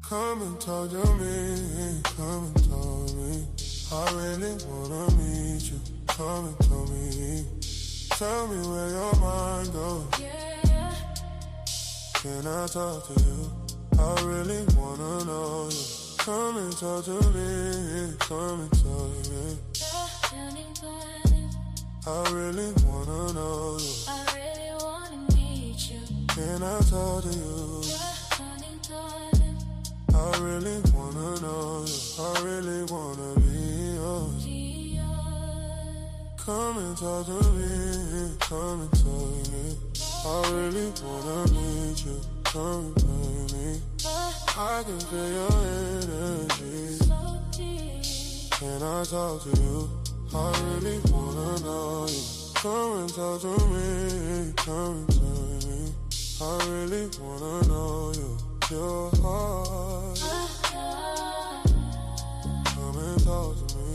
Come and talk to me, come and talk to me. I really wanna meet you, come and tell me. Tell me where your mind goes. Yeah. Can I talk to you? I really wanna know you. Come and talk to me, come and talk to me. I really wanna know you. I really wanna meet you. Can I talk to you? I really wanna know you. I really wanna be yours. Come and talk to me, come and talk to me. I really wanna meet you, come and talk to me. I can feel your energy. So deep. Can I talk to you? I really wanna know you. Come and talk to me, come and talk to me. I really wanna know you. Your heart. Come and talk to me.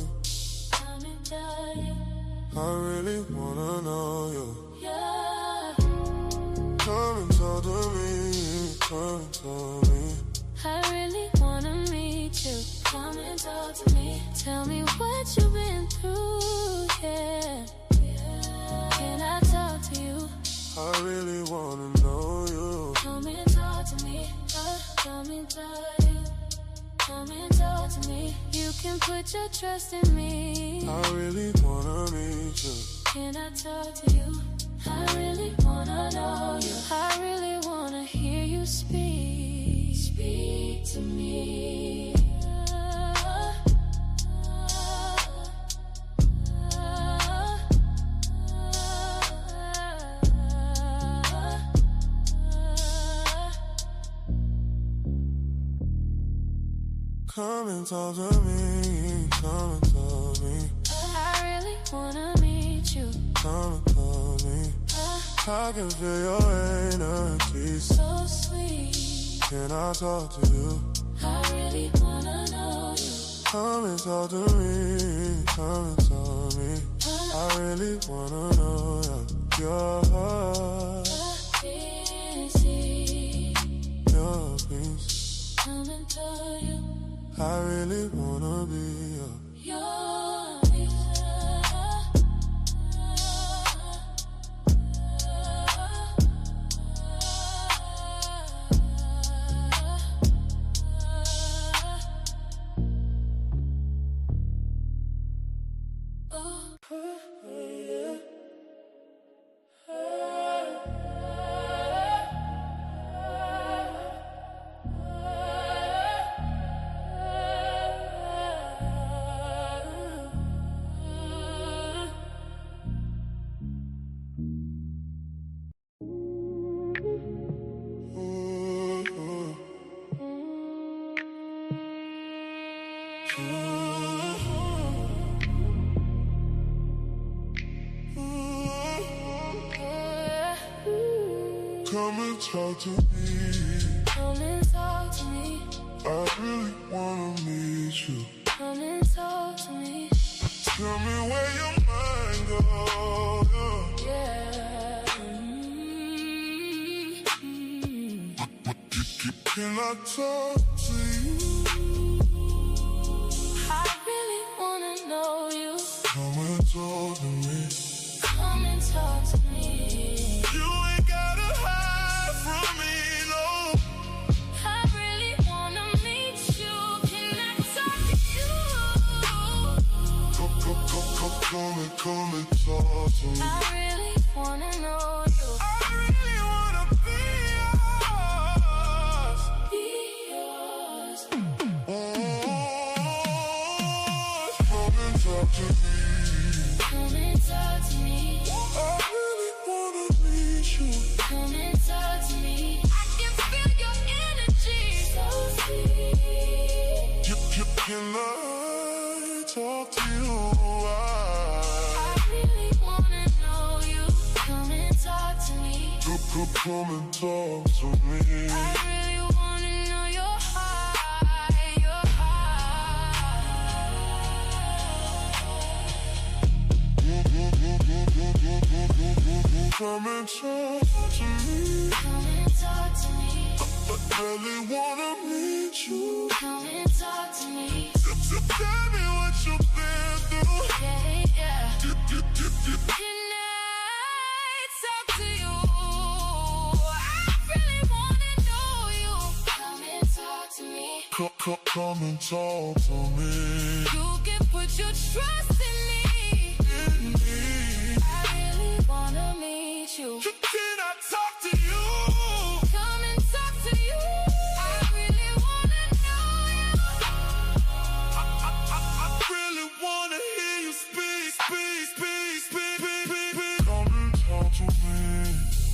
Come and tell you. I really wanna know you. Yeah. Come and talk to me. Come and talk to me. I really wanna meet you. Come and talk to me. Tell me what you've been through, yeah. Can I talk to you? I really wanna know you. Come and talk to me. Come and tell you. Come and talk to me. You can put your trust in me. I really wanna meet you. Can I talk to you? I really wanna know you. I really wanna hear you speak. Speak to me. Come and talk to me, come and talk to me. I really wanna meet you. Come and talk to me. I can feel your energy. So sweet. Can I talk to you? I really wanna know you. Come and talk to me, come and talk to me. I really wanna know you. Your heart, your peace. Come and tell you. I really wanna be your. Come and talk to me. Come and talk to me. I really wanna meet you. Come and talk to me. Tell me where your mind goes. Yeah. Can I talk to you? I really wanna know you. Come and talk to me. Come and talk to me. You ain't gotta hide from me, no. I really wanna meet you. Can I talk to you? Come and talk to me. I really wanna know you. I really wanna be yours. Be yours. Come and talk to me. Come and talk to me. I really wanna meet you. Come and talk to me. I can feel your energy. So sweet. Can I talk to you? I really wanna know you. Come and talk to me. Come and talk to me. I really wanna know your heart, your heart. Come and talk to me. Come and talk to me. I really wanna meet you. Come and talk to me. Tell me what you've been through. Yeah, yeah. Can I talk to you? I really wanna know you. Come and talk to me. Come and talk to me. You can put your trust in me. In me. I really wanna meet you. Can I talk to you? Come and talk to you. I really wanna know you. I really wanna hear you speak. Come and talk to me.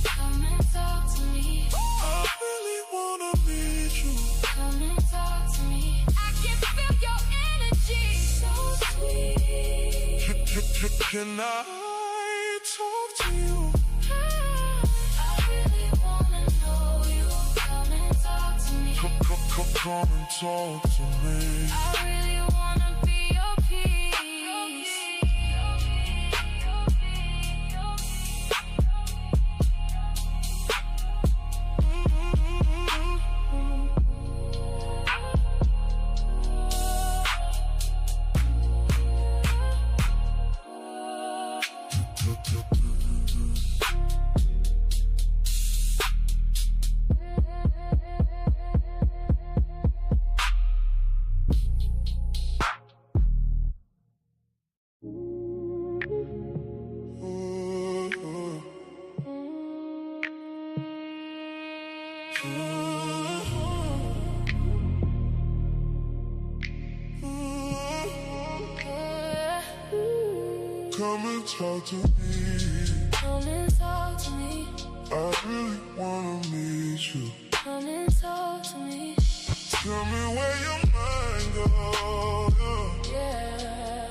Come and talk to me. I really wanna meet you. Come and talk to me. I can feel your energy. So sweet. Can I talk to you? I really wanna know you. Come and talk to me. Come and talk to me. I really wanna be your peace. Come and talk to me. Come and talk to me. I really wanna meet you. Come and talk to me. Tell me where your mind goes. Yeah.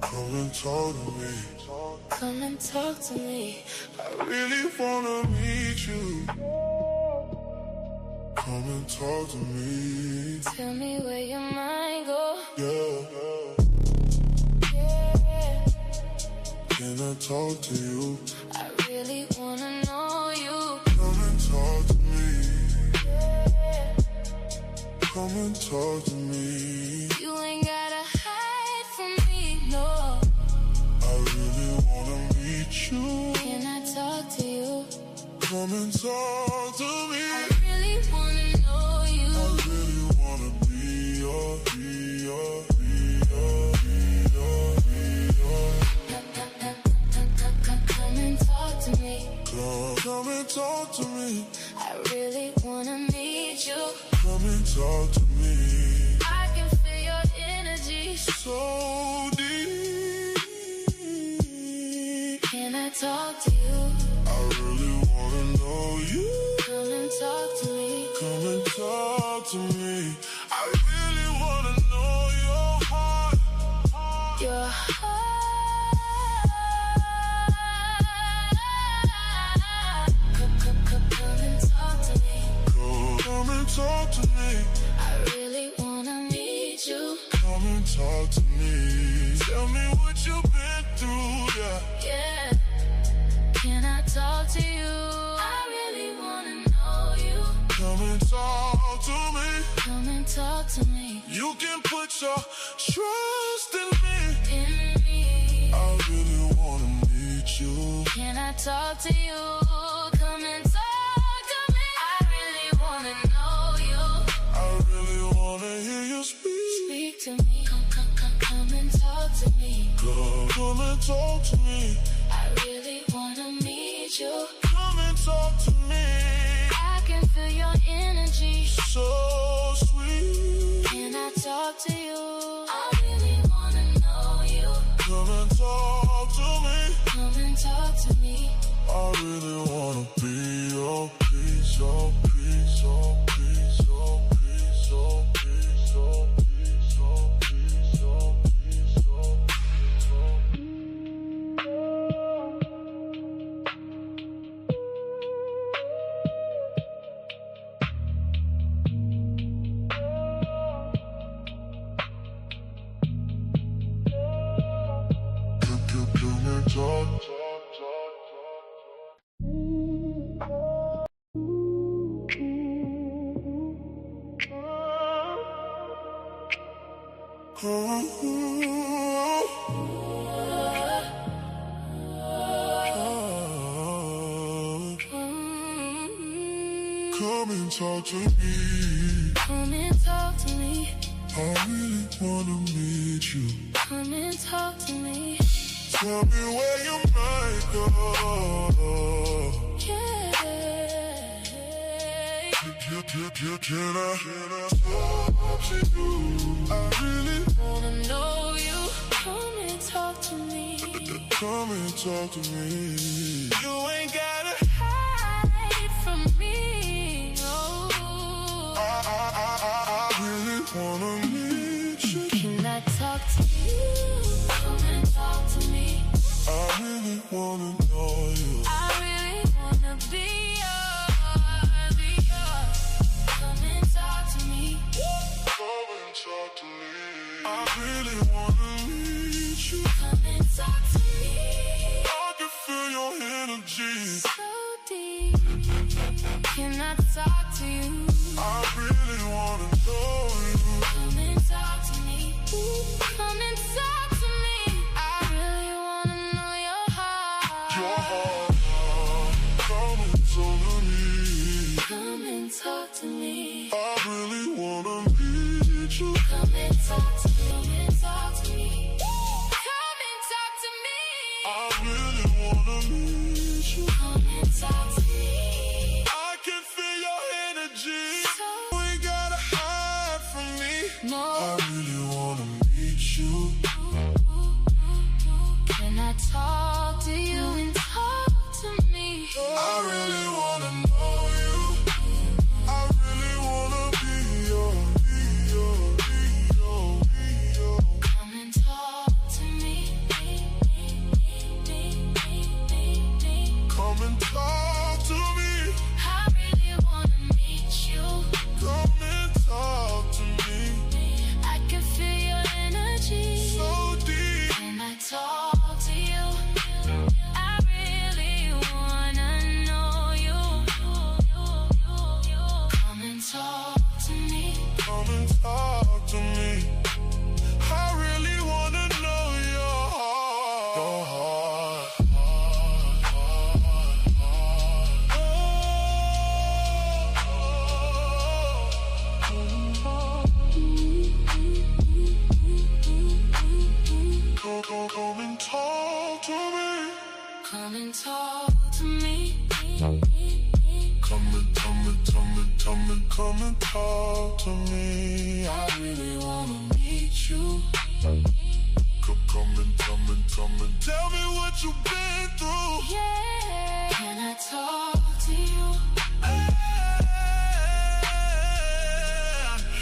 Come and talk to me. Come and talk to me. I really wanna meet you. Come and talk to me. Tell me where your mind goes. Yeah. Yeah. Can I talk to you? I really wanna know you. Come and talk to me. Yeah. Come and talk to me. You ain't gotta hide from me, no. I really wanna meet you. Can I talk to you? Come and talk to me. I really wanna know you. I really wanna be your. Come and talk to me. Come and talk to me. I really wanna meet you. Come and talk to me. I can feel your energy. So deep. Can I talk to you? I really wanna know you. Come and talk to me. Come and talk to me. I really wanna know your heart. Your heart. Come and talk to me. Come and talk to me. I really wanna meet you. Come and talk to me. Tell me what you've been through, yeah. Yeah. Can I talk to you? I really wanna know you. Come and talk to me. Come and talk to me. You can put your trust in me. In me. I really wanna meet you. Can I talk to you? Come and talk to me. I really wanna know you. I really wanna hear you speak. Speak to me. Come and talk to me. Come and talk to me. I really wanna meet you. Come and talk to me. I can feel your energy. So sweet. Can I talk to you? I really wanna know you. Come and talk to me. Come and talk to me. I really wanna be your piece, your piece, your piece, your piece, your piece, your piece, your piece, your piece, your Come and talk. Come and talk to me. Come and talk to me. I really wanna meet you. Come and talk to me. Tell me where you might go. Yeah. Can I talk to you? I really Wanna know you. Come and talk to me. come and talk to me. You ain't gotta Hide from me. Oh. I really wanna meet you. Can I talk to you? Come and talk to me. I really wanna know you. I really wanna be yours. Come and talk to me. Come and talk to me. I really wanna meet you. Come and talk to me. I can feel your energy. So deep. Can I talk to you? I really wanna know you. Come and talk to me. Come and talk to me. I really wanna know your heart. Your heart, come and talk to me. Come and talk to me. I really wanna meet you. Come and talk to me. Come and talk to me. Come and talk to me. I really wanna meet you. Come and talk to me. I can feel your energy. So You ain't gotta hide from me. no. I really wanna meet you. Can I talk to you and talk to me? I really wanna know you. I really wanna be your. Come and talk to me. Come and talk to me. I really wanna meet you. Come and talk to me. I can feel your energy. So deep. Can I talk to you? I really wanna know you. Come and talk to me. Come and talk to me. I really wanna know your heart. Your heart. Come and talk to me. Come and talk to me. Come and talk to me. I really wanna meet you. Come and tell me what you've been through. Yeah. Can I talk to you?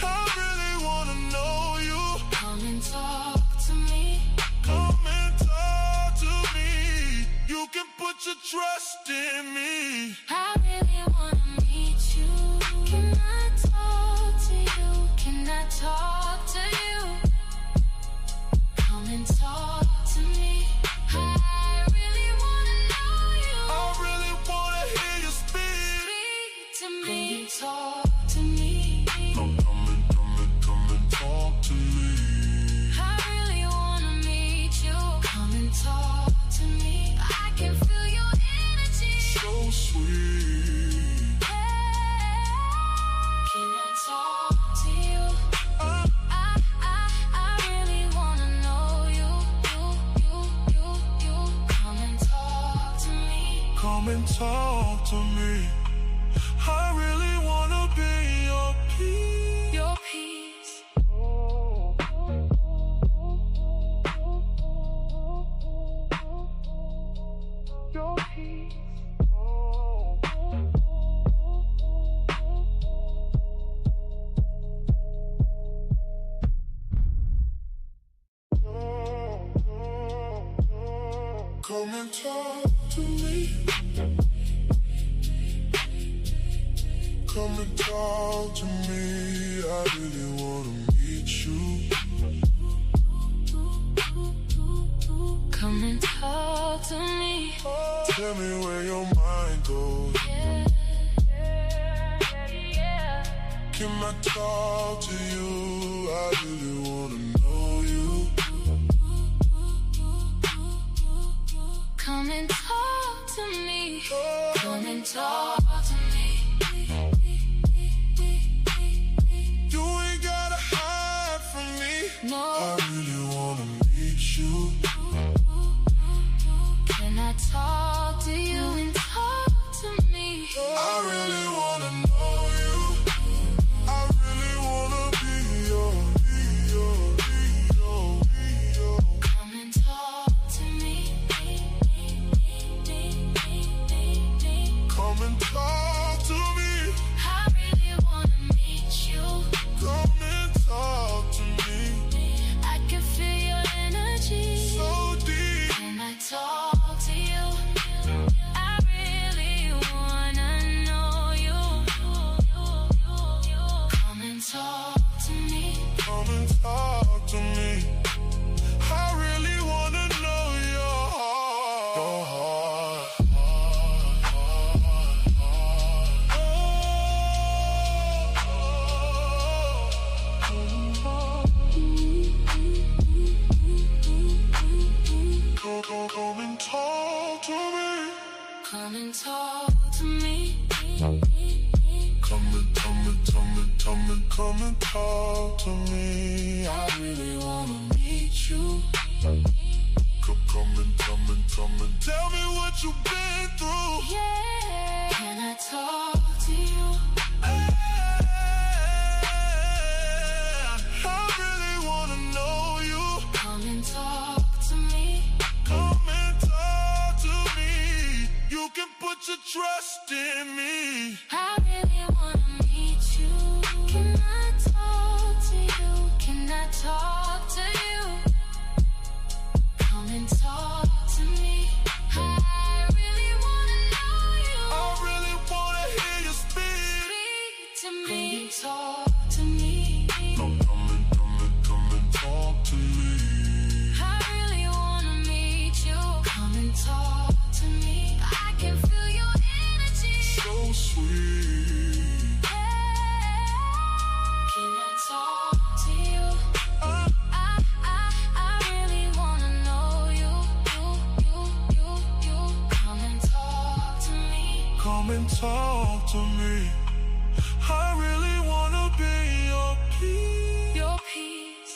I really wanna know you. Come and talk to me. Come and talk to me. You can put your trust in me. I really wanna meet you. Can I talk to you? Can I talk to you? Come and talk to me. I really wanna know you. I really wanna hear you speak. Speak to me. Come and talk to me. Come and talk to me. I really wanna meet you. Come and talk to me. I can feel your energy. So sweet. Can I talk to you? I really wanna know you. Come and talk to me. Come and talk to me. I really wanna be your peace. Your peace. Your peace. Come and talk to me. Come and talk to me. I really wanna meet you. Come and talk to me. Tell me where your mind goes. Yeah. Can I talk to you? I really wanna know you. Come and talk to me. Come and talk to me. You ain't gotta hide from me. No. I really wanna meet you. Can I talk to you and talk to me? I really wanna know you. I really wanna be your. Come and talk to me. Come and talk to me. I really wanna meet you. Come and talk to me. I can feel your energy So deep. Can I talk to you? I really wanna know you. Come and talk to me. Come and talk to me. I really wanna know your heart. Your heart. Come and talk to me. Come and talk to me. Come and talk to me. I really wanna meet you. Come and tell me what you've been through. Yeah. Can I talk to you? I really wanna know you. Come and talk to me. Come and talk to me. You can put your trust in me. I really wanna meet you. Can I talk to you? Can I talk to you? Come and talk to me. I really wanna know you. I really wanna hear you speak. Speak to me. Talk to me. Come and talk to me. I really wanna meet you. Come and talk to me. I can feel your energy. So sweet. Can I talk to you? I really wanna know you. Come and talk to me. Come and talk to me. I really wanna be your peace. Your peace.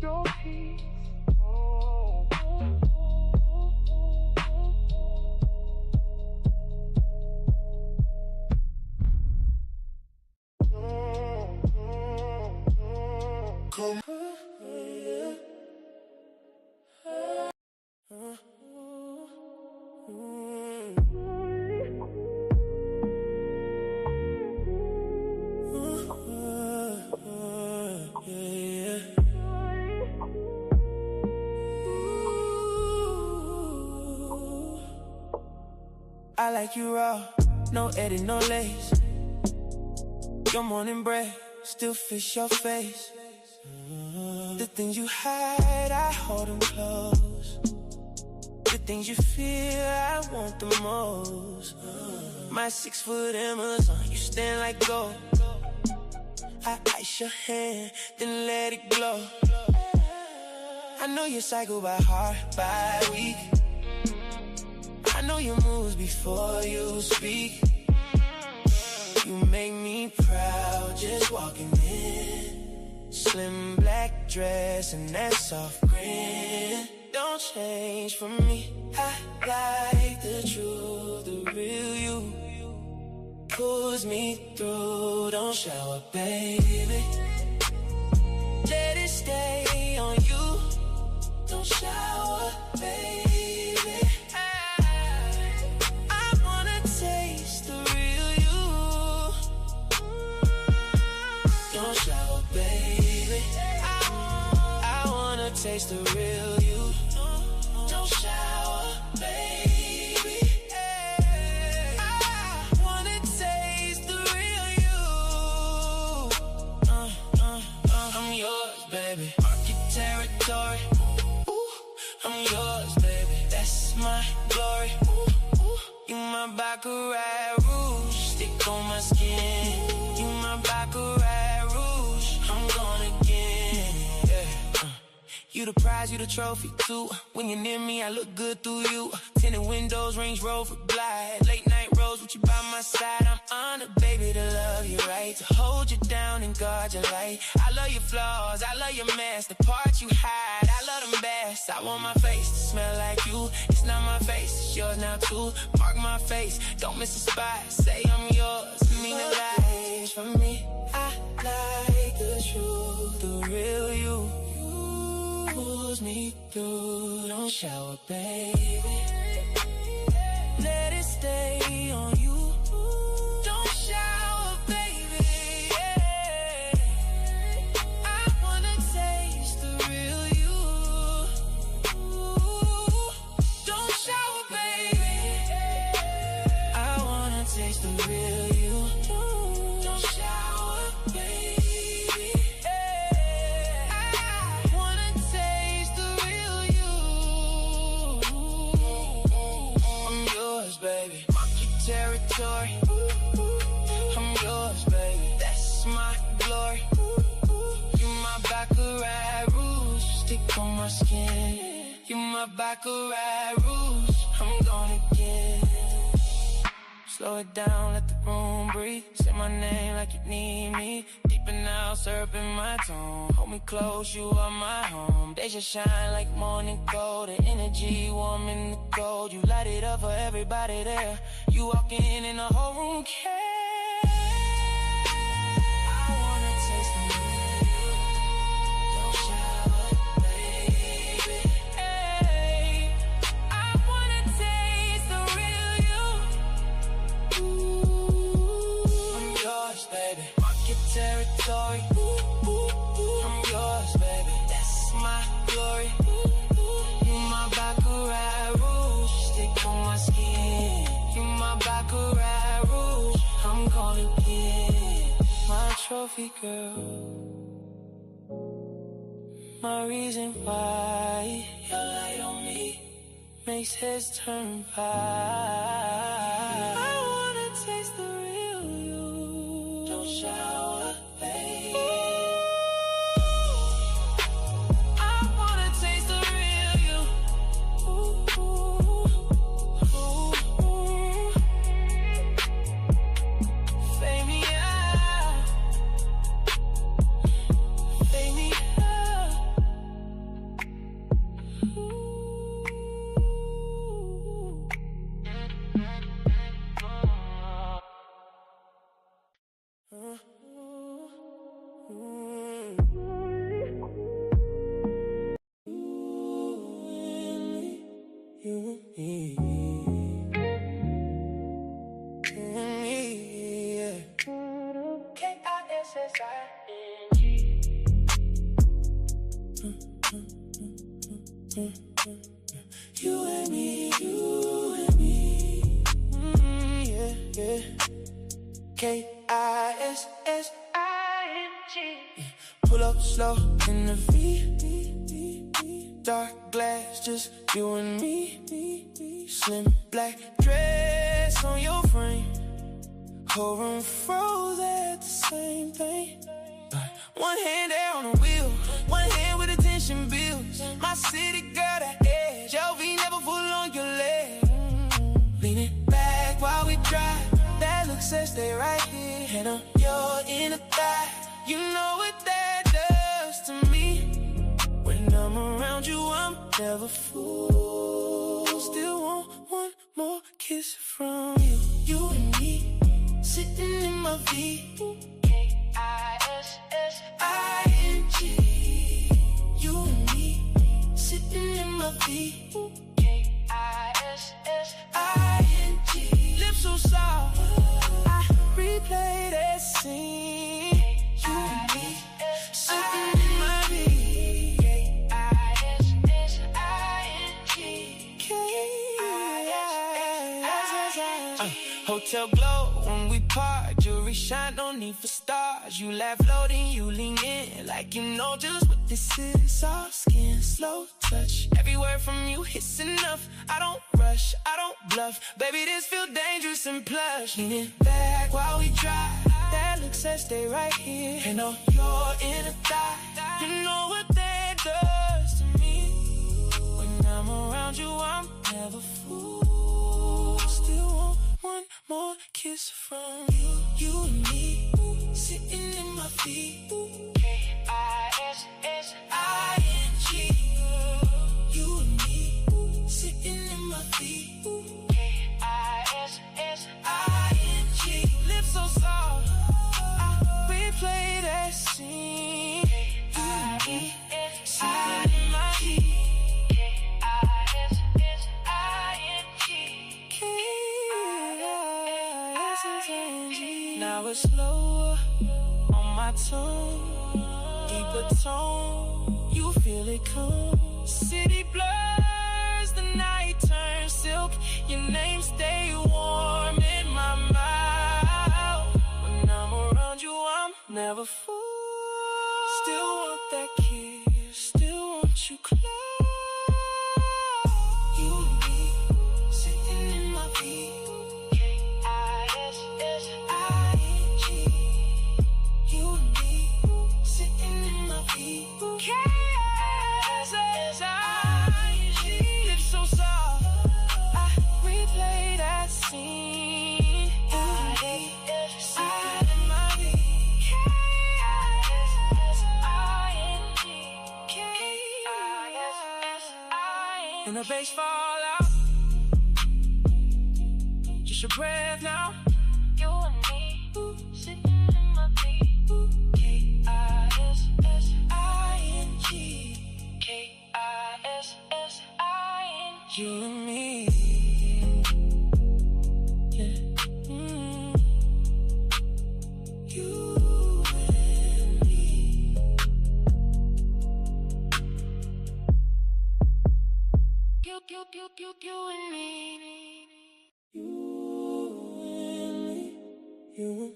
Your peace. Come. I like you raw, no edit, no lace. Your morning bread still fits your face. The things you hide, I hold them close. The things you feel, I want the most. My 6-foot Amazon, you stand like gold. I ice your hand, then let it glow. I know your cycle by heart, by week. I know your moves before you speak. You make me proud just walking in. Slim black dress and that soft grin. Don't change for me. I like the truth, the real you. Pulls me through, don't shower, baby. Let it stay on you. Don't shower, baby. I wanna taste the real you. Don't shower, baby. I wanna taste the real you. Don't shower, baby. I wanna taste the real you. I'm yours, baby. Market territory. Ooh, I'm yours, baby. That's my glory. baccarat rouge, stick on my skin. You my baccarat rouge, I'm gone again. Yeah. You the prize, you the trophy too. When you're near me, I look good through you. Tinted windows, Range Rover glide. Late night roads with you by my side. I'm honored, baby, to love you right, to hold you down and guard your light. I love your flaws, I love your mess, the parts you hide, I love them best. I want my face to smell like you. It's not my face, it's yours now too. Mark my face, don't miss a spot. Say I'm yours, mean a lot. For me, I like the truth, the real you. Pulls me through, don't shower, baby. Let it stay on you. Don't shower, baby. Yeah. I wanna taste the real you. Don't shower, baby. I wanna taste the real you. Don't shower, baby. Baby, mark your territory. I'm yours, baby. That's my glory. You my baccarat rouge, stick on my skin. You my baccarat rouge, I'm gone again. Slow it down, let the room breathe. Say my name like you need me. Deepin' out, syruping my tone. Hold me close, you are my home. They just shine like morning gold. The energy warm in the cold. You light it up for everybody there. You walk in and the whole room cares. I wanna taste the real. Don't shower, baby. Hey, I wanna taste the real you. I'm yours, baby. Mark your territory. I'm yours, baby. That's my glory. You my baccarat rouge, stick on my skin. You my baccarat rouge, I'm gone again. My trophy girl, my reason why. Your light on me makes heads turn pie. I wanna taste the real you. Don't shower, baby. I wanna taste the real you. Fade me out. Fade me out. You and me, you and me. Yeah, yeah. Kissing. Pull up slow in the V. Dark glass, just you and me. Slim black dress on your frame. Whole room froze at the same thing. One hand there on the wheel, one hand with attention bills. My city girl, that edge, LV never full on your leg. Leaning back while we drive, that look says stay right here. And I'm your inner thigh, you know what that does to me. When I'm around you, I'm never fooled. Still want one more kiss from you. You and me, sitting in my V. K-I-S-S-I-N-G. You and me, sitting in my V. K-I-S-S-I-N-G. Lips so soft, I replay that scene. You and me, sitting in my V. K-I-S-S-I-N-G. K-I-S-S-I-N-G. Hotel glow when we part, jewelry shine, no need for stars. You laugh low, then you lean in, like you know just what this is. Soft skin, slow touch, every word from you hits enough. I don't rush. rush, I don't bluff. Baby, this feel dangerous and plush. Leaning back while we drive. That look says stay right here. And on your inner thigh. You know what that does to me. When I'm around you, I'm never fooled. Still want one more kiss from you. You and me, sitting in my feet. K-I-S-S-I-N-G. You and me, sitting in my feet. K-I-S-S-I-N-G. Lips so soft, I replay that scene. K-I-S-S-I-N-G. K-I-S-S-I-N-G. Now it's slower on my tongue, deeper tone, you feel it come. City blurs, the night turns silk. Your name stay warm in my mouth. When I'm around you, I'm never fooled. Still want that kiss, still want you close. You and me, sitting in my feet. K-I-S-S-I-N-G. You and me, sitting in my feet. K-I-S-S-I-N-G. Lips so soft, I replay that scene. K-I-S-S-I-N-G. K-I-S-S-I-N-G. And the bass fall out. Just your breath now. You and me, sitting in my feet. K-I-S-S-I-N-G. K-I-S-S-I-N-G. You and me. Yeah. You and me. You and me. You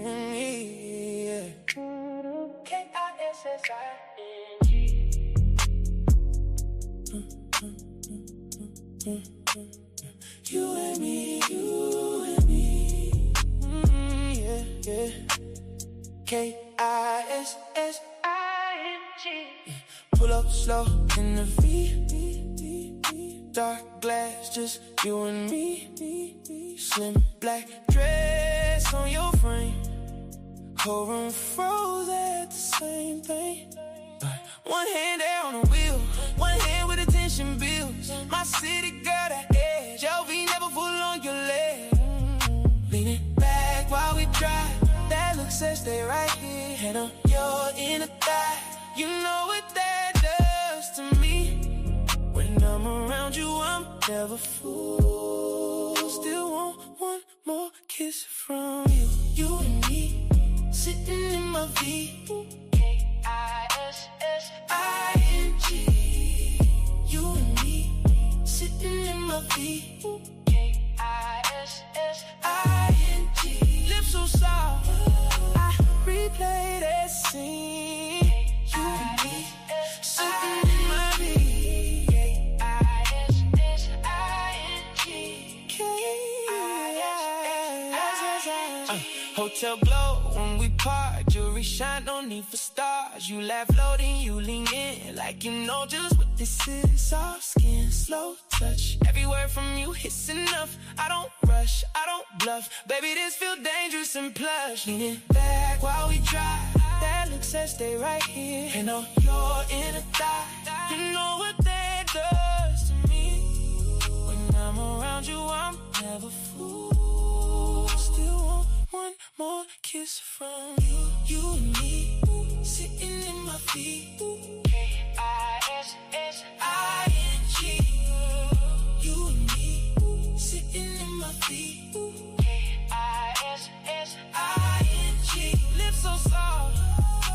and me. Yeah. K-I-S-S-I-N-G. You and me, you and me. Yeah, yeah. K-I-S-S-I-N-G. Pull up slow in the V. Dark glass, just you and me. Slim black dress on your frame. Whole room froze at the same thing. One hand there on the wheel, one hand with attention bills. My city girl, that edge, LV never pull on your leg. Leaning back while we drive. That look says stay right here. Head on your inner thigh. You know what that does to me. When I'm around you, I'm never fooled. Still want one more kiss from you. You and me, sitting in my feet. K-I-S-S-I-N-G. You and me, sitting in my feet. K-I-S-S-I-N-G. Lips so soft, I replay that scene. You and me, sitting in my feet. K-I-S-S-I-N-G. K-I-S-S-I-N-G. Hotel glow when we part, jewelry shine, no need for stars. You laugh low, then you lean in, like you know just what this is. Soft skin, slow touch, every word from you hits enough. I don't rush, I don't bluff, baby this feel dangerous and plush. Leaning back while we drive, that look says stay right here. And on your inner thigh, you know what that does to me. When I'm around you, I'm never fooled. Still want one more kiss from you. You and me, sitting in my feet. K-I-S-S-I-N-G. You and me, sitting in my feet. K-I-S-S-I-N-G. Lips so soft, I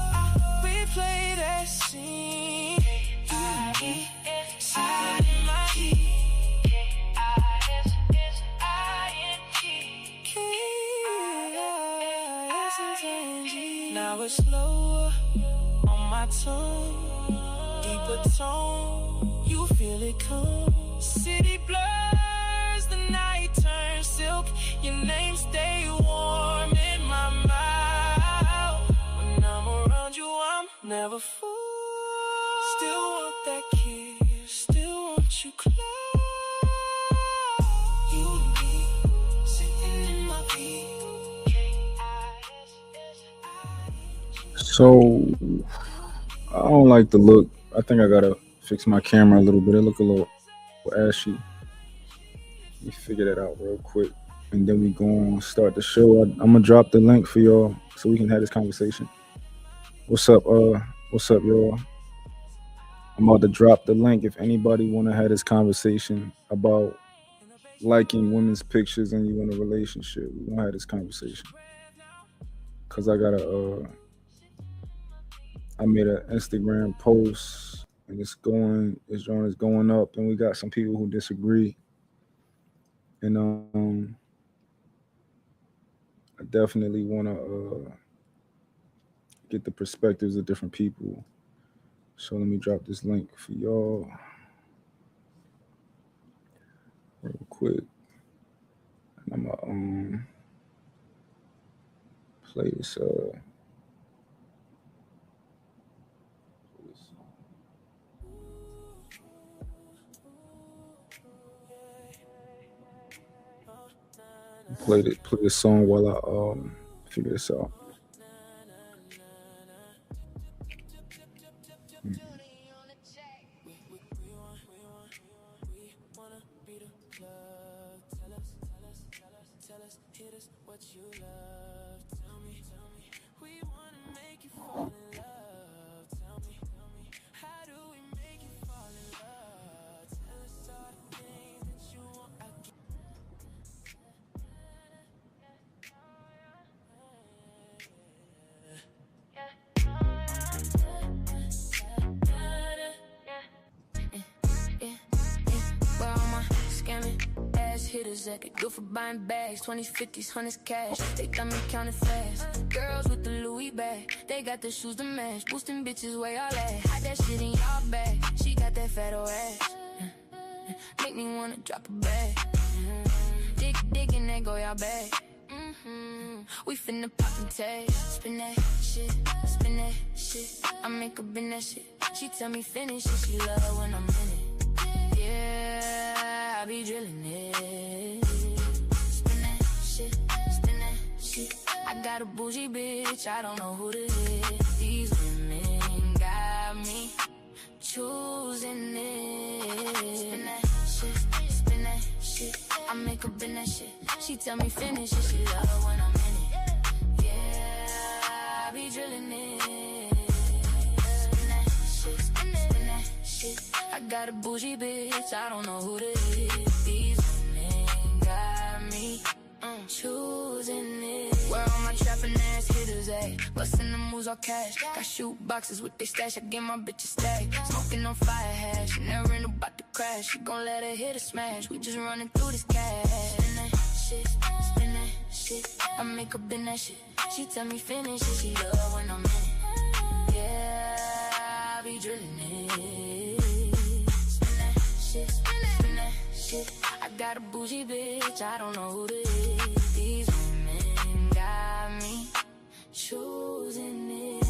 replay that scene. K-I-S-S-I-N-G. Now it's slower on my tongue, they come. City blurs, the night turns silk. Your name stay warm in my mouth. When I'm around you, I'm never full. Still want that kiss, still want you close. You and me, sitting in my feet. So I don't like the look. I think I gotta fix my camera a little bit. It look a little ashy. Let me figure that out real quick, and then we gonna start the show. I'm gonna drop the link for y'all so we can have this conversation. What's up? What's up, y'all? I'm about to drop the link if anybody wanna have this conversation about liking women's pictures and you in a relationship. We gonna have this conversation because I made an Instagram post and it's joint is going up, and we got some people who disagree. And I definitely want to get the perspectives of different people. So let me drop this link for y'all real quick. And I'm gonna play this. Play this song while I figure this out. Hitters that could go for buying bags, 20s, 50s, 100s cash. They got me counting fast. Girls with the Louis bag, they got the shoes to match. Boosting bitches where y'all at. Hide that shit in y'all bag. She got that fat old ass. Make me wanna drop a bag. Dig in that go y'all bag. We finna pop and tag. Spin that shit, spin that shit. I make up in that shit. She tell me finish it, she love when I'm in it. Yeah, I be drilling it. Spin that shit. I got a bougie bitch, I don't know who to hit. These women got me choosing it. Spin that shit. I make up in that shit. She tell me finish it, she love when I'm in it. Yeah, I be drilling it. Spin that shit. I got a bougie bitch, I don't know who to hit. These women got me choosing it. Where all my trapping ass hitters at? Bustin' the moves all cash. Got shoot boxes with they stash, I get my bitch a stack. Smoking on fire hash, never ain't about to crash. She gon' let her hit a smash, we just running through this cash. Spin that shit, I make up in that shit. She tell me finish it, she love when I'm in it. Yeah, I be drilling it. Spin that shit. I got a bougie bitch, I don't know who to hit. These women got me choosing it.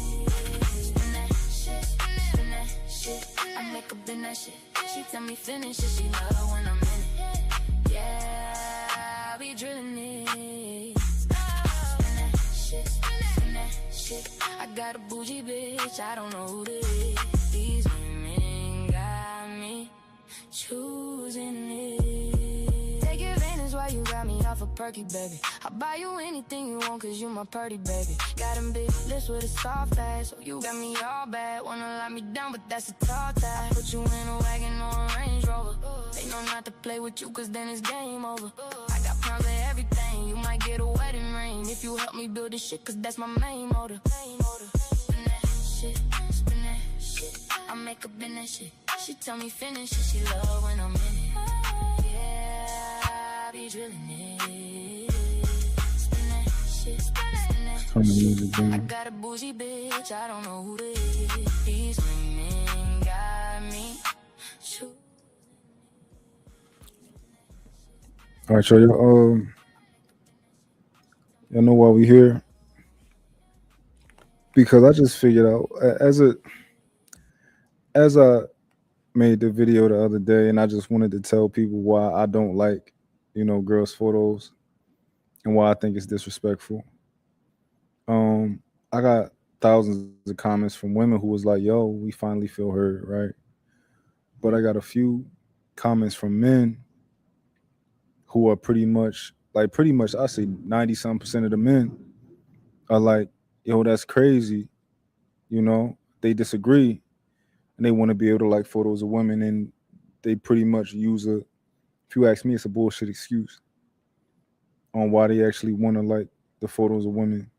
Spin that shit. I make up in that shit. She tell me finish it, she love when I'm in it. Yeah, I be drilling it. Spin that shit. I got a bougie bitch, I don't know who to hit. These women got me choosing it. Take advantage while you got me off a perky, baby. I'll buy you anything you want, cause you my purty, baby. Got them big lips with a soft ass, so you got me all bad. Wanna lock me down, but that's a tall task. Put you in a wagon or a Range Rover. They know not to play with you, cause then it's game over. I got pounds of everything, you might get a wedding ring if you help me build this shit, cause that's my main motive. Spin that shit, I make up in that shit. She tell me finish it, she love when I'm in it. Yeah, I be drilling it. Spin that shit. I got a bougie bitch, I don't know who to hit. These women got me choosing All right, y'all. Y'all know why we here? Because I just figured out as I made the video the other day, and I just wanted to tell people why I don't like, girls' photos and why I think it's disrespectful. Um, I got thousands of comments from women who was like, "Yo, we finally feel heard," right? But I got a few comments from men who are pretty much I say 90 some percent of the men are like, "Yo, that's crazy." They disagree and they want to be able to like photos of women, and they pretty much use if you ask me, it's a bullshit excuse on why they actually want to like the photos of women.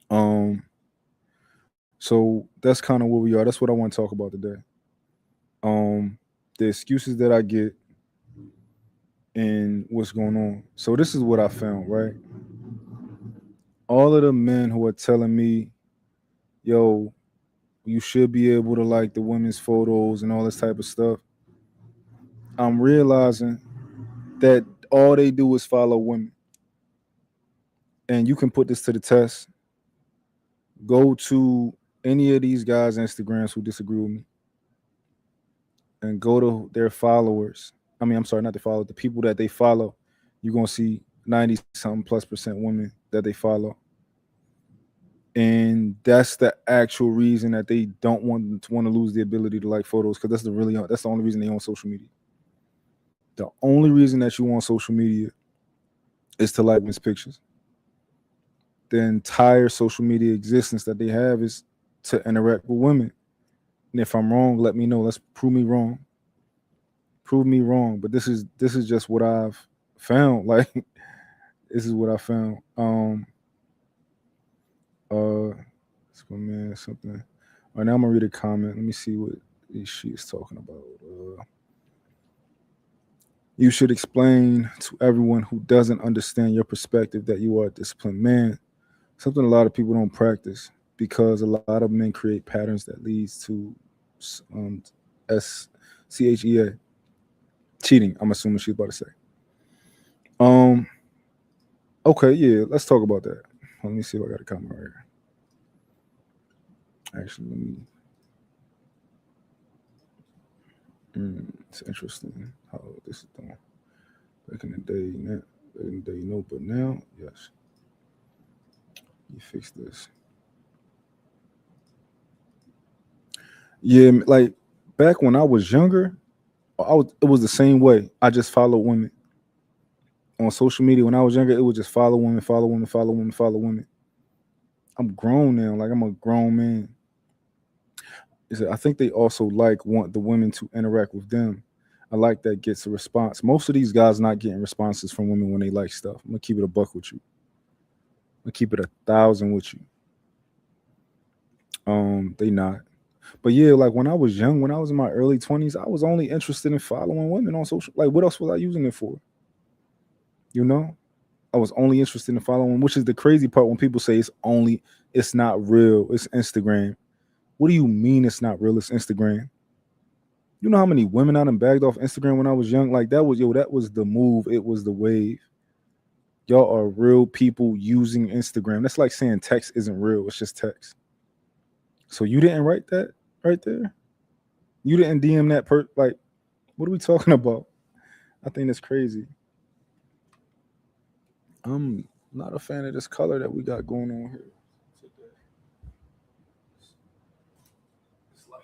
Um, so that's kind of where we are. That's what I want to talk about today. Um, the excuses that I get and what's going on. So this is what I found, right? All of the men who are telling me, yo, you should be able to like the women's photos and all this type of stuff. I'm realizing that all they do is follow women. And you can put this to the test. Go to any of these guys' Instagrams who disagree with me and go to their followers. I mean, I'm sorry, not the followers, the people that they follow. You're gonna see 90 something plus percent women that they follow. And that's the actual reason that they don't want to lose the ability to like photos, because that's the only reason they on social media. The only reason that you on social media is to like women's pictures. The entire social media existence that they have is to interact with women. And if I'm wrong, let me know. Let's prove me wrong. Prove me wrong. But this is just what I've found. Like this is what I found. Let's go, man. Something. All right, now I'm gonna read a comment. Let me see what she is talking about. You should explain to everyone who doesn't understand your perspective that you are a disciplined man. Something a lot of people don't practice because a lot of men create patterns that leads to um, SCHEA cheating. I'm assuming she's about to say. Um. Okay. Yeah. Let's talk about that. Let me see if I got a comment right here. Actually, let me. It's interesting how this is done. Back in the day, no, but now, yes. You fix this. Yeah, like back when I was younger, it was the same way. I just followed women on social media. When I was younger, it was just follow women, follow women, follow women, follow women. I'm grown now. Like I'm a grown man. I think they also want the women to interact with them. I like that gets a response. Most of these guys not getting responses from women when they like stuff. I'm gonna keep it a buck with you. I'm gonna keep it 1,000 with you. They not. But yeah, like when I was young, when I was in my early 20s, I was only interested in following women on social. Like, what else was I using it for? You know, I was only interested in following, which is the crazy part when people say it's not real, it's Instagram. What do you mean it's not real? It's Instagram. You know how many women I done bagged off Instagram when I was young? Like that was the move. It was the wave. Y'all are real people using Instagram. That's like saying text isn't real. It's just text. So you didn't write that right there? You didn't DM that like, what are we talking about? I think that's crazy. I'm not a fan of this color that we got going on here today. It's like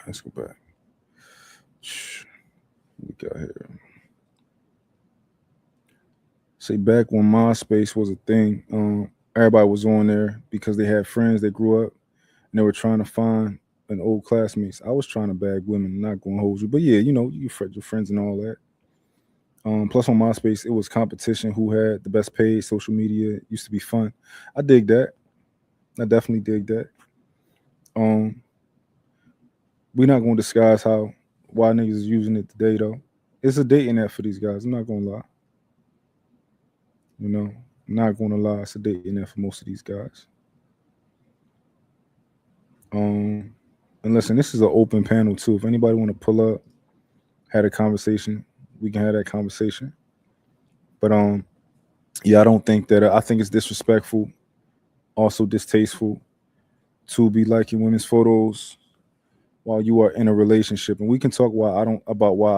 let's go back. We got here. Say back when MySpace was a thing, everybody was on there because they had friends that grew up and they were trying to find an old classmates. I was trying to bag women, not going to hold you, but yeah, you your friends and all that. Plus on MySpace, it was competition who had the best page. Social media used to be fun. I dig that. I definitely dig that. Um, we're not gonna disguise how why niggas is using it today though. It's a dating app for these guys. I'm not gonna lie. You know, I'm not gonna lie. It's a dating app for most of these guys. Um, and listen, this is an open panel too. If anybody want to pull up, had a conversation, we can have that conversation. But yeah, I don't think that. I think it's disrespectful, also distasteful to be liking women's photos while you are in a relationship. And we can talk why I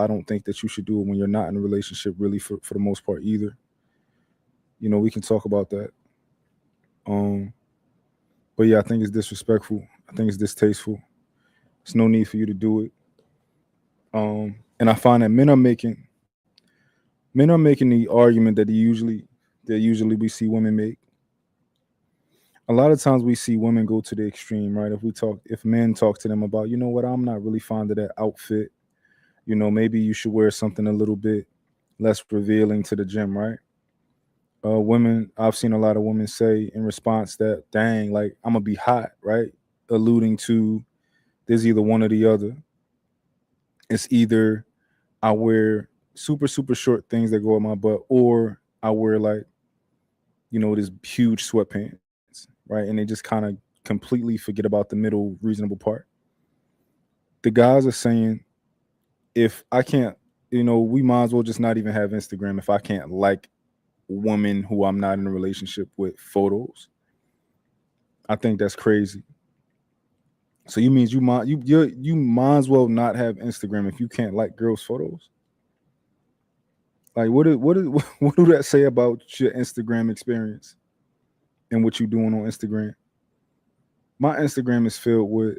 don't think that you should do it when you're not in a relationship. Really, for the most part, either. You know, we can talk about that. Um, but yeah, I think it's disrespectful. I think it's distasteful. There's no need for you to do it. And I find that men are making the argument that usually we see women make. A lot of times we see women go to the extreme, right? If men talk to them about, you know what, I'm not really fond of that outfit. You know, maybe you should wear something a little bit less revealing to the gym, right? Women, I've seen a lot of women say in response that, dang, like I'm gonna be hot, right? Alluding to there's either one or the other. It's either I wear super short things that go up my butt, or I wear like this huge sweatpants, right? And they just kind of completely forget about the middle reasonable part. The guys are saying if I can't, we might as well just not even have Instagram if I can't like women who I'm not in a relationship with photos. I think that's crazy. So you might as well not have Instagram if you can't like girls' photos. Like what do that say about your Instagram experience and what you're doing on Instagram? My Instagram is filled with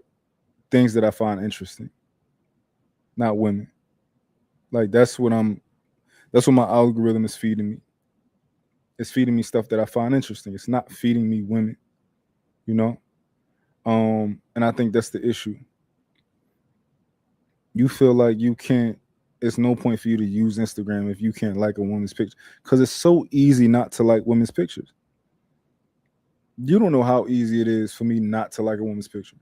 things that I find interesting, not women. Like that's what my algorithm is feeding me. It's feeding me stuff that I find interesting. It's not feeding me women, you know? And I think that's the issue. You feel like you can't it's no point for you to use Instagram if you can't like a woman's picture. Because it's so easy not to like women's pictures. You don't know how easy it is for me not to like a woman's picture.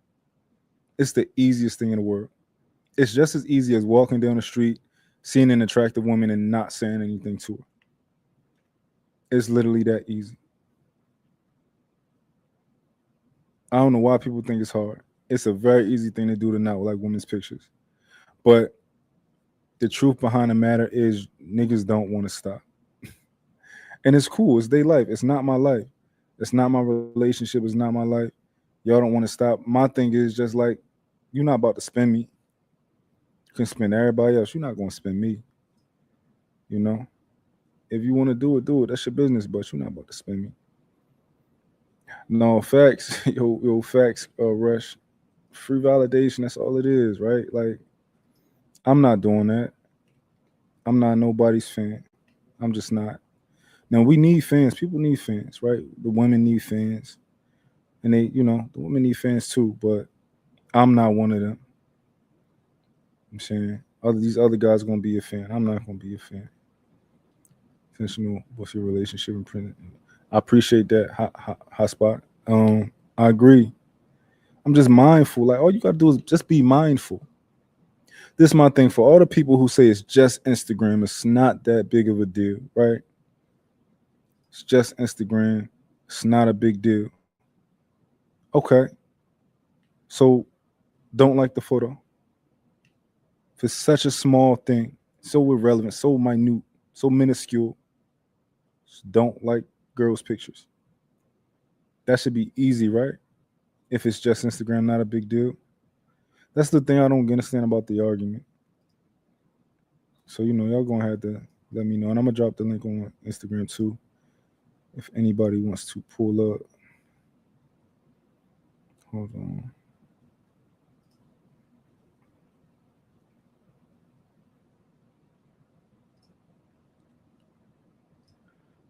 It's the easiest thing in the world. It's just as easy as walking down the street, seeing an attractive woman and not saying anything to her. It's literally that easy. I don't know why people think it's hard. It's a very easy thing to do to not like women's pictures. But the truth behind the matter is niggas don't want to stop. And it's cool. It's their life. It's not my life. It's not my relationship. It's not my life. Y'all don't want to stop. My thing is just like, you're not about to spend me. You can spend everybody else. You're not going to spend me. You know? If you want to do it, do it. That's your business, but you're not about to spend me. No, facts. Yo, facts, Rush. Free validation, that's all it is, right? Like, I'm not doing that. I'm not nobody's fan. I'm just not. Now we need fans. People need fans, right? The women need fans. And the women need fans too, but I'm not one of them. I'm saying these other guys are gonna be a fan. I'm not gonna be a fan. Since what's your relationship in prison. I appreciate that hot spot. I agree. I'm just mindful. Like all you gotta do is just be mindful. This is my thing for all the people who say it's just Instagram. It's not that big of a deal, right? It's just Instagram. It's not a big deal. Okay. So don't like the photo. If it's such a small thing, so irrelevant, so minute, so minuscule, just don't like girls' pictures. That should be easy, right? If it's just Instagram, not a big deal. That's the thing I don't understand about the argument. So, y'all gonna have to let me know. And I'm gonna drop the link on Instagram too. If anybody wants to pull up. Hold on.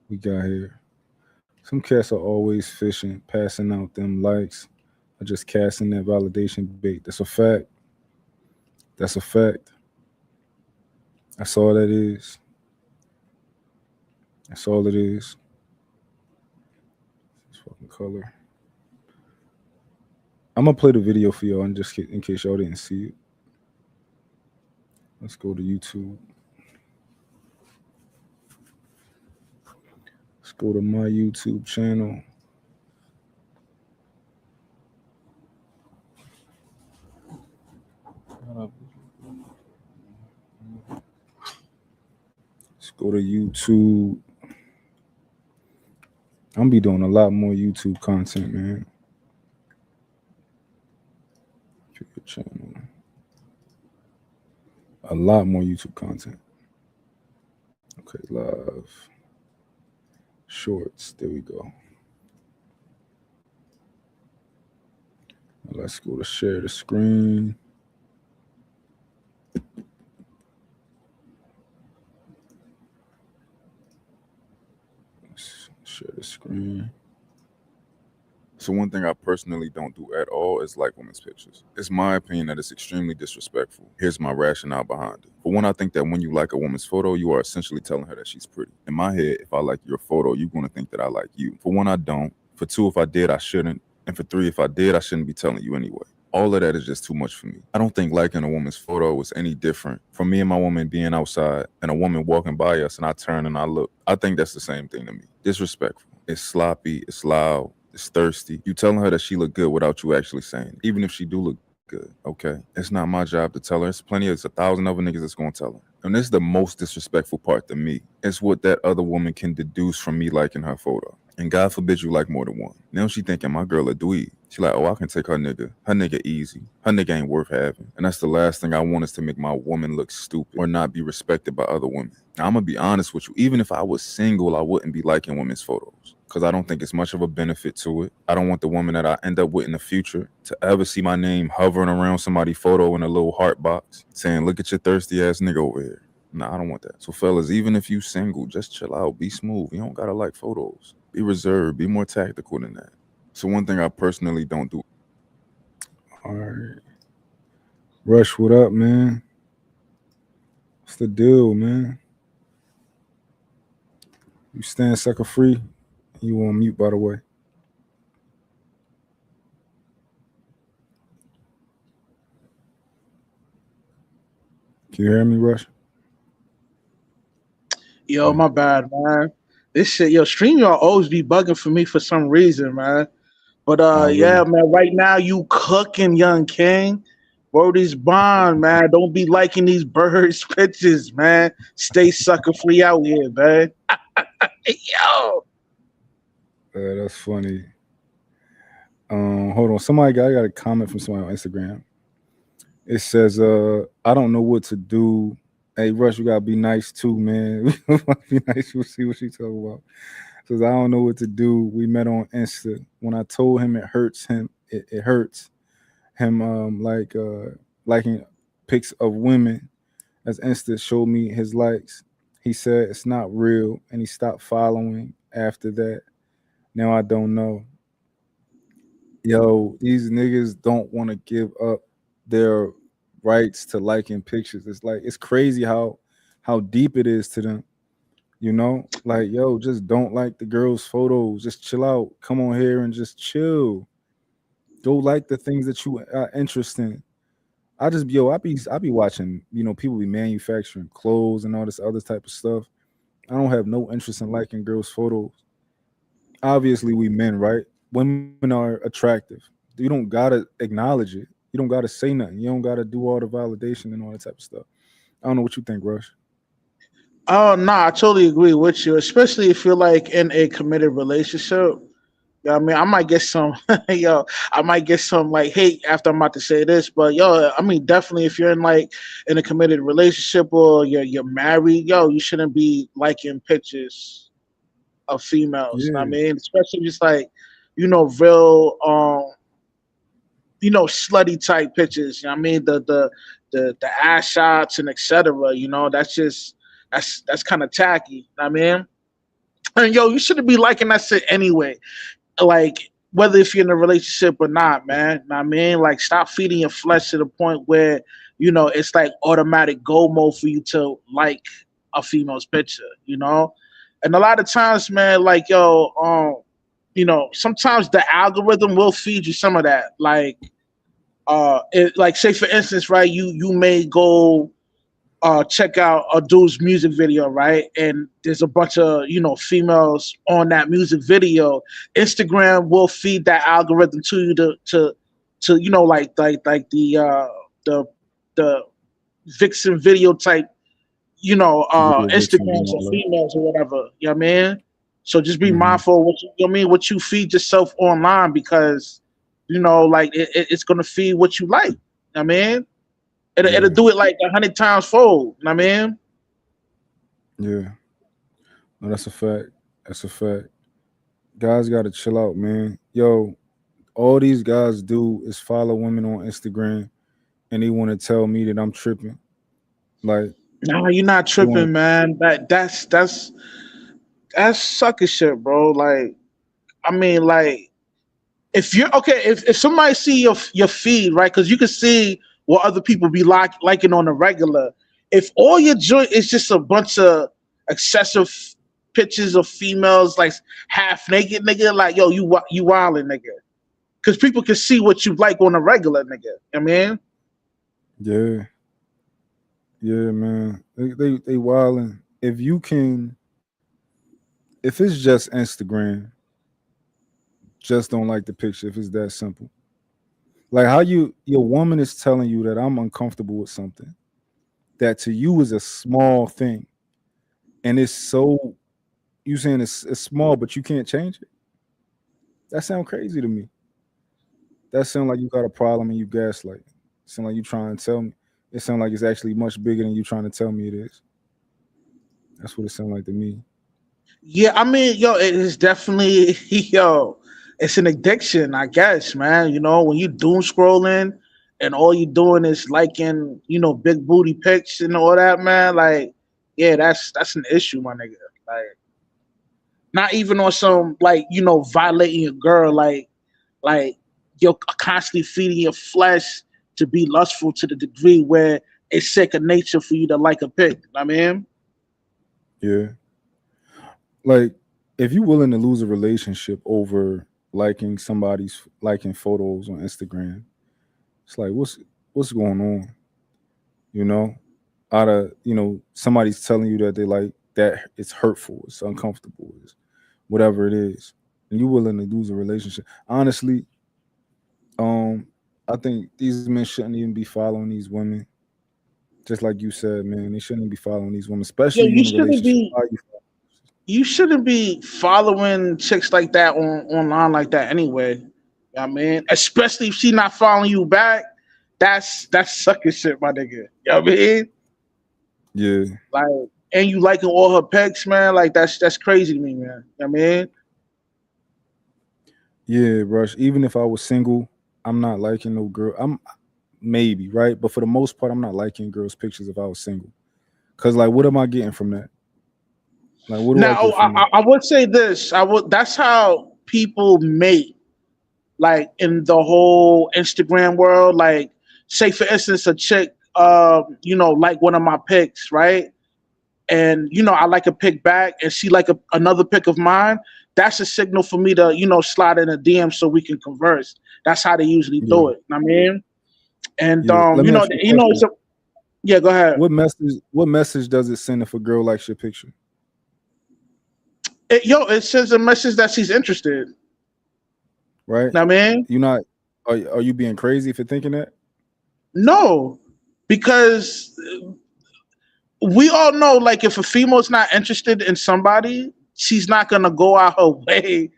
We got here. Some cats are always fishing, passing out them likes, or just casting that validation bait. That's a fact. That's a fact. That's all that is. That's all it is. This fucking color. I'm gonna play the video for y'all, and just in case y'all didn't see it. Let's go to YouTube. Let's go to my YouTube channel. Let's go to YouTube. I'm gonna be doing a lot more YouTube content, man. Channel. A lot more YouTube content. Okay, live. Shorts. There we go. Let's go to share the screen. Let's share the screen. So one thing I personally don't do at all is like women's pictures. It's my opinion that it's extremely disrespectful. Here's my rationale behind it. For one, I think that when you like a woman's photo, you are essentially telling her that she's pretty. In my head, if I like your photo, you're going to think that I like you. For one, I don't. For two, if I did, I shouldn't. And for three, if I did, I shouldn't be telling you anyway. All of that is just too much for me. I don't think liking a woman's photo is any different from me and my woman being outside and a woman walking by us and I turn and I look. I think that's the same thing to me. Disrespectful. It's sloppy. It's loud. It's thirsty. You telling her that she look good without you actually saying it. Even if she do look good, okay? It's not my job to tell her. It's 1,000 other niggas that's gonna tell her. And this is the most disrespectful part to me. It's what that other woman can deduce from me liking her photo. And God forbid you like more than one. Now she thinking my girl a dweeb. She like, oh, I can take her nigga. Her nigga easy. Her nigga ain't worth having. And that's the last thing I want is to make my woman look stupid or not be respected by other women. Now, I'm gonna be honest with you. Even if I was single, I wouldn't be liking women's photos because I don't think it's much of a benefit to it. I don't want the woman that I end up with in the future to ever see my name hovering around somebody's photo in a little heart box saying, look at your thirsty ass nigga over here. Nah, I don't want that. So fellas, even if you single, just chill out, be smooth. You don't gotta like photos. Be reserved, be more tactical than that. So one thing I personally don't do. All right. Rush, what up, man? What's the deal, man? You stand sucker free? You on mute, by the way. Can you hear me, Rush? Yo, my bad, man. This shit, yo, StreamYard always be bugging for me for some reason, man. But Really? yeah, man, right now you cooking, young king. Brody's bond, man. Don't be liking these birds' pictures, man. Stay sucker free out here, man. Yo. That's funny. Hold on. I got a comment from somebody on Instagram. It says, I don't know what to do. Hey, Rush, you gotta be nice too, man. Be nice. We'll see what she talking about. Says, I don't know what to do. We met on Insta. When I told him it hurts him, it hurts him liking pics of women as Insta showed me his likes. He said it's not real and he stopped following after that. Now I don't know. Yo, these niggas don't want to give up their rights to liking pictures. It's like it's crazy how deep it is to them. You know, like yo, just don't like the girls' photos. Just chill out. Come on here and just chill. Go like the things that you are interested in. I be watching. You know, people be manufacturing clothes and all this other type of stuff. I don't have no interest in liking girls' photos. Obviously, we men, right? Women are attractive. You don't gotta acknowledge it. You don't gotta say nothing. You don't gotta do all the validation and all that type of stuff. I don't know what you think, Rush. Oh, nah, I totally agree with you, especially if you're like in a committed relationship. Yeah, I mean, I might get some, yo, I might get some like hate after I'm about to say this, but yo, I mean, definitely if you're in like in a committed relationship or you're married, yo, you shouldn't be liking pictures of females. You know what I Yeah, mean, especially just like, real, slutty type pictures. You know what I mean, the ass shots and etc. That's kind of tacky. You know what I mean, and yo, you shouldn't be liking that shit anyway. Like whether if you're in a relationship or not, man. You know what I mean, like stop feeding your flesh to the point where it's like automatic go mode for you to like a female's picture. And a lot of times, man, like yo, sometimes the algorithm will feed you some of that. Like say for instance, right? You may go check out a dude's music video, right? And there's a bunch of females on that music video. Instagram will feed that algorithm to you to like the the vixen video type, Video vixens and Instagrams of all that. females or whatever. You know what I mean? So just be Hmm. mindful of what you feed yourself online, because like it's gonna feed what you like. You know what I mean? It'll Yeah, do it like 100 times fold. You know what I mean? yeah. No, that's a fact. That's a fact. Guys got to chill out, man. Yo, all these guys do is follow women on Instagram, and they want to tell me that I'm tripping. Like Nah, you're not they want tripping, man. That's sucker shit, bro. Like, I mean, like, if you're okay, if somebody see your feed, right? Because you can see what other people be liking on the regular. If all your joint is just a bunch of excessive pictures of females like half naked, nigga, like yo, you wildin', nigga. Because people can see what you like on the regular, nigga. I mean, to, yeah, yeah, man. They wilding. If you can, if it's just Instagram, just don't like the picture. If it's that simple, like how your woman is telling you that I'm uncomfortable with something that to you is a small thing, and it's so you saying it's small, but you can't change it. That sounds crazy to me. That sounds like you got a problem and you gaslight. It sound like you trying to tell me. It sounds like it's actually much bigger than you trying to tell me it is. That's what it sounds like to me. yeah, I mean, yo, it is definitely yo, it's an addiction, I guess, man. When you doom scrolling and all you doing is liking, big booty pics and all that, man. Like, yeah, that's an issue, my nigga. Like, not even on some like violating a girl, like you're constantly feeding your flesh to be lustful to the degree where it's second nature for you to like a pic. I mean, Yeah. Like if you willing to lose a relationship over liking somebody's liking photos on Instagram, it's like what's going on? You know? Out of somebody's telling you that they like that it's hurtful, it's uncomfortable, it's whatever it is. And you willing to lose a relationship. Honestly, um, I think these men shouldn't even be following these women. Just like you said, man, they shouldn't be following these women, yo, especially you in a relationship. Why you you shouldn't be following chicks like that online like that anyway. I mean, especially if she not following you back, that's sucker shit, my nigga. You know what I mean? yeah, Like, and you liking all her pics, man. Like that's crazy to me, man. You know what I mean? yeah, Rush. Even if I was single, I'm not liking no girl. I'm maybe right, but for the most part, I'm not liking girls' pictures if I was single. Cause like, what am I getting from that? Like, what do I Now, get from that? I would say this. I would. That's how people mate. Like in the whole Instagram world. Like, say for instance, a chick, like one of my pics, right? And I like a pic back, and she like another pic of mine. That's a signal for me to slide in a DM so we can converse. That's how they usually Yeah, do it. I mean, and yeah. Let me ask you a it's question. a yeah. Go ahead. What message does it send if a girl likes your picture? It sends a message that she's interested. Right? I mean, You not are you being crazy for thinking that? no, because we all know, like, if a female's not interested in somebody, she's not gonna go out her way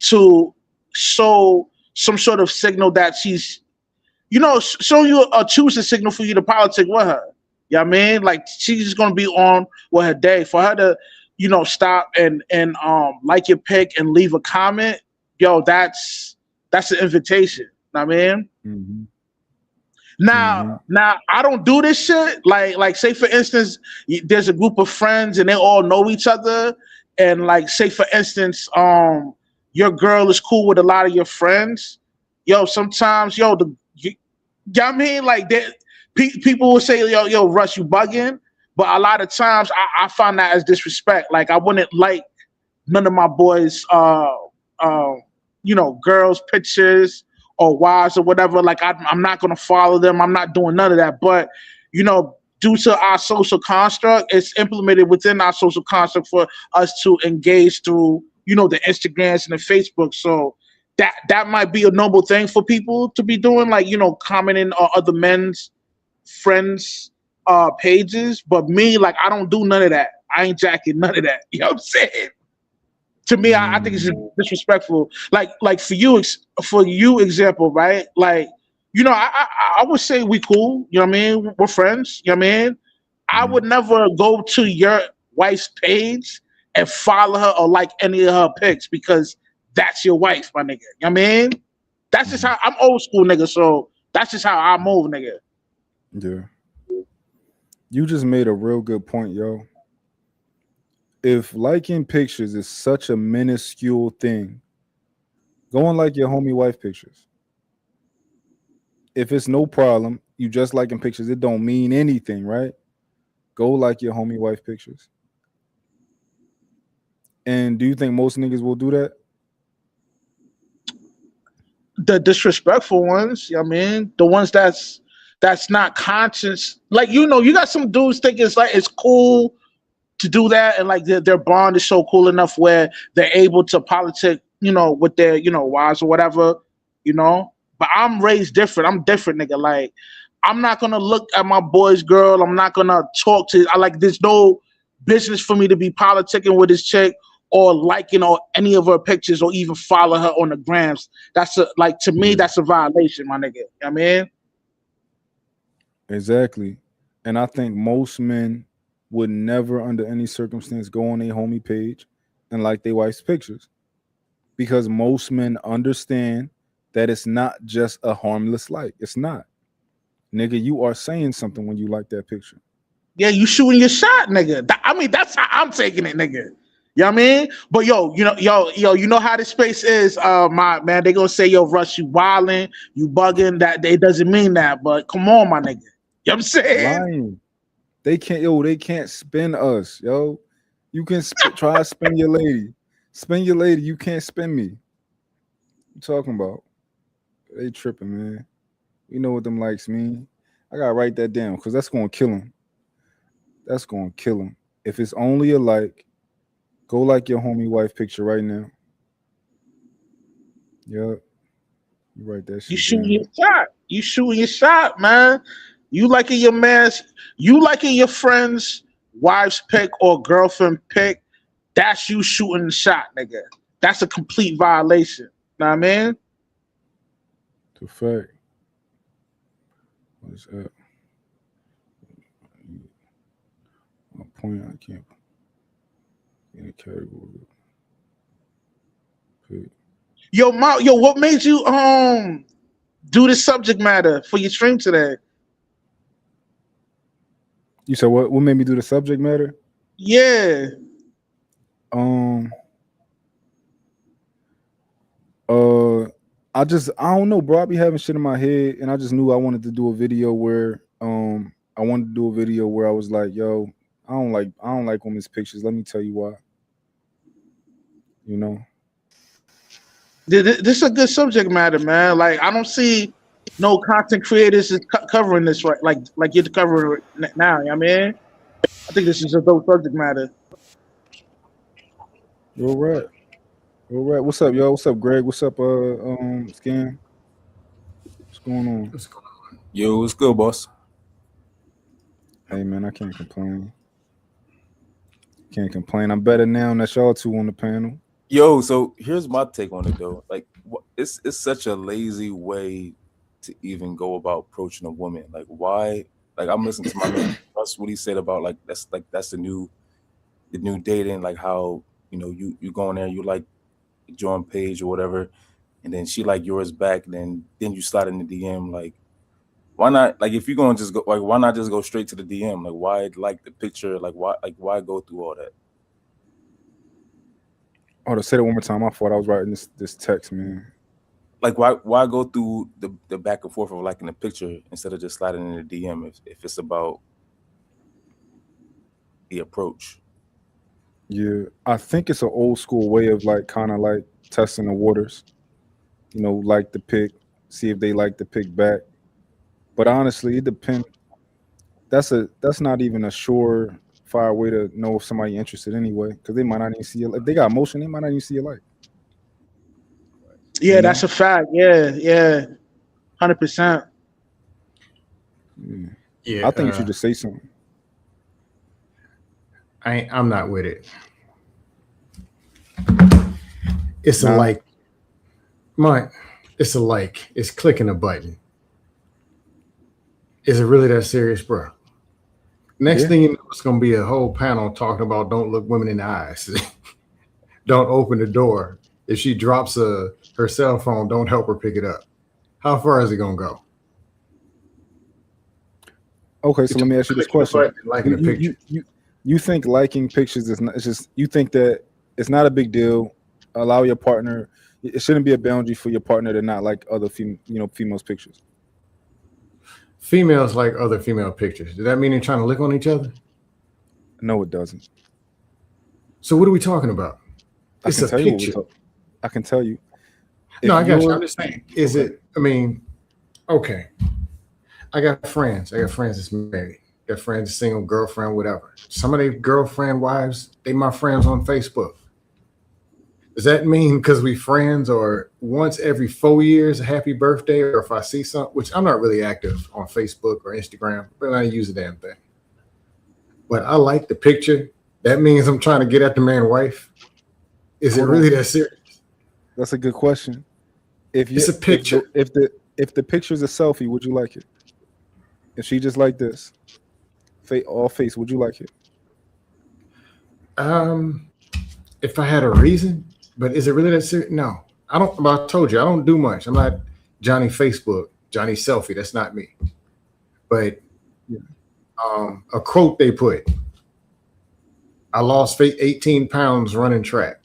to show some sort of signal that she's, show you choose a signal for you to politic with her. You know what I mean? Like, she's just gonna be on with her day. For her to, stop and like your pic and leave a comment, yo, that's an invitation. You know what I mean? Mm-hmm. Now, Mm-hmm. now I don't do this shit. Like, say for instance, there's a group of friends and they all know each other, and like, say for instance, your girl is cool with a lot of your friends. Yo, sometimes, you know what I mean? Like, people will say, yo, Russ, you bugging, but a lot of times I find that as disrespect. Like, I wouldn't like none of my boys' girls' pictures or wives or whatever. Like I'm not gonna follow them. I'm not doing none of that. But due to our social construct, it's implemented within our social construct for us to engage through the Instagrams and the Facebook. So that might be a noble thing for people to be doing, like commenting on other men's friends pages. But me, like, I don't do none of that. I ain't jacking none of that. You know what I'm saying? To me, I think it's just disrespectful. Like for you example, right? Like, I would say we cool. You know what I mean? We're friends. You know what I mean? I would never go to your wife's page and follow her or like any of her pics because that's your wife, my nigga. You know what I mean? That's just how I'm old school, nigga. So that's just how I move, nigga. Yeah. You just made a real good point, yo. If liking pictures is such a minuscule thing, go and like your homie wife pictures. If it's no problem, you just liking pictures, it don't mean anything, right? Go like your homie wife pictures. And do you think most niggas will do that? The disrespectful ones, you know what I mean? The ones that's not conscious. Like, you got some dudes think it's like it's cool to do that, and like their bond is so cool enough where they're able to politic, with their, wives or whatever, you know. But I'm raised different. I'm different, nigga. Like, I'm not gonna look at my boy's girl. I'm not gonna talk to. I like. There's no business for me to be politicking with this chick or liking or any of her pictures or even follow her on the grams. That's to me, that's a violation, my nigga. You know what I mean? Exactly. And I think most men would never, under any circumstance, go on a homie page and like their wife's pictures. Because most men understand that it's not just a harmless like. It's not. Nigga, you are saying something when you like that picture. Yeah, you shooting your shot, nigga. I mean, that's how I'm taking it, nigga. You know what I mean? But you know how this space is, my man. They gonna say, yo, Russ, you wilding, you bugging. That it doesn't mean that, but come on, my nigga. You know what I'm saying? Lying. They can't spin us, yo. You can try to spin your lady. Spin your lady, you can't spin me. What you talking about? They tripping, man. You know what them likes mean. I gotta write that down because that's gonna kill him. That's gonna kill him. If it's only a like, go like your homie wife picture right now. Yup. You write that You shit shooting down. your shot. You shooting your shot, man. You liking your man's. You liking your friend's wife's pick or girlfriend pick. That's you shooting the shot, nigga. That's a complete violation. Know what I mean? The fact. What is that? My point, I can't in a category. Pick. Yo, what made you do the subject matter for your stream today? You said what? What made me do the subject matter? Yeah. Um. Uh. I don't know, bro. I be having shit in my head, and I just knew I wanted to do a video where I wanted to do a video where I was like, yo, I don't like women's pictures. Let me tell you why. You know. This is a good subject matter, man. Like, I don't see no content creators is covering this right, like you're covering it now. You know what I mean? I think this is a dope subject matter. All right. All right. What's up, yo? What's up, Greg? What's up, Scan? What's going on? Yo, what's good, boss? Hey, man, I can't complain. Can't complain. I'm better now that y'all two on the panel. Yo, so here's my take on it though. Like, it's such a lazy way to even go about approaching a woman. Like, why? Like, I'm listening to my man. That's what he said about that's the new dating. Like how you go in there, you like join page or whatever, and then she like yours back. Then you slide in the DM. Like, why not? Like, if you're gonna just go, like, why not just go straight to the DM? Like, why like the picture? Why go through all that? Oh, to say it one more time. I thought I was writing this text, man. Like, why go through the back and forth of liking a picture instead of just sliding in the DM if it's about the approach? Yeah, I think it's an old school way of like kind of like testing the waters. Like the pic, see if they like the pic back. But honestly, it depends. That's not even a surefire way to know if somebody interested anyway, because they might not even see it. If they got emotion, they might not even see it like. Yeah, that's a fact. Yeah, yeah, 100%. Yeah, I think you should just say something. I'm not with it. It's a like. It's a like. It's clicking a button. Is it really that serious, bro? Next thing you know, it's going to be a whole panel talking about don't look women in the eyes. Don't open the door. If she drops her cell phone, don't help her pick it up. How far is it going to go? Okay, so let me ask you this question. Liking a picture. You think liking pictures is not, it's just, you think that it's not a big deal. Allow your partner, it shouldn't be a boundary for your partner to not like other females' pictures. Females like other female pictures. Does that mean they're trying to lick on each other? No, it doesn't. So what are we talking about? It's a picture. I can tell you. No, I got you. I'm just saying. Is it? I mean, okay. I got friends that's married. Got friends, a single girlfriend, whatever. Some of their girlfriend wives, they my friends on Facebook. Does that mean because we friends or once every 4 years, a happy birthday, or if I see something, which I'm not really active on Facebook or Instagram, but I use the damn thing. But I like the picture. That means I'm trying to get at the man's wife. Is it really that serious? That's a good question. It's a picture. If the picture's a selfie, would you like it? If she just like this, all face, would you like it? If I had a reason, but is it really that serious? No, I don't. But I told you I don't do much. I'm not Johnny Facebook, Johnny Selfie. That's not me. But a quote they put: "I lost 18 pounds running track."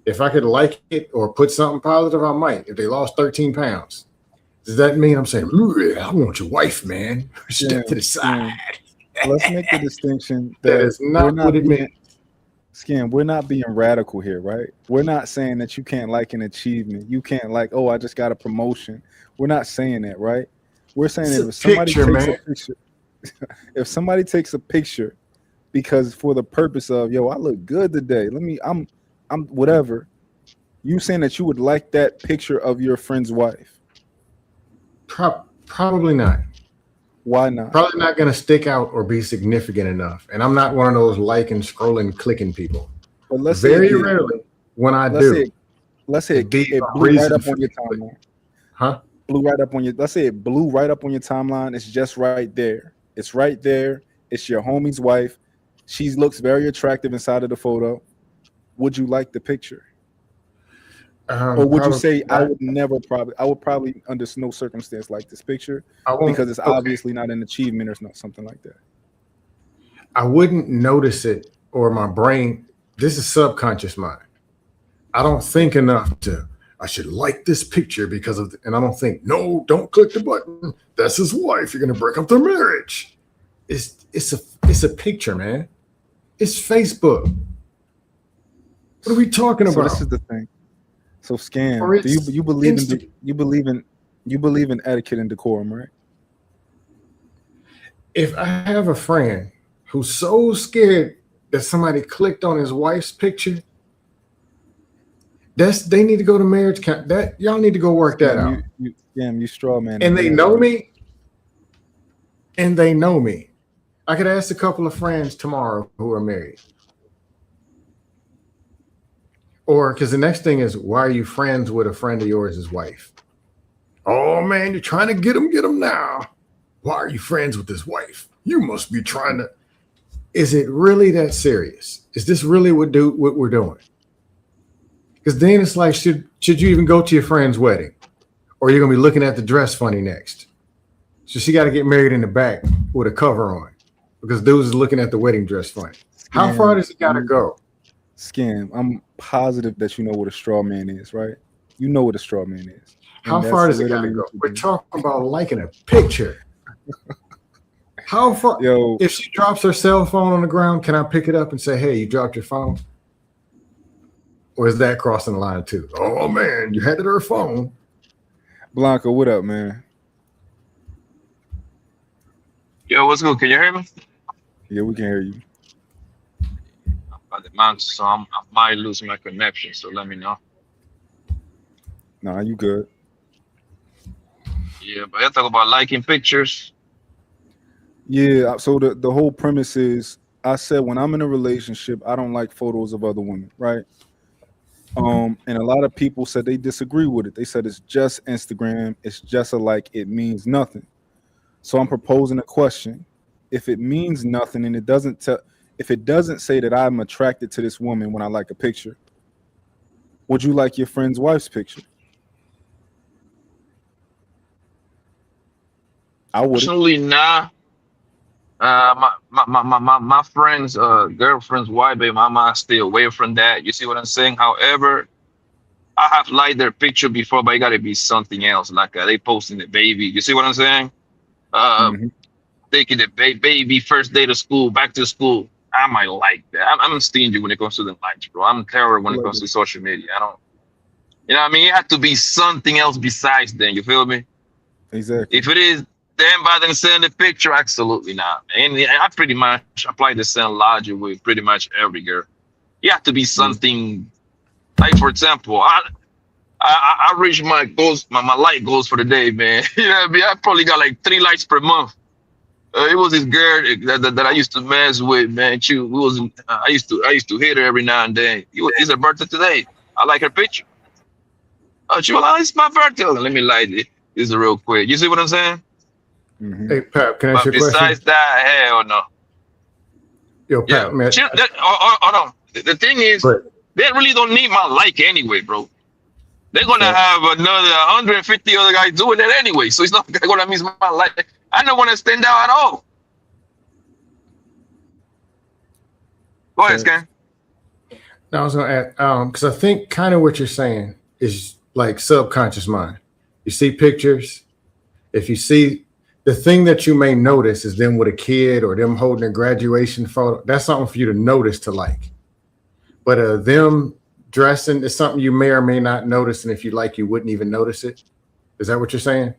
If I could like it or put something positive, I might. If they lost 13 pounds, does that mean I'm saying, I want your wife, man? Step to the side. Let's make the distinction that is not what it means. Skin, we're not being radical here, right? We're not saying that you can't like an achievement. You can't like, oh, I just got a promotion. We're not saying that, right? We're saying that if somebody takes a picture because for the purpose of, yo, I look good today. I'm whatever. You saying that you would like that picture of your friend's wife? Probably not. Why not? Probably not going to stick out or be significant enough. And I'm not one of those liking, scrolling, clicking people. But let's very rarely when I do. Let's say it blew right up on your timeline. Huh? Blew right up on your. Let's say it blew right up on your timeline. It's just right there. It's right there. It's your homie's wife. She looks very attractive inside of the photo. Would you like the picture? Or would you say I would probably under no circumstance like this picture because it's obviously not an achievement or not something like that? I wouldn't notice it, or my brain. This is subconscious mind. I don't think enough to. I should like this picture because of, and I don't think. No, don't click the button. That's his wife. You're gonna break up their marriage. It's a picture, man. It's Facebook. What are we talking about? So this is the thing. So Scam, do you believe in etiquette and decorum, right? If I have a friend who's so scared that somebody clicked on his wife's picture, they need to go to marriage camp. That y'all need to go work that out. You straw man. And they know me. And they know me. I could ask a couple of friends tomorrow who are married. Or because the next thing is, why are you friends with a friend of yours' wife? Oh man, you're trying to get him now. Why are you friends with his wife? You must be trying to. Is it really that serious? Is this really what we're doing? Because then it's like, should you even go to your friend's wedding? Or you're gonna be looking at the dress funny next. So she got to get married in the back with a cover on because dudes is looking at the wedding dress funny. How far does it gotta go? Scam, I'm positive that you know what a straw man is, right? You know what a straw man is. How far does it gotta go? We're talking about liking a picture. How far? Yo, if she drops her cell phone on the ground, can I pick it up and say, "Hey, you dropped your phone"? Or is that crossing the line too? Oh man, you had it her phone. Blanca, what up, man? Yo, what's good? Can you hear me? Yeah, we can hear you. By the mountain, so I might lose my connection. So let me know. Nah, you good. Yeah, but I talk about liking pictures. Yeah, so the whole premise is I said when I'm in a relationship, I don't like photos of other women, right? And a lot of people said they disagree with it. They said it's just Instagram, it's just a like, it means nothing. So I'm proposing a question. If it means nothing and it doesn't tell if it doesn't say that I'm attracted to this woman when I like a picture, would you like your friend's wife's picture? I wouldn't. Personally, nah. My friend's girlfriend's wife, baby mama, I stay away from that. You see what I'm saying? However, I have liked their picture before, but it gotta be something else. Like they posting the baby. You see what I'm saying? Uh, Mhm. taking the baby first day to school, back to school. I might like that. I'm stingy when it comes to the likes, bro. I'm terrible when I it like comes that. to social media. I don't, you know what I mean? It had to be something else besides then. You feel me? Exactly. If it is them by themselves the picture, absolutely not. And I pretty much apply the same logic with pretty much every girl. You have to be Yeah. something like, for example, I reached my goals, my like goals for the day, man. You know what I mean? I probably got like 3 likes per month. It was this girl that I used to mess with, man. I used to hit her every now and then. It's her birthday today. I like her picture. Oh, she was like, oh, it's my birthday. Let me light it. This is real quick. You see what I'm saying? Hmm. Hey Pat, can I ask But you a question? besides that, hell no. Yo, Yeah. Pat, man. Hold on. The thing is, But they really don't need my like anyway, bro. They're gonna Facts. have another 150 other guys doing that anyway. So it's not gonna miss my like. I don't want to stand out at all. Go ahead, Facts. Scan. now I was gonna add, because I think kind of what you're saying is like subconscious mind. You see pictures. If you see the thing that you may notice is them with a kid or them holding a graduation photo, that's something for you to notice to like. But them dressing is something you may or may not notice, and if you like, you wouldn't even notice it. Is that what you're saying?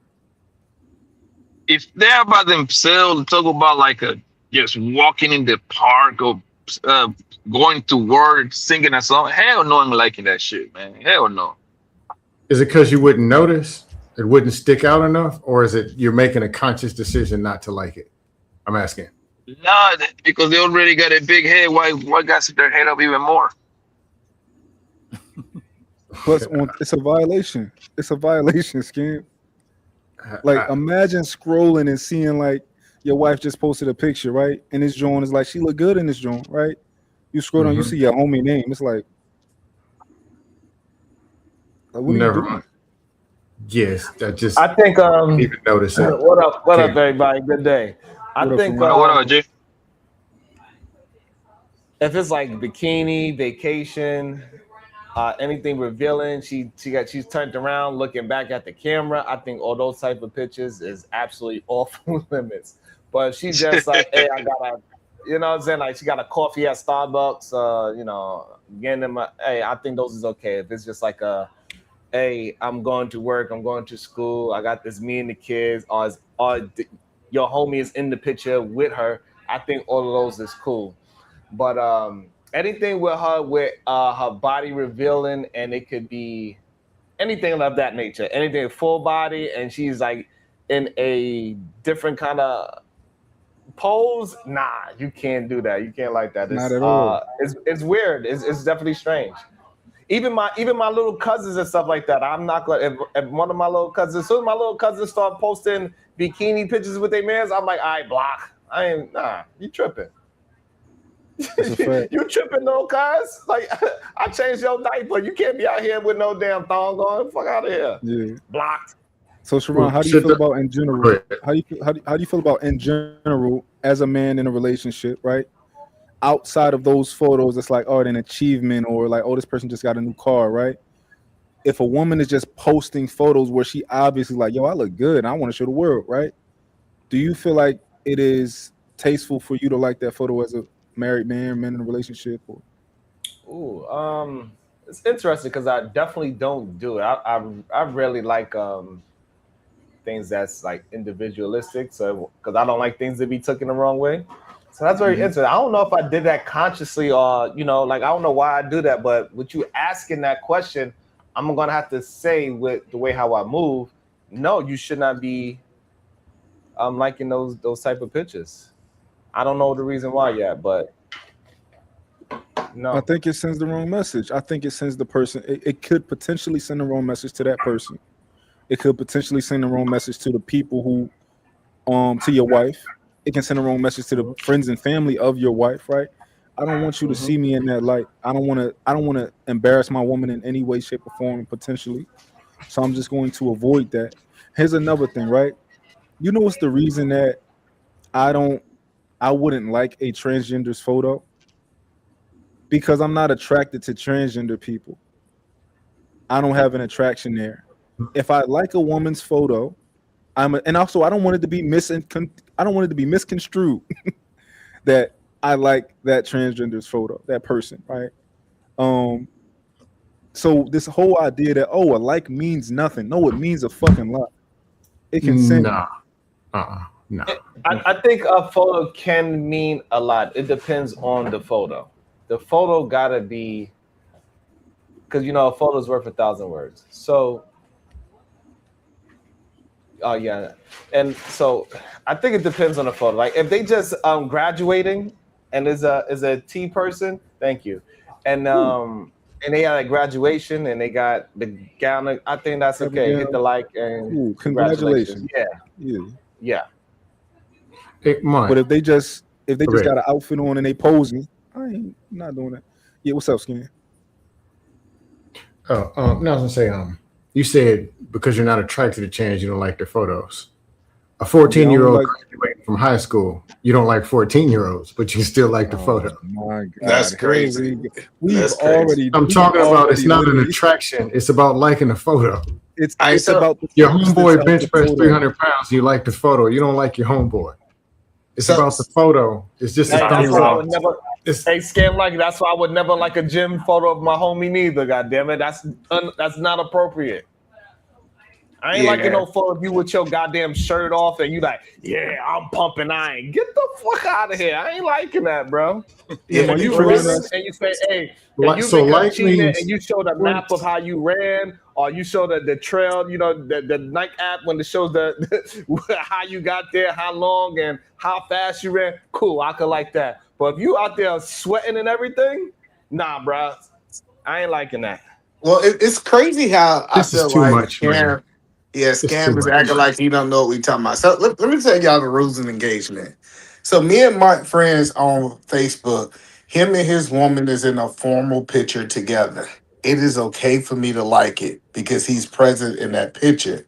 If they're by themselves, talk about like a just walking in the park or uh, going to work, singing a song. Hell no, I'm liking that shit, man. Hell no. Is it because you wouldn't notice? It wouldn't stick out enough, or is it you're making a conscious decision not to like it? I'm asking. Nah, because they already got a big head. Why guys sit their head up even more? Plus, it's a violation. It's a violation, Skim. Like, I, imagine scrolling and seeing like your wife just posted a picture, right? And this joint is like she look good in this joint, right? You scroll down, you mhm. see your homie name. It's like what are you Never doing? mind. Yes, I just I think didn't even notice it. what up Came. everybody? Good day. I What up, think Ferran? What up, Jay? if it's like bikini, vacation, anything revealing, she's turned around looking back at the camera. I think all those type of pictures is absolutely off limits. But she just like, hey, I got a you know what I'm saying? Like she got a coffee at Starbucks, getting them hey, I think those is okay. If it's just like a hey, I'm going to work, I'm going to school, I got this me and the kids, your homie is in the picture with her. I think all of those is cool. But anything with her her body revealing and it could be anything of that nature, anything full body and she's like in a different kind of pose, nah, you can't do that. You can't like that. Not at all. It's weird. It's definitely strange. Even my little cousins and stuff like that. I'm not gonna if one of my little cousins, as soon as my little cousins start posting bikini pictures with their mans, I'm like, I block. I ain't nah, you tripping. That's a fact. You tripping no cuz? Like I changed your diaper. You can't be out here with no damn thong on. Fuck out of here. Yeah. Blocked. So Sharon, Well, how do you should feel the, about in go general? ahead. How do you feel about in general as a man in a relationship, right? Outside of those photos, it's like oh, an achievement or like oh, this person just got a new car, right? If a woman is just posting photos where she obviously like yo, I look good, and I want to show the world, right? Do you feel like it is tasteful for you to like that photo as a married man in a relationship? Or Ooh, It's interesting because I definitely don't do it. I really like things that's like individualistic. So because I don't like things to be taken the wrong way. So that's very Mhm. interesting. I don't know if I did that consciously or like I don't know why I do that, but with you asking that question, I'm gonna have to say with the way how I move, no, you should not be liking those type of pictures. I don't know the reason why yet, but I no. think it sends the wrong message. I think it sends the person. It could potentially send the wrong message to that person. It could potentially send the wrong message to the people who, to your wife. It can send the wrong message to the friends and family of your wife, right? I don't want you to Hmm. see me in that light. I don't want to. I don't want to embarrass my woman in any way, shape, or form, potentially. So I'm just going to avoid that. Here's another thing, right? You know what's the reason that I don't I wouldn't like a transgender's photo? Because I'm not attracted to transgender people. I don't have an attraction there. If I like a woman's photo, and also I don't want it to be I don't want it to be misconstrued that I like that transgender's photo, that person, right? Um, so this whole idea that a like means nothing. No, it means a fucking lot. It can send. Nah, nah. I think a photo can mean a lot. It depends on the photo. The photo gotta be because a photo's worth 1,000 words. So, oh yeah, and so I think it depends on the photo. Like if they just graduating and is a T person, thank you, and they had a graduation and they got the gown. I think that's okay. Hit the Abigail, like and ooh, congratulations. congratulations. Yeah, Yeah. yeah. Hey, But Mike. if they just Okay. got an outfit on and they posing, I ain't not doing that. Yeah, what's up, Skin? Oh, no, I was gonna say, you said because you're not attracted to change, you don't like their photos. A Yeah, I 14-year-old don't year old like. graduating from high school, you don't like 14-year-olds, but you still like the Oh photo. my That's God, crazy. we've That's crazy. already I'm we've talking about it's already not an literally. attraction. It's about liking the photo. It's I it's so about the Your substance homeboy of the bench press photo. 300 pounds. You like the photo. You don't like your homeboy. It's so about the photo. It's just a Hey, I that's ain't why I thumbnail. would wrong. never. It's Hey, scam like that's why I would never like a gym photo of my homie neither. God damn it, that's not appropriate. I ain't liking Yeah. no photo of you with your goddamn shirt off and you like, yeah, I'm pumping iron. Get the fuck out of here. I ain't liking that, bro. Yeah, Yeah. When man, you you trolling running us. and you say, hey, and like you so. become Like cheating and means you show the when map of how you ran, or you show the trail, the Nike app when it shows the how you got there, how long and how fast you ran. Cool, I could like that. But if you out there sweating and everything, nah, bro, I ain't liking that. Well, it's crazy how I this is feel too like much, man. scam. Yeah, It's too scam is acting much. like he don't know what we talking about. So let me tell y'all the rules of engagement. So me and Mark friends on Facebook. Him and his woman is in a formal picture together. It is okay for me to like it because he's present in that picture.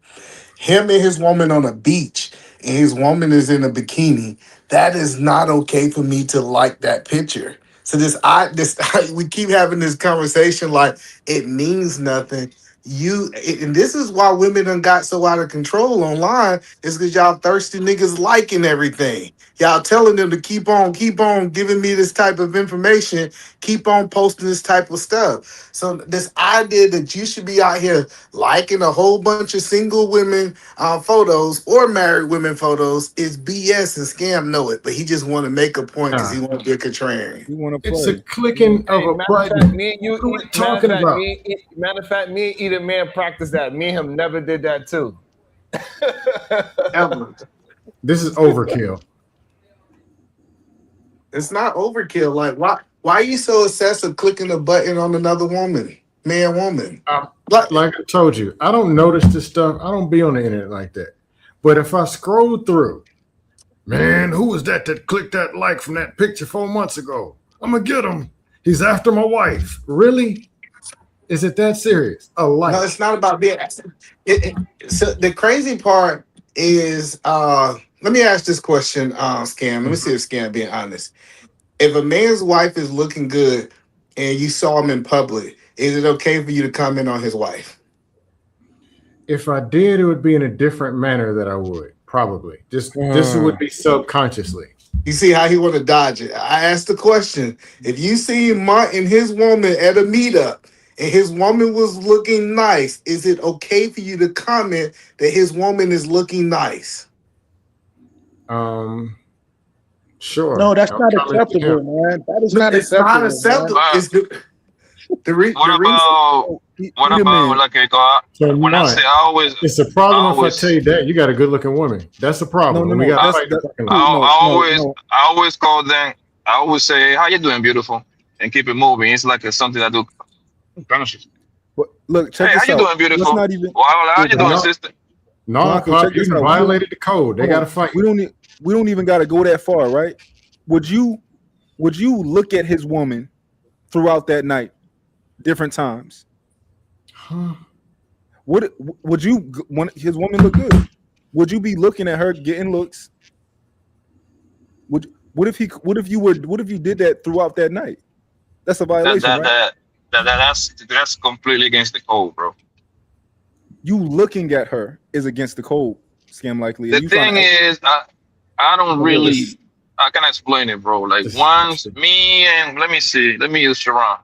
Him and his woman on a beach and his woman is in a bikini, that is not okay for me to like that picture. So we keep having this conversation like it means nothing. And this is why women done got so out of control online is because y'all thirsty niggas liking everything. Y'all telling them to keep on giving me this type of information, keep on posting this type of stuff. So this idea that you should be out here liking a whole bunch of single women photos or married women photos is BS and scam know it, but he just want to make a point because he Nah, want to be a contrarian. We want to it's a play. clicking of Hey, a matter of fact, button. me and you, What are we matter of talking fact, about? me and Either Man practice that. Me and him never did that too. Ever. This is overkill. It's not overkill. Like why are you so obsessed with clicking a button on another woman? Man, woman. Um, Like like I told you, I don't notice this stuff. I don't be on the internet like that. But if I scroll through, man, who was that clicked that like from that picture 4 months ago? I'm gonna get him. He's after my wife. Really? Is it that serious? A no, it's like? not about being so the crazy part is let me ask this question, Scam. Let me see if Scam being honest. If a man's wife is looking good and you saw him in public, is it okay for you to comment on his wife? If I did, it would be in a different manner that I would probably. Just this Uh, would be subconsciously. You see how he want to dodge it. I asked the question. If you see Mark and his woman at a meetup and his woman was looking nice, is it okay for you to comment that his woman is looking nice? Sure. No, that's I'll not comment to him. acceptable, man. That is No, not it's not acceptable, man. acceptable. It's What the reason. about what Either about man. like I So when I say Mark, I it's a problem if I tell always you that you got a good looking woman. That's a No, problem. no, And we no. got to I, That's fight the that. fucking I, lie. No, no, always no. I always call them. I always say, "How you doing, beautiful?" and keep it moving. It's like something I do. But look, check Hey, how this you out. doing, Let's beautiful? not even. Well, how Yo, you doing, Blanco, sister? No, Blanco, Pop, check you this done out. violated the code. They Hold got on. to fight. We don't even got to go that far, right? Would you look at his woman throughout that night, different times? Huh? Would you when his woman look good? Would you be looking at her getting looks? What if you did that throughout that night? That's a That violation, that right? that, that's completely against the code, bro. You looking at her is against the code, scam likely, and The you trying thing to is, I don't This, really. I can explain it, bro. Like this, once me and let me see, let me use Sharon.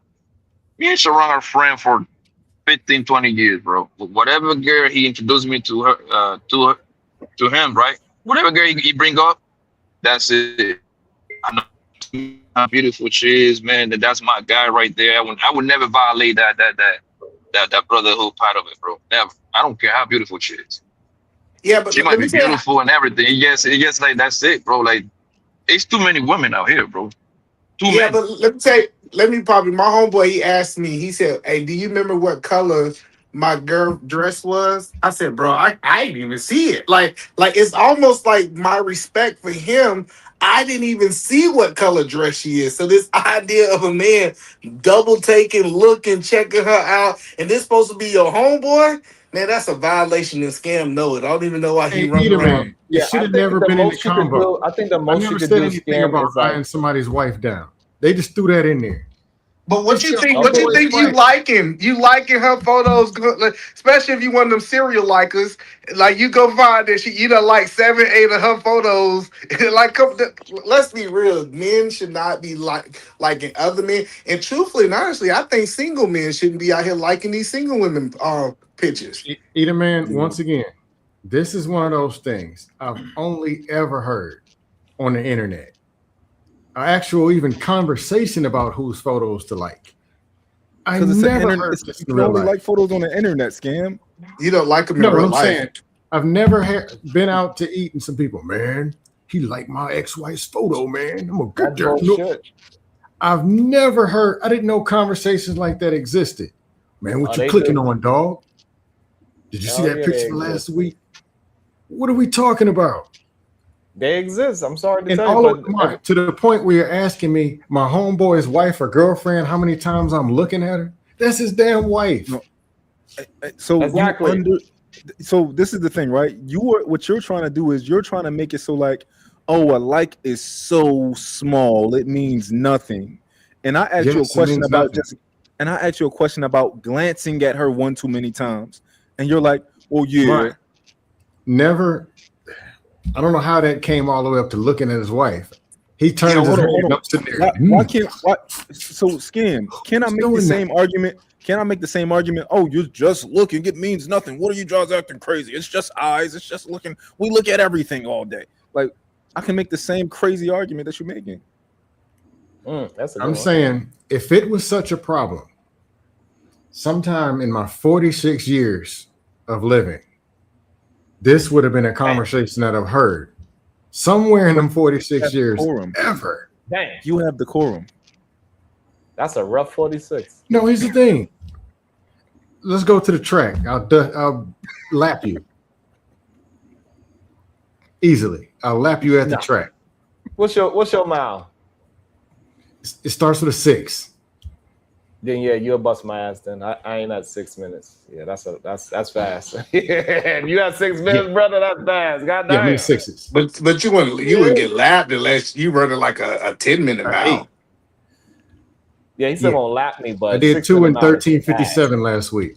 Me and Sharon are friends for 15, 20 years, bro. Whatever girl he introduced me to her, to him, right? Whatever girl he bring up, that's it. I know how beautiful she is, man. That's my guy right there. I would never violate that brotherhood part of it, bro. Never. I don't care how beautiful she is. Yeah, but She let might me be say, beautiful and everything. It gets like that's it, bro. Like it's too many women out here, bro. Too yeah, many. but let me say, let me probably my homeboy. He asked me. He said, "Hey, do you remember what color my girl dress was?" I said, "Bro, I didn't even see it. Like it's almost like my respect for him. I didn't even see what color dress she is. So this idea of a man double taking, looking, checking her out, and this supposed to be your homeboy." Man, that's a violation and scam. No, I don't even know why he hey, running Eater around. Man, it Yeah, should I have think never the been in the most you could combo. do. I think the I most never you could said do, anything scam, about is like, eyeing somebody's wife down. They just threw that in there. But what It's you your think? What you okay. homeboy's think you wife. liking? You liking her photos, like, especially if you one of them serial likers. Like you go find that you done like 7, 8 of her photos. Like, let's be real. Men should not be liking other men. And truthfully and honestly, I think single men shouldn't be out here liking these single women pictures. Eater Man, once again, this is one of those things I've only ever heard on the internet. An actual even conversation about whose photos to like. I because it's an never internet. heard this You in can real only life. like photos on the internet, scam. You don't like them in No, real I'm life. saying I've never been out to eat and some people, man, he liked my ex-wife's photo, man. I'm gonna get That's that. No, bullshit. I've never heard, I didn't know conversations like that existed. Man, what Oh, you they clicking do. on, dog? Did you see Hell that yeah, picture they from last exist. week? What are we talking about? They exist. I'm sorry to And tell you, all of but Mark, to the point where you're asking me, my homeboy's wife or girlfriend, how many times I'm looking at her? That's his damn wife. No. So exactly. so this is the thing, right? What you're trying to do is you're trying to make it so like, oh, a like is so small, it means nothing. And I asked you a Yes, it question means about nothing. glancing at her one too many times. And you're like, well, yeah. Right. Never, I don't know how that came all the way up to looking at his wife. He turns his head and I'm sitting there. So scam, can I Who's make the doing same argument? Can I make the same argument? Oh, you're just looking, it means nothing. What are you guys acting crazy? It's just eyes, it's just looking. We look at everything all day. Like, I can make the same crazy argument that you're making. That's a good I'm one. saying if it was such a problem, sometime in my 46 years of living, this would have been a conversation that I've heard somewhere in them 46 years Decorum. ever. Dang, You have decorum. that's a rough 46. No, here's the thing. Let's go to the track. I'll lap you easily. I'll lap you at the track. What's your mile? It starts with a 6. Then yeah, you'll bust my ass. Then I ain't at 6 minutes. Yeah, that's fast. Yeah, you got 6 minutes, brother. That's fast. God Yeah, I'm in damn. the 6s. But you wouldn't get lapped unless you running like a 10-minute mile. Yeah, he still Yeah. gonna lap me, but I did 6 2 minute in mile is 13:57 last week.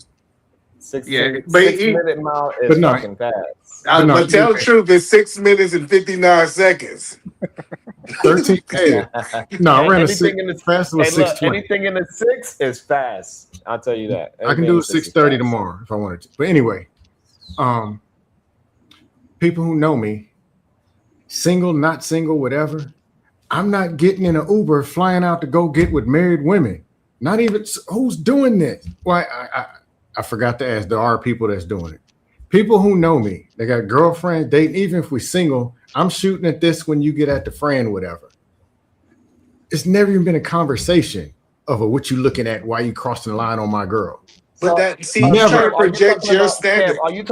Six, Yeah, six but minute mile is but no, fucking fast. but tell the truth, it's 6 minutes and 59 seconds. 13. Hey, no, I ran a six. Anything in the Fast was hey, look, 620. anything in the 6 is fast. I'll tell you that. I can Anything do in it the 6 is 6:30 fast. tomorrow if I wanted to. But anyway, people who know me, single, not single, whatever, I'm not getting in an Uber flying out to go get with married women. Not even who's doing this. Why I forgot to ask. There are people that's doing it. People who know me, they got girlfriends, dating. Even if we're single, I'm shooting at this when you get at the friend, whatever. It's never even been a conversation of what you looking at, why you crossing the line on my girl. But So, that see, you Never. trying to project talking your about, standard. Cam, are you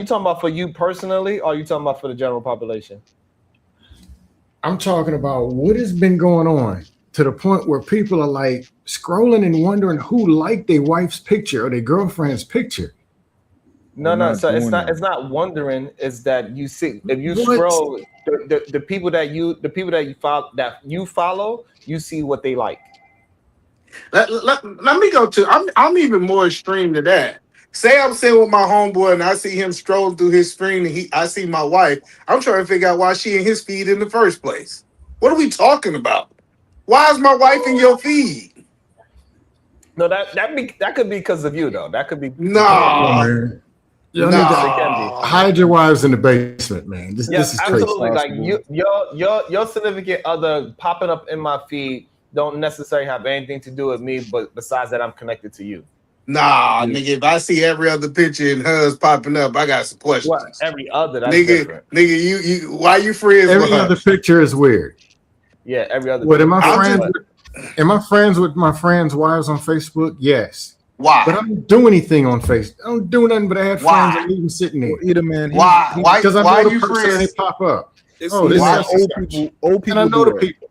talking about for you personally, or are you talking about for the general population? I'm talking about what has been going on to the point where people are like scrolling and wondering who liked their wife's picture or their girlfriend's picture. No, We're no. not So it's doing not. that. It's not wondering. Is that you see? If you What? scroll, the people that you follow, you see what they like. Let me go to. I'm even more extreme than that. Say I'm sitting with my homeboy and I see him scrolling through his screen and I see my wife. I'm trying to figure out why she in his feed in the first place. What are we talking about? Why is my wife in your feed? No, that could be because of you though. That could be. It can be. Oh, Nah, man. Y'all need Yes, to it can be. hide your wives in the basement, man. This Yeah, is crazy. absolutely. Like Possible. your significant other popping up in my feed don't necessarily have anything to do with me, but besides that, I'm connected to you. nah, Yeah. nigga. If I see every other picture and hers popping up, I got some What questions. every other? That's Nigga, different. you why you friends with Every her? other picture is weird. Yeah, every other. What am I I'm friends just with? Am I friends with my friends' wives on Facebook? Yes. But I why? don't do anything on Facebook. I don't do nothing but I had Why? friends and leave them sitting there. Well, either man, Why? Because I Why know the you person and they friends? pop up. It's Oh, either this Why? man, such and such. old And I people know do the that. people.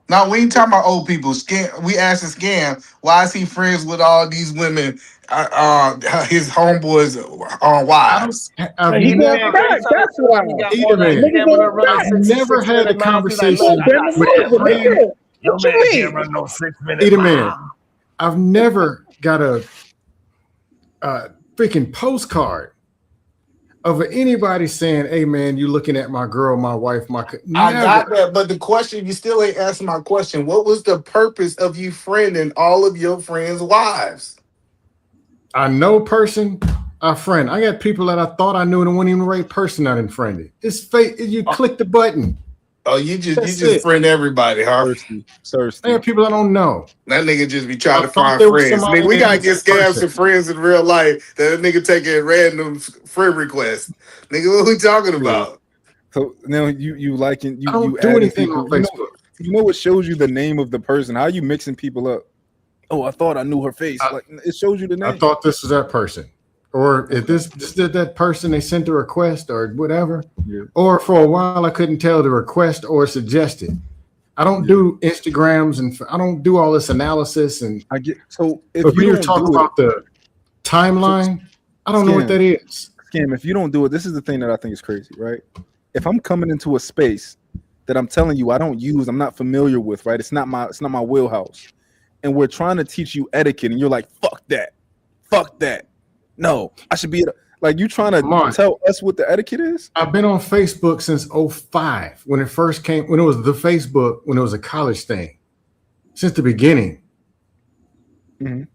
No, we ain't talking about old people. Scam. We asked a scam. Why is he friends with all these women? His homeboys wives. I've He going never, Man, can you crack. tell That's us why. he got wait all a that minute. Nigga stamina going running crack. I've never had the 6 minute miles? He's like, conversation look, I Damn got it with over, stamina. friends. nigga. Your What you man can't mean? run no 6 minute Either man, mile. I've never got a freaking postcard of anybody saying, "Hey, man, you looking at my girl, my wife, my..." I got Never. that, but the question you still ain't answering my question. What was the purpose of you friending all of your friends' wives? I know person, a friend. I got people that I thought I knew and wasn't even the right person I unfriended. It's fake. You click the button. Oh, you That's just it. friend everybody, huh? Thirsty. I Thirsty. got people I don't know. That nigga just be trying I to thought find there was friends. somebody Nigga, we gotta named get this scams person. some friends in real life. That nigga taking random friend requests. Nigga, what we talking about? So now you liking I you don't do adding anything people. on Facebook. You know what shows you the name of the person. How you mixing people up? Oh, I thought I knew her face. Like it shows you the I name. thought this was that person. Or if this did that person, they sent a request or whatever. Yeah. Or for a while, I couldn't tell the request or suggested. I don't do Instagrams and I don't do all this analysis. And I get so if but you when you're don't talking do it, about the timeline, I don't know what that is. Scam, if you don't do it, this is the thing that I think is crazy, right? If I'm coming into a space that I'm telling you I don't use, I'm not familiar with, right? It's not my wheelhouse. And we're trying to teach you etiquette, and you're like, fuck that. No, I should be like you trying to tell us what the etiquette is? I've been on Facebook since 2005 when it first came, when it was the Facebook, when it was a college thing. Since the beginning. Mm-hmm.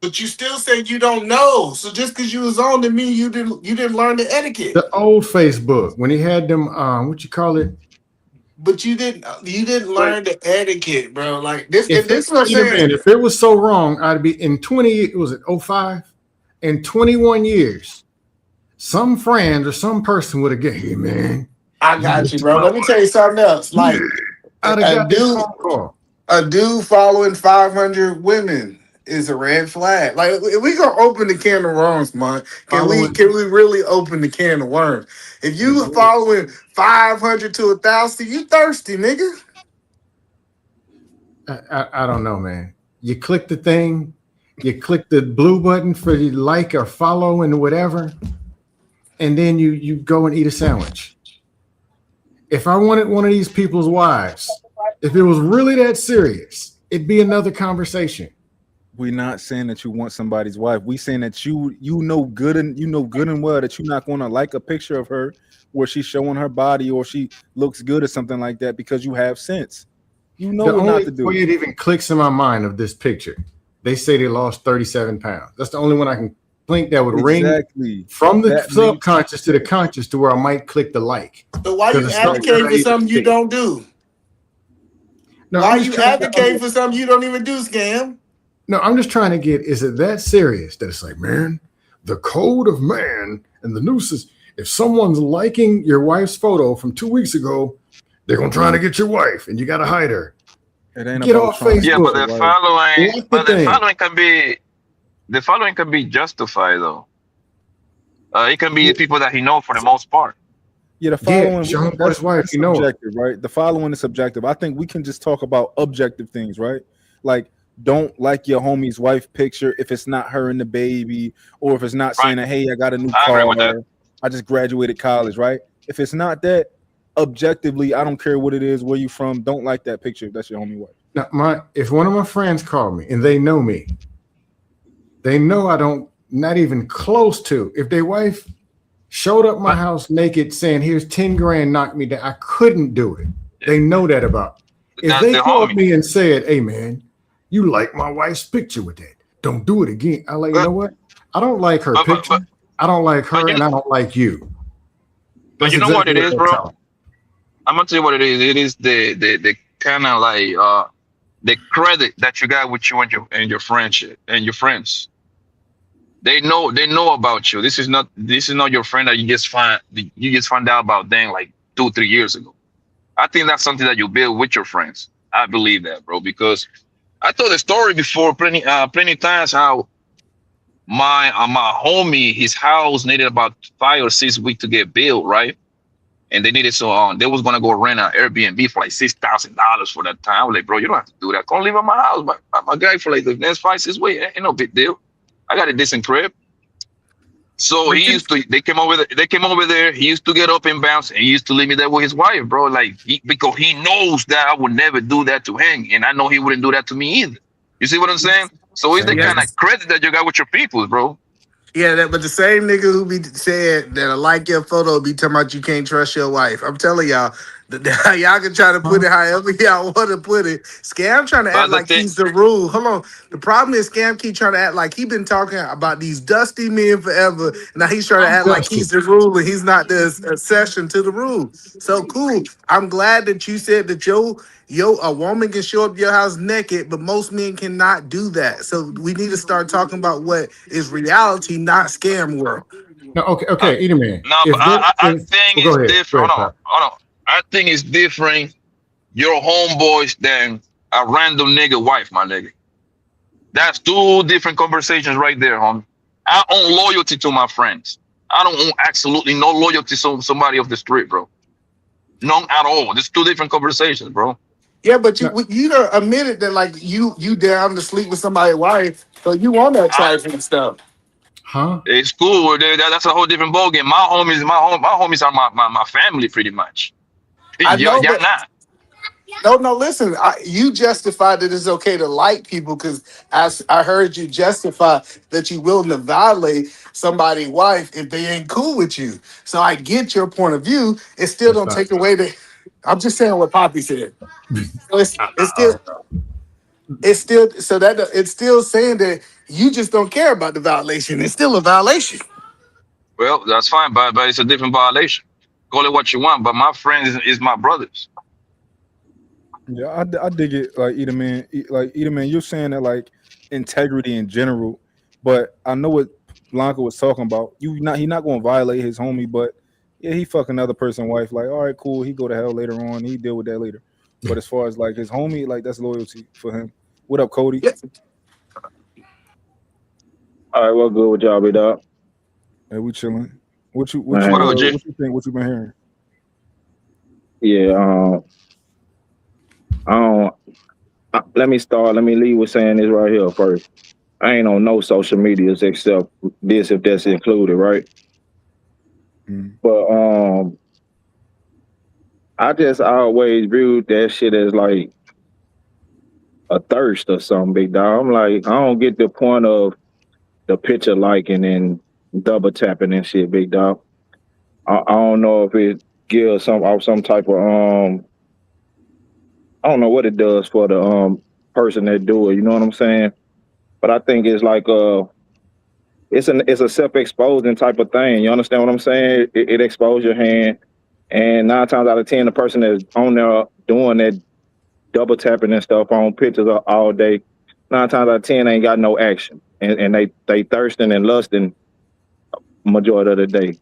But you still said you don't know. So just because you was on to me, you didn't learn the etiquette. The old Facebook, when he had them what you call it? But you didn't learn the etiquette, bro. Like this, If this is what I'm saying. if it was so wrong, I'd be in 20, was it 05? In 21 years, some friend or some person would have get, hey man. I got you, bro. Let me tell you something else. Like a dude following 500 women is a red flag. Like if we gonna open the can of worms, man, can we really open the can of worms? If you following 500 to 1,000, you thirsty, nigga. I don't know, man. You click the thing, you click the blue button for the like or follow and whatever, and then you go and eat a sandwich. If I wanted one of these people's wives, if it was really that serious, it'd be another conversation. We're not saying that you want somebody's wife. We saying that you know good and well that you're not going to like a picture of her where she's showing her body or she looks good or something like that because you have sense. You know The what not only to do. way it even clicks in my mind of this picture, they say they lost 37 pounds. That's the only one I can think that would ring Exactly. from the That makes subconscious to the conscious to where I might click the like. So why you Because it's something that advocating I for even something you see. don't do? No, Why I'm are just you trying to advocating for something you don't even do, Scam? No, I'm just trying to get, is it that serious that it's like, man, the code of man and the noose is if someone's liking your wife's photo from 2 weeks ago, they're gonna try to get your wife and you gotta hide her. It ain't Get about off trying to Yeah, get but Facebook. your the wife. following, Like the but the thing. following can be, the following can be justified though. It can be Yeah, the people that he know for the most part. Yeah, the yeah, following show him about his that's wife, you know her. subjective, right? The following is subjective. I think we can just talk about objective things, right? Like, don't like your homie's wife picture if it's not her and the baby, or if it's not Right. saying that, hey, I got a new I agree with that. car, I just graduated college, right? If it's not that, objectively, I don't care what it is, where you from, don't like that picture if that's your homie wife. Now, if one of my friends call me and they know me, they know I don't, not even close to. If their wife showed up my But house naked saying, here's 10 grand, knock me down, I couldn't do it. They know that about me. If that's they the called homie. me and said, hey man, you like my wife's picture with that, don't do it again. I like, you But know what? I don't like her but but picture. but, I don't like but her you know, and I don't like you. but That's you know what exactly it what is, they'll bro. tell me. I'm gonna tell you what it is. It is the kind of like the credit that you got with you and your friendship and your friends. They know about you. This is not your friend that you just find out about them like 2 3 years ago. I think that's something that you build with your friends. I believe that, bro, because I told the story before plenty times how my homie, his house needed about 5 or 6 weeks to get built, right? And they needed so on. They was gonna go rent an Airbnb for like $6,000 for that time. I was like, bro, you don't have to do that. Come live at my house, my guy, for like the next 5 6 weeks. Ain't no big deal. I got a decent crib. So But he you, used to. They came over. They came over there. He used to get up and bounce, and he used to leave me there with his wife, bro. Like because he knows that I would never do that to him, and I know he wouldn't do that to me either. You see what I'm saying? So it's the same kind here. of credit that you got with your people, bro. Yeah, but the same nigga who be said that I like your photo be talking about you can't trust your wife. I'm telling y'all, y'all can try to put Huh? it however y'all want to put it. Scam trying to act But the like thing, he's the rule. Hold on. The problem is Scam keep trying to act like he been talking about these dusty men forever. Now he's trying to I'm act like he's dusty. the rule and he's not the exception to the rule. So cool. I'm glad that you said that a woman can show up to your house naked, but most men cannot do that. So we need to start talking about what is reality, not scam world. No, okay, uh, okay, either man. no, but If they, I if, think well, it's go different. ahead, Hold on, Pat. hold on. I think it's different. Your homeboys than a random nigga wife, my nigga. That's two different conversations right there, homie. I own loyalty to my friends. I don't own absolutely no loyalty to somebody off the street, bro. None at all. There's two different conversations, bro. Yeah, but No, you done admitted that like you down to sleep with somebody's wife, so you want that I, trifling stuff. huh? it's cool. That's a whole different ballgame. My homies are my family, pretty much. I Yeah, know, yeah, but nah. no. Listen, you justified that it's okay to like people because I heard you justify that you willing to violate somebody's wife if they ain't cool with you. So I get your point of view. It still That's don't not. take away the. I'm just saying what Poppy said. So it's still Uh, it's still saying that you just don't care about the violation. It's still a violation. Well, that's fine, but it's a different violation. Call it what you want, but my friends is my brothers. Yeah, I dig it. Like Eat Man, you're saying that like integrity in general, but I know what Blanco was talking about. He not going to violate his homie, but yeah, he fuck another person's wife. Like, all right, cool. He go to hell later on. He deal with that later. But as far as like his homie, like that's loyalty for him. What up, Cody? Yeah. All right, well, good with y'all, big dog. Hey, we chilling. What you what What you Man, up, G? what you think? What you been hearing? yeah, I don't, let me start. Let me lead with saying this right here first. I ain't on no social medias except this, if that's included, right? Mm. But I just always viewed that shit as like a thirst or something, big dog. I'm like, I don't get the point of the picture liking and double tapping and shit, big dog. I don't know if it gives some type of I don't know what it does for the person that do it. You know what I'm saying? But I think it's like it's a self-exposing type of thing. You understand what I'm saying? It exposes your hand, and 9 times out of 10, the person that's on there doing that double tapping and stuff on pictures all day, 9 times out of 10 ain't got no action, and they thirsting and lusting majority of the day.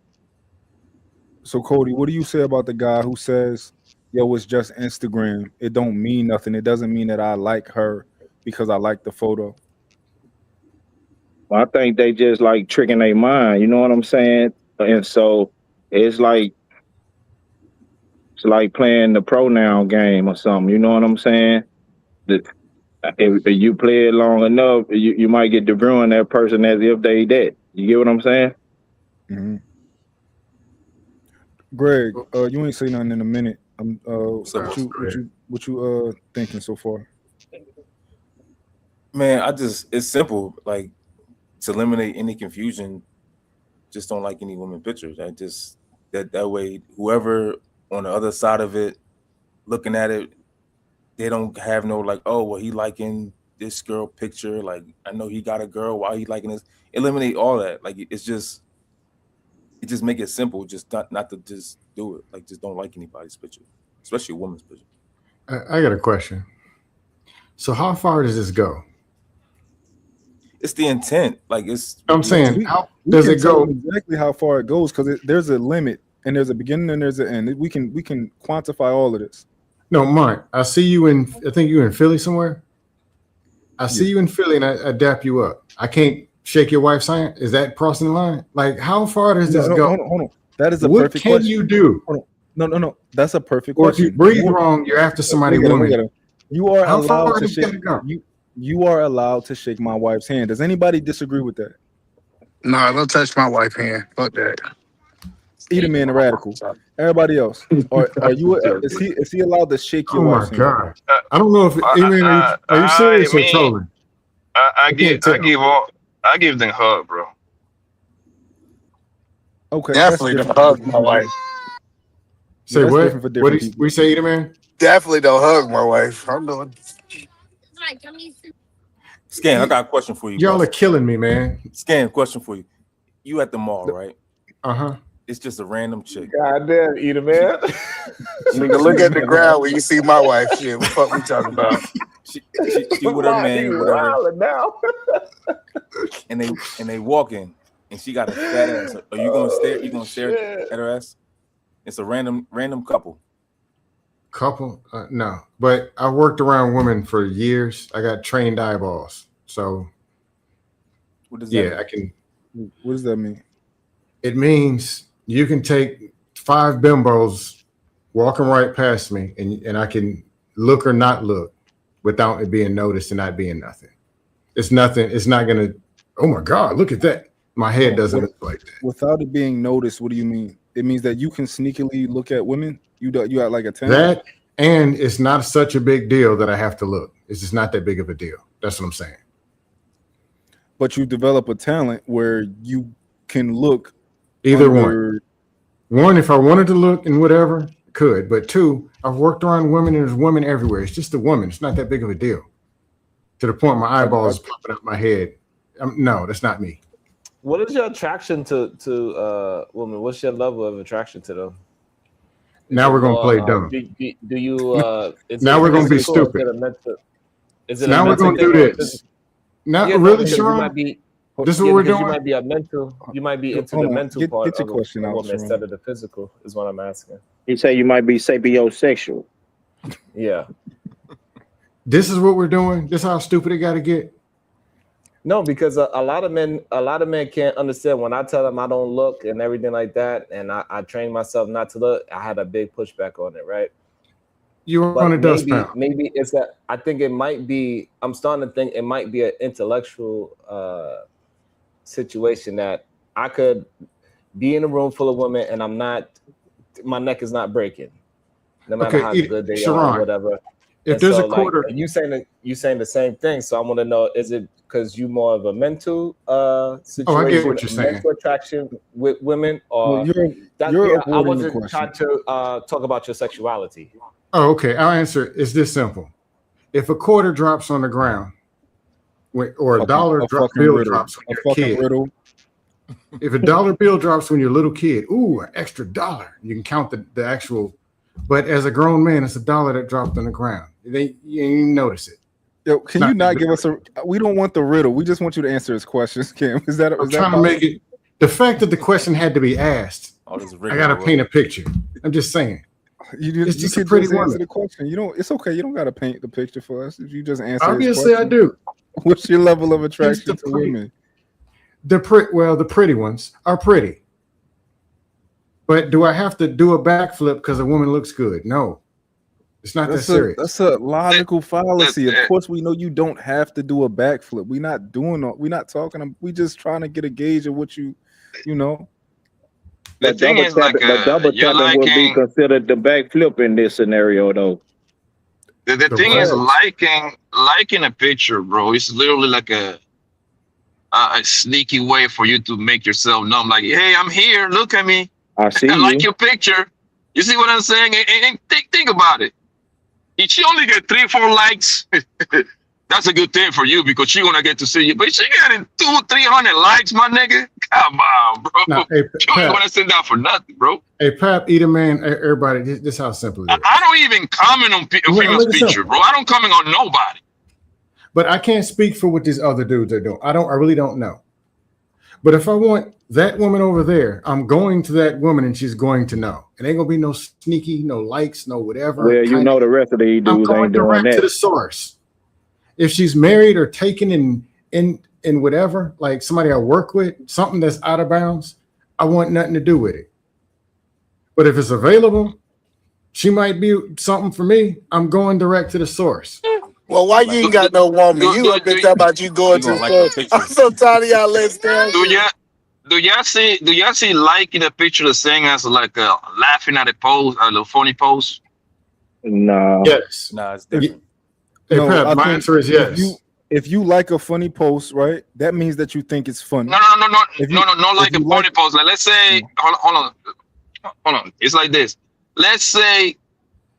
So Cody, what do you say about the guy who says, "Yo, it's just Instagram. It don't mean nothing. It doesn't mean that I like her because I like the photo." I think they just like tricking their mind. You know what I'm saying? And so it's like it's like playing the pronoun game or something. You know what I'm saying? The, if you play it long enough, you might get to ruin that person as if they dead. You get what I'm saying? Mm-hmm. Greg, you ain't say nothing in a minute. What you thinking so far? Man, it's simple. Like, to eliminate any confusion, just don't like any women pictures. I just that way, whoever on the other side of it looking at it, they don't have no like, oh well, he liking this girl picture. Like, I know he got a girl. Why he liking this? Eliminate all that. Like, it just make it simple. Just not to just do it. Like, just don't like anybody's picture, especially a woman's picture. I got a question. So how far does this go? It's the intent. Like, I'm saying, how We does can it tell go? exactly how far it goes because there's a limit and there's a beginning and there's an end. We can quantify all of this. No, Mark, I see you I think you in Philly somewhere. I see you in Philly and I dap you up. I can't shake your wife's hand. Is that crossing the line? Like, how far does this go? Hold on. That is a What perfect can question. you do? No. That's a perfect Or if question. you breathe wrong, you're after somebody woman. You are How allowed far to does it shake. go? You are allowed to shake my wife's hand. Does anybody disagree with that? Nah, don't touch my wife hand. Fuck that. Either man, a radical. Everybody else, are you? Is he allowed to shake your Oh my wife's hand? God. I don't know if are you serious or trolling? I can't tell. give them a hug, bro. Okay, Definitely don't hug my wife. Say that's what? different for different people. We say, either man? Definitely don't hug my wife. I'm doing. Scan, I got a question for you. Y'all boss. are killing me, man. Scan, question for you. You at the mall, right? Uh-huh. It's just a random chick. Goddamn, eat a man. Nigga, look at the ground when you see my wife. Shit, what the fuck we talking about? She with her man, whatever. Now. And they walking, and she got a fat ass. Are you gonna stare? You gonna stare at her ass? It's a random couple. Couple? No. But I worked around women for years. I got trained eyeballs. So What does that mean? I can. What does that mean? It means you can take 5 bimbos walking right past me, and I can look or not look without it being noticed and not being nothing. It's nothing. It's not gonna. Oh my God! Look at that. My head doesn't look like that. Without it being noticed, what do you mean? It means that you can sneakily look at women. You got like a 10. That, and it's not such a big deal that I have to look. It's just not that big of a deal. That's what I'm saying. But you develop a talent where you can look. Either one. One, if I wanted to look and whatever, could. But 2, I've worked around women and there's women everywhere. It's just a woman. It's not that big of a deal. To the point my eyeballs popping out my head. No, that's not me. What is your attraction to women? What's your level of attraction to them? Now we're gonna play dumb. Do you? Now we're gonna be stupid. Now we're gonna do this. Now, really, Sharon? This is what we're doing. You might be a mental. You might be into the mental part get your question out, instead of the physical. Is what I'm asking. He say you might be sapiosexual. Yeah. This is what we're doing. This is how stupid it got to get. No, because a lot of men can't understand when I tell them I don't look and everything like that, and I train myself not to look. I had a big pushback on it, right? You were on a dust pound. Maybe it's that I think it might be. I'm starting to think it might be an intellectual situation that I could be in a room full of women and my neck is not breaking, no matter how good they are or whatever. If And there's so, a like, quarter, you saying the same thing. So I want to know: is it because you more of a mental I get situation, what you're saying. mental attraction with women, Well, or you're I avoiding the wasn't question. trying to talk about your sexuality. Oh, okay. I'll answer it. It's this simple. If a quarter drops on the ground, or a dollar fucking bill riddle. drops when A you're a fucking kid. riddle. If a dollar bill drops when you're a little kid, ooh, an extra dollar. You can count the actual. But as a grown man, it's a dollar that dropped on the ground. You ain't even notice it. Yo, can you not give us a? We don't want the riddle. We just want you to answer his questions, Kim. Is that? I'm trying to make it. The fact that the question had to be asked, I gotta paint a picture. I'm just saying. It's just a pretty answer the question. You don't. It's okay. You don't gotta paint the picture for us. If you just answer. Obviously, I do. What's your level of attraction to women? The pretty ones are pretty. But do I have to do a backflip because a woman looks good? No. It's not that serious. That's a logical fallacy. Of course, we know you don't have to do a backflip. We're not talking. We just trying to get a gauge of what you know. The thing is, like, double tapping would be considered the backflip in this scenario, though. The thing is, liking a picture, bro. It's literally like a sneaky way for you to make yourself known. Like, hey, I'm here. Look at me. I see. I like your picture. You see what I'm saying? And think about it. If she only get 3-4 likes, that's a good thing for you because she's gonna get to see you. But she getting 200-300 likes, my nigga. Come on, bro. Now, hey, you ain't gonna send out for nothing, bro. Hey, Pap, Eater Man, everybody, this is how simple it is. I don't even comment on a female's picture, bro. I don't comment on nobody. But I can't speak for what these other dudes are doing. I really don't know. But if I want that woman over there, I'm going to that woman and she's going to know. It ain't gonna be no sneaky, no likes, no whatever. Well, you know the rest of these dudes ain't doing that. To the source. If she's married or taken in whatever, like somebody I work with, something that's out of bounds, I want nothing to do with it. But if it's available, she might be something for me. I'm going direct to the source. Well, why you ain't got no woman? You up there talking about you going to the store. I'm so tired of y'all let's go. Do y'all see liking a picture the same as like laughing at a pose, a little funny pose? No. Yes. No, it's different. Hey, Pat, my answer is yes. If you like a funny post, right, that means that you think it's funny. No, like a funny post. Like, let's say, hold on. It's like this. Let's say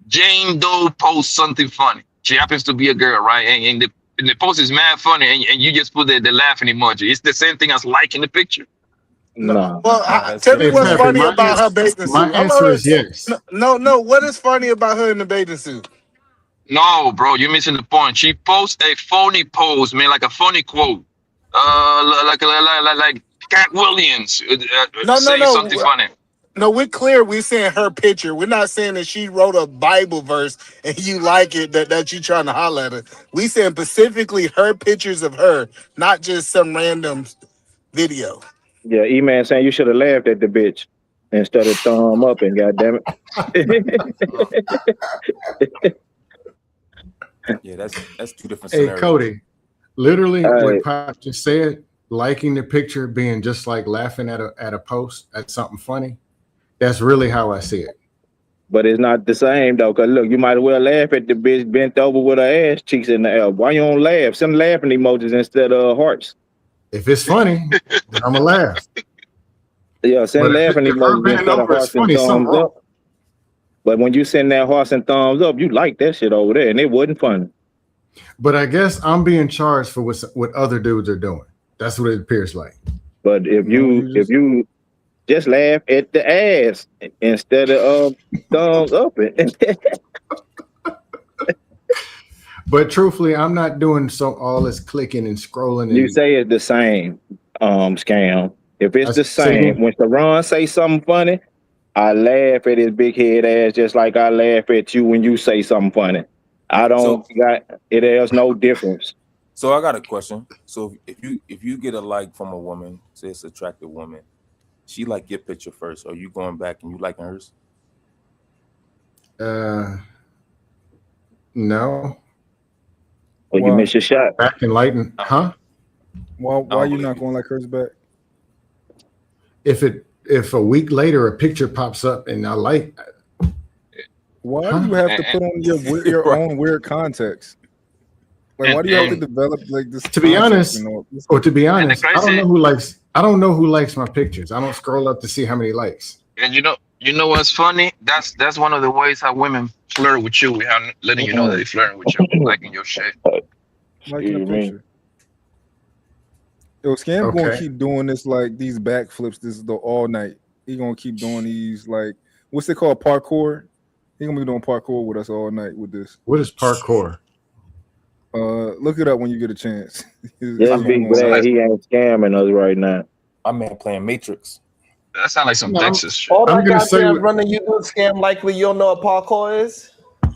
Jane Doe posts something funny. She happens to be a girl, right? And the post is mad funny, and you just put the laughing emoji. It's the same thing as liking the picture. No. Well, tell me what's funny about her bathing suit. My answer is yes. No. What is funny about her in the bathing suit? No, bro, you're missing the point. She posts a phony pose, man, like a funny quote. Like Cat Williams saying something funny. No, we're clear. We're saying her picture. We're not saying that she wrote a Bible verse and you like it, that you trying to holler at her. We saying specifically her pictures of her, not just some random video. Yeah, E-Man saying you should have laughed at the bitch instead of thumb up and goddamn it. Yeah, that's two different scenarios. Hey, Cody, literally what Pop just said, liking the picture being just like laughing at a post at something funny. That's really how I see it. But it's not the same though, because look, you might as well laugh at the bitch bent over with her ass cheeks in the air. Why you don't laugh? Send laughing emojis instead of hearts. If it's funny, then I'm gonna laugh. Yeah, send laughing emojis instead of hearts and thumbs up. But when you send that hearts and thumbs up, you like that shit over there, and it wasn't funny. But I guess I'm being charged for what other dudes are doing. That's what it appears like. But if you just laugh at the ass instead of thumbs up it. But truthfully, I'm not doing all this clicking and scrolling. You say it's the same, Scam. If it's the same, when Sharon say something funny, I laugh at his big head ass just like I laugh at you when you say something funny. There's no difference. So I got a question. So if you get a like from a woman, say it's an attractive woman, she like your picture first, or you going back and you liking hers? No. Well, you miss your shot. Back and lighten, huh? Why you not going like hers back? If a week later a picture pops up and I like, Why do Huh? you have to and put on your Right. own weird context? Like, why do you have to and develop like this To be context? You honest, know, or to be and the honest, crazy I don't know who likes my pictures. I don't scroll up to see how many likes. and you know what's funny? That's one of the ways how women flirt with you. We have letting you know that Mm-mm. they're flirting with you, liking your shit. liking a Excuse me. picture. Yo, Scam gonna Okay. keep doing this like these backflips this the all night. He gonna keep doing these like what's they called parkour. He gonna be doing parkour with us all night with this. What is parkour? Look it up when you get a chance. It's Just Sound gonna be go sound on. glad like he ain't scamming us right now. My man playing Matrix. that sound like some No, Texas shit. All I'm that gonna say goddamn what- running you do scam likely you don't know what parkour is.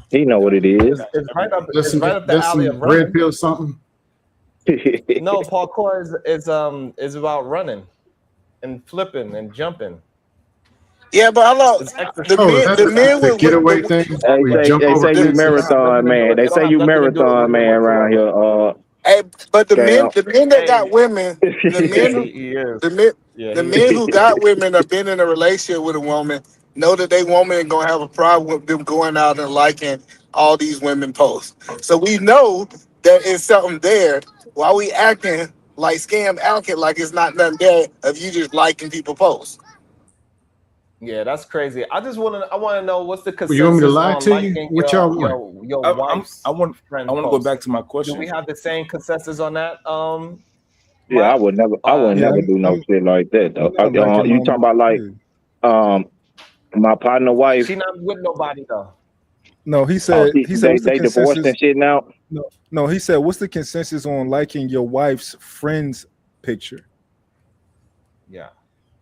He know what it is. It's right up. just It's some right up the just alley some of red running. pill something. No, parkour is about running and flipping and jumping. Yeah, but hello, It's extra. Oh, is that the men the with getaway thing where They we say jump they over say you the, fences and stuff? marathon man. They It don't say have you nothing to do with marathon women man around whatsoever. here. hey, but Scam. the men that got Hey, women, the yeah, men he is. the men Yeah, the he men is. who got women have been in a relationship with a woman know that they woman ain't gonna have a problem with them going out and liking all these women posts. So we know that it's something there. Why we acting like scam acting like it's not nothing there of you just liking people posts? Yeah, that's crazy. I want to know what's the Well, you want me to consensus lie on to you? liking What y'all want? your I, I'm wife's I friend want to go post. back to my Do we question. have the same consensus on that? Yeah, Mark? I would Yeah, never do no shit like that I'm though. not liking You my talking about like yeah. um my partner She wife? not with nobody though. No, Oh, he said what's the they divorced consensus? and shit now. No, he said what's the consensus on liking your wife's friend's picture? Yeah.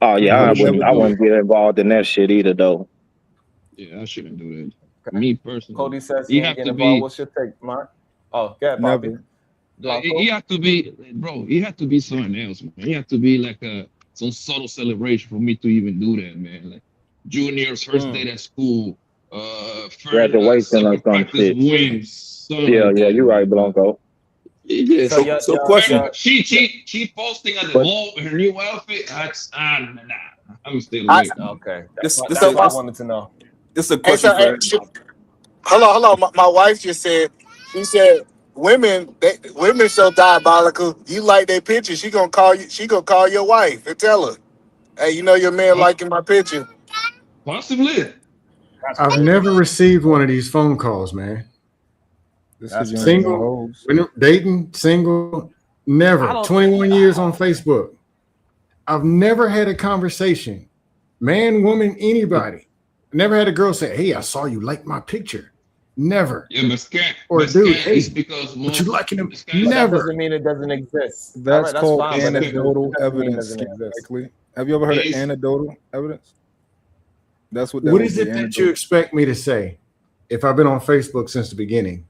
Oh Because yeah, I No would never shit. I do it. wouldn't get involved in that shit either though. Yeah, I shouldn't do that. Okay. Me personally, Cody says he you ain't have getting to involved. be. What's your take, Mark? Oh, go ahead, Poppy. Never. You Blanco. have to be, bro. You have to be something else, man. You have to be like some subtle celebration for me to even do that, man. Like junior's first Mm. day at school, first Graduation or soccer some practice shit. wins, something Yeah, like yeah, that, you're right, man. But Blanco. yeah, So So question. she posting at the But mall her new outfit. That's nah. I'm gonna stay I away. okay, This this so that's a what I my this wanted to know. this is a hey, question so for hello. My wife just said, she said, women so diabolical. You like their picture, she gonna call you. She gonna call your wife and tell her, hey, you know your man Po- liking my picture. Possibly. That's I've crazy. never received one of these phone calls, man. This because That's you don't get crazy. no Single, hoes. when dating, single, I never. don't. 21 years on Facebook. I've never had a conversation, man, woman, anybody. Never had a girl say, "Hey, I saw you like my picture." Never. Yeah, Or, but dude, scam is hey, because what you most liking him? scam But is that Never. doesn't mean it doesn't exist. All That's right, that's called fine. But it's anecdotal it doesn't mean it evidence, doesn't scam exist. likely. Have you ever heard of it's anecdotal evidence? That's what that What would is be, it that you anecdotal. expect me to say if I've been on Facebook since the beginning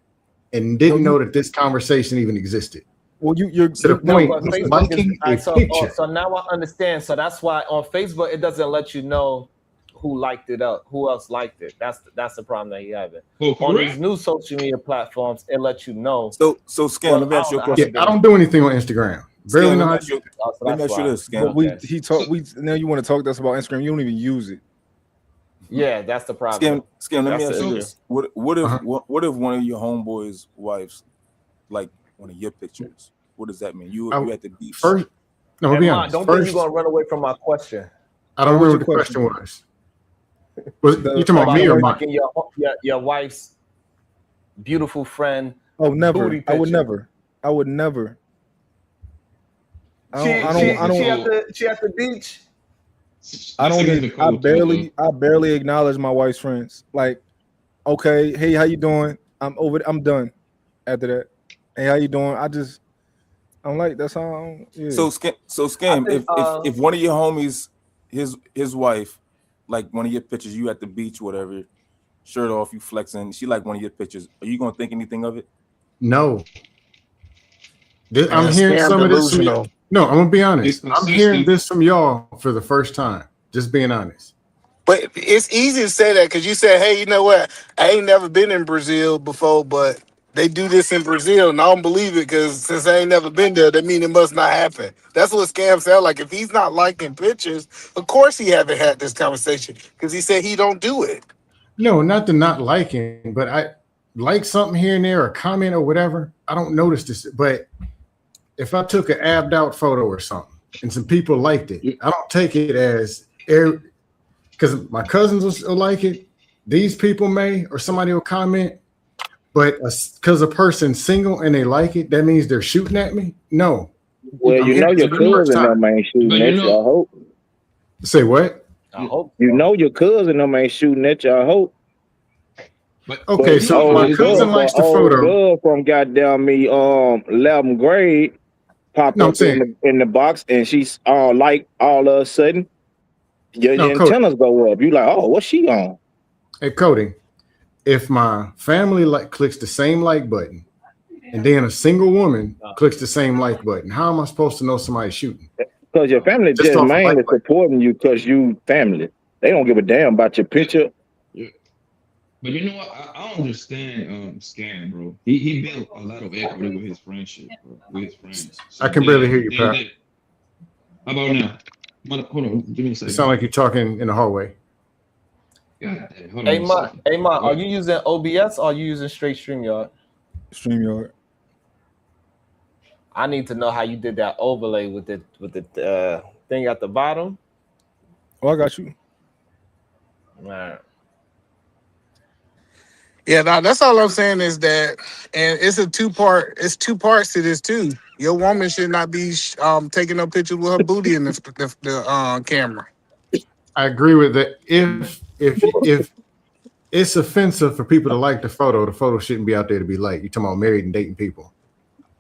and No, didn't you know that this conversation even existed? well To the you No, no point but of listen. Facebook is liking a so. picture. So now I understand. So that's why on Facebook it doesn't let you know who liked it up, who else liked it. That's the problem that you have. It on these correct. new social media platforms, it lets you know. so scam. Well, Let me I ask don't you a know. I Yeah, question. haven't I been. don't do anything on Instagram. Barely Scam. know how to use it. Oh, so Let me that's ask you why. this, But scam. Okay. talk we now you want to talk to us about Instagram. You don't even use it. Yeah, that's the problem. Scam. Let me That's ask the you So issue. this. What if Uh-huh. what if one of your homeboys' wives like one of your pictures? What does that mean? I, You at the beach. first, no, I'll And be Ma, honest. don't think you're First, gonna run away from my question I don't What remember was what your the question? question was. Was you talking about Like about me my or wife? Mike? liking your wife's beautiful friend Oh, booty never. I would picture. never. I would never. I don't. She I so don't. she I she don't. at so the she at the beach. I that's don't. against the I code too, though. barely. I barely acknowledge my wife's friends. Like, okay, hey, how you doing? I'm over. I'm done. After that, hey, how you doing? I'm like, that's how. Yeah. So I scam. think If one of your homies, his wife, like one of your pictures, you at the beach, whatever, shirt off, you flexing. She like one of your pictures. Are you gonna think anything of it? No. I'm Man, hearing scam some of this from you. delusional. No, I'm gonna be It's honest. I'm hearing consistent. this from y'all for the first time. Just being honest. But it's easy to say that because you said, hey, you know what? I ain't never been in Brazil before, but they do this in Brazil, and I don't believe it because since I ain't never been there, that mean it must not happen. That's what scams sound like. If he's not liking pictures, of course he haven't had this conversation because he said he don't do it. No, not the not liking, but I like something here and there, or comment or whatever. I don't notice this, but if I took an abbed out photo or something and some people liked it, I don't take it as because my cousins will like it. These people may, or somebody will comment, but because a person's single and they like it, that means they're shooting at me. No, Well, I'm you here know your for numerous cousin them time. ain't shooting But you at you. I know, hope. Say what? I hope You so. know your cousin them ain't shooting at you. I hope. but Okay, But you know so if what my it is cousin though. likes the old photo, girl from goddamn me 11th grade pop no, I'm up saying in the box and she's like all of a sudden your no, Cody. antennas go up. You like, oh, what's she on? Hey, Cody. If my family clicks the same like button, and then a single woman clicks the same like button, how am I supposed to know somebody's shooting? Because your family Just just off a like mainly button. supporting you because you family. They don't give a damn about your Yeah, picture. yeah. But you know what? I understand Scam, bro. He built a lot of equity with his friendship, bro, with his friends. I So can barely hear you, Pat. how about now? Hold on, give me a It sounds second. like you're talking in the hallway. God damn, hold on a second. Hey, Ma, are What? you using OBS or are you using straight StreamYard? StreamYard. I need to know how you did that overlay with the thing at the bottom. Oh, I got you. All right. Yeah, nah, that's all I'm saying is that, and it's a it's two parts to this too. Your woman should not be taking no pictures with her booty in the camera. I agree with that. If it's offensive for people to like the photo shouldn't be out there to be liked. You're talking about married and dating people.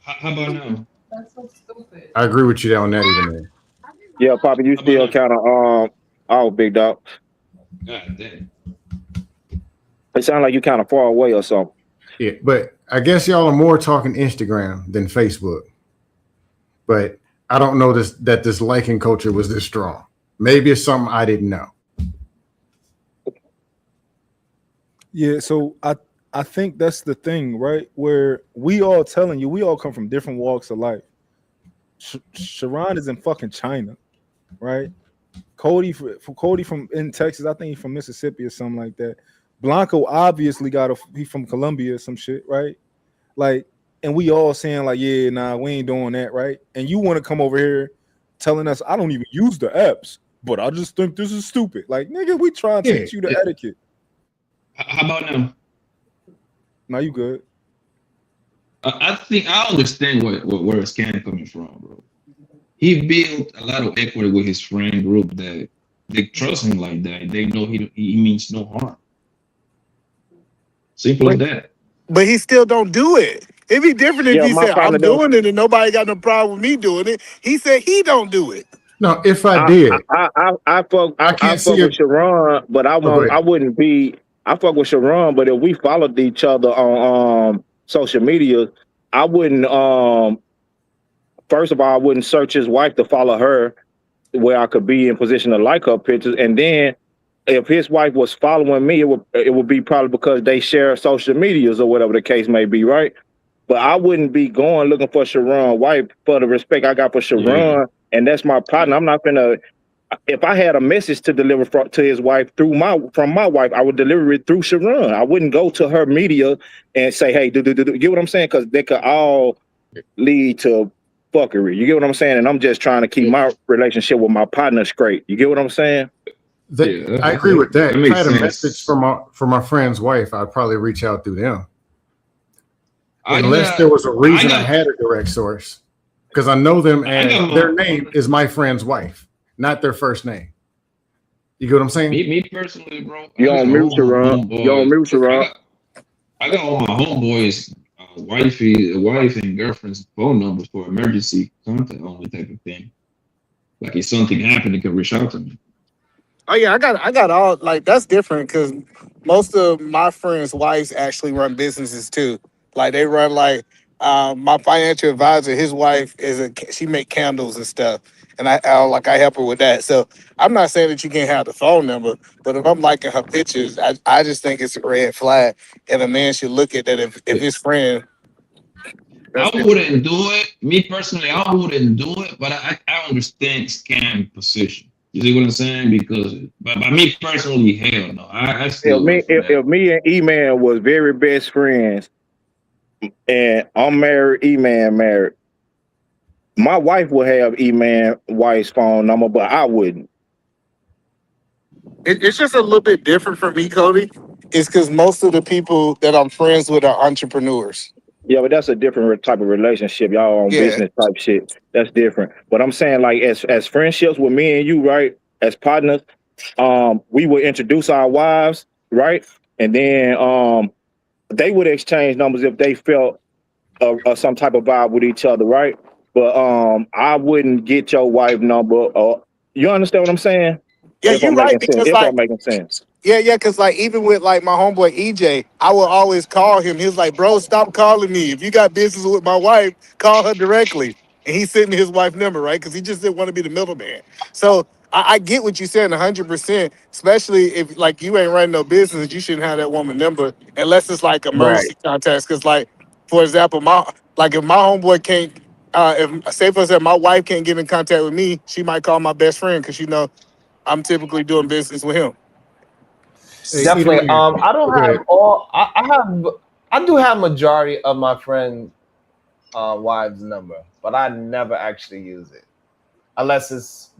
How about now? I agree with you on that, even there. Yeah, Papa, you How about still now? kind of oh, big dog. God damn. It sounds like you kind of far away or something. Yeah, but I guess y'all are more talking Instagram than Facebook. But I don't know that this liking culture was this strong. Maybe it's something I didn't know. Yeah, so I think that's the thing, right? Where we all telling you, we all come from different walks of life. Sharon is in fucking China, right? Cody from in Texas, I think he's from Mississippi or something like that. Blanco obviously he's from Colombia or some shit, right? Like, and we all saying like, yeah, nah, we ain't doing that, right? And you want to come over here telling us I don't even use the apps, but I just think this is stupid. Like, nigga, we trying to teach you the etiquette. How about now? Now you good. I think I understand where Scam coming from, bro. He built a lot of equity with his friend group that they trust him like that. They know he means no harm. Simple as that. But he still don't do it. It'd be different if Yeah, he my said, partner I'm don't. doing it and nobody got no problem with me doing it. He said he don't do it. No, if I I did, I I can't fuck see with it. Sharon, but Oh, go ahead. I wouldn't be. I fuck with Sharon, but if we followed each other on social media, I wouldn't. First of all, I wouldn't search his wife to follow her where I could be in position to like her pictures, and then if his wife was following me, it would be probably because they share social medias or whatever the case may be, right? But I wouldn't be going looking for Sharon's wife for the respect I got for Yeah. Sharon, and that's my partner. I'm not gonna. If I had a message to deliver to his wife from my wife, I would deliver it through Sharon. I wouldn't go to her media and say, "Hey, do." You get what I'm saying? Because they could all lead to fuckery. You get what I'm saying? And I'm just trying to keep my relationship with my partner straight. You get what I'm saying? Yeah, I agree with that. that If I makes had a message sense. for my friend's wife, I'd probably reach out through them. I Unless got there was a I reason I got had a direct source. Because I know them I as got their name is my friend's wife, not their first name. You get what I'm saying? me personally, bro. You I got on mute, all my Sharon. You on homeboys. mute, I Sharon. got I got all my homeboys, wife and girlfriend's phone numbers for emergency contact only type of thing. Like if something happened, they can reach out to me. Oh yeah, I got all like that's different because most of my friends' wives actually run businesses too. Like they run like my financial advisor, his wife she make candles and stuff, and I help her with that. So I'm not saying that you can't have the phone number, but if I'm liking her pictures, I just think it's a red flag, and a man should look at that if his friend. I That's different. wouldn't do it. Me personally, I wouldn't do it, but I understand scam position. You see what I'm saying? Because, but by me personally, hell no. I stay away from that. If me and E-Man was very best friends, and I'm married, E-Man married, my wife would have E-Man wife's phone number, but I wouldn't. It's just a little bit different for me, Cody. It's because most of the people that I'm friends with are entrepreneurs. Yeah, but that's a different type of relationship. Y'all on Yeah. business type shit. That's different. But I'm saying, like, as friendships with me and you, right? As partners, we would introduce our wives, right? And then they would exchange numbers if they felt some type of vibe with each other, right? But I wouldn't get your wife number. Or you understand what I'm saying? Yeah, If you're I'm right making sense. because If I'm like making sense. yeah, because like even with like my homeboy EJ, I would always call him. He was like, "Bro, stop calling me. If you got business with my wife, call her directly." And he sent me his wife's number, right? Because he just didn't want to be the middleman. So I get what you're saying 100%. Especially if like you ain't running no business, you shouldn't have that woman number unless it's like Right. emergency contacts. Because like for example, if my homeboy can't, if say for example my wife can't get in contact with me, she might call my best friend because I'm typically doing business with him. Hey, Definitely. Edelman. I don't Go have ahead. all. I do have majority of my friends' wives' number, but I never actually use it unless it's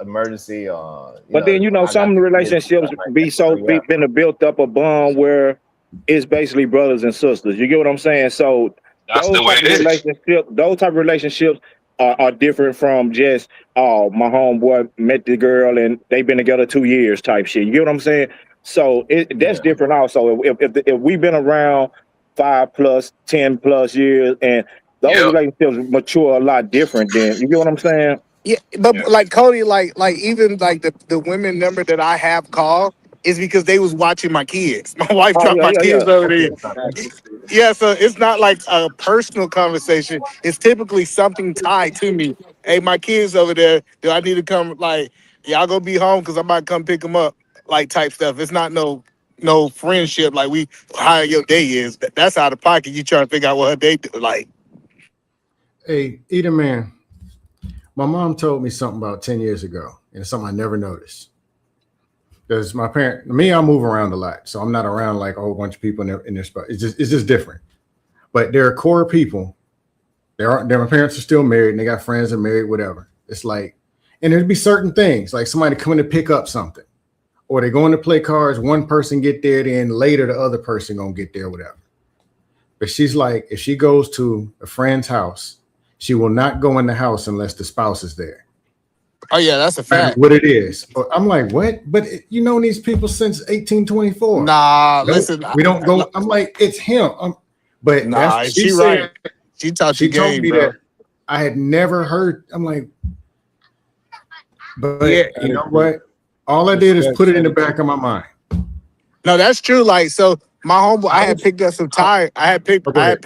emergency or But then I got some the kids and relationships stuff like that. So yeah. been a built up a bond where it's basically brothers and sisters. You get what I'm saying? So That's the way it is. those type of relationships are different from just my homeboy met the girl and they've been together 2 years type shit. You get what I'm saying? So that's Yeah. different also. If we've been around 5+, 10+ years and those Yep. relationships mature a lot different, then you get what I'm saying? Yeah, but Yeah. like Cody, like even like the women number that I have called is because they was watching my kids. My wife Oh dropped my yeah. kids over there. Exactly. Yeah, so it's not like a personal conversation. It's typically something tied to me. Hey, my kids over there. Do I need to come? Like, y'all gonna be home because I might come pick them up. Like type stuff. It's not no friendship. Like how your day is. That's out of pocket. You trying to figure out what her day do. Like, Hey, Edelman. My mom told me something about 10 years ago, and it's something I never noticed. Because I move around a lot, so I'm not around like a whole bunch of people in their spot. It's just different. But there are core people. My parents are still married, and they got friends that are married, whatever. It's like, and there'd be certain things, like somebody coming to pick up something, or they're going to play cards. One person get there, then later the other person gonna get there, whatever. But she's like, if she goes to a friend's house, she will not go in the house unless the spouse is there. oh yeah, that's a No matter fact. what it is. I'm like, what? But you know these people since 1824. Nah, Nope, listen. we don't go. I'm like, it's him. But that's Nah, what she she right. said. She taught you She told game, me bro. that I had never heard. I'm like, but Yeah. you know what? All I did is put it in the back of my mind. No, that's true. Like, so my homeboy, I had picked up some tires. Go ahead.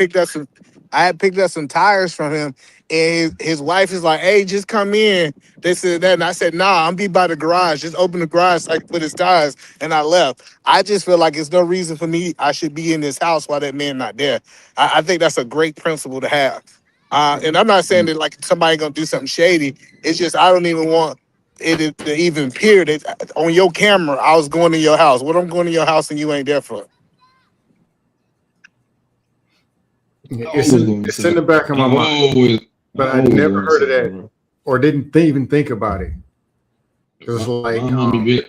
I had picked up some tires from him, and his wife is like, "Hey, just come in." They said that, and I said, "Nah, I'm be by the garage. Just open the garage so I can put his tires." And I left. I just feel like it's no reason for me. I should be in this house while that man not there. I think that's a great principle to have. And I'm not saying that like somebody gonna do something shady. It's just I don't even want it to even appear that on your camera I was going to your house. What I'm going to your house and you ain't there for? Yeah, I always go it's in inside. the back of my mind. I But I always go never heard of inside, that bro. or didn't even think about it. Because it's like, My mom be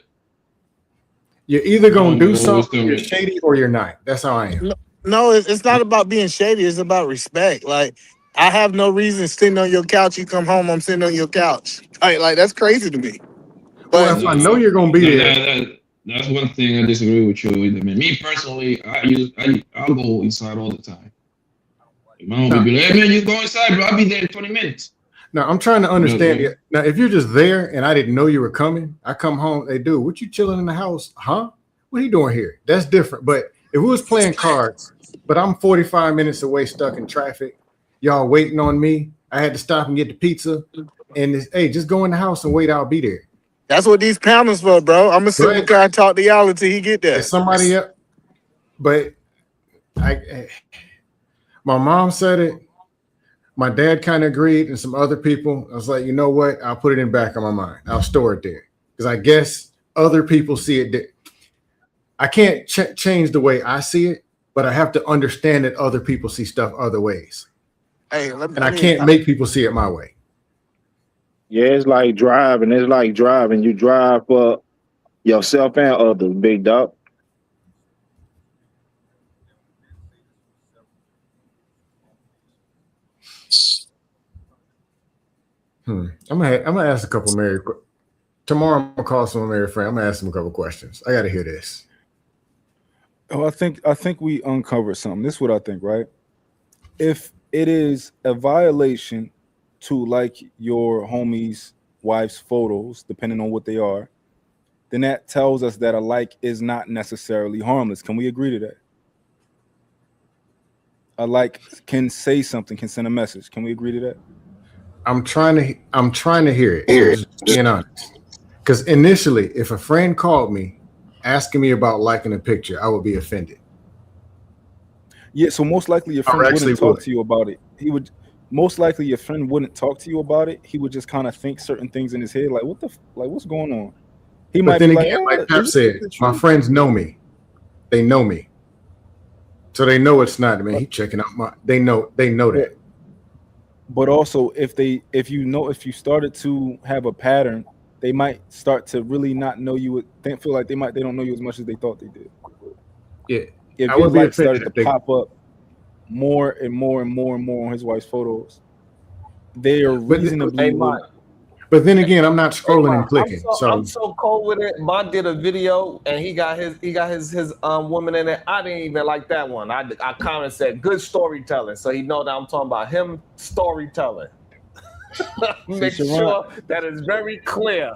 you're either my gonna mom do will always something, tell you're me, shady, or you're not. That's how I am. No, it's not about being shady. It's about respect. Like I have no reason sitting on your couch. You come home, I'm sitting on your couch. Like that's crazy to me. Well, But if I know you're gonna be there, that's one thing I disagree with you with. I mean, me personally, I'll go inside all the time. My mom will no, be like, "Hey man, you go inside, bro. I'll be there in 20 minutes." no, I'm trying to You know what understand I it. Now, if you're just there and I didn't know you were coming, I come home, hey, dude, what you chilling in the house? Huh? What are you doing here? That's different. But if we was playing cards, but I'm 45 minutes away, stuck in traffic, y'all waiting on me. I had to stop and get the pizza. And hey, just go in the house and wait, I'll be there. that's what these panels for, bro. I'm gonna sit in the But car and talk to y'all until he get if there. somebody else, but my mom said it. My dad kind of agreed, and some other people. I was like, you know what? I'll put it in back of my mind. I'll store it there because I guess other people see it. I can't change the way I see it, but I have to understand that other people see stuff other ways. Hey, and I can't make people see it my way. Yeah, it's like driving. It's like driving. You drive for yourself and others, big dog. I'm gonna ask a couple married. Tomorrow I'm gonna call some married friend. I'm gonna ask them a couple questions. I gotta hear this. Oh, I think we uncovered something. This is what I think, right? If it is a violation to like your homie's wife's photos, depending on what they are, then that tells us that a like is not necessarily harmless. Can we agree to that? A like can say something, can send a message. Can we agree to that? I'm trying to hear it. Just being honest. Because initially, if a friend called me asking me about liking a picture, I would be offended. Yeah, so most likely your friend wouldn't talk to you about it. He would most likely your friend wouldn't talk to you about it. He would just kind of think certain things in his head, like what's going on? He might be again, like Pep said, my friends know me. They know me. So they know it's not, man, he checking out my they know that. But also if you started to have a pattern, they might start to really not know you. They feel like they don't know you as much as they thought they did. Yeah. If your like started to pop up more and more and more and more on his wife's photos, they are reasonably. But then again, I'm not scrolling and clicking. I'm so cold with it. Mon did a video and he got his woman in it. I didn't even like that one. I commented said good storytelling, so he know that I'm talking about him storytelling. Make sure that is very clear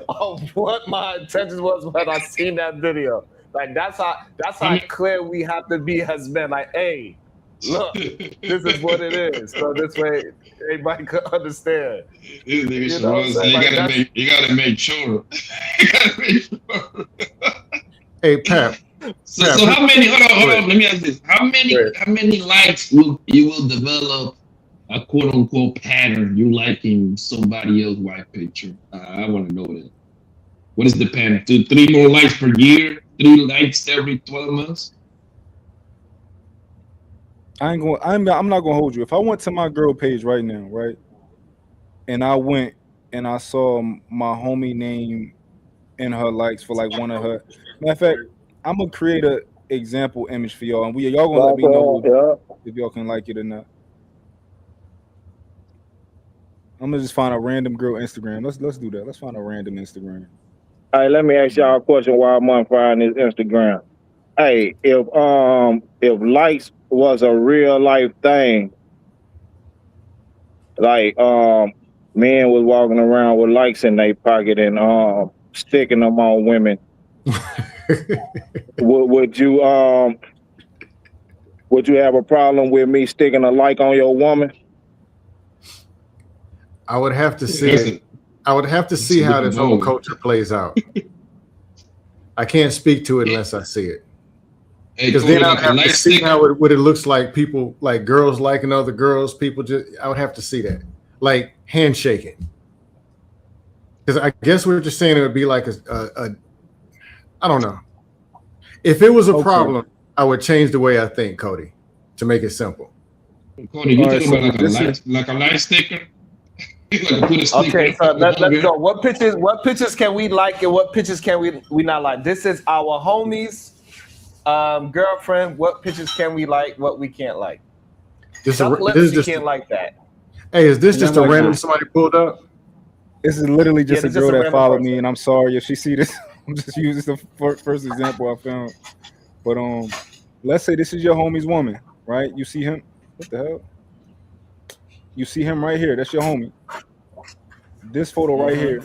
of what my intentions was when I seen that video. Like that's how clear we have to be as men. Like, hey, look, this is what it is. So this way everybody could understand. You gotta make sure. Hey, Pep. So how many? Hold on. Let me ask this: How many likes you will develop a quote unquote pattern? You liking somebody else's wife picture? I want to know that. What is the pattern? 3 more likes per year? 3 likes every 12 months? I'm not gonna hold you. If I went to my girl page right now, right, and I went and I saw my homie name in her likes for like one of her. Matter of fact, I'm gonna create a example image for y'all, and y'all gonna let me know if y'all can like it or not. I'm gonna just find a random girl Instagram. Let's do that. Let's find a random Instagram. All right, let me ask y'all a question while I'm on finding this Instagram. Hey, if likes was a real life thing, like men was walking around with likes in their pocket and sticking them on women, would you have a problem with me sticking a like on your woman? I would have to see it. I would have to see how this whole culture plays out. I can't speak to it unless I see it. Because then I'd have to see what it looks like. People like girls liking other girls. I would have to see that, like handshaking. Because I guess we're just saying it would be like a I don't know. If it was a problem, I would change the way I think, Cody, to make it simple. Cody, you talking about like a light sticker? Okay, so let's go. What pictures can we like and what pictures can we not like? This is our homies. Girlfriend, what pictures can we like, what we can't like? This is can't like that. Hey, is this just a random somebody pulled up? This is literally just a girl that followed me, and I'm sorry if she see this. I'm just using the first example I found. But let's say this is your homie's woman, right? You see him? What the hell? You see him right here. That's your homie. This photo right here.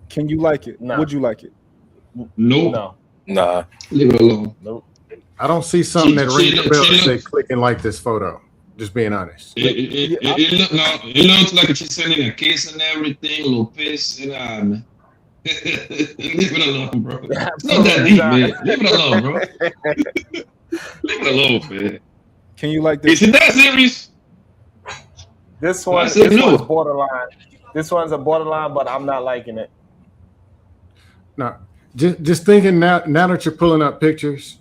Can you like it? No. Would you like it? No. Nah. Leave it alone. Nope. I don't see something that rings a bell to say clicking like this photo. Just being honest. It looks like she's sending a kiss and everything, a little piss, and man. Leave it alone, bro. It's not that deep, man. Leave it alone, bro. Leave it alone, man. Can you like this? Is it that serious? This I one, said this one's no. borderline. This one's a borderline, but I'm not liking it. Now, just thinking now that you're pulling up pictures,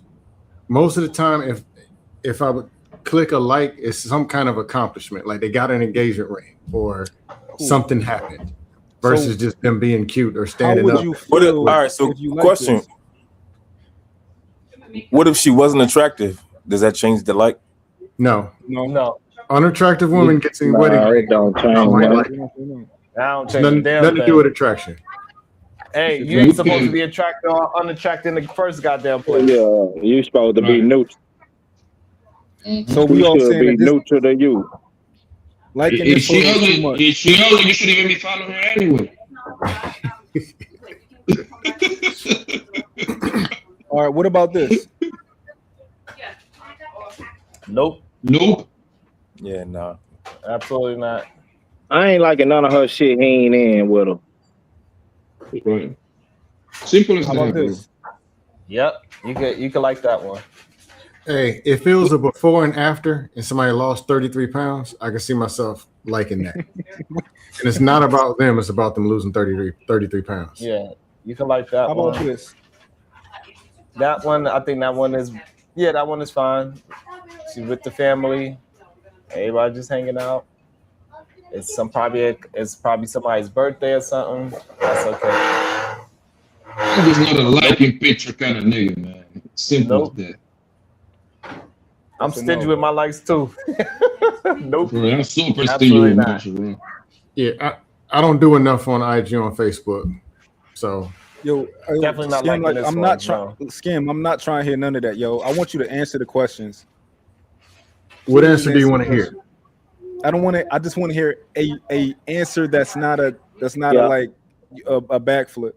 most of the time, if I would click a like, it's some kind of accomplishment, like they got an engagement ring or something happened, versus just them being cute or How standing would up. you What if, feel all right, so if you like question. this? What if she wasn't attractive? Does that change the like? No, No. No, unattractive woman gets a wedding Nah, it ring. don't I change might nothing. like it. You know what I mean? I don't It's change a nothing, damn nothing to do with thing. attraction. Hey, you You ain't supposed to can, be attracted or unattracted in the first goddamn place. Yeah, you supposed to be right. neutral. So we We all should saying be that this neutral to you. liking If this she photo is too ugly, much. if she ugly, you shouldn't even be following her anyway. All right, what about this? Nope, Nope. Yeah, nah. absolutely not. I ain't liking none of her shit. He ain't in with her. Right. Simple as How that, about bro. this? Yep, you could like that one. Hey, if it was a before and after and somebody lost 33 pounds, I can see myself liking that. And it's not about them, it's about them losing 33 pounds. Yeah, you can like that How about one. this? That one, I think that one is, yeah, that one is fine. She with the family, everybody just hanging out. It's probably somebody's birthday or something. That's okay. I'm just not a liking picture kind of nigga, man. Simple Nope. as that. I'm That's a stingy no. with my likes too. Nope, Bro, I'm super stingy absolutely with not. my shit, bro. Yeah, I don't do enough on IG on Facebook. So Yo, Definitely not Skim, liking like this I'm one. not trying. No. Skim, I'm not trying to hear none of that, yo. I want you to answer the questions. what Please answer do you answer want the to hear? question. I don't want to. I just want to hear a answer that's not a Yeah, like a backflip.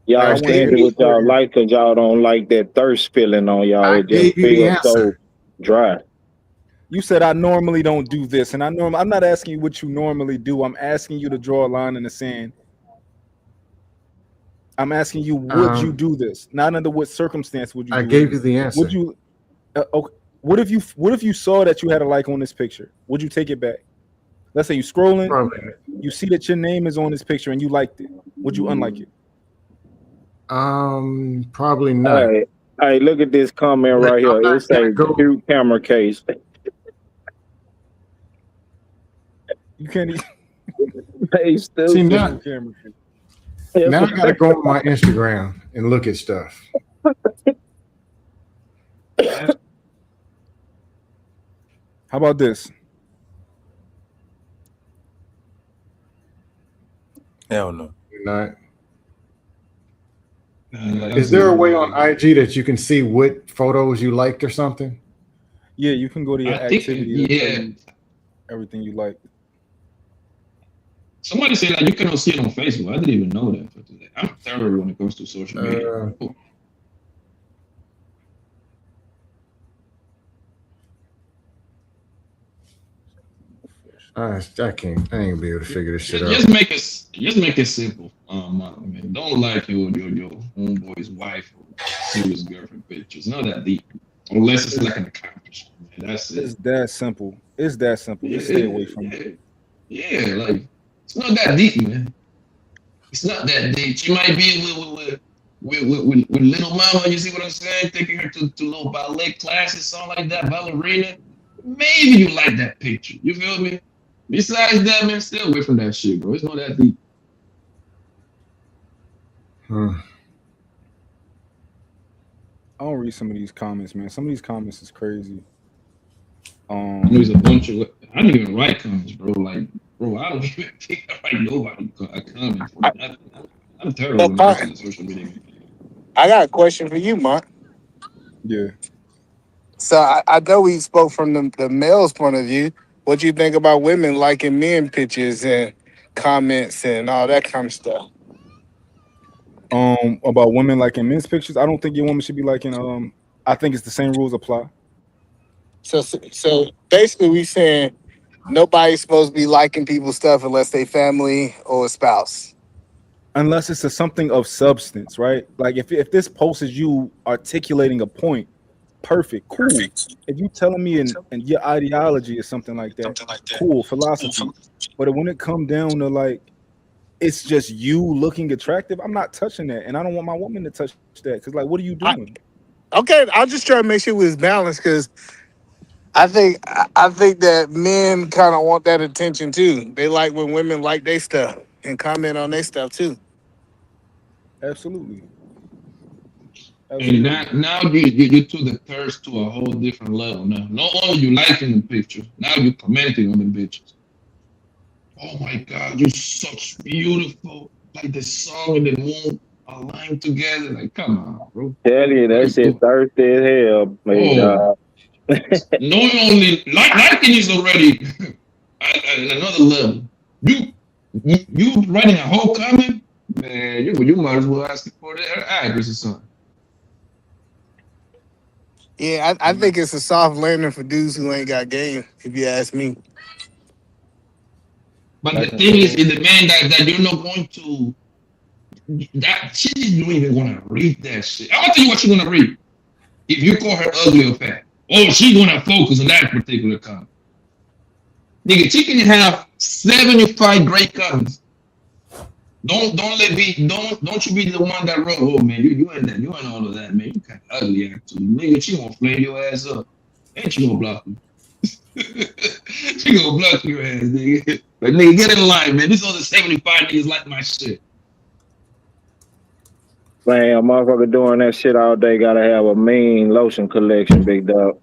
y'all Like I I want to hear gave stingy the you with clear y'all answer. life because y'all don't like that thirst feeling on y'all. I It just gave you the feels so answer. dry. You said I normally don't do this, and I'm not asking you what you normally do. I'm asking you to draw a line in the sand. I'm asking you, would you do this? Not under what circumstance would you I do gave this? you the Would answer. you? Okay. What if you saw that you had a like on this picture? Would you take it back? Let's say you scrolling, Probably. you see that your name is on this picture and you liked it. Would you unlike it? Probably not. Hey, look at this comment But right here. I'm not It's gonna a go. cute camera case. You can't even Hey, See stupid. now, camera. now I gotta go on my Instagram and look at stuff. How about this? Hell no. Not. Nah, Is that's there a it. way on IG that you can see what photos you liked or something? Yeah, you can go to your I think, activity and tell yeah. you everything you like. Somebody said like you cannot see it on Facebook. I didn't even know that. I'm terrible when it comes to social media. I can't. I ain't be able to figure this shit out. Just make it simple. Man, don't like your homeboy's wife or serious girlfriend pictures. Not that deep, unless it's like an accomplishment. Man. That's it. It's that simple. It's that simple. Just stay away from it. Yeah, like it's not that deep, man. It's not that deep. She might be with little mama. You see what I'm saying? Taking her to little ballet classes, something like that, ballerina. Maybe you like that picture. You feel me? Besides that, man, stay away from that shit, bro. It's not that deep. I don't read some of these comments, man. Some of these comments is crazy. There's a bunch of. I don't even write comments, bro. Like, bro, I don't even think I write nobody a comment. I'm terrible when it comes to social media. I got a question for you, Mark. Yeah. So I know we spoke from the male's point of view. What do you think about women liking men pictures and comments and all that kind of stuff? About women liking men's pictures, I don't think your woman should be liking. I think it's the same rules apply. So basically, we saying nobody's supposed to be liking people's stuff unless they family or a spouse. Unless it's something of substance, right? Like if this post is you articulating a point, perfect, cool. If you telling me and your ideology is something like that, cool, philosophy. But when it come down to like it's just you looking attractive, I'm not touching that, and I don't want my woman to touch that because like, what are you I, doing? okay, I'll just try to make sure it was balanced because I think that men kind of want that attention too. They like when women like their stuff and comment on their stuff too. Absolutely, And absolutely. now you took the thirst to a whole different level. Now, not only you liking the pictures, now you commenting on the pictures. Oh my God, you're such beautiful. Like the sun and the moon aligned together. Like, come on, bro. Tell you What are that you shit doing? thirsty as hell, big Oh, dog. not only liking is already at another level. You you writing a whole comment, man. You might as well ask for their address or something. Yeah, I think it's a soft landing for dudes who ain't got game. If you ask me. But the Like thing is, so, in the man that you're not going to that she don't even want to read that shit. I'll tell you what she's gonna read. If you call her ugly or fat, oh, she's gonna focus on that particular comment. Nigga, she can have 75 great comments. Don't you be the one that wrote, oh man, you ain't all of that, man. You kinda ugly actually. Nigga, she gonna flame your ass up. Ain't she gonna block you? She gonna block your ass, nigga. But nigga, get in line, man. This other 75 niggas like my shit. Man, a motherfucker doing that shit all day gotta have a mean lotion collection, big dog.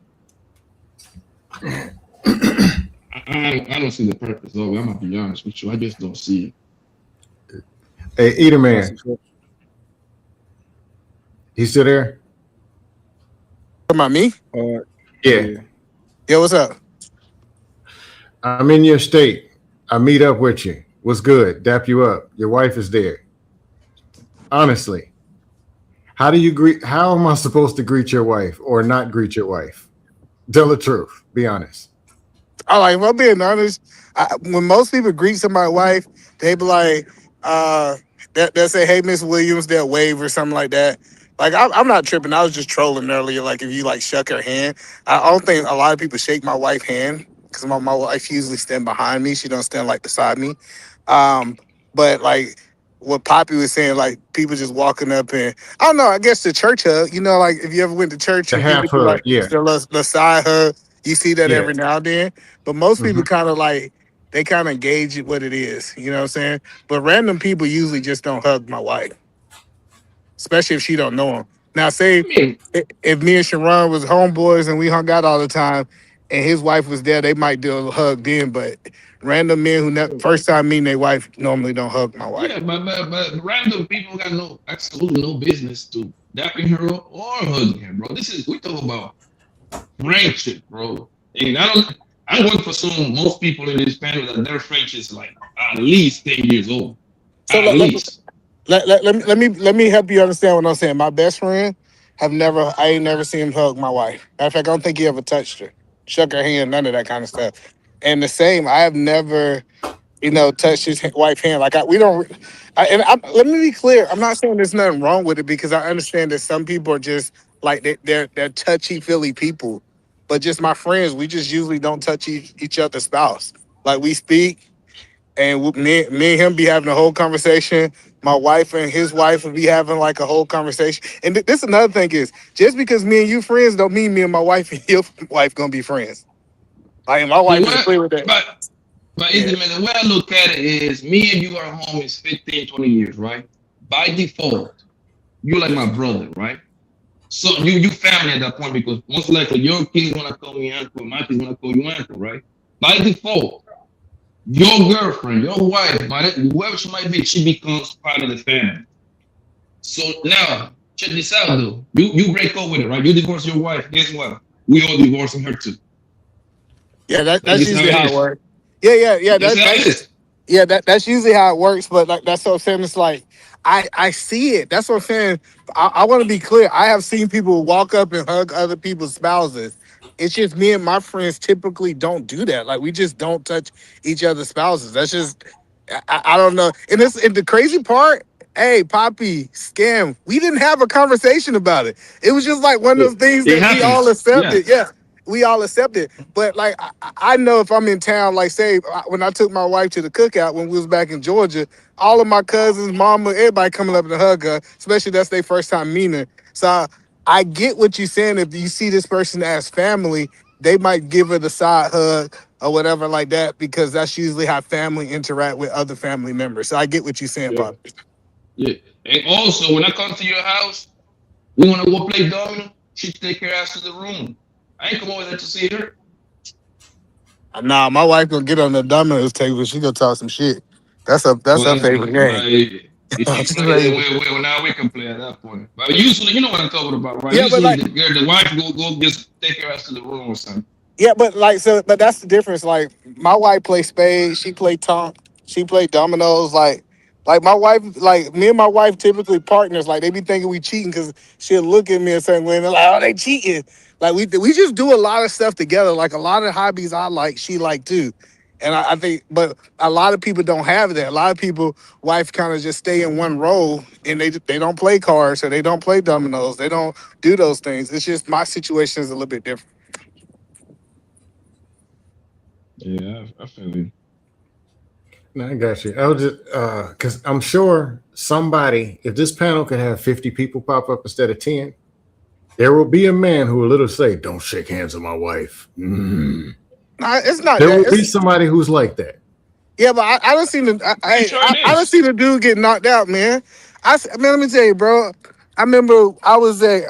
I don't see the purpose of it. I'm gonna be honest with you. I just don't see it. Hey, Eater that's Man, he still there? Talking about me? Yeah. yeah. Yeah, what's up? I'm in your state. I meet up with you. What's good? Dap you up. Your wife is there. Honestly, how do you greet? How am I supposed to greet your wife or not greet your wife? Tell the truth. Be honest. I like, if I'm being honest, when most people greet somebody's wife, they be like, they'll say, hey, Miss Williams, they'll wave or something like that. Like, I'm not tripping. I was just trolling earlier. Like, if you, like, shuck her hand. I don't think a lot of people shake my wife's hand because my wife usually stand behind me. She don't stand, like, beside me. Um, but, like, what Poppy was saying, like, people just walking up and, I don't know, I guess the church hug, like, if you ever went to church The and people half do, hug. like, Yeah. the side hug, you see that Yeah. every now and then. But most Hmm. people kind of like they kind of gauge it what it is. You know what I'm saying? But random people usually just don't hug my wife, especially if she don't know him. Now, say I mean, if me and Sharon was homeboys and we hung out all the time, and his wife was there, they might do a hug then. But random men who first time meeting their wife normally don't hug my wife. yeah, but random people got no absolutely no business to dapping her up or hugging her, bro. This is we talk about friendship, bro. And I want to assume most people in this panel that their friendship is like at least 10 years old. So At least. let me help you understand what I'm saying. My best friend I ain't never seen him hug my wife. Matter of fact, I don't think he ever touched her, shook her hand, none of that kind of stuff. And the same, I have never, touched his wife hand. Like we don't. Let me be clear. I'm not saying there's nothing wrong with it because I understand that some people are just like they're touchy feely people. But just my friends, we just usually don't touch each other's spouse. Like we speak, and me and him be having a whole conversation. My wife and his wife will be having like a whole conversation. And this another thing is just because me and you friends don't mean me and my wife and your wife gonna be friends. Like my The wife is way, clear with that. but Yeah. is man, the way I look at it is me and you are home is 15, 20 years, right? By default, you're like my brother, right? So you family at that point because most likely your kids wanna call me uncle, my kids wanna call you uncle, right? By default, your girlfriend, your wife, whoever she might be, she becomes part of the family. So now, check this out though. You break up with it, right? You divorce your wife. Guess what? We all divorcing her too. Yeah, That's that's just how usually it how it is. works. Yeah. That's how it is. That's usually how it works. But like that's what I'm saying. It's like I see it. That's what I'm saying. I want to be clear. I have seen people walk up and hug other people's spouses. It's just me and my friends typically don't do that. Like we just don't touch each other's spouses. That's just I don't know. And the crazy part. hey, Poppy, scam. We didn't have a conversation about it. It was just like one of those things It that we all happens. Yeah. accepted. Yeah, we all accepted. But like, I know if I'm in town, like say when I took my wife to the cookout when we was back in Georgia, all of my cousins, mama, everybody coming up to hug her, especially that's their first time meeting her. So I get what you're saying. If you see this person as family, they might give her the side hug or whatever like that because that's usually how family interact with other family members. So I get what you're saying, Yeah. Poppy. Yeah. And also, when I come to your house, we want to go play domino. She take her ass to the room. I ain't come over there to see her. Nah, my wife gonna get on the dominoes table. She gonna talk some shit. That's Well, her favorite game. if she That's her play, then favorite. well, now we can play at that point. But usually, you know what I'm talking about, right? Yeah, but Usually, like, the wife go just take her ass to the room or something. yeah, but like, so, but that's the difference. Like, my wife play spades. She play tonk. She play dominoes. Like my wife, like me and my wife typically partners. Like they be thinking we cheating because she'll look at me a certain way and they're like, oh, they cheating. Like we just do a lot of stuff together. Like a lot of hobbies I like, she like too. And I think, but a lot of people don't have that. A lot of people, wife kind of just stay in one role and they don't play cards or they don't play dominoes. They don't do those things. It's just my situation is a little bit different. Yeah, I feel you. No, I got you. I was just because I'm sure somebody, if this panel could have 50 people pop up instead of 10, there will be a man who will literally say, "Don't shake hands with my wife." Mm. Nah, it's not There that. will be It's somebody who's like that. yeah, but I don't see the You try I don't this. see the dude get knocked out, man. Man, let me tell you, bro. I remember I was at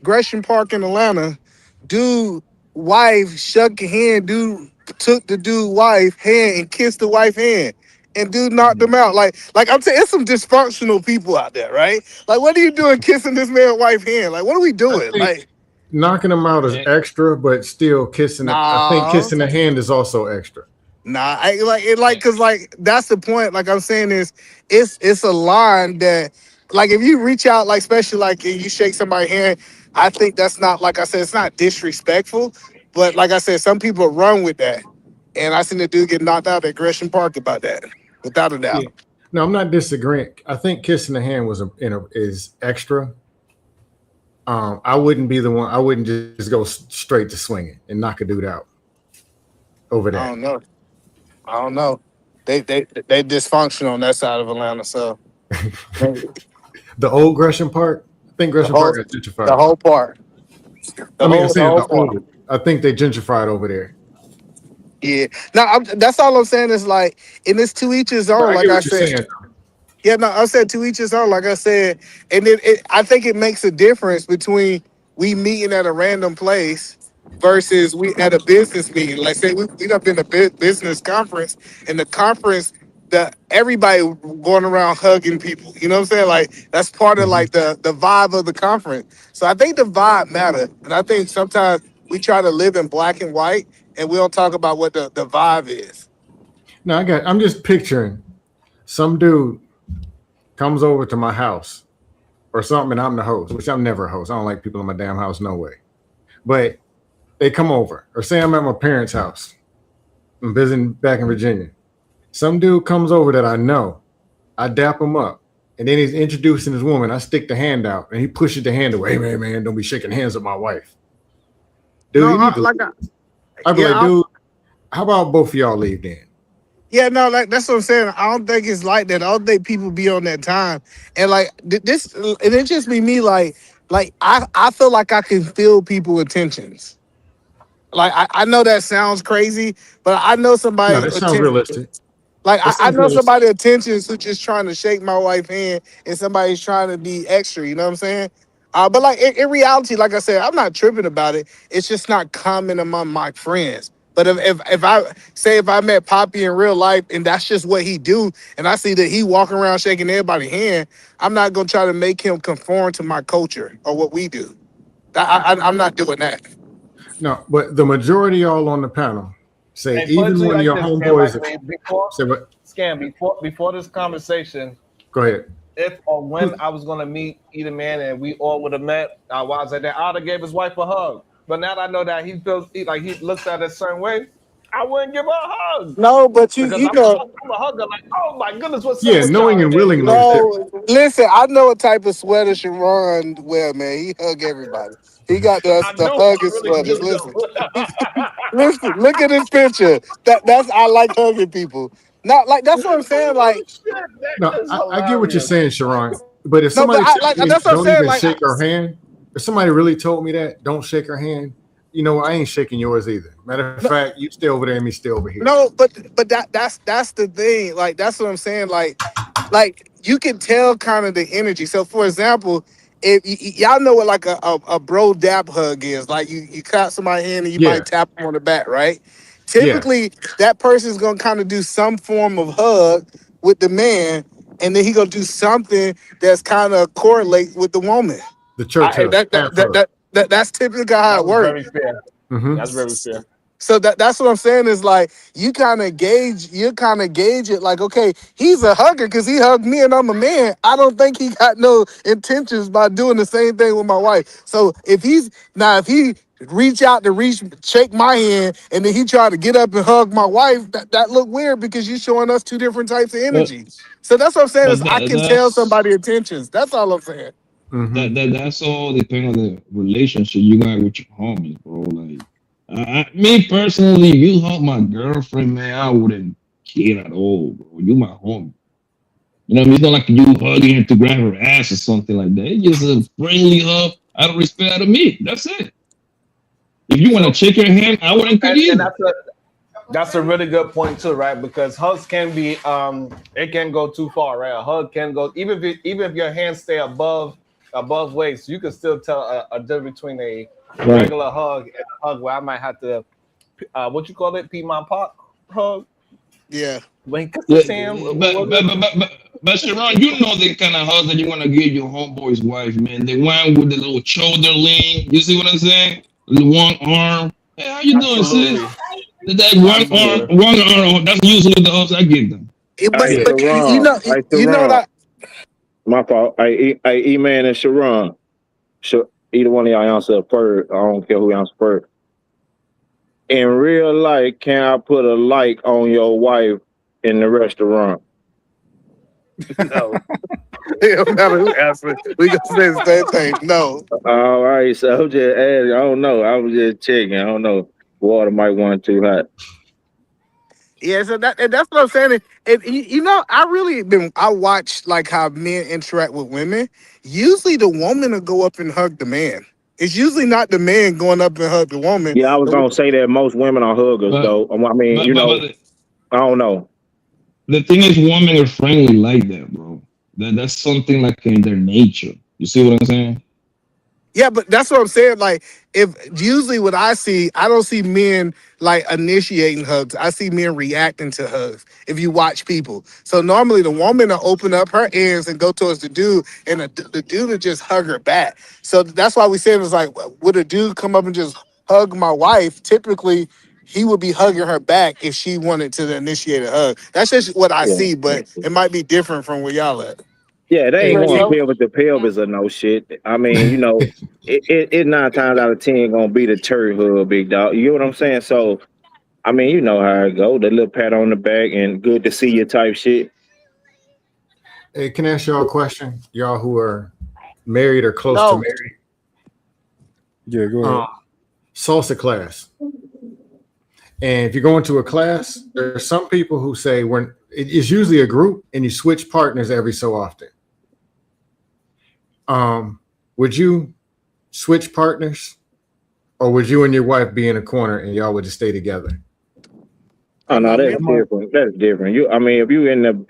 Gresham Park in Atlanta. Dude, wife shook her hand. Dude took the dude wife hand and kissed the wife hand, and dude knocked him out. Like I'm saying, it's some dysfunctional people out there, right? Like, what are you doing kissing this man's wife hand? Like, what are we I doing? think Like, knocking them out is And, extra, but still kissing it. I think nah. kissing the hand is also extra. Nah, I like it like and cause like that's the point. Like I'm saying is it's a line that like if you reach out, like especially like and you shake somebody's hand, I think that's not like I said, it's not disrespectful. But like I said, some people run with that. And I seen the dude get knocked out at Gresham Park about that, without a Yeah. doubt. No, I'm not disagreeing. I think kissing the hand is extra. I wouldn't be the one. I wouldn't just go straight to swinging and knock a dude out over I that. don't know. I don't know. They dysfunctional on that side of Atlanta. So the The old Gresham Park. I think Gresham whole Park got the gentrified. whole part. I mean, I'm The saying whole the part. old. I think they gentrified over there. Yeah. Now that's all I'm saying is like, and it's to each his But own. I Like get I what you're said, saying. yeah. No, I said to each his own. Like I said, and I think it makes a difference between we meeting at a random place versus we at a business meeting. Like say we done been to business conference, and the conference the everybody going around hugging people. You know what I'm saying? Like that's part of Mhm. like the vibe of the conference. So I think the vibe matter, and I think sometimes we try to live in black and white, and we don't talk about what the vibe is. No, I'm just picturing some dude comes over to my house or something, and I'm the host, which I'm never a host. I don't like people in my damn house, no way. But they come over, or say I'm at my parents' house. I'm visiting back in Virginia. Some dude comes over that I know. I dap him up, and then he's introducing his woman. I stick the hand out, and he pushes the hand away. Hey, man, don't be shaking hands with my wife. No, Dude, you need to leave. I'd be like, yeah, dude, how about both of y'all leave then? yeah, no, like that's what I'm saying. I don't think it's like that. I don't think people be on that time. And like this, and it just be me. Like I feel like I can feel people intentions. Like I know that sounds crazy, but I know No, somebody that sounds realistic. like That I sounds know realistic. somebody intentions who just trying to shake my wife's hand, and somebody's trying to be extra. You know what I'm saying? But like in reality, like I said, I'm not tripping about it. It's just not common among my friends. But if I say if I met Poppy in real life and that's just what he do, and I see that he walking around shaking everybody's hand, I'm not gonna try to make him conform to my culture or what we do. I'm not doing that. No, but the majority of y'all on the panel say Hey, put it even to you one of like your this, Scam. Like homeboys before, say what? Scam, before this conversation, Go ahead. if or when I was gonna meet either man and we all would have met, while I was at that, I'd have gave his wife a hug. But now that I know that he feels like he looks at it a certain way, I wouldn't give her a hug No, but because you know. I'm a hugger. Like, oh my goodness, what's up Yeah, with knowing y'all? and And then, willingly is different. No, listen, I know what type of sweater Sharon wear, man. He hug everybody. He got I the do. hugging I really sweaters. do Listen, though. listen, look at this picture. That's I like hugging people. Not like that's what I'm saying. Oh Like shit, No, that is I get what you're hilarious. saying, Sharon. But if no, but somebody I tells like me that's what I'm don't saying. even Like shake her hand, if somebody really told me that, don't shake her hand, you know, I ain't shaking yours either. Matter of no, fact, you stay over there and me stay over here. no, but that's the thing. Like that's what I'm saying. Like you can tell kind of the energy. So for example, if y'all know what like a bro dap hug is, like you clap somebody's hand and you Yeah, might tap them on the back, right? yeah, Typically, that person's gonna kind of do some form of hug with the man, and then he gonna do something that's kind of correlate with the woman. the church hug, half hug. That's typically how That it was works. very fair. Mm-hmm. That's very fair. So that's what I'm saying is like you kind of gauge it like, okay, he's a hugger because he hugged me and I'm a man. I don't think he got no intentions by doing the same thing with my wife. So if he reach out to shake my hand and then he tried to get up and hug my wife, that look weird because you're showing us two different types of But energy. So that's what I'm saying is but I that can tell that's somebody intentions. That's all I'm saying. Mm-hmm. that's all depend on the relationship you got with your homies, bro. Like, me personally, you hug my girlfriend, man, I wouldn't care at all, bro. You my homie. You know what I mean? It's not like you hugging her to grab her ass or something like that. It's just a friendly hug out of respect out of me. That's it. If you want to So shake her hand, I wouldn't care and either. that's a really good point too, right? Because hugs can be it can go too far, right? A hug can go even if your hands stay above waist, you can still tell a difference between a Right. regular hug and a hug where I might have to what you call it, pee my pot hug. Yeah. When he kissed Yeah, his hand, what but was but it? but but, but, but Sharon, you know the kind of hug that you want to give your homeboy's wife, man. The one with the little shoulder lean. You see what I'm saying? The one arm. Hey, how you doing, sis? Absolutely. That one arm, Absolutely. one arm. That's usually the hugs I give them. But Hey, Yeah, but Sharon. Hey, you know Sharon. that My fault. Hey, E-Man and Sharon. Either one of y'all answer first. I don't care who answers first. In real life, can I put a like on your wife in the restaurant? no. It don't matter who answers. We gonna say the same thing. No. All right, so I'm just asking. I don't know. I was just checking. I don't know. Water might want too hot. Yeah, so that's what I'm saying. And you know, I watch like how men interact with women. Usually the woman will go up and hug the man. It's usually not the man going up and hug the woman. Yeah, I was gonna say that most women are huggers, But though. I mean, but you but know, but I don't know. the thing is, women are friendly like that, bro. That's something like in their nature. You see what I'm saying? Yeah, but that's what I'm saying. Like, if usually what I see, I don't see men like initiating hugs. I see men reacting to hugs. If you watch people, so normally the woman will open up her hands and go towards the dude, and the dude will just hug her back. So that's why we said it's like, would a dude come up and just hug my wife? Typically, he would be hugging her back if she wanted to initiate a hug. That's just what I Yeah, see, but it might be different from where y'all at. yeah, they hey, ain't going E, pelvis to pelvis or no shit. I mean, you know, it 9 times out of 10 gonna be the turd hug, big dog. You know what I'm saying? So, I mean, you know how it go. The little pat on the back and good to see you type shit. hey, can I ask y'all a question? Y'all who are married or close to No, married. Yeah, go ahead. Salsa class. And if you go into a class, there are some people who say it's usually a group and you switch partners every so often. Would you switch partners, or would you and your wife be in a corner and y'all would just stay together? Oh no, me that's and my different. That's different. I mean, if you in the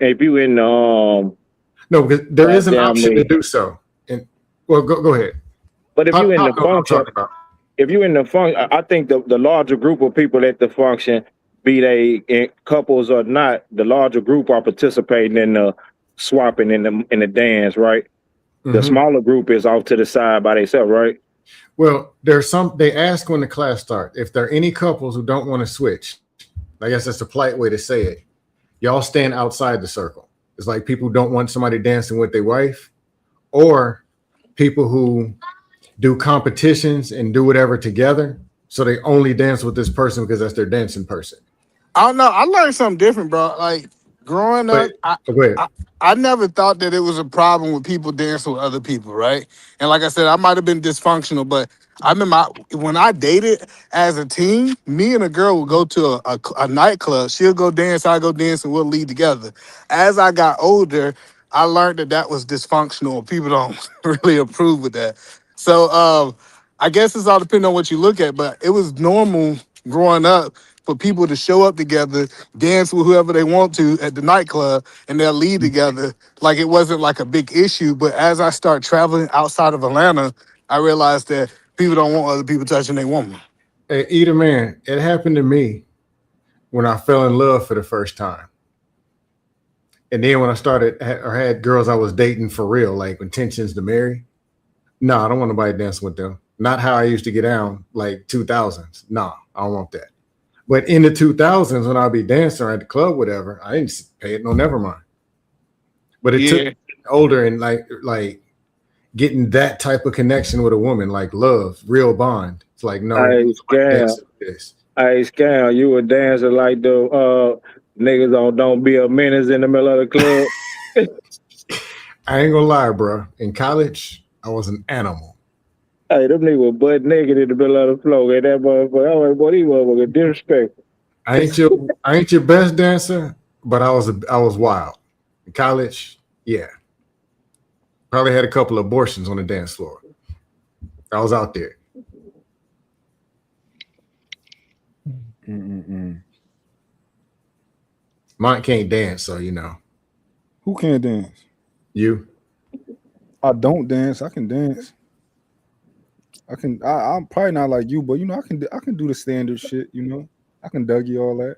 No, because there is an goddamn option to me. do so. And well, go ahead. But if you Pop, in Pop the knows what I'm function, talking about. if you in the function, I think the larger group of people at the function, be they in couples or not, the larger group are participating in the swapping in the dance, right? The Mm-hmm. smaller group is off to the side by themselves, right? Well, they ask when the class starts if there are any couples who don't want to switch. I guess that's a polite way to say it. Y'all stand outside the circle. It's like people who don't want somebody dancing with their wife, or people who do competitions and do whatever together. So they only dance with this person because that's their dancing person. I don't know. I learned something different, bro. Like growing But up, I, go ahead. I I never thought that it was a problem with people dancing with other people, right? And like I said, I might have been dysfunctional, but I remember when I dated as a teen, me and a girl would go to a nightclub. She'll go dance, I go dance, and we'll leave together. As I got older, I learned that that was dysfunctional. People don't really approve of that. So I guess it's all depending on what you look at, but it was normal growing up for people to show up together, dance with whoever they want to at the nightclub, and they'll leave together. Like it wasn't like a big issue. But as I start traveling outside of Atlanta, I realized that people don't want other people touching their woman. Hey, Either man, it happened to me when I fell in love for the first time. And then when I started or had girls I was dating for real, like intentions to marry. No, I don't want nobody dancing with them. Not how I used to get down, like 2000s. No, I don't want that. But in the 2000s, when I'd be dancing or at the club, whatever, I didn't pay it no never mind. But it took Yeah. me older and like getting that type of connection with a woman, like love, real bond. It's like no, Hey, nobody scam. dances with this. Hey, scam. You were dancing like the niggas on Don't Be a Menace in the middle of the club. I ain't gonna lie, bro. In college, I was an animal. Hey, them niggas were butt naked in the middle of the floor. And that motherfucker, I was like, boy, these motherfuckers disrespectful. I ain't your best dancer, but I was wild. In college, yeah. Probably had a couple abortions on the dance floor. I was out there. Mm-mm-mm. Mine can't dance, so you know. Who can't dance? You. I don't dance. I can dance. I can. I'm probably not like you, but you know, I can do the standard shit. You know, I can Dougie all that.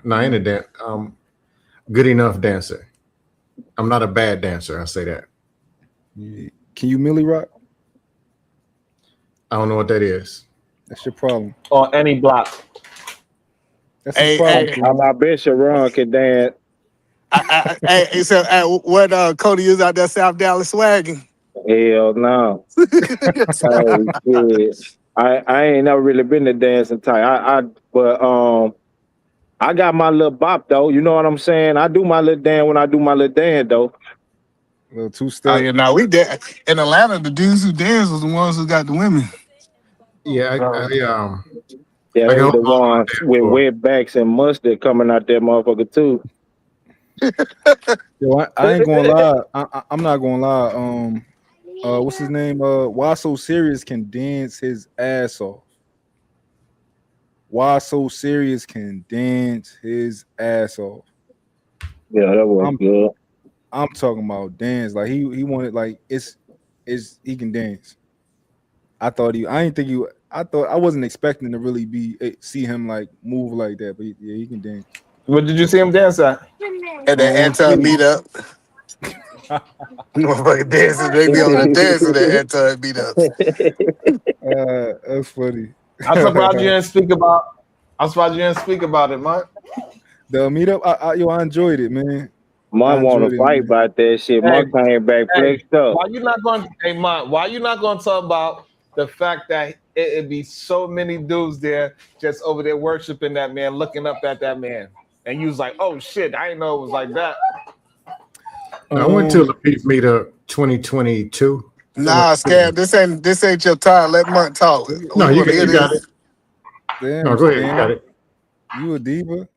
No, I ain't a dance. Good enough dancer. I'm not a bad dancer. I say that. Yeah. Can you Millie Rock? I don't know what that is. That's your problem. Or any block. That's his Hey, problem. hey, I bet Sharon can dance. hey, so what Cody is out there South Dallas swagging? Hell no. Hey, shit. I ain't never really been to dancing type. But I got my little bop though. You know what I'm saying? I do my little dance when I do my little dance though. Little two Oh step. yeah, now we in Atlanta. The dudes who dance was the ones who got the women. Yeah, So, Yeah, I they can hold the my own on ones the dance with floor. wet backs and mustard coming out that motherfucker too. Yo, I ain't gonna lie. I'm not gonna lie. What's his name? Why So Serious can dance his ass off. Why So Serious can dance his ass off. Yeah, that was I'm good. I'm talking about dance. Like he wanted like it's he can dance. I didn't think you. I thought I wasn't expecting to really see him like move like that, but yeah, he can dance. What did you see him dance at? at that On anti TV. meetup, motherfucking dancers, they be on the dance at that anti meetups. That's funny. I'm surprised you didn't speak about. I'm surprised you didn't speak about it, man. The meetup, I enjoyed it, man. I Mom want enjoyed to it, fight man. about that shit. Hey, Mom came back hey, flexed up. why you not going? Hey, man, why you not going to talk about the fact that it'd be so many dudes there just over there worshiping that man, looking up at that man, and you was like, "Oh shit, I didn't know it was like that." I went to Um, the Beef Meetup 2022. Something Nah, like scam. This ain't your time. Let Munt talk. no, We want to hear you got it. this. No, damn, go ahead. You got Scam, it. you a diva?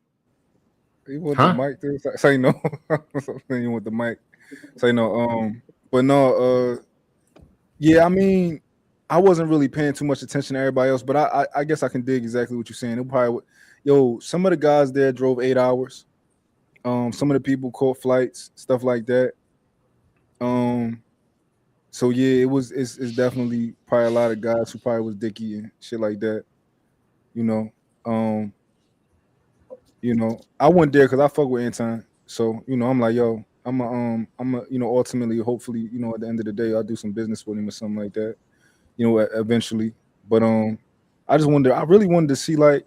You want the Huh? mic there? Say no. You want the mic? Say no. But no. Yeah. I mean, I wasn't really paying too much attention to everybody else, but I guess I can dig exactly what you're saying. It probably yo, some of the guys there drove 8 hours. Some of the people caught flights, stuff like that. Um, so yeah, it's definitely probably a lot of guys who probably was dicky and shit like that. You know. Um, I went there because I fuck with Anton. So, I'm like, yo, ultimately, hopefully, at the end of the day, I'll do some business with him or something like that, eventually. But I really wanted to see like,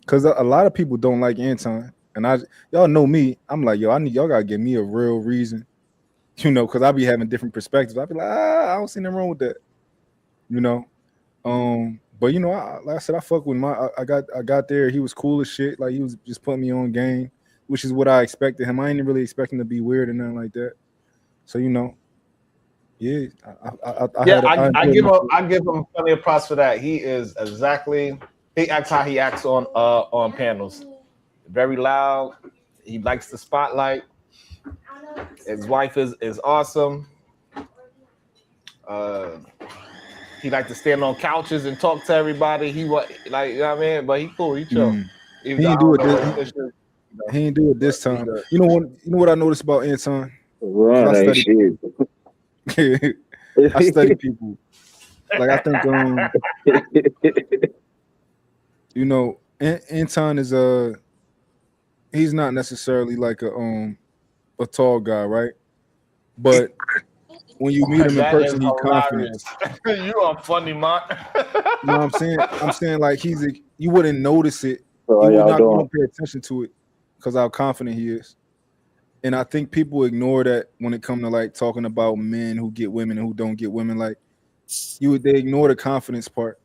because a lot of people don't like Anton, and y'all know me. I'm like, yo, I need y'all gotta give me a real reason, because I be having different perspectives. I be like, I don't see nothing wrong with that, you know. But you know, like I said, I fuck with him. I got there. He was cool as shit. Like he was just putting me on game, which is what I expected him. I ain't really expecting to be weird or nothing like that. So you know, yeah, I give him plenty of props for that. He is he acts how he acts on panels. Very loud. He likes the spotlight. His wife is awesome. He likes to stand on couches and talk to everybody. He what like you know what I mean? But he cool. He chill. He ain't do it. He ain't do it this time. You know what I noticed about Anton? Run ain't shit. I study people. Like I think you know, Anton is he's not necessarily like a tall guy, right? But when you meet him in person, he's confident. You are funny, man. No, I'm saying like you wouldn't notice it. So you would not going to pay attention to it because how confident he is. And I think people ignore that when it comes to like talking about men who get women and who don't get women. Like they ignore the confidence part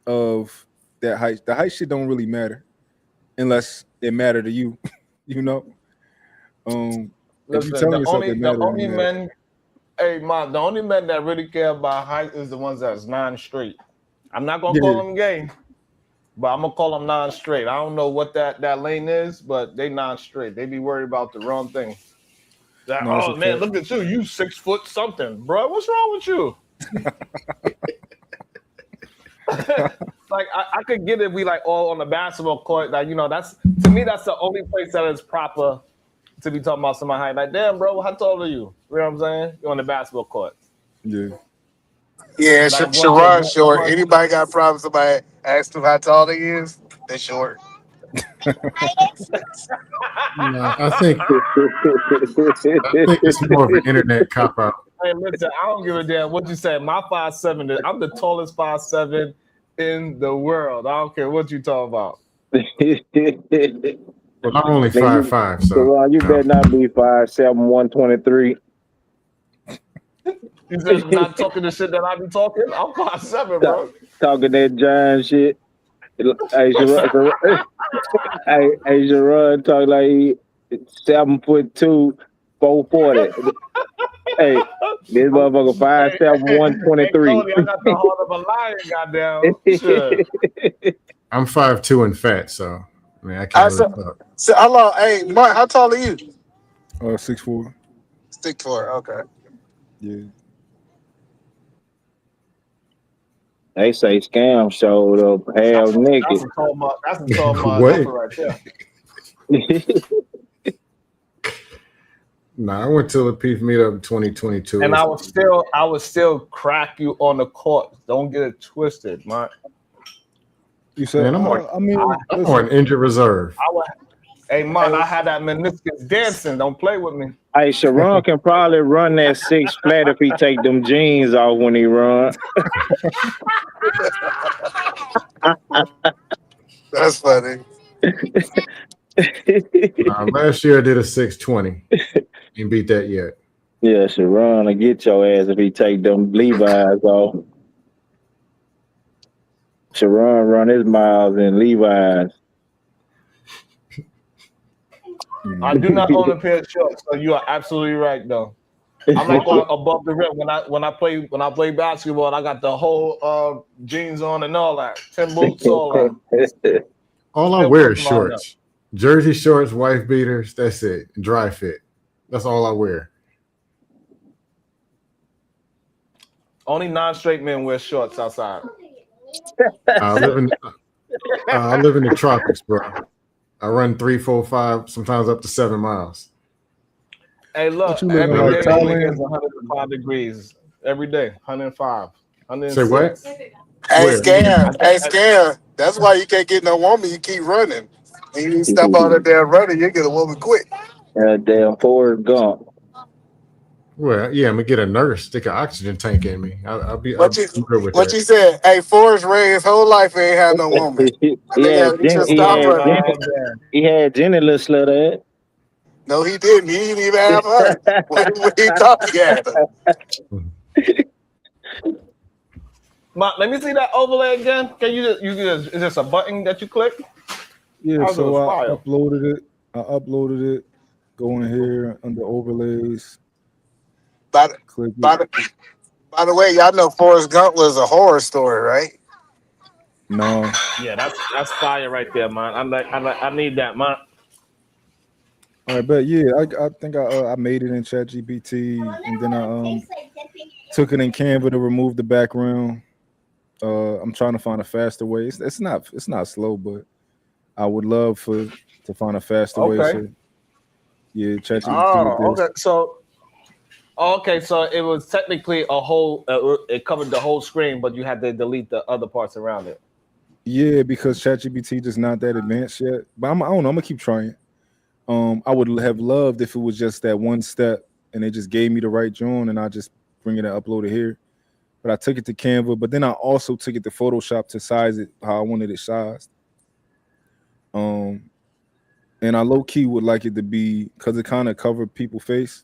of that height. The height shit don't really matter unless it matter to you. You know. Listen, if you telling yourself it matter, the only men that really care about height is the ones that's non-straight. I'm not gonna call them gay, but I'm gonna call them non-straight. I don't know what that lane is, but they non-straight. They be worried about the wrong thing. Man, look at you. You 6 foot something, bro. What's wrong with you? Like I could get it. We like all on the basketball court. Like that's to me that's the only place that is proper to be talking about somebody height. Like damn, bro, how tall are you? You know what I'm saying? You're on the basketball court. Yeah. Yeah, Sharon's short. Anybody got problems? Somebody asked him how tall he is. They're short. No, I think it's more of an internet cop out. Hey, listen, I don't give a damn what you say. My 5'7", I'm the tallest 5'7" in the world. I don't care what you talk about. Well, I'm only 5'5", so you better not be 5'7", 123. You said not talking the shit that I be talking. I'm 5'7", bro. Talking that giant shit. Hey, Gerard talk like he 7'2", 440. Hey, this motherfucker 5'7", 123. Hey, Cody, I got the heart of a lion, goddamn. Shit. I'm 5'2" and fat, so I mean I can't really talk. So hello, hey Mark, how tall are you? 6'4". 6'4", okay. Yeah. They say Scam showed up half naked. That's a tall What? right there. Nah, I went to the Peace meetup in 2022. And I would still crack you on the court. Don't get it twisted, man. You said Man, I'm on injured reserve. Hey, man, I had that meniscus dancing. Don't play with me. Hey, Sharon can probably run that 6 flat if he take them jeans off when he run. That's funny. Last year I did a 620. Ain't beat that yet. Yeah, Sharon will get your ass if he take them Levi's off. Sharon run his miles in Levi's. I do not own a pair of shorts, so you are absolutely right, though. I'm like above the rim when I play basketball. I got the whole jeans on and all that, 10 boots, all that. All I wear is shorts, jersey shorts, wife beaters. That's it. Dry fit. That's all I wear. Only non-straight men wear shorts outside. I live in the tropics, bro. I run 3, 4, 5, sometimes up to 7 miles. Hey, look, every day is 105 degrees. Every day, 105. 106. Say what? Hey, Scam. That's why you can't get no woman. You keep running. And you step out of there running, you get a woman quick. Damn Forrest Gump. Well, yeah, I'm gonna get a nurse, stick an oxygen tank in me. I'll be good with what that. you said? Hey, Forrest Ray, his whole life ain't had no woman. He had Jenny little slut at. No, he didn't. He didn't even have her. When he thought he had her. Let me see that overlay again. Can you just is this a button that you click? Yeah, How's so it I fire? uploaded it. Go in here under overlays, By the, click it. by the, by the way, y'all know Forrest Gump was a horror story, right? No. Yeah, that's fire right there, man. I need that, man. All right, but yeah, I think I made it in ChatGPT, and then I took it in Canva to remove the background. I'm trying to find a faster way. It's not slow, but I would love to find a faster way. Okay. So yeah, ChatGPT with Oh, this. okay. So it was technically a whole. It covered the whole screen, but you had to delete the other parts around it. Yeah, because ChatGPT just not that advanced yet. But I don't know. I'm gonna keep trying. I would have loved if it was just that one step, and they just gave me the right joint, and I just bring it and upload it here. But I took it to Canva, but then I also took it to Photoshop to size it how I wanted it sized. Um, and I low key would like it to be because it kind of covered people's face.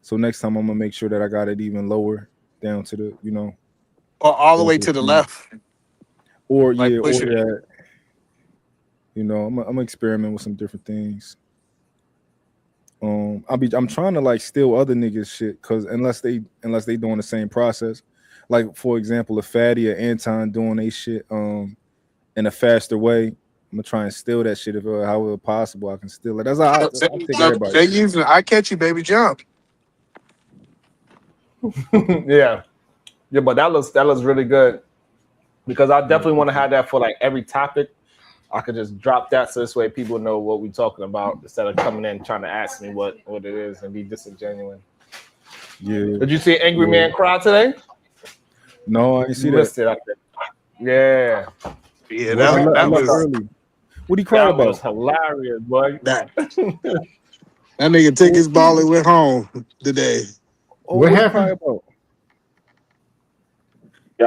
So next time I'm gonna make sure that I got it even lower down to the, Or all the so way to the left, or like yeah, or push it. that. I'm gonna experiment with some different things. I'm trying to like steal other niggas shit because unless they doing the same process. Like for example, if Fatty or Anton doing they shit in a faster way, I'm gonna try and steal that shit if however possible I can steal it. That's how I take everybody. They using I catch you, baby, jump. Yeah, but that looks really good because I definitely want to have that for like every topic. I could just drop that so this way people know what we're talking about instead of coming in trying to ask me what it is and be disingenuous. Yeah. Did you see Angry Man cry today? No, I didn't see You that. missed it. I think. Yeah. Yeah, I that left was early. What he cried That was about? hilarious, boy. that. That nigga took his ball and went home today. Oh, What what he cry happened? about?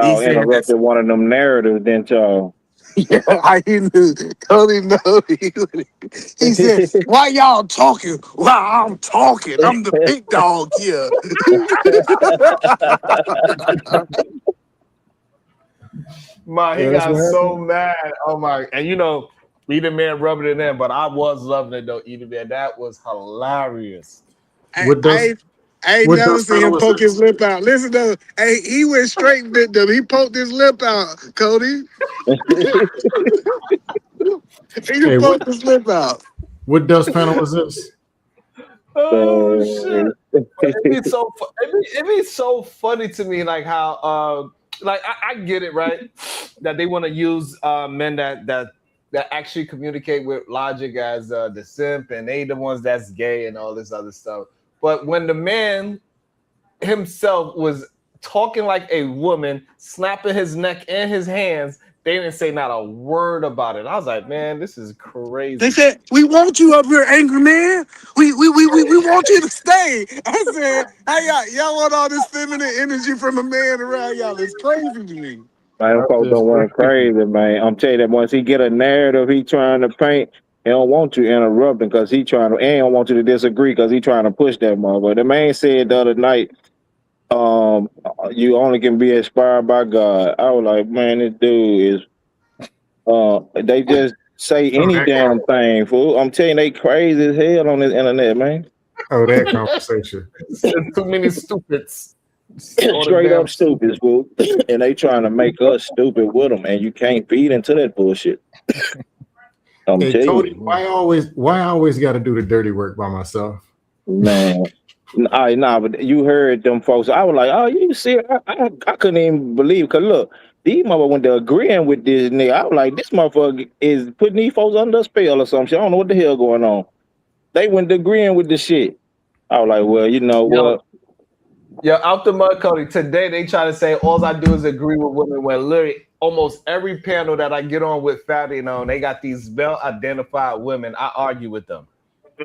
He Y'all said that's interrupted one of them narratives, didn't y'all? yeah, I knew. Cody know he said, "Why y'all talking while I'm talking? I'm the big dog here." Man, he That's got what so happened. mad. Oh my! And Eden Man rubbing it in, but I was loving it though. Eden Man, that was hilarious. I, What does I I ain't what never does seen panel him was poke his this? lip out. Listen though, hey, he went straight with them. He poked his lip out, Cody. He just Hey, poked his lip out. what does panel was this? Oh shit! Man. But it'd be so funny to me, like how like I get it, right? That they want to use men that actually communicate with logic as the simp, and they the ones that's gay and all this other stuff. But when the man himself was talking like a woman, snapping his neck and his hands, they didn't say not a word about it. I was like, man, this is They crazy. said, "We want you up here, angry man. We want you to stay." I said, "Hey, y'all want all this feminine energy from a man around y'all? It's crazy to me." Man, That's folks just don't went crazy. crazy, man. I'm telling you that once he get a narrative he trying to paint, he don't want you interrupting because he trying to, and he don't want you to disagree because he trying to push that motherfucker. The man said the other night, you only can be inspired by God. I was like, man, this dude is, they just say Oh, any damn thing, fool. I'm telling you, they crazy as hell on this internet, man. that conversation. Too many stupids. All the Straight damn up stupid, stupid. fool. And they trying to make us stupid with them, and you can't feed into that bullshit. I'm Hey telling Cody, you, why I always got to do the dirty work by myself? man. But you heard them folks. I was like, oh, you see, I couldn't even believe. Because look, these motherfuckers went to agreeing with this nigga. I was like, this motherfucker is putting these folks under a spell or something. I don't know what the hell going on. They went to agreeing with the shit. I was like, well, you know Yo, what? out the mud, Cody. Today they try to say all I do is agree with women. When literally almost every panel that I get on with Fatty and on, they got these well-identified women. I argue with them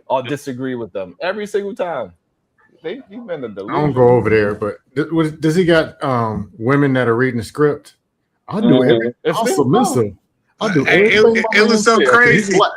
or disagree with them every single time. You've been a I don't go delusion. over there, but does he got women that are reading the script? I'll do every. Mhm. It's I'll still submissive. I'll do everything It, my it man was so say because he's crazy. black.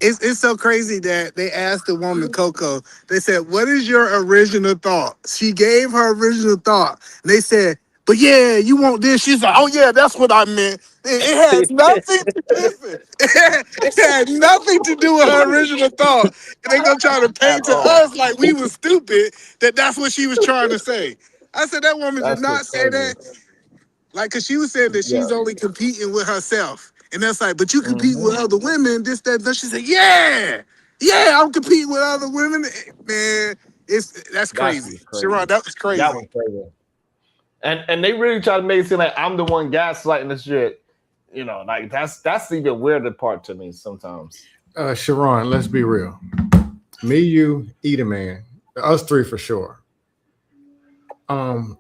It's so crazy that they asked the woman Coco. They said, "What is your original thought?" She gave her original thought. And they said, But yeah, you want this? She's like, oh yeah, that's what I meant. It has nothing. Listen, it had nothing to do with her original thought. And they gonna try to At paint to all. us like we was stupid. That's what she was trying to say. I said that woman did That shit not say crazy. that. Like, cause she was saying that Yeah. she's only competing with herself, and that's like, but you compete Mm-hmm. with other women. This, that, that. She said, yeah, yeah, I'm competing with other women. Man, that's That shit crazy. was Sharon, crazy. that was That crazy. was crazy. And they really try to make it seem like I'm the one gaslighting the shit. You know, like that's the even weirder part to me sometimes. Sharon, let's be real. Me, you, Eat Man, us three for sure.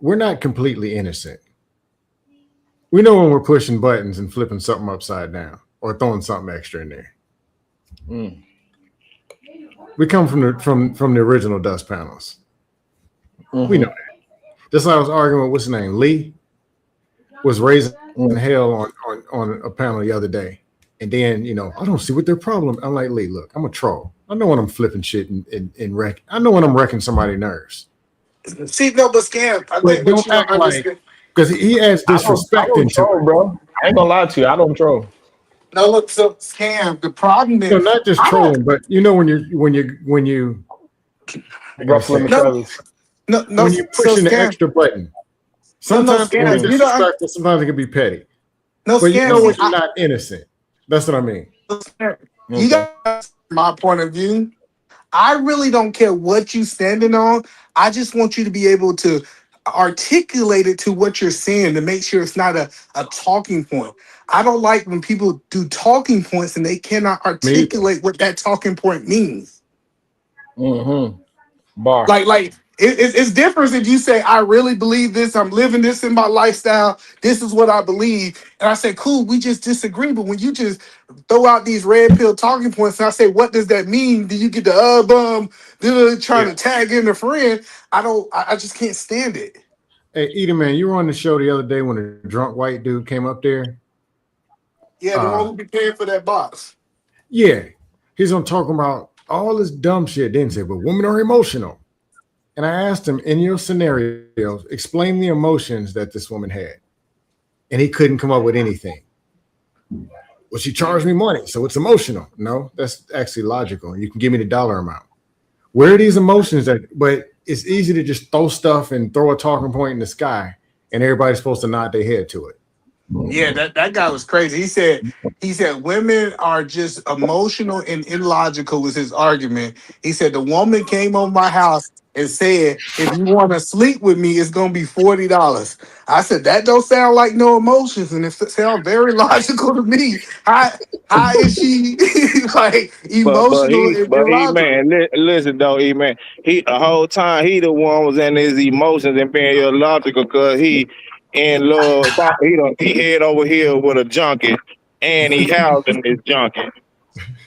We're not completely innocent. We know when we're pushing buttons and flipping something upside down or throwing something extra in there. Mm. We come from the original dust panels. Mm-hmm. We know that. Just like I was arguing with what's his name, Lee was raising hell on a panel the other day. And then, I don't see what their problem. I'm like, Lee, look, I'm a troll. I know when I'm flipping shit and wreck. I know when I'm wrecking somebody's nerves. See, no, but Scam, I But think what don't you don't act like understand. because he adds I disrespect don't into troll, it. bro. I ain't gonna lie to you. I don't troll. No, look, so Scam. The problem No, is, not just I don't. trolling, but when you I gotta Ruffling say the No, feathers. no. when you're So pushing the Scam, extra button. no, Sometimes it can be Scam. You don't. disrespectful, sometimes it can be petty. No, But you Scam. know See, when you're not innocent. That's what I mean. you Okay. got my point of view. I really don't care what you standing on. I just want you to be able to articulate it to what you're saying to make sure it's not a talking point. I don't like when people do talking points and they cannot Me either. articulate what that talking point means. Mm-hmm. Bar. It's different if you say, I really believe this, I'm living this in my lifestyle, this is what I believe. And I say, cool, we just disagree. But when you just throw out these red pill talking points and I say, what does that mean? Do you get the trying Yeah. to tag in a friend? I just can't stand it. Hey, Edie, man, you were on the show the other day when a drunk white dude came up there. Yeah, the one who be paying for that box. Yeah. He's on talking about all this dumb shit. Then say, but women are emotional. And I asked him, in your scenarios, explain the emotions that this woman had. And he couldn't come up with anything. Well, she charged me money, so it's emotional. No, that's actually logical. You can give me the dollar amount. Where are these emotions but it's easy to just throw stuff and throw a talking point in the sky, and everybody's supposed to nod their head to it. Yeah, that guy was crazy. He said women are just emotional and illogical was his argument. He said the woman came over my house and said, if you want to sleep with me, it's gonna be $40. I said that don't sound like no emotions, and it sounds very logical to me. How is she like But emotional and illogical? man, listen though, man, he the whole time he the one was in his emotions and being illogical because he in love. He head over here with a junkie and he housing this junkie.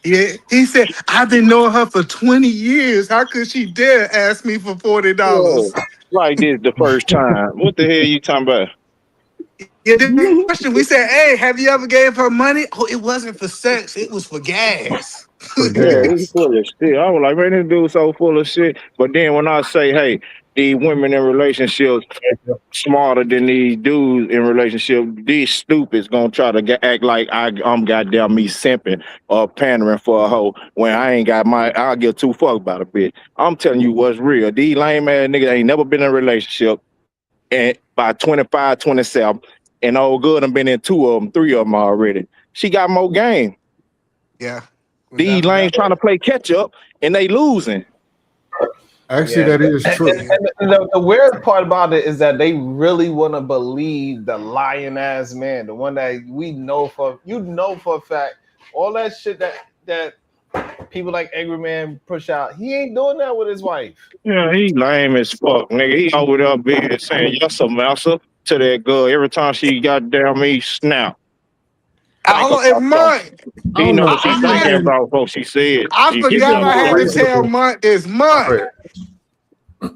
Yeah, he said, I've been knowing her for 20 years. How could she dare ask me for Yo, $40? like this the first time. What the hell you talking about? Yeah, the question we said, hey, have you ever gave her money? Oh, it wasn't for sex, it was for gas. For Yeah, he's gas. full of shit. I was like, man, this dude's so full of shit. But then when I say, hey, these women in relationships smarter than these dudes in relationship, these stupids gonna try to act like I'm goddamn me simping or pandering for a hoe when I ain't got I'll give two fucks about a bitch. I'm telling you what's real. These lame ass niggas ain't never been in a relationship and by 25, 27, and old good, I've been in two of them, three of them already. She got more game. Yeah, These without a lanes doubt. trying to play catch up and they losing. Actually, Yeah. that is And, true. the weird part about it is that they really want to believe the lying ass man, the one that we know for a fact, all that shit that people like Angry Man push out. He ain't doing that with his wife. Yeah, he lame as fuck, nigga. He over there big saying yes a massa to that girl every time she got down me snap. Think Hold on, if about something. Monk, I He don't know know. what she I thinking had, about what she said. I You He's get forgot what been I I'm had to more saying? tell reasonable. Monk this Go month. ahead.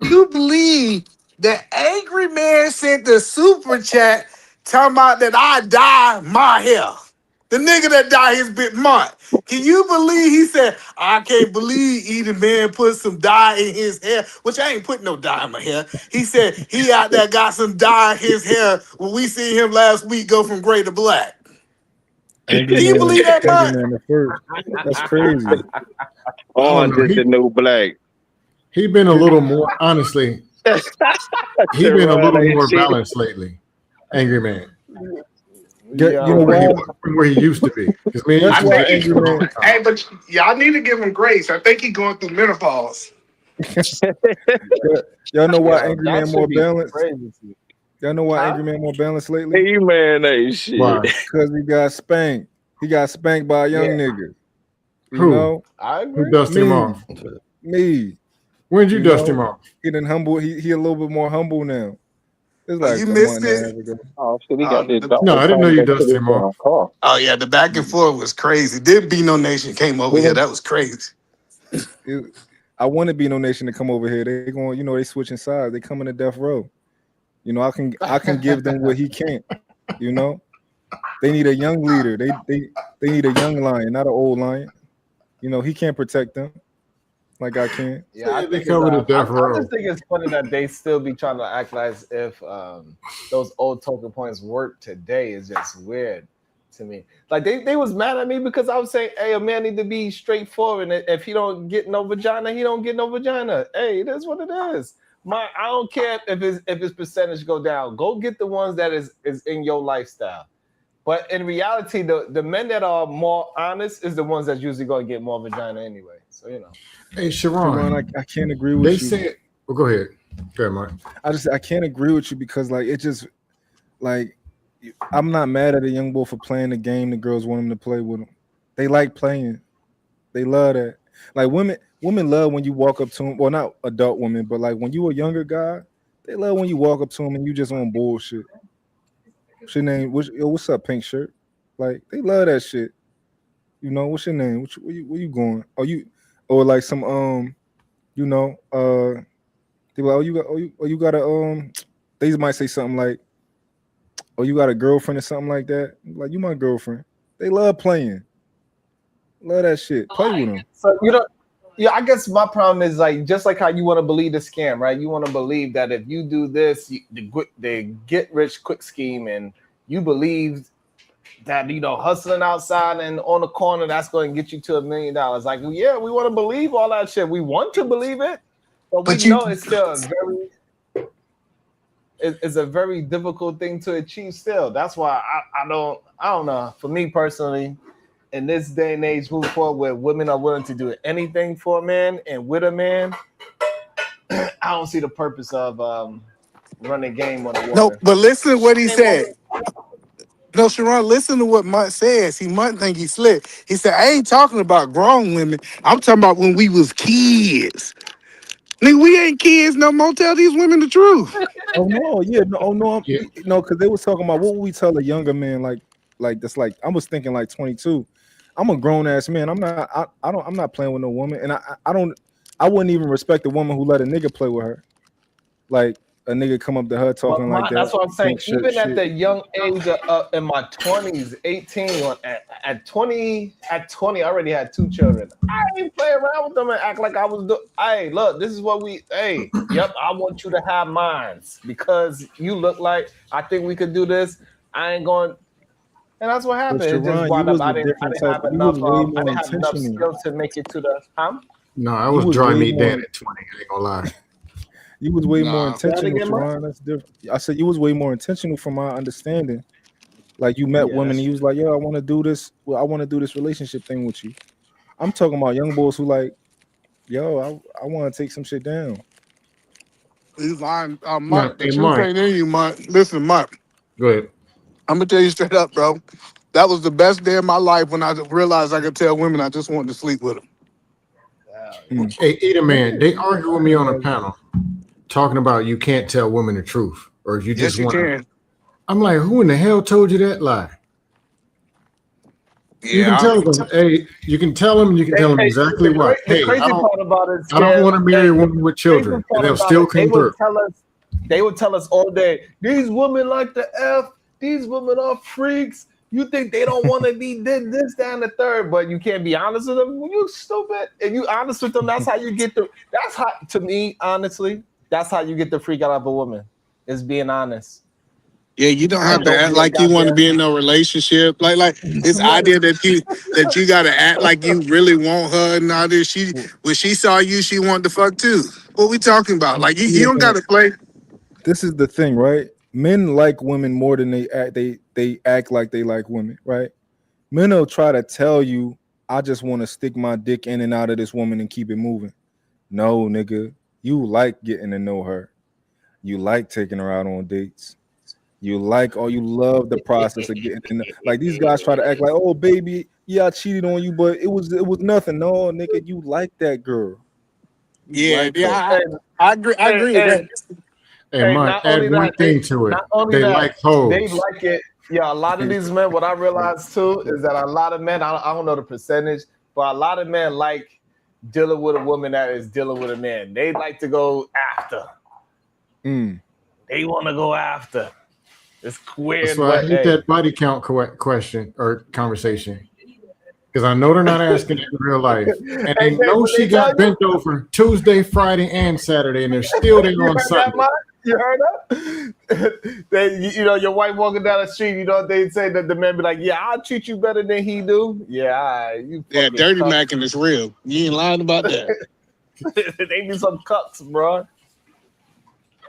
You believe that Angry Man sent the super chat talking about that I dye my hair. The nigga that died his bit Mont. Can you believe he said, I can't believe Eden Man put some dye in his hair, which I ain't put no dye in my hair. He said he out there got some dye in his hair when we see him last week go from gray to black. Angry Can you Man, believe that, Angry Mont? Man the first. That's crazy. Orange is the new black. He been a little more, honestly, he been a little more balanced lately. Angry Man. You know why? From where he used to be. Because me That's and why think Angry Man. Hey, but y'all need to give him grace. I think he's going through menopause. Y'all know why Yo, Angry that Man should more be balanced? crazy. Y'all know why Huh? Angry Man more balanced lately? Hey man, hey shit. Why? Because he got spanked. He got spanked by a young Yeah. nigga. You Who? know? I Who agree. dusted him Me. off? Me. When'd you dust know? him off? He done humble. He a little bit more humble now. It's Oh, like you a missed month and a it? half ago. Oh shit, he got this dog. No, I didn't know you dusted him off. Car. Oh, yeah, the back and forth was crazy. Did Be No Nation came over here. That was crazy. I want to be no nation to come over here. They going, they switching sides. They coming to death row. I can give them what he can't. They need a young leader. They need a young lion, not an old lion. He can't protect them like I can. Yeah, I They think covered the it's, death I row. just think it's funny that they still be trying to act as if those old talking points work today is just weird to me. Like they was mad at me because I was saying, hey, a man need to be straightforward. And if he don't get no vagina, he don't get no vagina. Hey, it is what it is. I don't care if his percentage go down. Go get the ones that is in your lifestyle. But in reality, the men that are more honest is the ones that's usually going to get more vagina anyway. So Hey, Sharon, I can't agree with they you. said, well, go ahead. Go ahead, Mike. I can't agree with you because it just I'm not mad at a young boy for playing the game the girls want him to play with them. They like playing. They love that. Like women love when you walk up to them. Well, not adult women, but like when you a younger guy, they love when you walk up to them and you just on bullshit. What's your name? What's up, pink shirt? Like they love that shit. What's your name? Where you going? Or like some they be like, you got a they might say something like, oh, you got a girlfriend or something like that. Like you my girlfriend. They love playing. Love that shit. Play with them. So yeah, I guess my problem is like just like how you want to believe the scam, right? You want to believe that if you do this, the get rich quick scheme, and you believe that hustling outside and on the corner that's going to get you to $1 million. Like, yeah, we want to believe all that shit. We want to believe it, but we know it's still it's a very difficult thing to achieve. Still, that's why I don't know. For me personally, in this day and age, moving forward, where women are willing to do anything for a man and with a man, I don't see the purpose of running game on the water. No, but listen to what he said. No, Sharon, listen to what Mutt says. Mutt think he's slick. He said, I ain't talking about grown women. I'm talking about when we was kids. Nigga, we ain't kids no more. Tell these women the truth. Oh no, yeah, no, because they was talking about what would we tell a younger man like that's like I was thinking like 22. I'm a grown ass man. I'm not playing with no woman, and I wouldn't even respect a woman who let a nigga play with her. Like a nigga come up to her talking like that. That's what I'm saying. Even shit. at the young age of in my 20s, 18, at 20, I already had 2 children. I ain't play around with them and act like I was doing. Hey, look, this is what yep, I want you to have mines because you look like I think we could do this. I ain't going. And that's what happened. It just wound up. I didn't have enough skill to make it to the No, I was dry meat Dan at 20. I ain't gonna lie. You was way more intentional, Sharon. That's different. I said you was way more intentional from my understanding. Like you met women and you was like, yo, I want to do this. Well, I want to do this relationship thing with you. I'm talking about young boys who like, yo, I want to take some shit down. He's lying. Mike, the truth ain't in you, Mike. Listen, Mike. Go ahead. I'm gonna tell you straight up, bro. That was the best day of my life when I realized I could tell women I just wanted to sleep with them. Hey, Eden Man, they argue with me on a panel talking about you can't tell women the truth, or if you just want to. I'm like, who in the hell told you that lie? Yeah, you can tell them. Hey, you can tell them. You can tell them exactly what. The crazy part about it is I don't want to marry a woman with children, and they'll still come through. They would tell us all day. These women like the F. These women are freaks. You think they don't want to be did this, that, and the third, but you can't be honest with them? You stupid. If you honest with them, that's how you get the. That's how, to me, honestly, that's how you get the freak out of a woman. Is being honest. Yeah, you don't have And to don't act be a like you want to be in goddamn. no relationship. Like this idea that you got to act like you really want her and all this. When she saw you, she wanted to fuck too. What we talking about? Like you don't got to play. This is the thing, right? Men like women more than they act. They act like they like women, right? Men will try to tell you, "I just want to stick my dick in and out of this woman and keep it moving." No, nigga, you like getting to know her. You like taking her out on dates. You love the process of getting in. Like these guys try to act like, "Oh, baby, yeah, I cheated on you, but it was nothing." No, nigga, you like that girl. You Yeah, like her. yeah, I agree. I agree with that. And Mike, Not add only one that, thing to it. not only They that, like they hoes. like it. Yeah, a lot of these men, what I realized too, is that a lot of men, I don't know the percentage, but a lot of men like dealing with a woman that is dealing with a man. They like to go after. They want to go after. It's weird. That's why I hate that body count question or conversation. Because I know they're not asking it in real life. And they know she got bent over Tuesday, Friday, and Saturday, and they're still there on Sunday. You heard that? Your wife walking down the street, they say that the man be like, yeah, I'll treat you better than he do. Yeah, dirty macking is real. You ain't lying about that. They be some cucks, bro.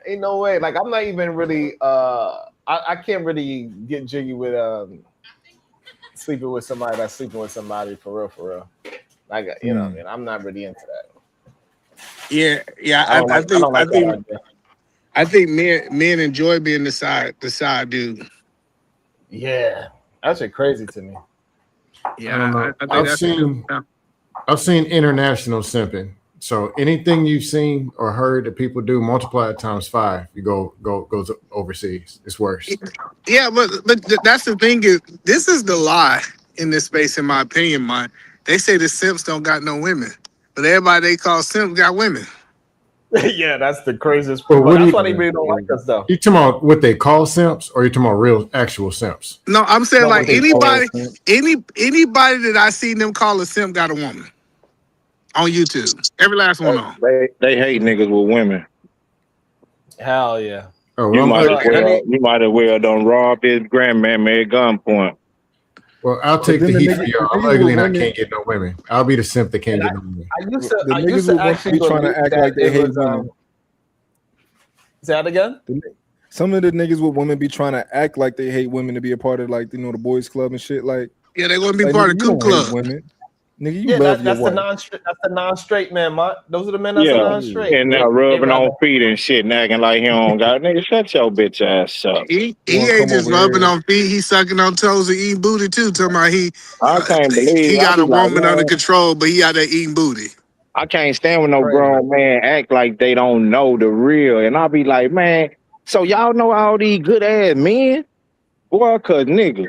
Ain't no way. Like, I'm not even really, I can't really get jiggy with sleeping with somebody that's sleeping with somebody for real. Like, you know what I mean? I'm not really into that. Yeah. I think men enjoy being the side dude. Yeah, that's crazy to me. Yeah, I've seen international simping. So anything you've seen or heard that people do, multiply it times 5. You goes overseas. It's worse. Yeah, but that's the thing is, this is the lie in this space, in my opinion, man. They say the simps don't got no women, but everybody they call simp got women. Yeah, that's the craziest. But that's why they really don't like us, though. You talking about what they call simps, or you talking about real, actual simps? No, I'm saying like anybody that I seen them call a simp got a woman on YouTube. Every last one of them. They hate niggas with women. Hell yeah. Oh, you might have well done robbed his grandmammy at gunpoint. Well, I'll take the heat for y'all. I'm ugly and I can't get no women. I'll be the simp that can't get no women. I used to actually be trying to act like they hate women. Say that again? Some of the niggas with women be trying to act like they hate women to be a part of, like, the boys club and shit. Like, yeah, they want to be part of the Ku Club. Women. Nigga, you love your wife. That's the non-straight man, Mark. Those are the men that's non-straight. And now rubbing on feet and shit and acting like he don't got nigga. Shut your bitch ass up. He ain't just rubbing on feet. He's sucking on toes and eating booty too. Talking about I can't believe he got a woman under control, but he out there eating booty. I can't stand when no grown man act like they don't know the real. And I'll be like, man, so y'all know all these good ass men? Boy, cause nigga.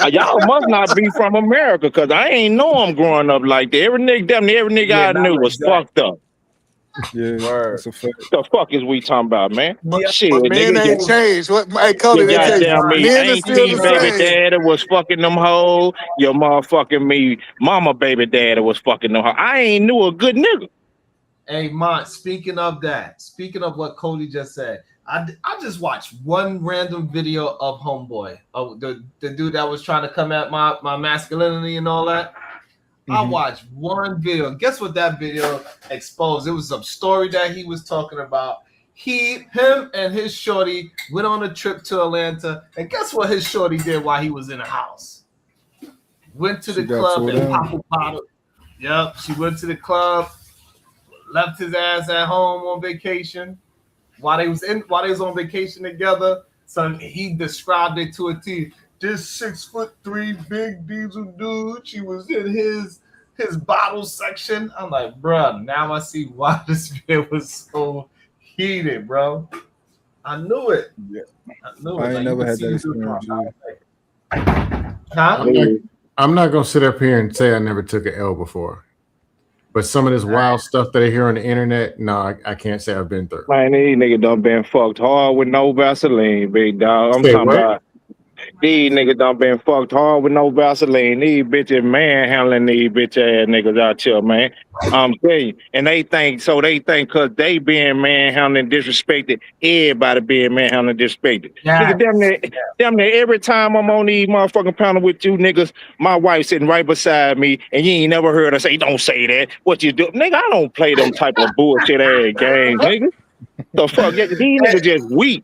Y'all must not be from America, cause I ain't know I'm growing up like that. Every nigga I knew was fucked up. Yeah, that's a fact. The fuck is we talking about, man? Shit, but men ain't changed. What? Hey, Cody, they changed. Men ain't still baby daddy was fucking them hoes. Your motherfucking mama baby daddy was fucking them hoes. I ain't knew a good nigga. Hey, Mont, speaking of what Cody just said, I just watched one random video of Homeboy, of the dude that was trying to come at my masculinity and all that. Mm-hmm. I watched one video. Guess what that video exposed? It was some story that he was talking about. Him and his shorty went on a trip to Atlanta, and guess what his shorty did while he was in the house? Went to the club and popped a bottle. Yep, she went to the club, left his ass at home on vacation. While they was on vacation together, so he described it to a T. This 6'3" big diesel dude, she was in his bottle section. I'm like, bro, now I see why this video was so heated, bro. I knew it. Yeah. I knew it. I ain't never had that experience. Huh? I'm not gonna sit up here and say I never took an L before. But some of this wild stuff that I hear on the internet, no, I can't say I've been through. Man, these niggas done been fucked hard with no Vaseline, big dog. I'm talking about These niggas done been fucked hard with no Vaseline. These bitches manhandling these bitch ass niggas out here, man. I'm telling you. And they think cause they being manhandled and disrespected, everybody being manhandled and disrespected. Yeah. Nigga, damn near every time I'm on these motherfucking panel with you niggas, my wife sitting right beside me, and you ain't never heard her say, don't say that. What you do? Nigga, I don't play them type of bullshit ass games, nigga. The fuck? These niggas just weak.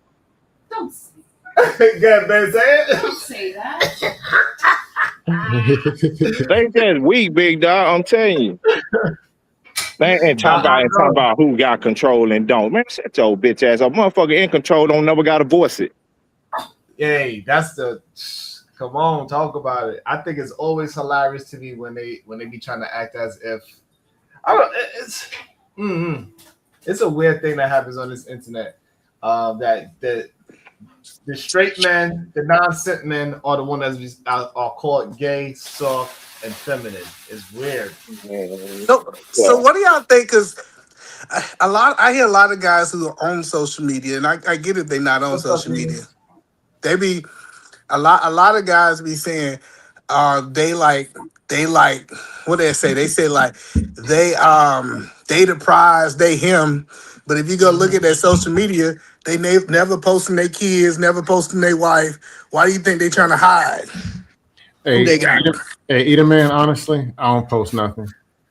Don't say Good, man. Say it. Don't say that. They just weak, big dog. I'm telling you. They ain't talking about who got control and don't. Man, shut your bitch ass up. Motherfucker in control don't never gotta voice it. Yay, that's the. Come on, talk about it. I think it's always hilarious to me when they be trying to act as if. I don't. It's a weird thing that happens on this internet. That the straight men, the non-simp men, are the ones that are called gay, soft, and feminine. It's weird. So what do y'all think? Because I hear a lot of guys who are on social media, and I get it, they're not on social media. They be a lot of guys be saying they like what they say. They say like they the prize, they him. But if you go look at their social media, they never posting their kids, never posting their wife. Why do you think they trying to hide? Hey, Eater Man, honestly, I don't post nothing.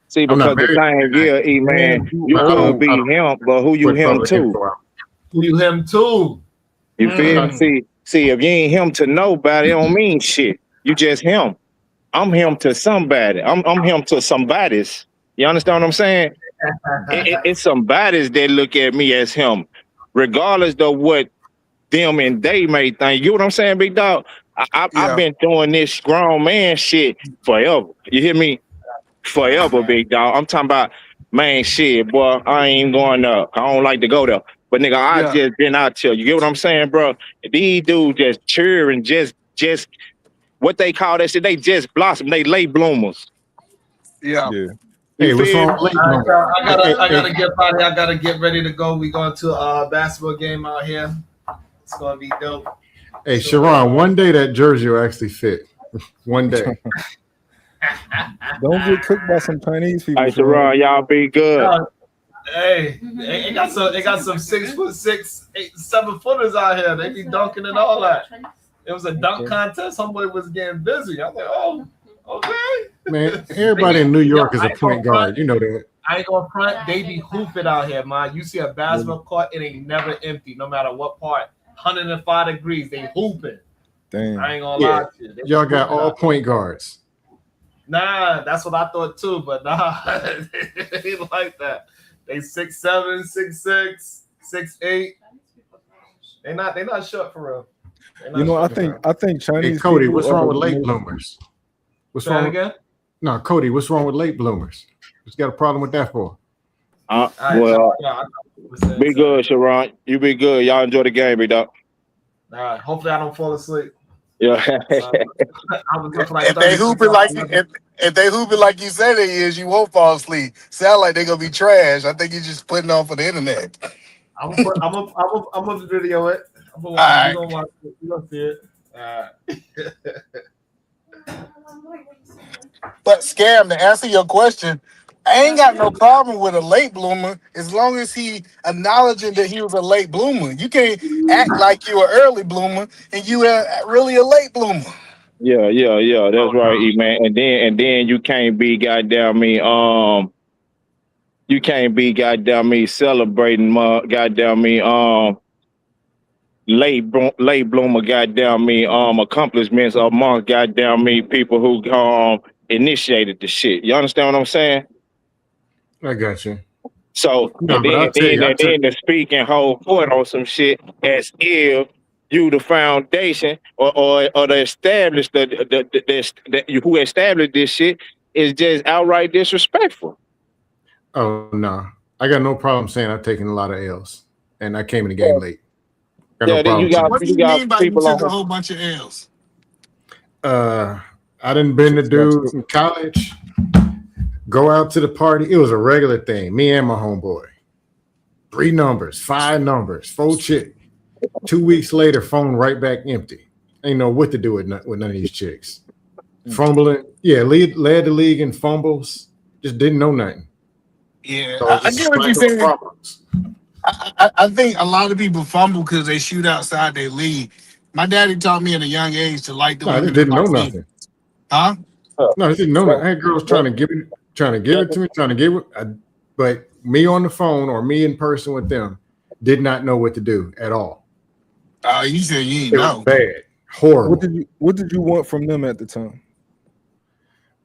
See, because the thing, man, you gonna be him, but who you him to? Who you him to? You feel me? See, if you ain't him to nobody, it don't mean shit. You just him. I'm him to somebody. I'm him to somebody's. You understand what I'm saying? It's somebody's that look at me as him, regardless of what them and they may think. You know what I'm saying, big dog? I've been doing this grown man shit forever. You hear me? Forever, big dog. I'm talking about, man, shit, boy. I ain't going up. I don't like to go there. But nigga, I just been out here. You get what I'm saying, bro? These dudes just cheering, just what they call that shit. They just blossom. They late bloomers. Yeah. Hey, what's wrong with late bloomers? I gotta get out here. I gotta get ready to go. We going to a basketball game out here. It's gonna be dope. Hey, Sharon, one day that jersey will actually fit. One day. Don't get cooked by some Chinese people. Hey, Sharon, y'all be good. Hey, they got some 6'6", 8, 7 footers out here. They be dunking and all that. It was a dunk contest. Somebody was getting busy. I was like, oh, okay. Man, everybody in New York is a point guard. You know that. I ain't gonna front. They be hooping out here, man. You see a basketball court, it ain't never empty, no matter what part. 105 degrees, they hooping. Damn. I ain't gonna lie to you. Y'all got all point guards. Nah, that's what I thought too, but nah, they ain't like that. They 6'7", 6'6", 6'8". They not short for real. You know, I think Chinese. Hey, Cody, people what's wrong with late most... bloomers? What's Say wrong again? No, Cody, what's wrong with late bloomers? What's got a problem with that for? Well, be good, Sharon. You be good. Y'all enjoy the game, big dog. All right. Hopefully, I don't fall asleep. Yeah. If they hooping like you say they is, you won't fall asleep. Sound like they're gonna be trash. I think you're just putting on for the internet. I'm gonna video it. I'm gonna All watch, watch it. You gonna see it. All right. But Scam, to answer your question, I ain't got no problem with a late bloomer as long as he acknowledging that he was a late bloomer. You can't act like you an early bloomer and you really a late bloomer. Yeah. That's right, man. And then you can't be goddamn me. You can't be goddamn me celebrating goddamn me late bloomer goddamn me accomplishments among goddamn me people who initiated the shit. You understand what I'm saying? I got you. So No, then to speak and hold point on some shit as if you the foundation or the established who established this shit is just outright disrespectful. Oh no, I got no problem saying I've taken a lot of L's and I came in the game late. What do you mean by you took a whole bunch of L's? I didn't been the dude in college. Go out to the party. It was a regular thing. Me and my homeboy. 3 numbers, 5 numbers, 4 chick. 2 weeks later, phone right back empty. Ain't know what to do with none of these chicks. Fumbling, yeah, led the league in fumbles. Just didn't know nothing. Yeah, So I just get what you're cycle of saying. problems. I think a lot of people fumble because they shoot outside their league. My daddy taught me at a young age to like the No, I just women in didn't my know league. nothing. Huh? No, I just didn't know Well, nothing. I had girls well, trying to give it to me, trying to give it. But me on the phone or me in person with them did not know what to do at all. You said you It ain't was know. bad, horrible. What did you want from them at the time?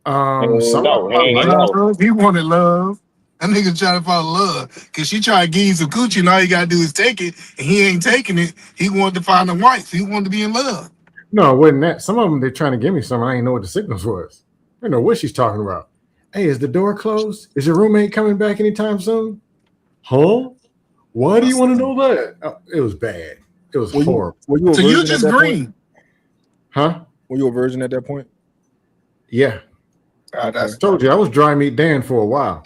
Some of no, them he I ain't liked. know. Love. He wanted love. That nigga trying to find love. Cause she trying to give you some coochie and all you gotta do is take it. And he ain't taking it. He wanted to find a wife. He wanted to be in love. No, it wasn't that. Some of them they're trying to give me something. I didn't know what the signals was. I didn't know what she's talking about. Hey, is the door closed? Is your roommate coming back anytime soon? Huh? Why do you want to know that? Oh, it was bad. It was horrible. Were you a So you virgin at just that point? green. Huh? Were you a virgin at that point? Yeah. Okay. Told you I was dry meat Dan for a while.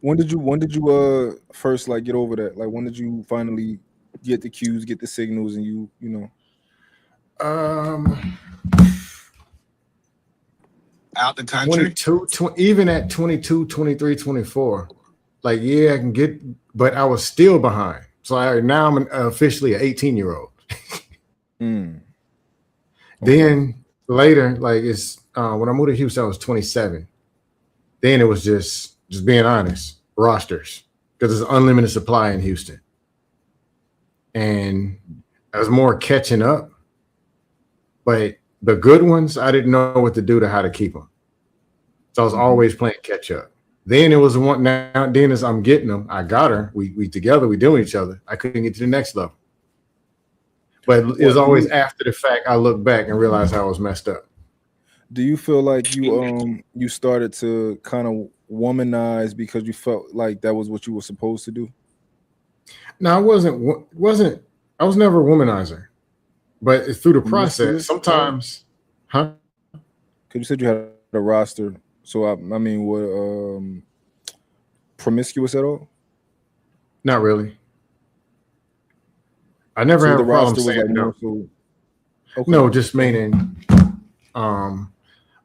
When did you first like get over that? Like when did you finally get the cues, get the signals, and you know? Out the country. 22, even at 22, 23, 24. Like, yeah, I can get, but I was still behind. So now I'm officially an 18-year-old. Then later, like it's when I moved to Houston, I was 27. Then it was just being honest, rosters, because there's unlimited supply in Houston. And I was more catching up, but the good ones, I didn't know what to do to how to keep them. So I was always playing catch up. Then it was one now. Then as I'm getting them, I got her. We together. We doing each other. I couldn't get to the next level. But it was always after the fact. I look back and realize how I was messed up. Do you feel like you started to kind of womanize because you felt like that was what you were supposed to do? No, I wasn't. I was never a womanizer, but it's through the process. Sometimes, huh? Because you said you had a roster. So I mean, what promiscuous at all? Not really. I never had a problem saying no. Okay. No, just meaning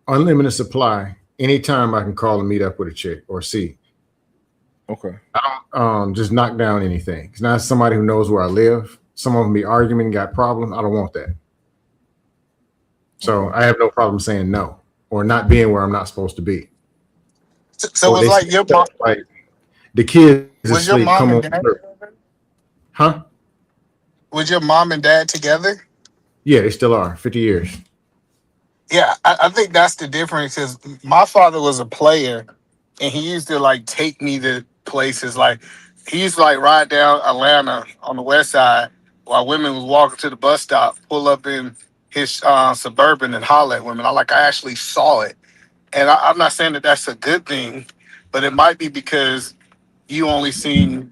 unlimited supply. Anytime I can call and meet up with a chick or see. Okay. I don't just knock down anything. It's not somebody who knows where I live. Some of them be arguing, got problems. I don't want that. So I have no problem saying no or not being where I'm not supposed to be. So it was like your mom. Like the kids Was your asleep. mom Come and on. dad? Huh? Was your mom and dad together? Yeah, they still are. 50 years. Yeah, I think that's the difference. Is my father was a player, and he used to like take me to places. Like he used to like ride down Atlanta on the west side while women was walking to the bus stop, pull up in his Suburban and holler at women. I actually saw it, and I'm not saying that that's a good thing, but it might be because you only seen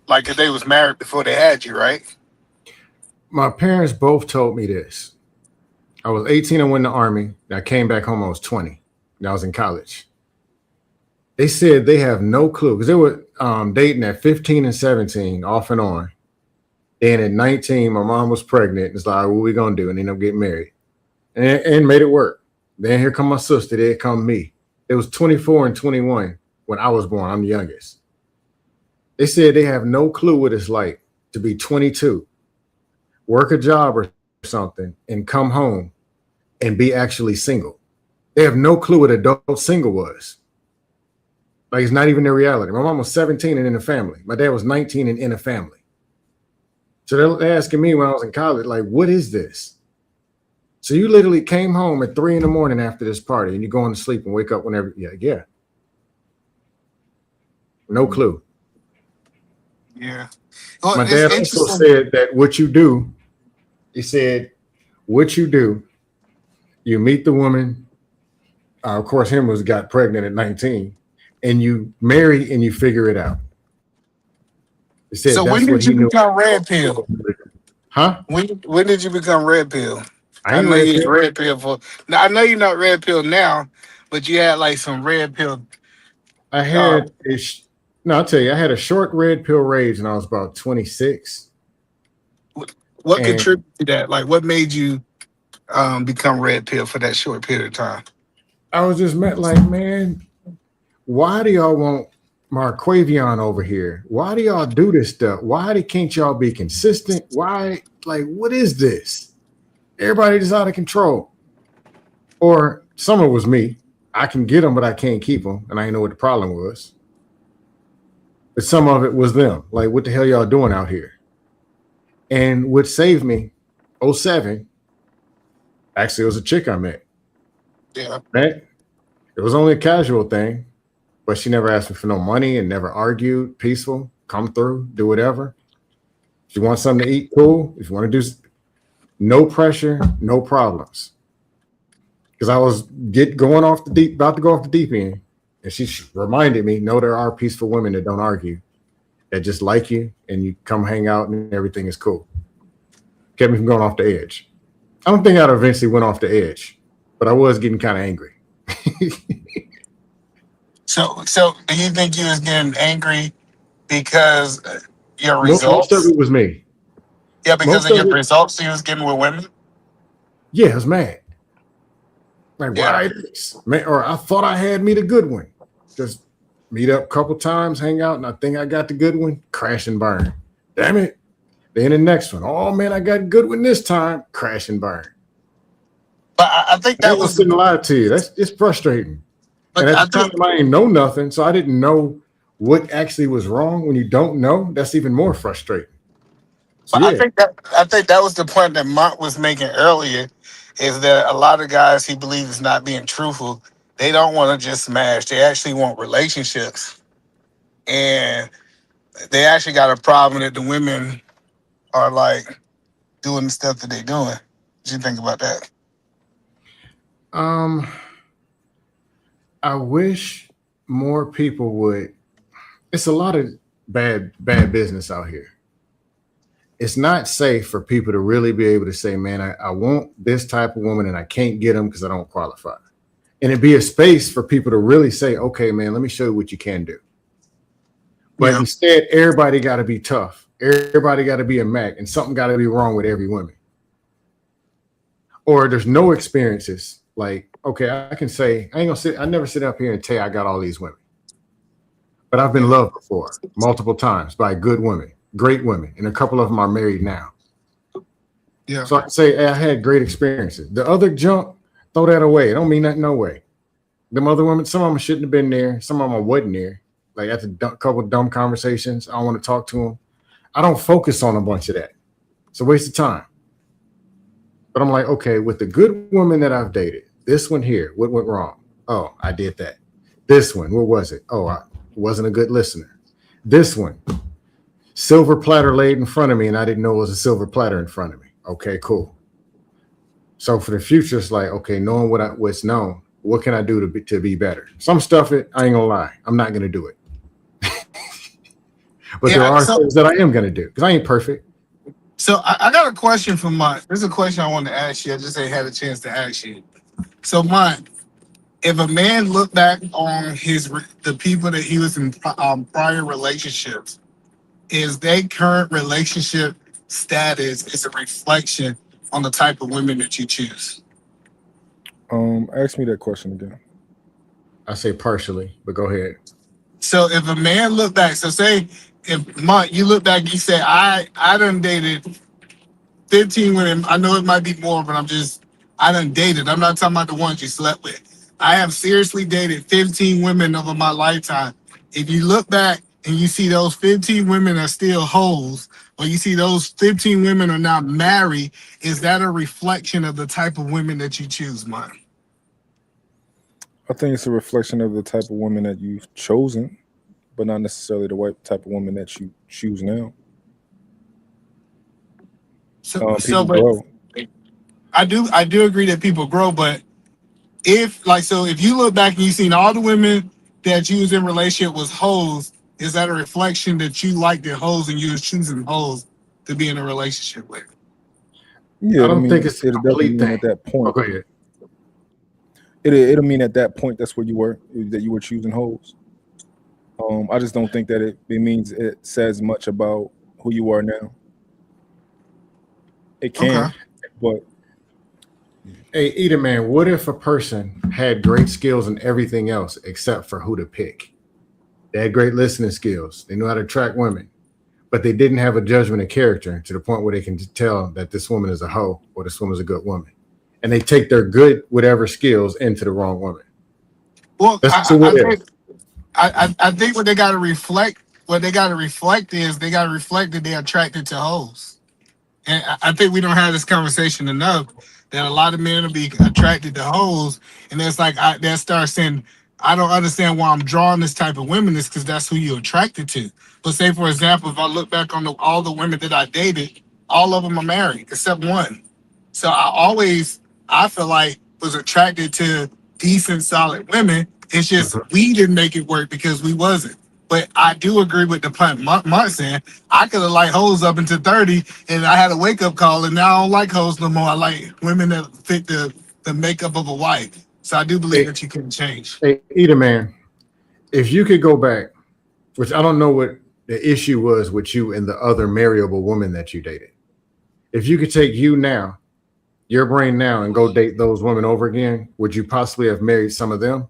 like if they was married before they had you, right? My parents both told me this. I was 18 and went in the Army. I came back home, I was 20. And I was in college. They said they have no clue because they were dating at 15 and 17, off and on. Then at 19, my mom was pregnant. It's like, what we going to do? And ended up getting married and made it work. Then here come my sister. There come me. It was 24 and 21 when I was born. I'm the youngest. They said they have no clue what it's like to be 22, work a job or something, and come home and be actually single. They have no clue what adult single was. Like, it's not even their reality. My mom was 17 and in a family. My dad was 19 and in a family. So they're asking me when I was in college, like, what is this? So you literally came home at 3 a.m. after this party and you're going to sleep and wake up whenever. Yeah. No clue. Yeah. Well, My dad also said that what you do, he said, what you do, you meet the woman. Of course, him was got pregnant at 19, and you marry and you figure it out. He said, so when did you become red pill? Huh? When did you become red pill? I know you're red pill for. Now I know you're not red pill now, but you had like some red pill. I had I'll tell you, I had a short red pill rage when I was about 26. What And contributed to that? Like, what made you become red pill for that short period of time? I was just met like, man, why do y'all want Marquavion over here? Why do y'all do this stuff? Can't y'all be consistent? Why, like, what is this? Everybody just out of control. Or some of it was me. I can get them, but I can't keep them. And I didn't know what the problem was. But some of it was them. Like, what the hell y'all doing out here? And what saved me, '07, actually, it was a chick I met. Yeah. Right? It was only a casual thing, but she never asked me for no money and never argued. Peaceful, come through, do whatever. If you want something to eat, cool. If you want to do, no pressure, no problems. Because I was about to go off the deep end, and she reminded me, no, there are peaceful women that don't argue, that just like you, and you come hang out and everything is cool. Kept me from going off the edge. I don't think I'd eventually went off the edge, but I was getting kind of angry. So do you think you was getting angry because your Most of results? it was me. Yeah, because Most of of your it, results you was getting with women. yeah, I was mad. Like, Yeah. why this? Man, or I thought I had me the good one. Just meet up a couple times, hang out, and I think I got the good one, crash and burn. Damn it. Then the next one. Oh man, I got good one this time, crash and burn. But I think I that ain't gonna was sit and the. lie to you. That's it's frustrating. And But at I the time, think. I ain't know nothing, so I didn't know what actually was wrong. When you don't know, that's even more frustrating. So But yeah, I think that was the point that Mont was making earlier, is that a lot of guys he believes is not being truthful. They don't want to just smash. They actually want relationships, and they actually got a problem that the women are like doing the stuff that they're doing. What you think about that? um, I wish more people would. It's a lot of bad business out here. It's not safe for people to really be able to say, man, I want this type of woman and I can't get them because I don't qualify. And it'd be a space for people to really say, okay, man, let me show you what you can do. But Yeah. instead, everybody got to be tough. Everybody got to be a Mac, and something got to be wrong with every woman. Or there's no experiences. Like, okay, I can say, I never sit up here and tell you I got all these women. But I've been loved before, multiple times by good women, great women, and a couple of them are married now. Yeah. So I can say, hey, I had great experiences. The other junk, throw that away. It don't mean nothing, no way. Them other women, some of them shouldn't have been there. Some of them wasn't there. Like after a couple of dumb conversations, I don't want to talk to them. I don't focus on a bunch of that. It's a waste of time. But I'm like, okay, with the good woman that I've dated, this one here, what went wrong? Oh, I did that. This one, what was it? Oh, I wasn't a good listener. This one, silver platter laid in front of me, and I didn't know it was a silver platter in front of me. Okay, cool. So for the future, it's like, okay, knowing what's known, what can I do to be better? Some stuff, I ain't gonna lie, I'm not gonna do it. But there Yeah. are So things that I am gonna do because I ain't perfect. I got a question for Mont. There's a question I wanted to ask you. I just ain't had a chance to ask you. So Mont, if a man looked back on the people that he was in prior relationships, is their current relationship status is a reflection on the type of women that you choose? Ask me that question again. I say partially, but go ahead. So if a man look back, so say if Mont, you look back, you say, I done dated 15 women. I know it might be more, but I done dated. I'm not talking about the ones you slept with. I have seriously dated 15 women over my lifetime. If you look back and you see those 15 women are still hoes, or you see those 15 women are not married, is that a reflection of the type of women that you choose, Mont? I think it's a reflection of the type of woman that you've chosen, but not necessarily the type of woman that you choose now. People But grow. I do agree that people grow, but if you look back and you seen all the women that you was in relationship was hoes, is that a reflection that you liked the hoes and you was choosing hoes to be in a relationship with? Yeah, I it'll don't think mean it's a it'll definitely complete mean thing. at that Oh, point. go ahead. It'll mean at that point that's where you were, that you were choosing hoes. I just don't think that it means it says much about who you are now. It Okay. can, but Hey, Eater man, what if a person had great skills in everything else except for who to pick? They had great listening skills. They knew how to attract women, but they didn't have a judgment of character to the point where they can tell that this woman is a hoe or this woman is a good woman. And they take their good whatever skills into the wrong woman. Well, That's a what if. I think what they got to reflect, is they got to reflect that they're attracted to hoes. And I think we don't have this conversation enough that a lot of men will be attracted to hoes, and it's like they start saying, "I don't understand why I'm drawing this type of women." Is because that's who you're attracted to. But say, for example, if I look back on all the women that I dated, all of them are married except one. So I feel like, was attracted to decent, solid women. It's just Mhm. we didn't make it work because we wasn't. But I do agree with the point Mark saying. I could have liked hoes up until 30, and I had a wake up call, and now I don't like hoes no more. I like women that fit the makeup of a wife. So I do believe Hey, that you can change. hey, Eater man, if you could go back, which I don't know what the issue was with you and the other marriable woman that you dated. If you could take you now, your brain now, and go date those women over again, would you possibly have married some of them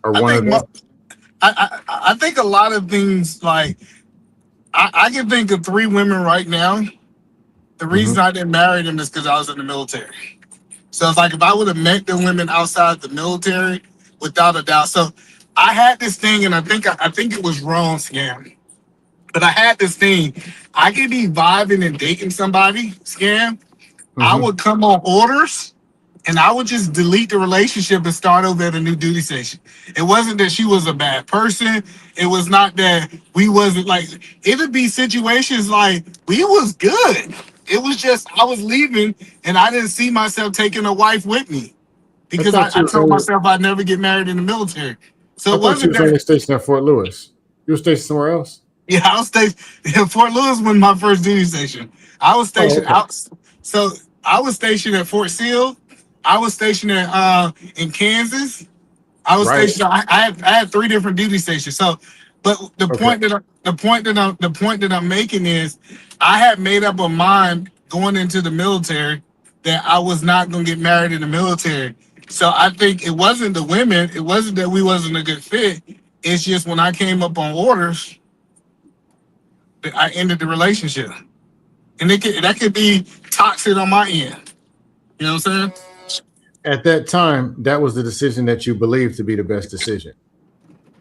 or I one think of them? I think a lot of things like I can think of 3 women right now. The Mm-hmm. reason I didn't marry them is because I was in the military. So it's like if I would have met the women outside the military, without a doubt. So I had this thing, and I think it was wrong, scam. But I had this thing. I could be vibing and dating somebody, scam. I Mm-hmm. would come on orders, and I would just delete the relationship and start over at a new duty station. It wasn't that she was a bad person. It was not that we wasn't like. It would be situations like we was good. It was just I was leaving, and I didn't see myself taking a wife with me I because thought I you was told only myself I'd never get married in the military. So I it thought you wasn't was only that. stationed at Fort Lewis. You were stationed somewhere else. Yeah, I was stationed in Fort Lewis was my first duty station. I was Oh, stationed okay. out. So I was stationed at Fort Sill. I was stationed in Kansas. I was Right. stationed. I had 3 different duty stations. So, but Okay. the point that I'm making is, I had made up a mind going into the military that I was not going to get married in the military. So I think it wasn't the women. It wasn't that we wasn't a good fit. It's just when I came up on orders, that I ended the relationship, and that could be toxic on my end. You know what I'm saying? At that time, that was the decision that you believed to be the best decision.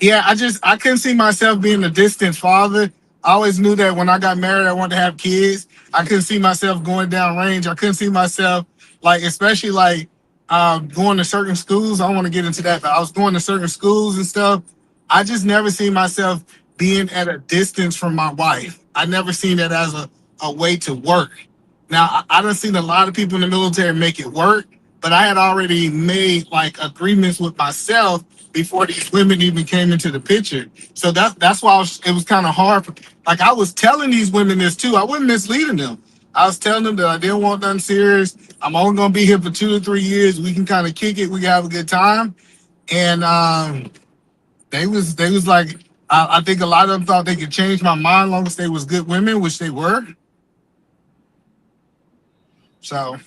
Yeah, I couldn't see myself being a distant father. I always knew that when I got married, I wanted to have kids. I couldn't see myself going down range. I couldn't see myself like, especially like going to certain schools. I don't want to get into that, but I was going to certain schools and stuff. I just never seen myself being at a distance from my wife. I never seen that as a way to work. Now, I done seen a lot of people in the military make it work, but I had already made like agreements with myself before these women even came into the picture. So that's why it was kind of hard. Like I was telling these women this too. I wasn't misleading them. I was telling them that I didn't want nothing serious. I'm only gonna be here for 2 to 3 years. We can kind of kick it. We can have a good time. And they was like, I think a lot of them thought they could change my mind long as they was good women, which they were. So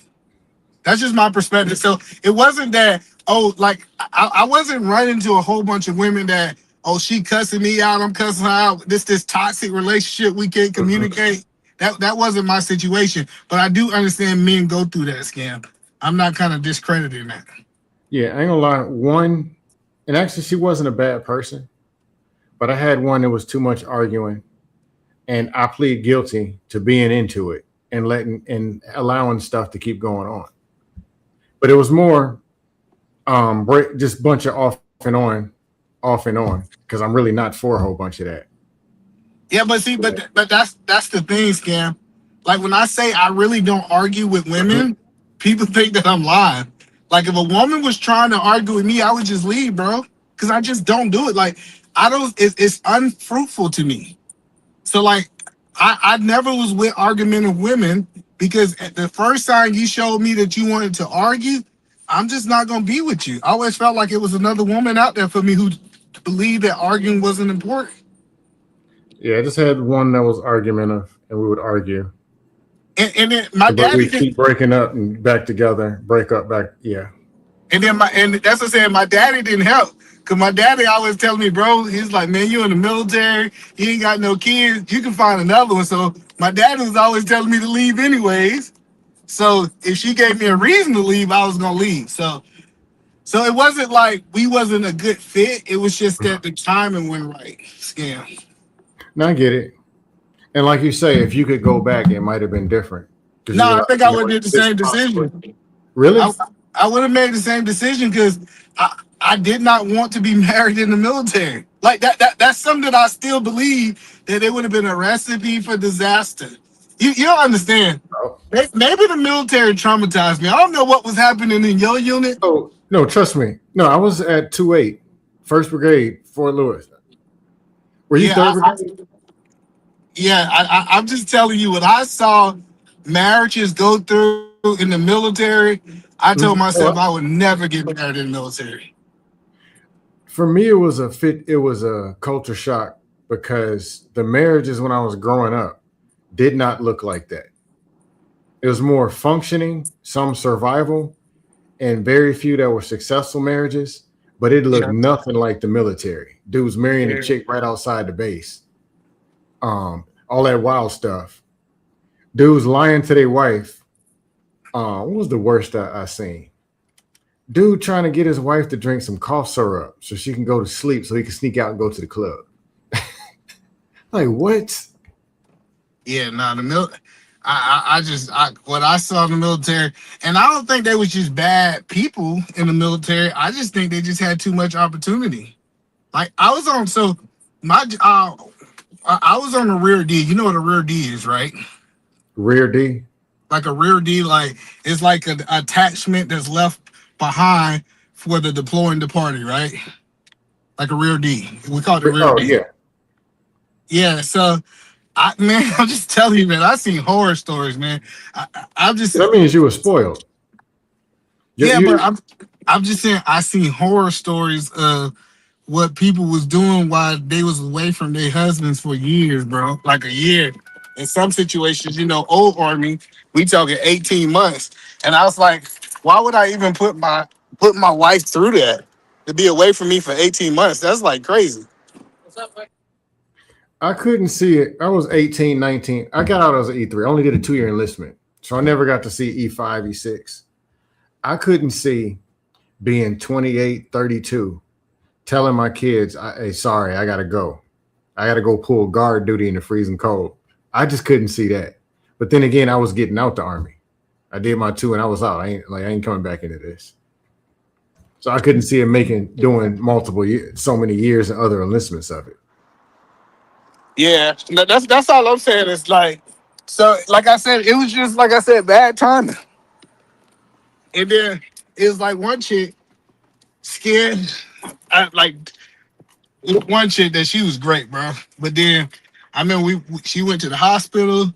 that's just my perspective. So it wasn't that, oh, like I wasn't running to a whole bunch of women that, oh, she cussing me out, I'm cussing her out. This toxic relationship, we can't Mhm. communicate. That wasn't my situation. But I do understand men go through that, scam. I'm not kind of discrediting that. Yeah, I ain't gonna lie. One, and actually, she wasn't a bad person, but I had one that was too much arguing, and I plead guilty to being into it and letting and allowing stuff to keep going on. But it was more just bunch of off and on, because I'm really not for a whole bunch of that. Yeah, but see, but that's the thing, scam. Like when I say I really don't argue with Mhm. women, people think that I'm lying. Like if a woman was trying to argue with me, I would just leave, bro, because I just don't do it. Like I don't. It's unfruitful to me. So like I never was with argumentative women because at the first time you showed me that you wanted to argue, I'm just not gonna be with you. I always felt like it was another woman out there for me who believed that arguing wasn't important. Yeah, I just had one that was argumentative, and we would argue. And then my But daddy we did, keep breaking up and back together, break up, back. Yeah. and that's what I'm saying. My daddy didn't help. Cause my daddy always telling me, bro, he's like, man, you in the military, you ain't got no kids, you can find another one. So my daddy was always telling me to leave anyways. So if she gave me a reason to leave, I was gonna leave. So it wasn't like we wasn't a good fit. It was just that the timing went right. Scam. Now I get it. And like you say, if you could go back, it might have been different because No, you I realize, think you I know, would have did the this same possibly. decision. Really? I would have made the same decision because I did not want to be married in the military. Like that's something that I still believe that it would have been a recipe for disaster. You don't understand. No. Maybe the military traumatized me. I don't know what was happening in your unit. Oh, no, trust me. No, I was at 2-8, 1st Brigade, Fort Lewis. Were you Yeah, 3rd Brigade? I'm just telling you what I saw marriages go through in the military. I told myself I would never get married in the military. For me, it was a culture shock because the marriages when I was growing up did not look like that. It was more functioning, some survival, and very few that were successful marriages, but it looked Yeah. nothing like the military. Dudes marrying Yeah. a chick right outside the base. All that wild stuff. Dudes lying to their wife. What was the worst I seen? Dude trying to get his wife to drink some cough syrup so she can go to sleep so he can sneak out and go to the club. Like, what? Yeah, no, what I saw in the military, and I don't think they was just bad people in the military. I just think they just had too much opportunity. Like I was on, so my I was on the rear D. You know what a rear D is, right? Rear D? Like a rear D, like it's like an attachment that's left behind for the deploying the party, right? Like a rear D. We call it a rear Oh, D. yeah. Yeah, so man, I'm just telling you, man, I've seen horror stories, man. I'm just That means you were spoiled. yeah, but I'm just saying I seen horror stories of what people was doing while they was away from their husbands for years, bro. Like a year. In some situations, old army, we talking 18 months. And I was like, why would I even put my wife through that? To be away from me for 18 months. That's like crazy. I couldn't see it. I was 18, 19. I got out as an E3. I only did a 2-year enlistment. So I never got to see E5, E6. I couldn't see being 28, 32, telling my kids, hey, sorry, I got to go. I got to go pull guard duty in the freezing cold. I just couldn't see that. But then again, I was getting out the army. I did my 2 and I was out. I ain't coming back into this. So I couldn't see him doing multiple years, so many years and other enlistments of it. Yeah, no, that's all I'm saying. It's like, so like I said, it was just like I said, bad timing. And then it was like one chick scared, like one chick that she was great, bro. But then I mean, she went to the hospital.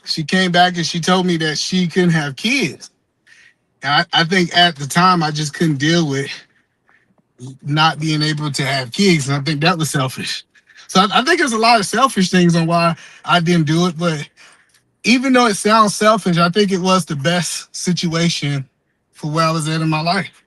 She came back and she told me that she couldn't have kids. And I think at the time I just couldn't deal with not being able to have kids, and I think that was selfish. So I think there's a lot of selfish things on why I didn't do it. But even though it sounds selfish, I think it was the best situation for where I was at in my life.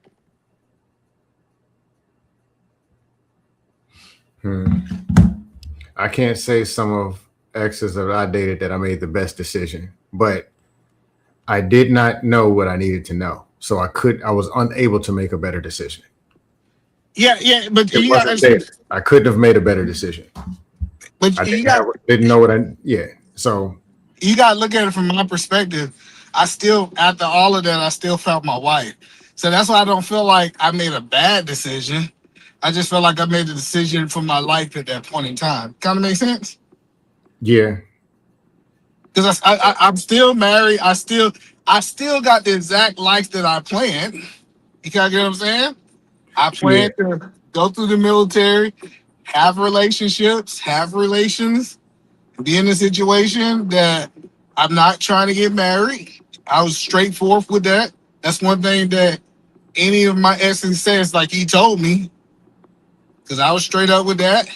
I can't say some of exes that I dated that I made the best decision, but I did not know what I needed to know. So I was unable to make a better decision. Yeah, but It wasn't there. I couldn't have made a better decision. But I didn't know so you gotta look at it from my perspective. After all of that, I still felt my wife. So that's why I don't feel like I made a bad decision. I just felt like I made the decision for my life at that point in time. Kind of make sense? Yeah. Because I'm still married. I still got the exact life that I planned. You kind of get what I'm saying? I plan to go through the military, have relationships, have relations, be in a situation that I'm not trying to get married. I was straightforward with that. That's one thing that any of my exes says, like he told me, because I was straight up with that.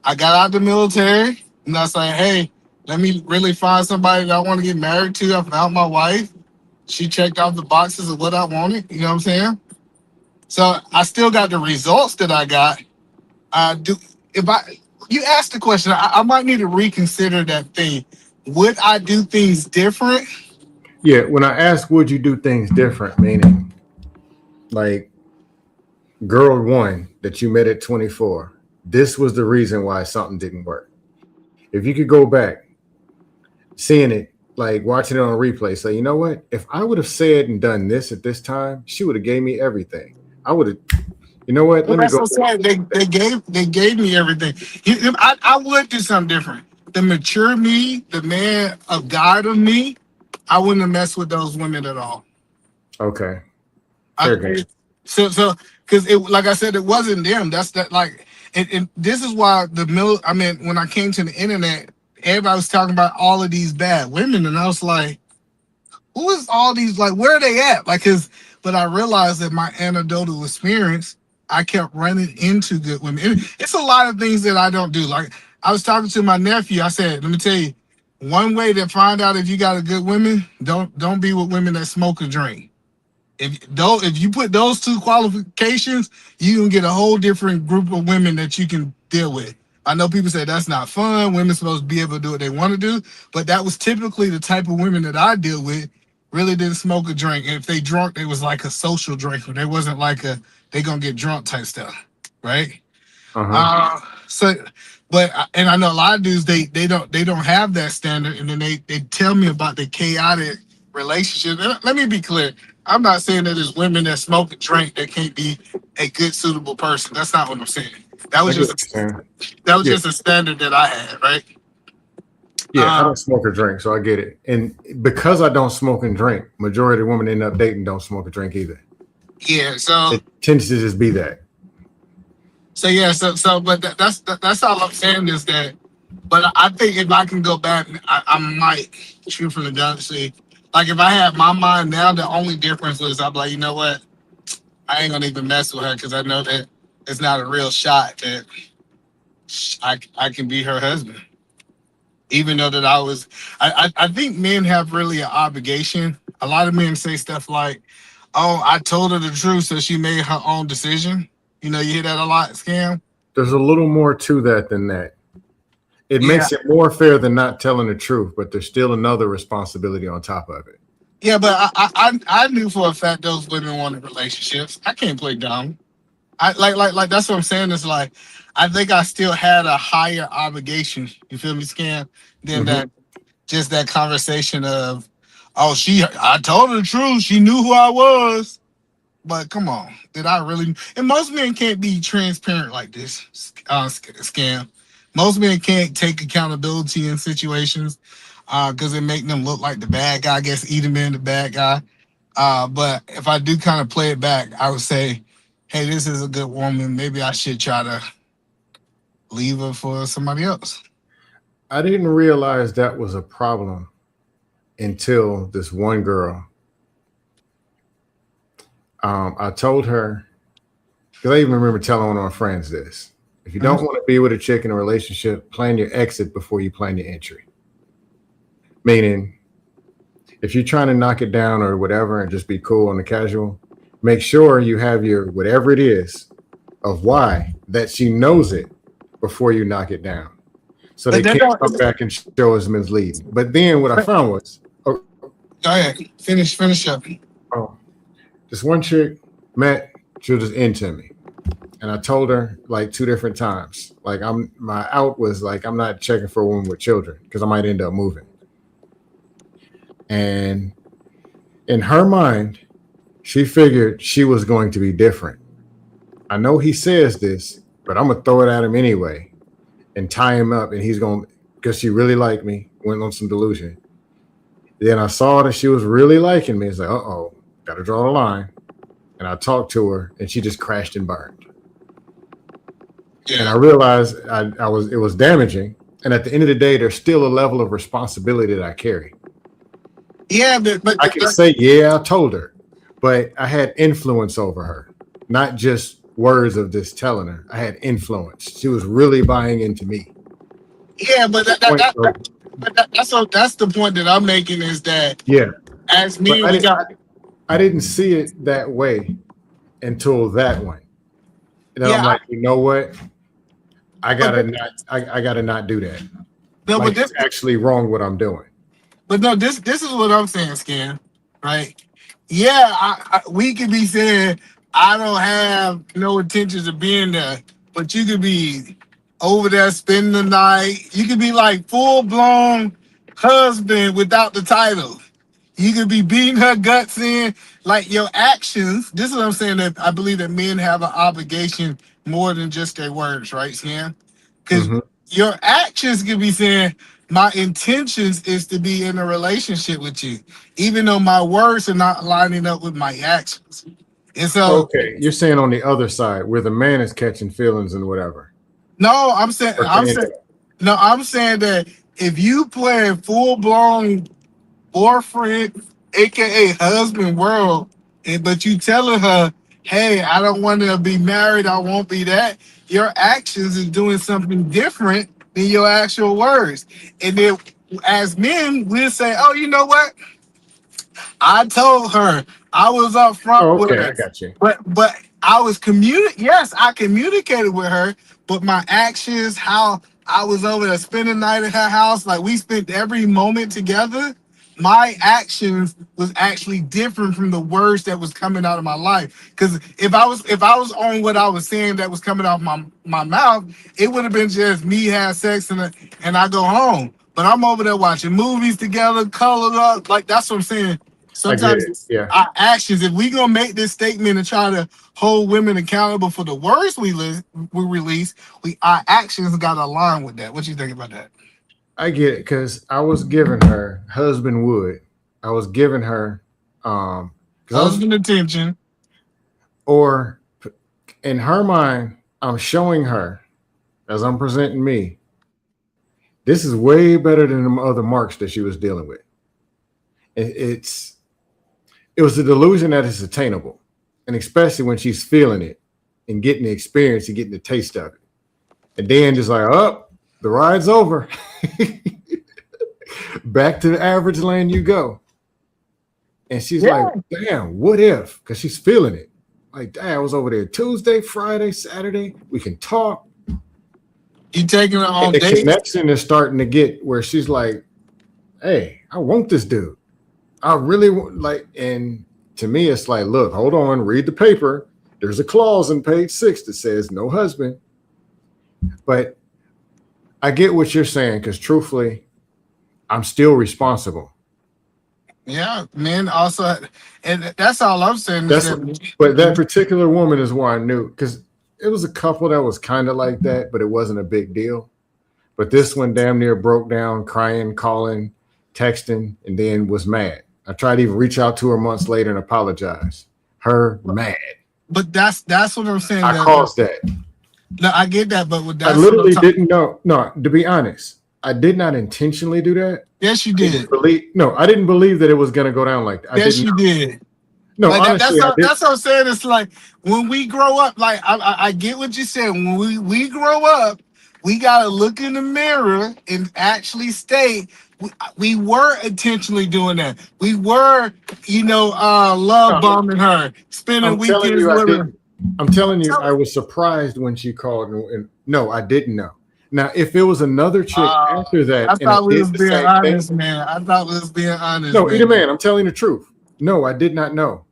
I got out of the military, and I was like, hey, Let me really find somebody that I want to get married to. I found my wife. She checked off the boxes of what I wanted. You know what I'm saying? So I still got the results that I got. I do. If I you asked the question, I might need to reconsider that thing. Would I do things different? Yeah, when I ask, would you do things different? Meaning, like, girl one that you met at 24, this was the reason why something didn't work. If you could go back, seeing it, like watching it on a replay, say, you know what? If I would have said and done this at this time, she would have gave me everything. I would have, you know what? Well, Let me that's go. what I'm saying. They gave me everything. I would do something different. The mature me, the man of God of me, I wouldn't have messed with those women at all. Okay, fair game. I, so because it, like I said, it wasn't them. That's that like, and this is why I mean, when I came to the internet, everybody was talking about all of these bad women, and I was like, who is all these? Like, where are they at? Like, but I realized that my anecdotal experience, I kept running into good women. It's a lot of things that I don't do. Like, I was talking to my nephew. I said, let me tell you, one way to find out if you got a good woman, don't be with women that smoke or drink. If you put those two qualifications, you can get a whole different group of women that you can deal with. I know people say that's not fun. Women supposed to be able to do what they want to do, but that was typically the type of women that I deal with. Really didn't smoke or drink. And if they drunk, it was like a social drinker. They wasn't like a they gonna get drunk type stuff, right? Uh-huh. So, and I know a lot of dudes they don't have that standard, and then they tell me about the chaotic relationship. And let me be clear. I'm not saying that there's women that smoke and drink that can't be a good suitable person. That's not what I'm saying. That I was get just what you're saying. that was Yeah, just a standard that I had, right? yeah. I Uh, don't smoke or drink, so I get it. And because I don't smoke and drink, majority of women end up dating don't smoke or drink either. yeah. So It tends to just be that. yeah. But that's all I'm saying is that. But I think if I can go back, I might shoot from the gun. See, like if I had my mind now, the only difference was I'm like, you know what? I ain't gonna even mess with her because I know that it's not a real shot that I can be her husband. Even though that I think men have really an obligation. A lot of men say stuff like, "Oh, I told her the truth, so she made her own decision." You know, you hear that a lot, scam. There's a little more to that than that. It Yeah, makes it more fair than not telling the truth, but there's still another responsibility on top of it. yeah, but I knew for a fact those women wanted relationships. I can't play dumb. I like that's what I'm saying. Is like I think I still had a higher obligation. You feel me, scam? Than Hmm. that just that conversation of, oh, I told her the truth. She knew who I was. But come on, did I really? And most men can't be transparent like this, scam. Most men can't take accountability in situations because it make them look like the bad guy. I guess Edom in the bad guy. But if I do kind of play it back, I would say, hey, this is a good woman. Maybe I should try to leave her for somebody else. I didn't realize that was a problem until this one girl. I told her, because I even remember telling one of my friends this. If you don't want to be with a chick in a relationship, plan your exit before you plan your entry. Meaning, if you're trying to knock it down or whatever and just be cool on the casual, make sure you have your whatever it is of why that she knows it before you knock it down. So they But that can't don't. come back and show us misleading. But then what I found was, Go ahead, finish up. oh, this one chick met, she was just into me. And I told her like 2 different times, like my out was like, I'm not checking for a woman with children because I might end up moving. And in her mind, she figured she was going to be different. I know he says this, but I'm going to throw it at him anyway and tie him up. And he's going to, because she really liked me, went on some delusion. Then I saw that she was really liking me. It's like, uh-oh, got to draw the line. And I talked to her and she just crashed and burned. And I realized it was damaging. And at the end of the day, there's still a level of responsibility that I carry. Yeah, but I can say, yeah, I told her, but I had influence over her, not just words of just telling her. I had influence. She was really buying into me. yeah, but But that's the point that I'm making is that Yeah, as but men, we got I didn't see it that way until that one. And then I'm yeah. like, you know what? But I gotta not do that. no, Like it's actually wrong what I'm doing. but no, this is what I'm saying, Scan. Right? Yeah, we could be saying I don't have no intentions of being there, but you could be over there spending the night. You could be like full blown husband without the title. You could be beating her guts in, like your actions. This is what I'm saying. That I believe that men have an obligation more than just their words, right, Scan? Because Hmm. your actions could be saying, my intentions is to be in a relationship with you, even though my words are not lining up with my actions. And so, Okay, you're saying on the other side where the man is catching feelings and whatever, no, or saying that. I'm saying that if you play full blown boyfriend, aka husband world, but you telling her, hey, I don't want to be married, I won't be that, your actions is doing something different than your actual words. And then as men, we'll say, oh, you know what? I told her I was up front Oh, with okay, her, I got you. but I was yes, I communicated with her, but my actions, how I was over there spending the night at her house, like we spent every moment together. My actions was actually different from the words that was coming out of my life. Because if I was on what I was saying that was coming out my mouth, it would have been just me have sex and I go home. But I'm over there watching movies together, colored up. Like that's what I'm saying. I get Sometimes it. Yeah, our actions, if we gonna make this statement and try to hold women accountable for the words we release, our actions gotta align with that. What you think about that? I get it because I was giving her husband would. I was giving her because I was Husband attention. or in her mind, I'm showing her as I'm presenting me. This is way better than the other marks that she was dealing with. It's it was a delusion that is attainable, and especially when she's feeling it and getting the experience and getting the taste of it, and then just like, oh, the ride's over. Back to the average lane you go. And she's like, Yeah. damn, what if? Because she's feeling it. Like, damn, I was over there Tuesday, Friday, Saturday. We can talk. You taking her And on the dates? connection is starting to get where she's like, hey, I want this dude. I really want, like, and to me, it's like, look, hold on, read the paper. There's a clause in page 6 that says no husband. But I get what you're saying because truthfully, I'm still responsible. Yeah, men also, and that's all I'm saying is That's that. but that particular woman is where I knew because it was a couple that was kind of like that, but it wasn't a big deal. But this one damn near broke down, crying, calling, texting, and then was mad. I tried to even reach out to her months later and apologize. Her mad. But that's what I'm saying. I caused that. No, I get that, but I that's what I'm literally talking. didn't know. No, to be honest, I did not intentionally do that. Yes, you I did. didn't believe. No, I didn't believe that it was going to go down like that. I Yes, didn't. you did. No, Like honestly, I did. that's what I'm saying. It's like when we grow up. Like I get what you said. When we grow up, we gotta look in the mirror and actually state we were intentionally doing that. We were, love No, bombing her, spending I'm telling weekends you, I with her. didn't. I'm telling you, I was surprised when she called, and no, I didn't know. Now, if it was another chick after that I and it thought we did was the being same thing, honest, man. I thought we was being honest, no, either man. man, I'm telling the truth. No, I did not know.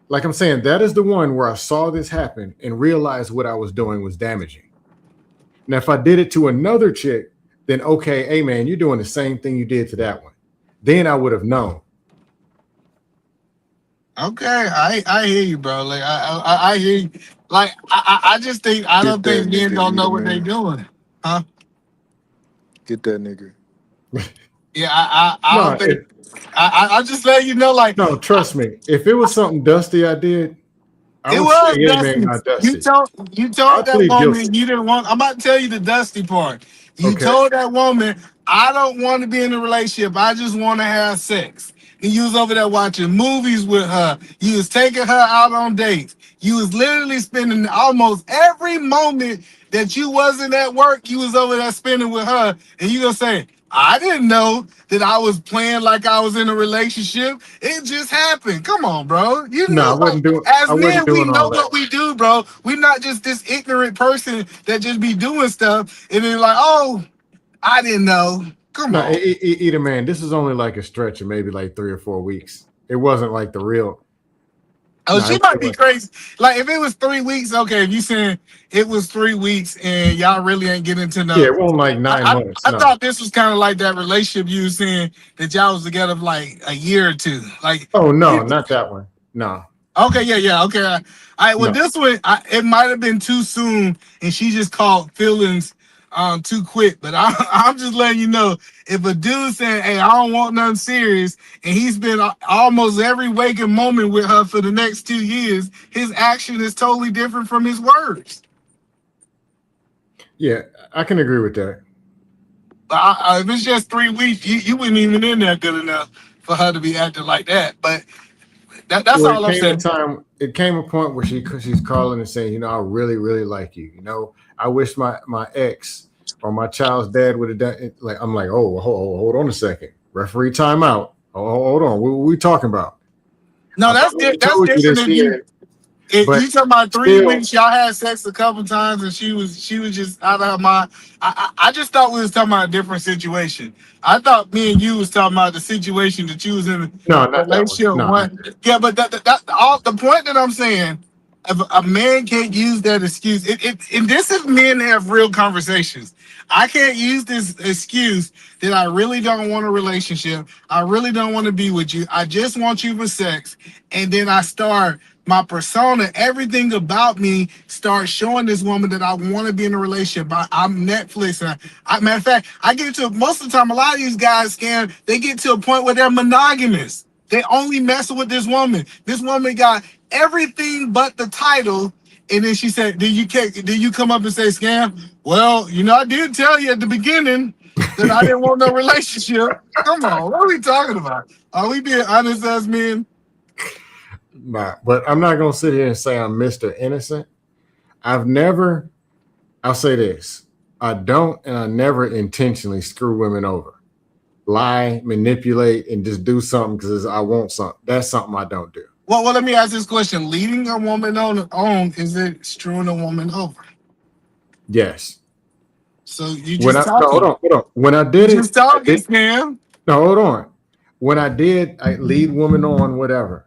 Like I'm saying, that is the one where I saw this happen and realized what I was doing was damaging. Now, if I did it to another chick, then okay, hey man, you're doing the same thing you did to that one. Then I would have known. Okay, I hear you, bro. Like I hear you. Like I just think I Get don't that think men nigga, don't eat know a what they man. doing, huh? Get that nigga. Yeah, I No, don't think. I just let you know, like no, trust me. If it was something dusty I did, I it would say, was hey man, dusty. not You dusty. told you I'll told that plead guilty. woman you didn't want. I'm about to tell you the dusty part. You Okay. told that woman I don't want to be in a relationship. I just want to have sex. And you was over there watching movies with her. You was taking her out on dates. You was literally spending almost every moment that you wasn't at work. You was over there spending with her, and you gonna say, I didn't know that I was playing like I was in a relationship. It just happened. Come on, bro. You No, know, like, I as wasn't men, we doing know all that. what we do, bro. We're not just this ignorant person that just be doing stuff and then like, oh, I didn't know. Come No, on. either man, this is only like a stretch of maybe like 3 or 4 weeks. It wasn't like the real. Oh, No, she it might be wasn't. crazy. Like if it was 3 weeks, okay. If you saying it was 3 weeks and y'all really ain't getting to Yeah, know, it wasn't like 9 months. I No. thought this was kind of like that relationship you was saying that y'all was together for like a year or two. Like, Oh no, not that one. No, okay, yeah, okay. All right, well, no. this one it might have been too soon, and she just caught feelings too quick. But I'm just letting you know, if a dude saying, "Hey, I don't want nothing serious," and he's been almost every waking moment with her for the next 2 years, his action is totally different from his words. Yeah, I can agree with that. If it's just 3 weeks, you wouldn't even in there good enough for her to be acting like that. But that's Well, all I'm saying. it came a point where she's calling and saying, you know, I really, really like you. You know, I wish my ex or my child's dad would have done it. Like, I'm like, oh, hold on a second. Referee timeout. Oh, hold on. What are we talking about? No, that's Told you different this than you. year, If but you talking about three still, weeks, y'all had sex a couple times, and she was just out of her mind. I just thought we was talking about a different situation. I thought me and you was talking about the situation that you was in no, a not that one. relationship No, one. Yeah, but that all the point that I'm saying, if a man can't use that excuse, and this is men have real conversations. I can't use this excuse that I really don't want a relationship. I really don't want to be with you. I just want you for sex, and then I start my persona, everything about me starts showing this woman that I want to be in a relationship. I'm Netflix. Matter of fact, I get to most of the time, a lot of these guys they get to a point where they're monogamous. They only messing with this woman. This woman got everything but the title. And then she said, did you come up and say, Scam? Well, I did tell you at the beginning that I didn't want no relationship. Come on, what are we talking about? Are we being honest as men? nah. But I'm not gonna sit here and say I'm Mr. Innocent. I'll say this. I don't and I never intentionally screw women over. Lie, manipulate, and just do something because I want something. That's something I don't do. Well, let me ask this question. Leading a woman on, is it screwing a woman over? Yes. So you When just I no, talking. hold on. When I You did it, just talking, Scam. no, hold on. When I did, I lead woman on, whatever.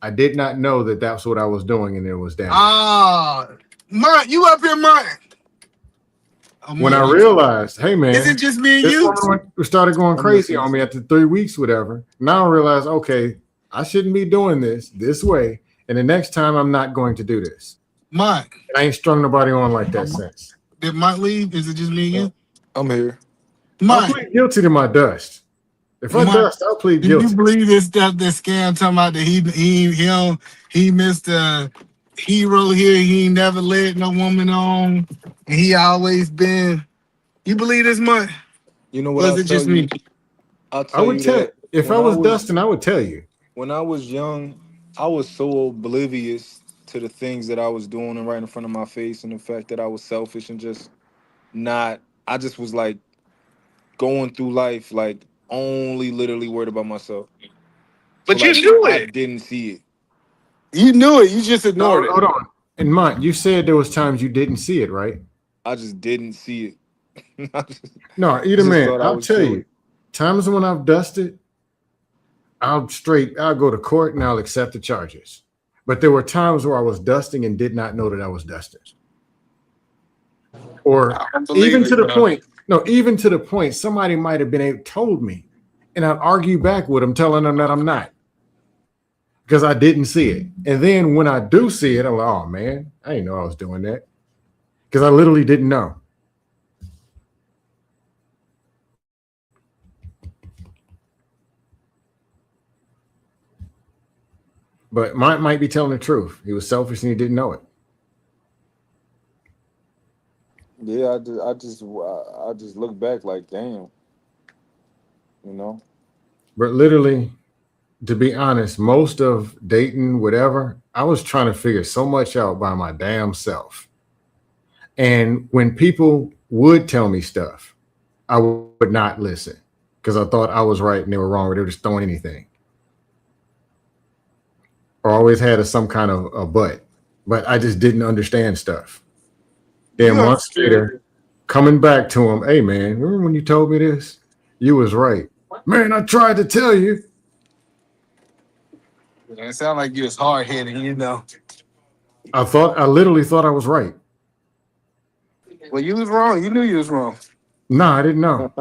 I did not know that that's what I was doing, and it was damage. You up here, Mike? When I realized, hey man, is it just me and this you? woman started going crazy on me after 3 weeks, whatever. Now I realize, okay, I shouldn't be doing this way, and the next time I'm not going to do this. Mike, I ain't strung nobody on like that since. Did Mike leave? Is it just me and you? I'm here. I'll Mike, plead guilty to my dust. If I dust, I'll plead do you guilty. believe this stuff that Scam talking about that he missed a hero here? He ain't never led no woman on, and he always been. You believe this, Mike? You know what Or is I'll it tell just you? me? I'll I tell would you tell that if I was Dustin, I would tell you. when I was young, I was so oblivious to the things that I was doing and right in front of my face, and the fact that I was selfish and just not. I just was like going through life like only literally worried about myself. So But you like knew I it. didn't see it. You knew it. You just ignored No, it. hold on. And Mont, you said there was times you didn't see it, right? I just didn't see it. I No, either just man. thought I I'll was tell chilling. you. Times when I've dusted, I'll go to court and I'll accept the charges. But there were times where I was dusting and did not know that I was dusting. Or even to the point, even to the point, somebody might have been told me, and I'd argue back with them, telling them that I'm not. Because I didn't see it. And then when I do see it, I'm like, oh man, I didn't know I was doing that. Because I literally didn't know. But Mike might be telling the truth. He was selfish and he didn't know it. Yeah, I just look back like, damn, you know. But literally, to be honest, most of dating, whatever, I was trying to figure so much out by my damn self. And when people would tell me stuff, I would not listen because I thought I was right and they were wrong, or they were just throwing anything. Or always had some kind of a but I just didn't understand stuff. Then You months understood. later, coming back to him, hey man, remember when you told me this? You was right. Man, I tried to tell you. It sound like you was hard headed, you know. I literally thought I was right. Well, you was wrong. You knew you was wrong. Nah, I didn't know.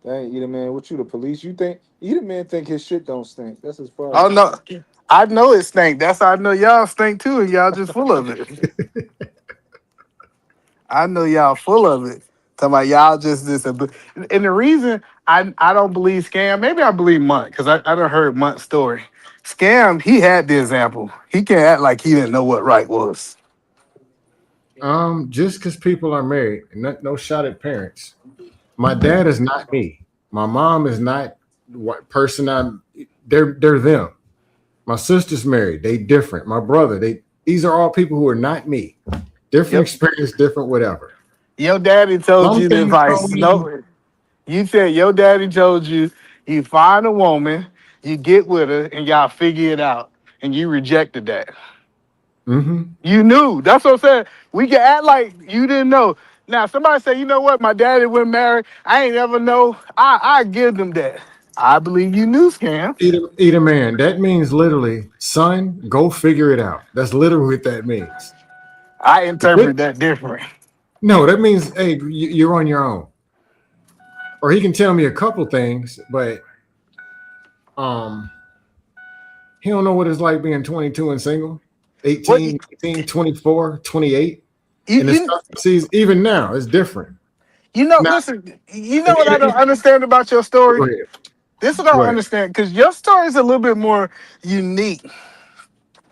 Dang, Eater Man, what you the police? You think Eater Man think his shit don't stink? That's his problem. Oh no, I know it stink. That's how I know y'all stink too, and y'all just full of it. I know y'all full of it. Talking about y'all just this, and the reason I don't believe Scam, maybe I believe Munt because I done heard Munt's story. Scam, he had the example. He can't act like he didn't know what right was. Just because people are married, no shot at parents. My dad is not me. My mom is not what person I'm. They're them. My sister's married. They different. My brother. These are all people who are not me. Different Yep. experience, different whatever. Your daddy told Some you the things advice. don't No, mean. you said your daddy told you you find a woman, you get with her, and y'all figure it out, and you rejected that. Mm-hmm. You knew. That's what I'm saying. We can act like you didn't know. Now, somebody say, you know what? My daddy went married. I ain't ever know. I give them that. I believe you knew, Scam. Eat a man. That means literally, son, go figure it out. That's literally what that means. I interpret that different. No, that means, hey, you're on your own. Or he can tell me a couple things, but he don't know what it's like being 22 and single, What 18, 18, 24, 28. you, And the you stuff he sees even now is different. you know? Now, Listen, you know what I don't understand about your go story. ahead. This is what I Go don't ahead. understand because your story is a little bit more unique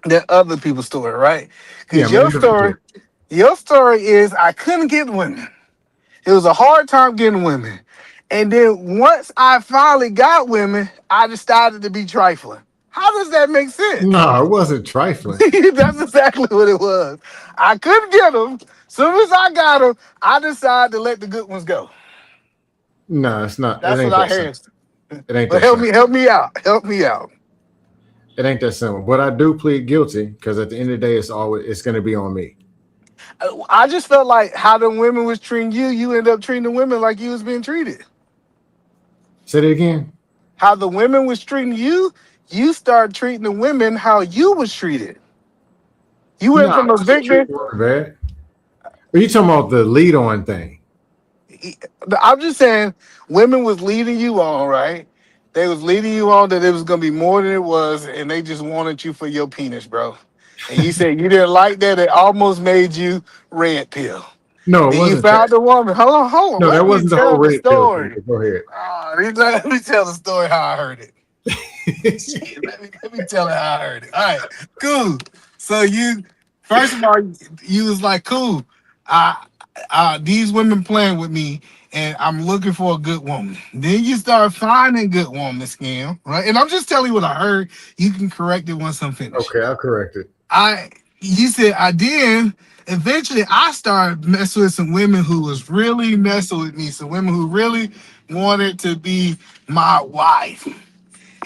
than other people's story, right? Yeah, Because man, individual. your story is I couldn't get women. It was a hard time getting women. And then once I finally got women, I decided to be trifling. How does that make sense? No, it wasn't trifling. That's exactly what it was. I couldn't get them. Soon as I got them, I decided to let the good ones go. No, it's not. It That's what ain't I that simple. heard. It ain't But that simple. help me out. Help me out. It ain't that simple. But I do plead guilty because at the end of the day, it's going to be on me. I just felt like how the women was treating you, you end up treating the women like you was being treated. Say that again. How the women was treating you, you start treating the women how you was treated. You No, went I from a wasn't victim. treating women bad. Are you talking about the lead on thing? I'm just saying, women was leading you on, right? They was leading you on that it was gonna be more than it was, and they just wanted you for your penis, bro. And you said you didn't like that. It almost made you red pill. No, it Then you wasn't that. found the woman. Hold on. No, that Let me wasn't the whole tell the red pill thing. story. But go ahead. Let me tell the story how I heard it. Shit, let me tell it how I heard it. All right, cool. So you, first of all, you was like, cool. These women playing with me, and I'm looking for a good woman. Then you start finding good woman, Scam, right? And I'm just telling you what I heard. You can correct it once I'm finished. Okay, I'll correct it. You said I did. Eventually, I started messing with some women who was really messing with me. Some women who really wanted to be my wife.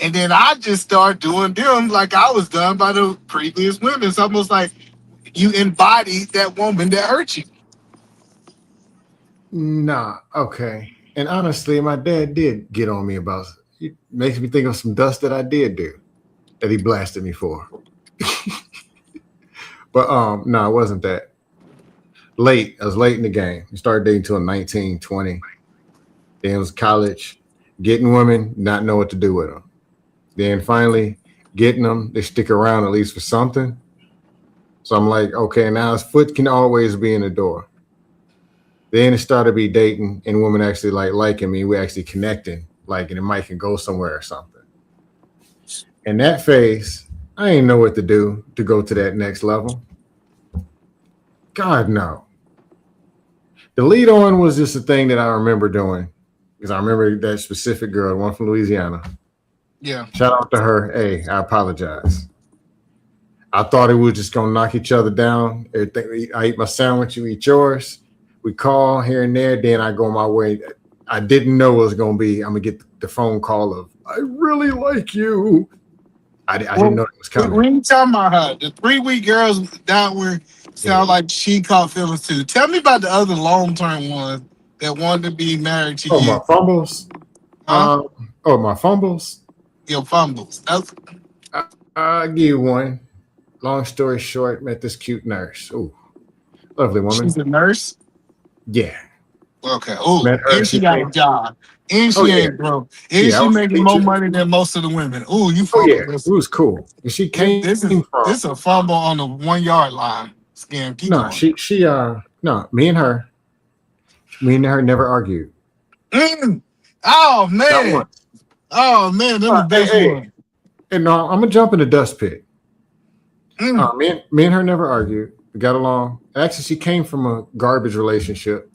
And then I just start doing them like I was done by the previous women. It's almost like you embodied that woman that hurt you. Nah, okay. And honestly, my dad did get on me about it. Makes me think of some dust that I did do that he blasted me for. But no, it wasn't that. Late. I was late in the game. We started dating until 19, 20. Then it was college, getting women, not know what to do with them. Then finally getting them, they stick around at least for something. So I'm like, okay, now his foot can always be in the door. Then it started to be dating and women actually liking me. We actually connecting, like, and it might can go somewhere or something. In that phase, I ain't know what to do to go to that next level. God, no. The lead on was just a thing that I remember doing because I remember that specific girl, one from Louisiana. Yeah. Shout out to her. Hey, I apologize. I thought it was just gonna knock each other down. Everything, I eat my sandwich, you eat yours. We call here and there. Then I go my way. I didn't know it was going to be. I'm gonna get the phone call of I really like you. I didn't know it was coming. When you talking about her, the 3-week girls downward sound like she caught feelings too. Tell me about the other long-term ones that wanted to be married to Oh, you. my fumbles. Huh? My fumbles. Your fumbles. I'll give you one. Long story short, met this cute nurse. Ooh, lovely woman. She's a nurse? Yeah. Okay. Oh, Met her. and she got a job. And she ain't broke. And Yeah, I she was a making more teacher. money than most of the women. Oh, you Oh fumbled. yeah, it was cool. And she came This from. is a fumble on the 1 yard line. Scam. Keep No, going. no, me and her never argued. Oh Not man. once. Oh man, them the best one. And no, I'm gonna jump in the dust pit. Me and her never argued. We got along. Actually, she came from a garbage relationship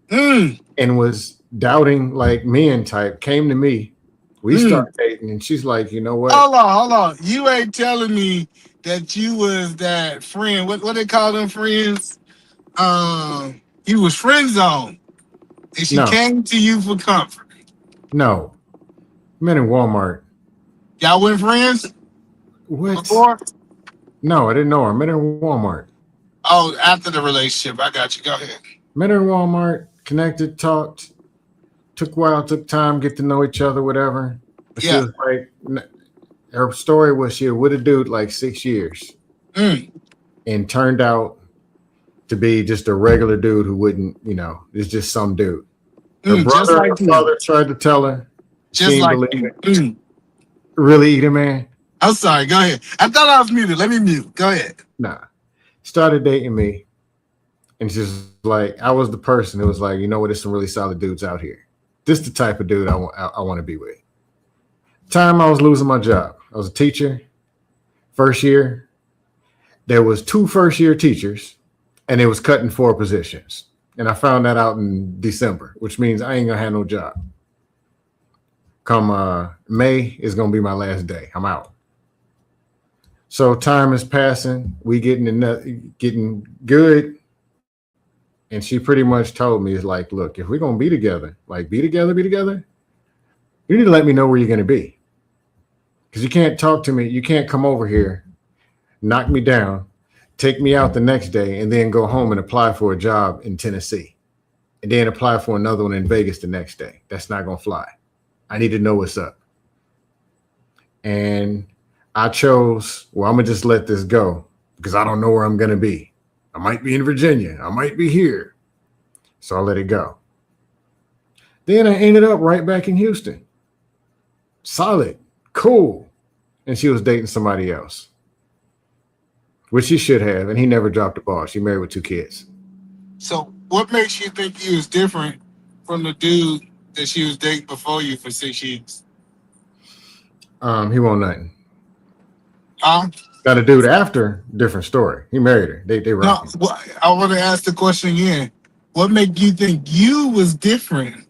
and was doubting like men type. Came to me. We started dating, and she's like, you know what? Hold on. You ain't telling me that you was that friend. What they call them friends? You was friend zone. And she came to you for comfort. No. Met in Walmart. Y'all went friends? What? Before? No, I didn't know her. Met her in Walmart. Oh, after the relationship. I got you. Go ahead. Met her in Walmart, connected, talked. Took a while, took time, get to know each other, whatever. But she was like, her story was she was with a dude like 6 years. And turned out to be just a regular dude who wouldn't, it's just some dude. Her brother and her father tried to tell her. She didn't believe it. Really, Eater Man? I'm sorry. Go ahead. I thought I was muted. Let me mute. Go ahead. Nah. Started dating me. And she's like, I was the person who was like, you know what? There's some really solid dudes out here. This is the type of dude I want to be with. Time I was losing my job. I was a teacher. First year, there was 2 first-year teachers, and it was cutting 4 positions. And I found that out in December, which means I ain't gonna have no job. Come May is gonna be my last day. I'm out. So time is passing. We getting good. And she pretty much told me, it's like, look, if we're gonna be together, be together, you need to let me know where you're gonna be. Because you can't talk to me, you can't come over here, knock me down, take me out the next day, and then go home and apply for a job in Tennessee. And then apply for another one in Vegas the next day. That's not gonna fly. I need to know what's up. And I chose, I'm gonna just let this go because I don't know where I'm gonna be. I might be in Virginia. I might be here. So I let it go. Then I ended up right back in Houston. Solid. Cool. And she was dating somebody else, which she should have. And he never dropped the ball. She married with 2 kids. So what makes you think he was different from the dude that she was dating before you for 6 years? He won't nothing. Huh? Got a dude after, different story. He married her. They rock. No, I want to ask the question again. What made you think you was different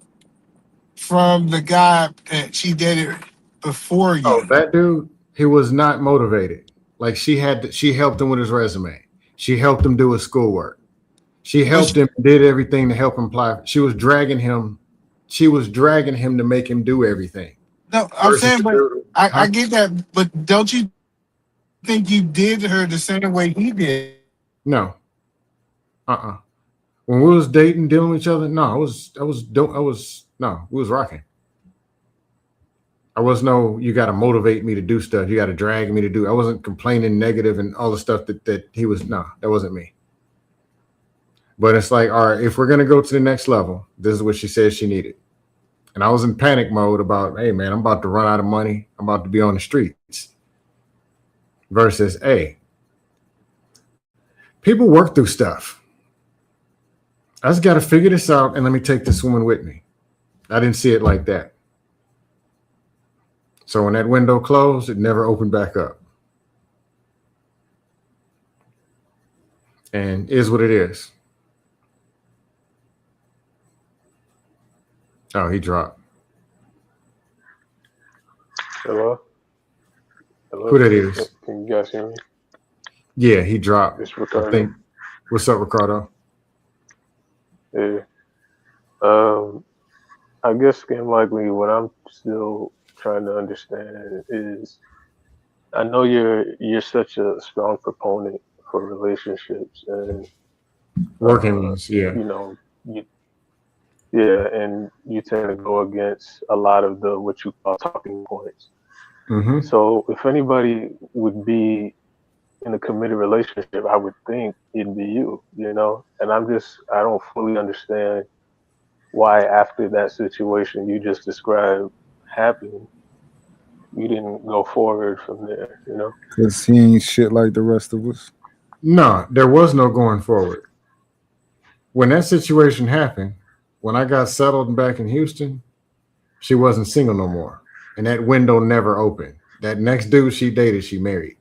from the guy that she dated before you? Oh, that dude, he was not motivated. Like she helped him with his resume. She helped him do his schoolwork. She helped him, did everything to help him apply. She was dragging him to make him do everything. No, I'm saying, but I get that, but don't you think you did her the same way he did? No. When we was dating, dealing with each other, no, we was rocking. I was you got to motivate me to do stuff. You got to drag me to do. I wasn't complaining negative and all the stuff that he was. No, that wasn't me. But it's like, all right, if we're going to go to the next level, this is what she said she needed. And I was in panic mode about, hey, man, I'm about to run out of money. I'm about to be on the streets. Versus, hey, people work through stuff. I just got to figure this out and let me take this woman with me. I didn't see it like that. So when that window closed, it never opened back up. And is what it is. Oh, he dropped. Hello? Hello? Who that is? Can you guys hear me? Yeah, he dropped. It's Ricardo. I think. What's up, Ricardo? Yeah. Um, I guess skin likely what I'm still trying to understand is I know you're such a strong proponent for relationships and Working ones, yeah. you know you yeah and you tend to go against a lot of the what you call talking points. Mm-hmm. So if anybody would be in a committed relationship, I would think it'd be you, you know? And I don't fully understand why after that situation you just described happened, you didn't go forward from there, you know? Cause he ain't shit like the rest of us. No, there was no going forward. When that situation happened, when I got settled back in Houston, she wasn't single no more. And that window never opened. That next dude she dated, she married.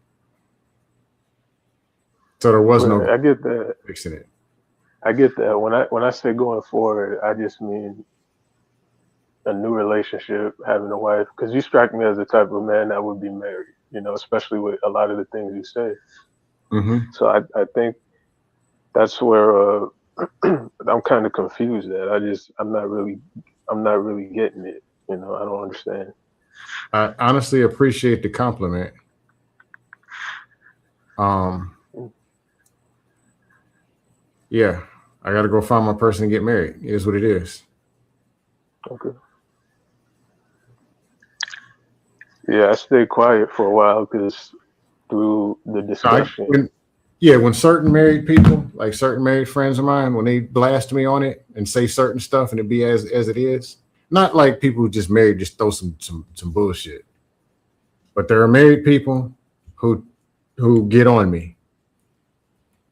So there was no Right. I get that. fixing it. I get that. When I say going forward, I just mean a new relationship, having a wife, because you strike me as the type of man that would be married, you know, especially with a lot of the things you say. Mm-hmm. So I think that's where I'm kind of confused at. I'm not really getting it. You know, I don't understand. I honestly appreciate the compliment. Um, yeah, I got to go find my person and get married. It is what it is. Okay. Yeah, I stayed quiet for a while because through the discussion. When certain married people, like certain married friends of mine, when they blast me on it and say certain stuff and it be as it is, not like people who just married just throw some bullshit, but there are married people who get on me,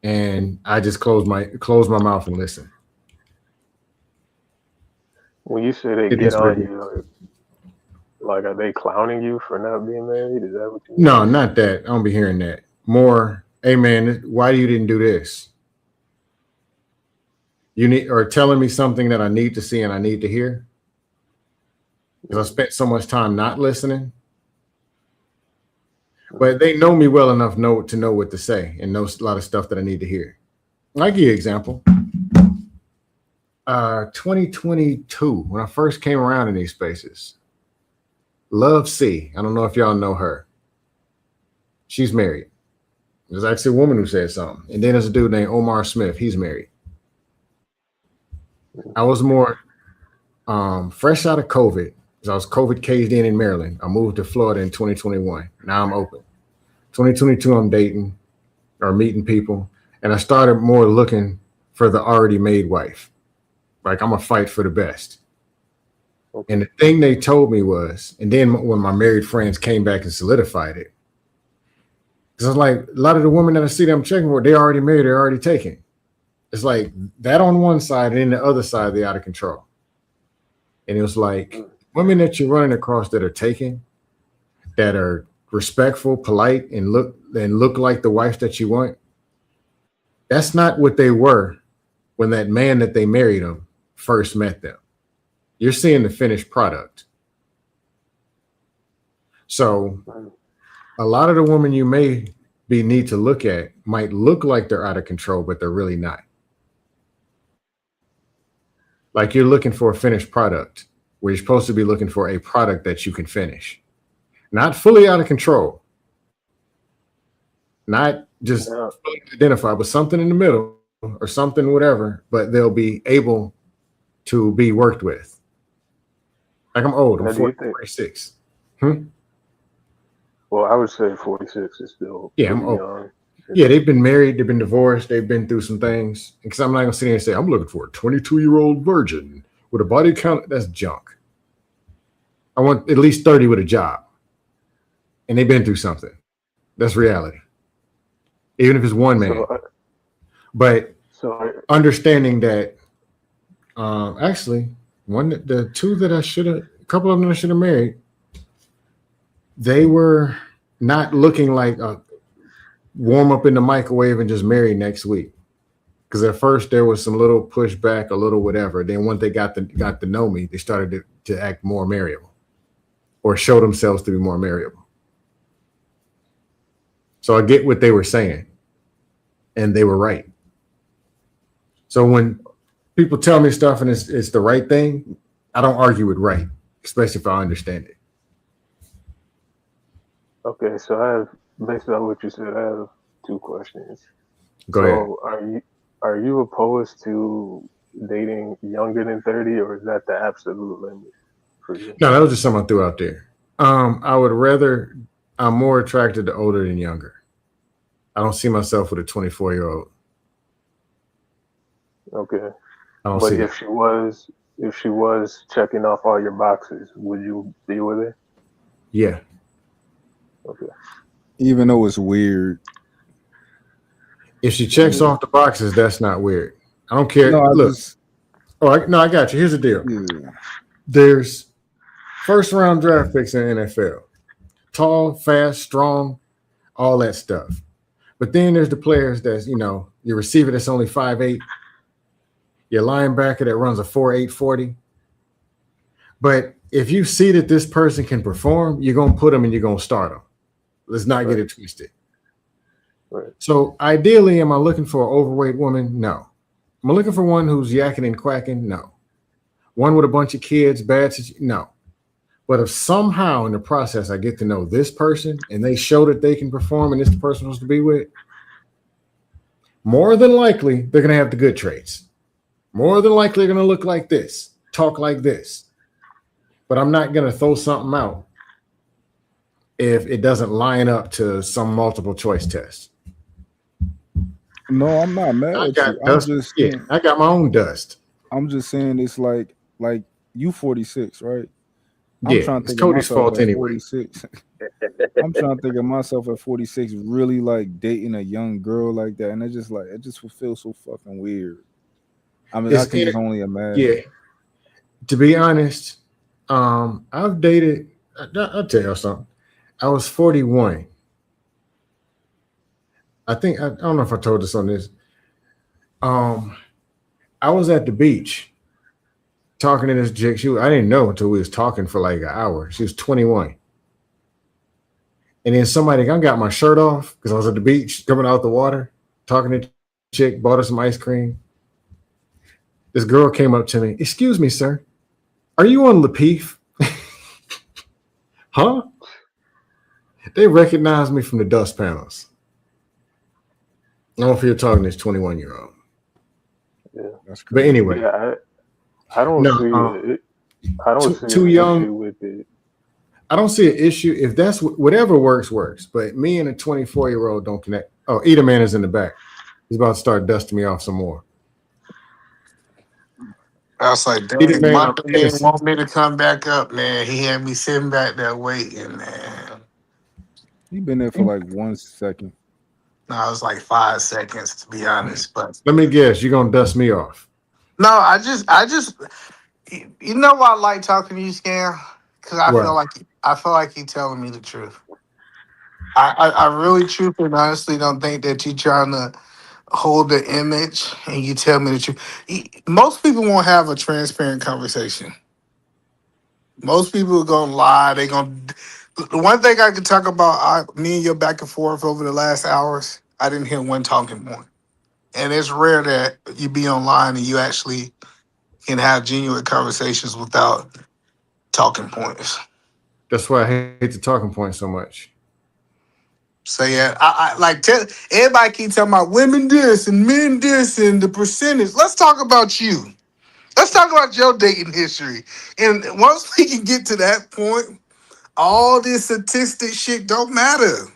and I just close my mouth and listen. When you say they It get is what on it you, is. like are they clowning you for not being married? Is that what you mean? No, not that. I don't be hearing that. More, hey man, why you didn't do this? You need or telling me something that I need to see and I need to hear because I spent so much time not listening. But they know me well enough to know what to say and know a lot of stuff that I need to hear. I'll give you an example. 2022, when I first came around in these spaces, Love C. I don't know if y'all know her. She's married. There's actually a woman who said something. And then there's a dude named Omar Smith. He's married. I was more fresh out of COVID because I was COVID caged in Maryland. I moved to Florida in 2021. Now I'm open. 2022, I'm dating or meeting people. And I started more looking for the already made wife. Like I'm going to fight for the best. Okay. And the thing they told me was, and then when my married friends came back and solidified it, because I was like, a lot of the women that I see that I'm checking for, they're already married, they're already taken. It's like that on one side, and then the other side, they're out of control. And it was like women that you're running across that are taken, that are respectful, polite, and look like the wife that you want. That's not what they were when that man that they married them first met them. You're seeing the finished product. So a lot of the women you may need to look at might look like they're out of control, but they're really not. Like you're looking for a finished product where you're supposed to be looking for a product that you can finish. Not fully out of control. Not just fully identified, but something in the middle or something, whatever, but they'll be able to be worked with. Like I'm old, I'm 46. Well, I would say 46 is still Yeah, pretty I'm old. young. Yeah, they've been married, they've been divorced, they've been through some things. Because I'm not gonna sit here and say I'm looking for a 22-year-old virgin with a body count. That's junk. I want at least 30 with a job, and they've been through something. That's reality. Even if it's one man. But understanding that, actually, the two that a couple of them that I should have married, they were not looking like a warm up in the microwave and just marry next week. Because at first there was some little pushback, a little whatever. Then once they got to know me, they started to act more marriable or show themselves to be more marriable. So I get what they were saying, and they were right. So when People tell me stuff and it's the right thing. I don't argue with right, especially if I understand it. Okay, so I have, based on what you said, I have two questions. Go ahead. So are you opposed to dating younger than 30, or is that the absolute limit for you? No, that was just something I threw out there. I would rather. I'm more attracted to older than younger. I don't see myself with a 24-year-old. Okay. I don't But see that. if she was checking off all your boxes, would you be with her? Yeah. Okay. Even though it's weird. If she checks off the boxes, that's not weird. I don't care. No, I Look. just No, I got you. Here's the deal. yeah. There's first round draft picks in the NFL. Tall, fast, strong, all that stuff. But then there's the players that's, your receiver that's only 5'8", your linebacker that runs a 4.8 40. But if you see that this person can perform, you're going to put them and you're going to start them. Let's not get it twisted. Right. So ideally, am I looking for an overweight woman? No. Am I looking for one who's yakking and quacking? No. One with a bunch of kids, no. But if somehow in the process I get to know this person and they show that they can perform and it's the person I'm supposed to be with, more than likely they're going to have the good traits. More than likely they're going to look like this, talk like this. But I'm not going to throw something out if it doesn't line up to some multiple choice test. No, I'm not mad I at got you. dust. I'm just Yeah, I got my own dust. I'm just saying it's like you 46, right? I'm Yeah, trying to it's think of Cody's myself fault at anyway. 46. I'm trying to think of myself at 46 really like dating a young girl like that, and it just would feel so fucking weird. I mean, I can just only imagine. Yeah. To be honest, I've dated. I'll tell you something. I was 41. I don't know if I told this on this. I was at the beach talking to this chick. I didn't know until we was talking for like an hour. She was 21. And then I got my shirt off because I was at the beach coming out the water, talking to the chick, bought her some ice cream. This girl came up to me. "Excuse me, sir. Are you on Lapeef?" Huh? They recognized me from the dust panels. I don't know if you're talking to this 21-year-old. Yeah. That's But anyway. Yeah, I don't see it. I don't see too an young. issue with it. I don't see an issue. If that's whatever works. But me and a 24-year-old don't connect. Oh, Eda Man is in the back. He's about to start dusting me off some more. I was like, dang, my man want me to come back up, man. He had me sitting back there waiting, man. You've been there for like 1 second. No, it was like 5 seconds to be honest. But let me guess, you're gonna dust me off. No, I just you know why I like talking to you, Scam? Because I feel like you telling me the truth. I really truthfully and honestly don't think that you trying to hold the image and you tell me the truth. Most people won't have a transparent conversation. Most people are gonna lie. They gonna. The one thing I could talk about, me and your back and forth over the last hours, I didn't hear one talking point. And it's rare that you be online and you actually can have genuine conversations without talking points. That's why I hate the talking point so much. So yeah, I like everybody keep talking about women this and men this and the percentage. Let's talk about you. Let's talk about your dating history. And once we can get to that point, all this statistic shit don't matter.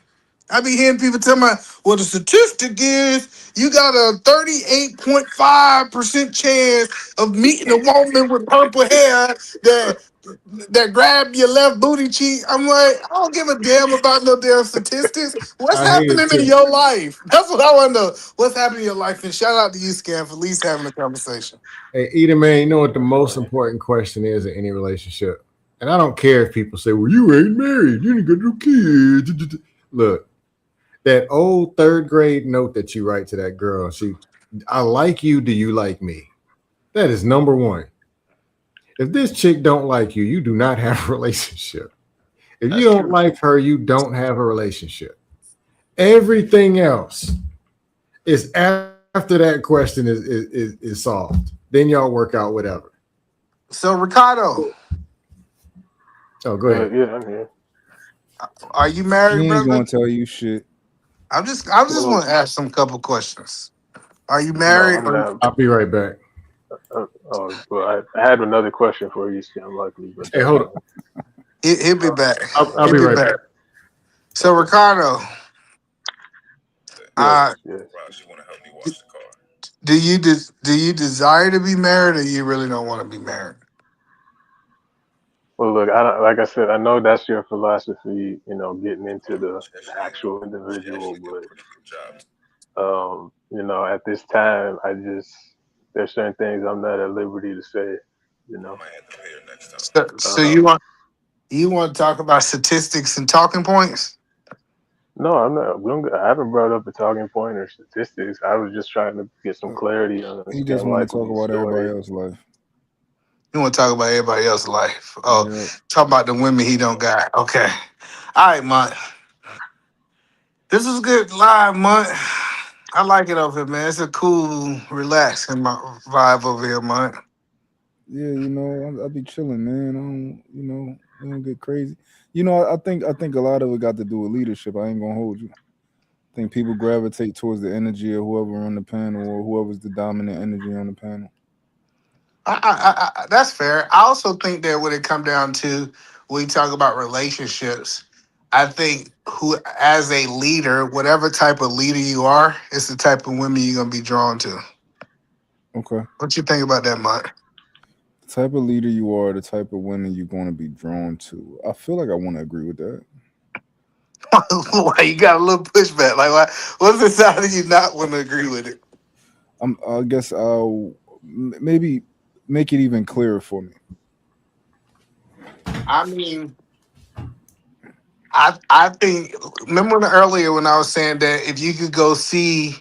I be hearing people tell me, well, the statistic is you got a 38.5% chance of meeting a woman with purple hair that grab your left booty cheek. I'm like, I don't give a damn about no damn statistics. What's happening in your life? That's what I want to know. What's happening in your life? And shout out to you, Scam, for at least having a conversation. Hey, Eda, man, you know what the most important question is in any relationship? And I don't care if people say, well, you ain't married. You ain't got no kids. Look, that old 3rd grade note that you write to that girl, I like you, do you like me? That is number one. If this chick don't like you, you do not have a relationship. If you don't like her, you don't have a relationship. Everything else is after that question is solved. Then y'all work out whatever. So Ricardo, Oh, go ahead. Yeah, I'm here. are you He married, ain't brother? gonna tell you shit. I just Well, want to ask some couple questions. Are you no, married? I'm Or not. I'll be right back. I had another question for you, Scam Likely, but Hey, hold on. he'll be back. I'll He'll be be right back. back. So Ricardo, yes, uh, yes. do you desire to be married, or you really don't want to be married? Well, look, I don't, like I said, I know that's your philosophy, getting into the actual individual, but at this time, there's certain things I'm not at liberty to say, you know. So Uh, you want to talk about statistics and talking points? no, I'm not. I haven't brought up a talking point or statistics. I was just trying to get some clarity on He just Scam want to talk Likely's about everybody story. else's life. You want to talk about everybody else's life? Oh, Yeah. talk about the women he don't got. Okay, all right, Mont. This is good live, Mont. I like it over here, man. It's a cool, relaxing vibe over here, Mont. Yeah, I be chilling, man. I don't, we don't get crazy. I think a lot of it got to do with leadership. I ain't gonna hold you. I think people gravitate towards the energy of whoever on the panel or whoever's the dominant energy on the panel. That's fair. I also think that when it come down to when we talk about relationships, I think who, as a leader, whatever type of leader you are, it's the type of women you're gonna be drawn to. Okay. What you think about that, Mont? The type of leader you are, the type of women you're going to be drawn to. I feel like I want to agree with that. Why you got a little pushback? Like, why? What's the side of you not want to agree with it? I guess I'll maybe make it even clearer for me. I mean, I think. Remember earlier when I was saying that if you could go see,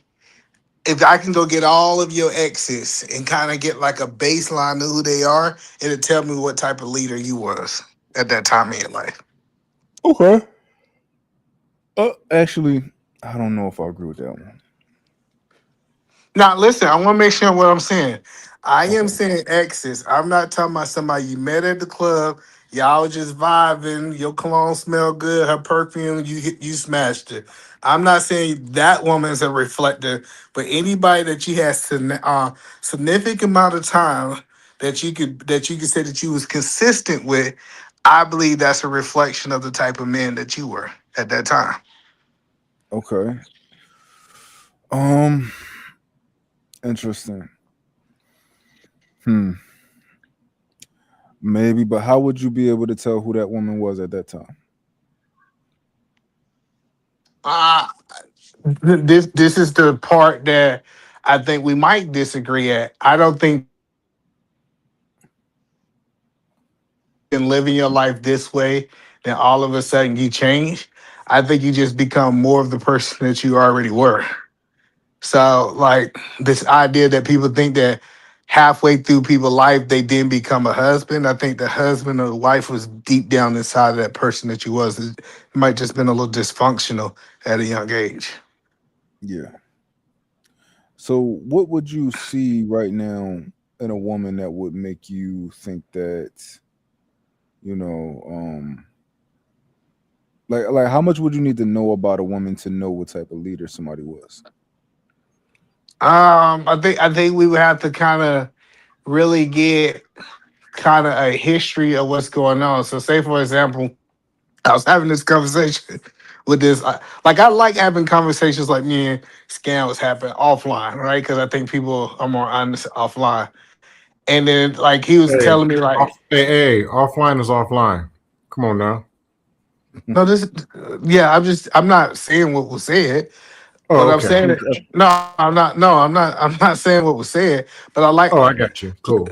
if I can go get all of your exes and kind of get like a baseline of who they are, it'll tell me what type of leader you was at that time in your life. Okay. Actually, I don't know if I agree with that one. Now, listen, I want to make sure what I'm saying. I am Okay. saying exes. I'm not talking about somebody you met at the club. Y'all just vibing. Your cologne smell good. Her perfume, you smashed it. I'm not saying that woman is a reflector, but anybody that you had significant amount of time that you could say that you was consistent with, I believe that's a reflection of the type of man that you were at that time. Okay. Um. Interesting. Hmm. Maybe, but how would you be able to tell who that woman was at that time? Uh, this is the part that I think we might disagree at. I don't think in living your life this way, then all of a sudden you change. I think you just become more of the person that you already were. So, like this idea that people think that halfway through people's life they didn't become a husband. I think the husband or the wife was deep down inside of that person that you was. It might just been a little dysfunctional at a young age. Yeah. So, what would you see right now in a woman that would make you think that, you know, like how much would you need to know about a woman to know what type of leader somebody was? I think we would have to kind of really get kind of a history of what's going on. So, say for example, I was having this conversation with this. Like, I like having conversations like me and Scam was having offline, right? Because I think people are more honest offline. And then, like, he was Hey, telling me, like, hey, offline is offline. Come on now. no, this, yeah, I'm not saying what was said, Oh, but I'm okay. saying it. No, I'm not. No, I'm not saying what was said. But I like, Oh, I got you. Cool.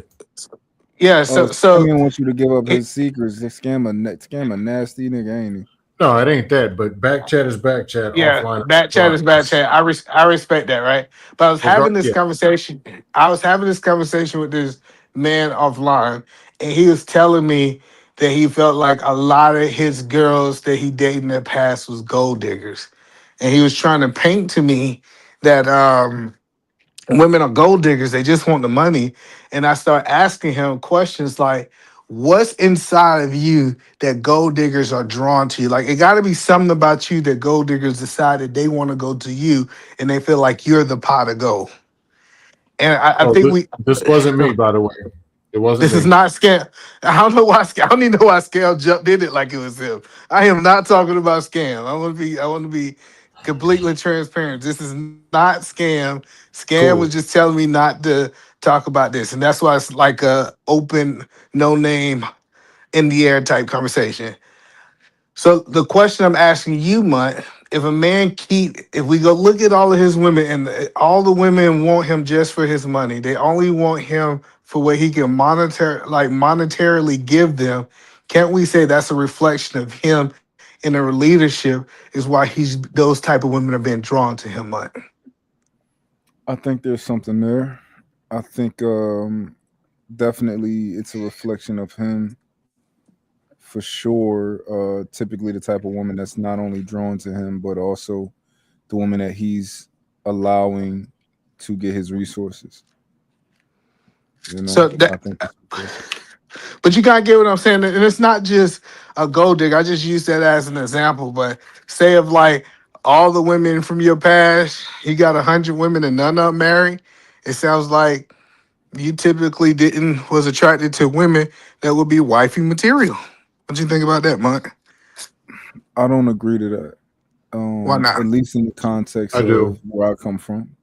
yeah. Oh, So Scammy wants you to give up it, his secrets. Scam a nasty nigga, ain't he? No, it ain't that. But back chat is back chat. yeah, Offline is bad chat offline. is bad chat. I respect that, right? But I was having this Yeah. conversation. I was having this conversation with this man offline, and he was telling me that he felt like a lot of his girls that he dated in the past was gold diggers, and he was trying to paint to me that women are gold diggers. They just want the money. And I start asking him questions like, what's inside of you that gold diggers are drawn to you? Like, it got to be something about you that gold diggers decided they want to go to you and they feel like you're the pot of gold. And I Oh, think we, this wasn't me, by the way. It wasn't this is me. not scam. I don't know why, I don't even know why Scam jumped in it like it was him. I am not talking about Scam. I want to be completely transparent. This is not Scam. Scam was Cool. just telling me not to talk about this. And that's why it's like a open, no name, in the air type conversation. So the question I'm asking you, Mutt, if a man if we go look at all of his women and all the women want him just for his money, they only want him for what he can monetarily give them. Can't we say that's a reflection of him in a leadership is why those type of women are being drawn to him, Mutt? I think there's something there. I think definitely it's a reflection of him for sure. Typically the type of woman that's not only drawn to him, but also the woman that he's allowing to get his resources. You So know, I that think it's reflection. But you gotta get what I'm saying. And it's not just a gold digger. I just use that as an example. But say if like all the women from your past, you got 100 women and none of them married. It sounds like you typically didn't was attracted to women that would be wifey material. What you think about that, Monk? I don't agree to that. Why At not? least in the context I do. of where I come from.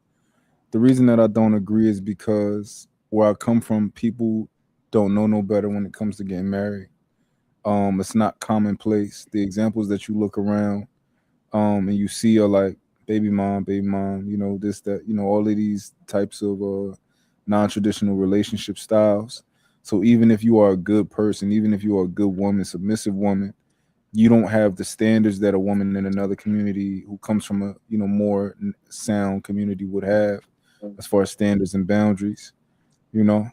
The reason that I don't agree is because where I come from, people don't know no better when it comes to getting married. It's not commonplace. The examples that you look around, and you see are like baby mom, you know, this, that, you know, all of these types of non-traditional relationship styles. So even if you are a good person, even if you are a good woman, submissive woman, you don't have the standards that a woman in another community who comes from a, you know, more sound community would have as far as standards and boundaries, you know.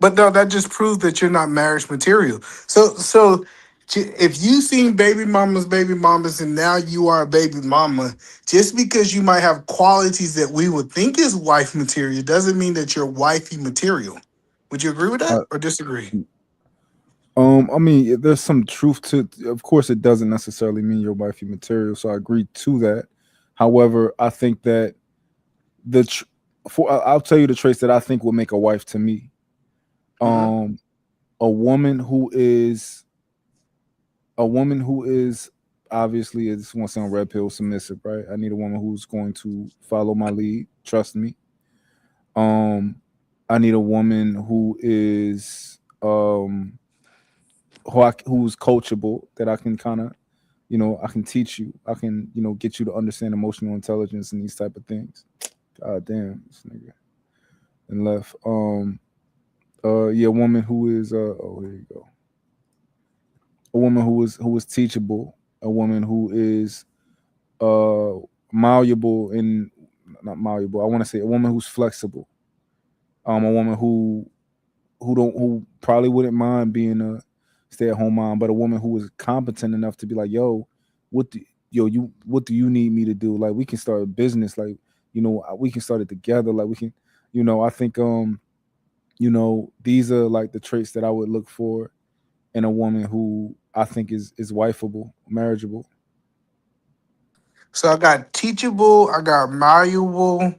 But no, that just proves that you're not marriage material. If you seen baby mamas, and now you are a baby mama, just because you might have qualities that we would think is wife material, doesn't mean that you're wifey material. Would you agree with that I, or disagree? I mean, there's some truth to. Of course, it doesn't necessarily mean your wifey material, so I agree to that. However, I think that the tr- I'll tell you the traits that I think will make a wife to me. Hmm. Um, a woman who is a woman who is obviously, this won't sound red pill submissive, right? I need a woman who's going to follow my lead, trust me. Um, I need a woman who is who's coachable, that I can kind of, you know, I can teach you, I can, you know, get you to understand emotional intelligence and these type of things. God damn, this nigga and left. Yeah, a woman who is oh, here you go. A woman who is teachable, a woman who is uh malleable and not malleable. I want to say a woman who's flexible. A woman who probably wouldn't mind being a stay at home mom, but a woman who is competent enough to be like, yo, what do you need me to do? Like we can start a business, like, you know, we can start it together. Like we can, you know, I think you know, these are like the traits that I would look for in a woman who I think is wifeable, marriageable. So I got teachable, I got malleable,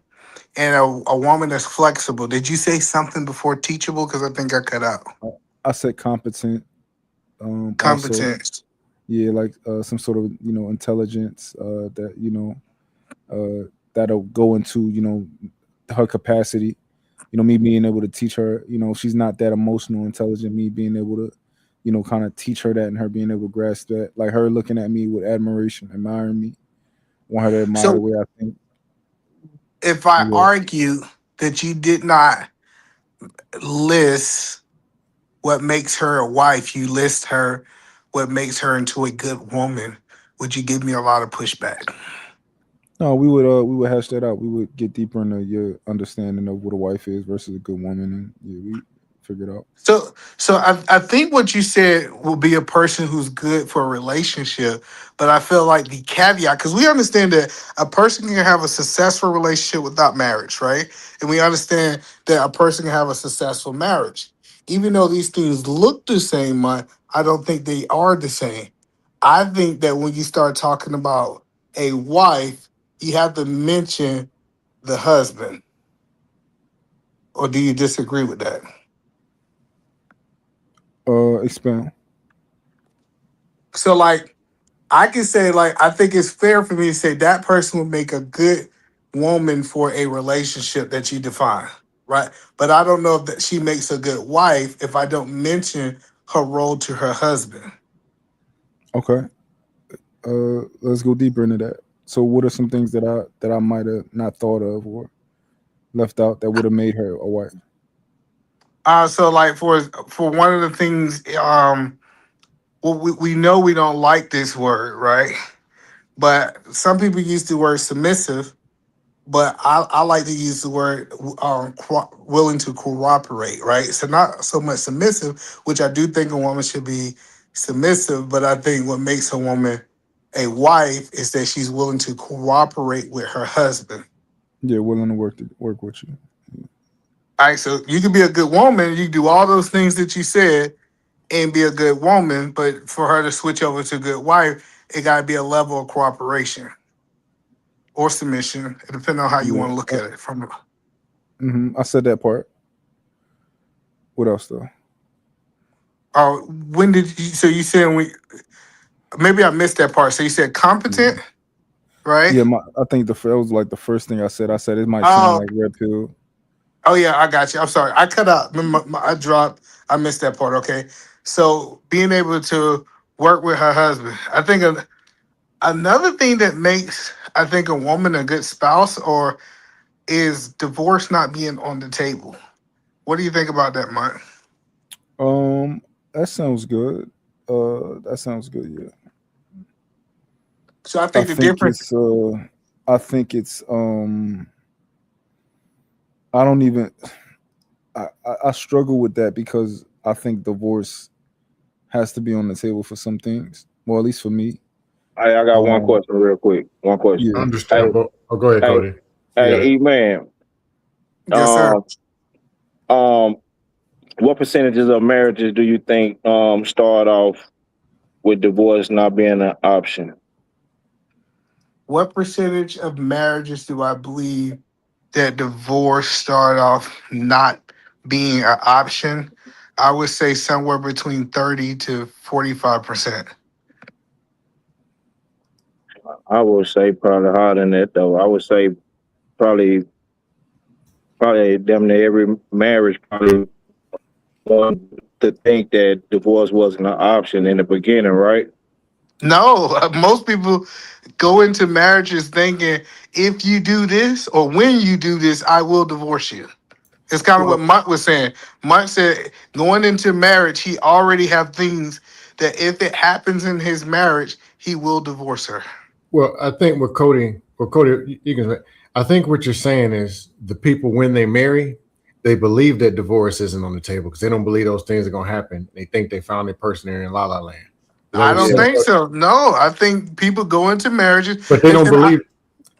and a woman that's flexible. Did you say something before teachable? Because I think I cut out. I, I said competent. Also, Competence. yeah, like some sort of, you know, intelligence that, you know, that'll go into, you know, her capacity. You know, me being able to teach her. You know, if she's not that emotional intelligent, me being able to, you know, kind of teach her that, and her being able to grasp that. Like her looking at me with admiration, admiring me, want her to admire the So way I think. if I Yeah. argue that you did not list what makes her a wife, you list her what makes her into a good woman, would you give me a lot of pushback? No, we would hash that out. We would get deeper into your understanding of what a wife is versus a good woman, and yeah, we figured out. So I think what you said will be a person who's good for a relationship, but I feel like the caveat, because we understand that a person can have a successful relationship without marriage, right? And we understand that a person can have a successful marriage. Even though these things look the same, I don't think they are the same. I think that when you start talking about a wife, you have to mention the husband. Or do you disagree with that? Expand. So like I can say like I think it's fair for me to say that person would make a good woman for a relationship that you define, right? But I don't know if that she makes a good wife if I don't mention her role to her husband. Okay. Let's go deeper into that. So, what are some things that I might have not thought of or left out that would have made her a wife? So like for one of the things, well we know we don't like this word, right? But some people use the word submissive, but I like to use the word willing to cooperate, right? So not so much submissive, which I do think a woman should be submissive, but I think what makes a woman a wife is that she's willing to cooperate with her husband. Yeah, willing to work with you. All right, so you can be a good woman, you can do all those things that you said and be a good woman, but for her to switch over to a good wife, it got to be a level of cooperation or submission, depending on how you Yeah. want to look at it. From I said that part. What else though? when did you? So you said we? Maybe I missed that part. So you said competent, right? Yeah, I think that was like the first thing I said. I said it might sound Oh, like red pill. oh yeah, I got you. I'm sorry, I cut out. I dropped. I missed that part. Okay, so being able to work with her husband, I think another thing that makes I think a woman a good spouse or is divorce not being on the table. What do you think about that, Mike? Um, that sounds good. That sounds good. Yeah, So I I think the think difference. it's. I think it's. I don't even. I struggle with that because I think divorce has to be on the table for some things. Well, at least for me. I got one Um, question real quick. One question. yeah. Hey, Understandable. Oh, go ahead, hey, Cody. You got hey, it. E man. Yes, sir. Um, um, what percentages of marriages do you think start off with divorce not being an option? What percentage of marriages do I believe that divorce start off not being an option? I would say somewhere between 30 to 45%. I would say probably higher than that though. I would say probably probably damn near every marriage probably want to think that divorce wasn't an option in the beginning, right? No, most people go into marriages thinking if you do this or when you do this, I will divorce you. It's kind of what Well, Mike was saying. Mike said going into marriage, he already have things that if it happens in his marriage, he will divorce her. well, I think Cody, you can. I think what you're saying is the people when they marry, they believe that divorce isn't on the table because they don't believe those things are going to happen. They think they found their person there in la la land. Is that I what you're don't Yeah. saying? think so. No, I think people go into marriages But they don't and believe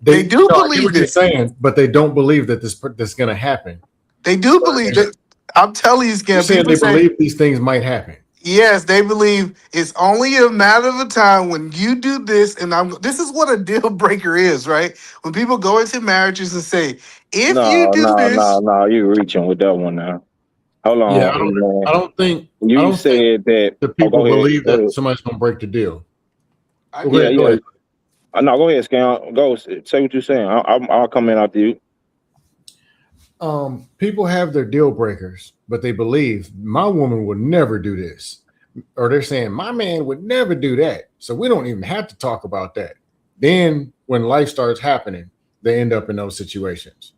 they do No, I get believe what you're it. saying, but they don't believe that this going to happen. They do believe that. I'm telling you, You're Scan. saying People they say believe these things might happen. yes. They believe it's only a matter of a time when you do this, and I'm. This is what a deal breaker is, right? When people go into marriages and say, if you No, do no, no, this, no. You reaching with that one now. Hold Yeah, on, man. I You don't think said that. the Oh, people go ahead. believe Go that ahead. somebody's going to break the deal. I Go Yeah, get. ahead, go yeah. ahead. No, go ahead, Scan. Go say what you're saying. I'll come in after you. People have their deal breakers, but they believe my woman would never do this, or they're saying my man would never do that. So we don't even have to talk about that. Then when life starts happening, they end up in those situations.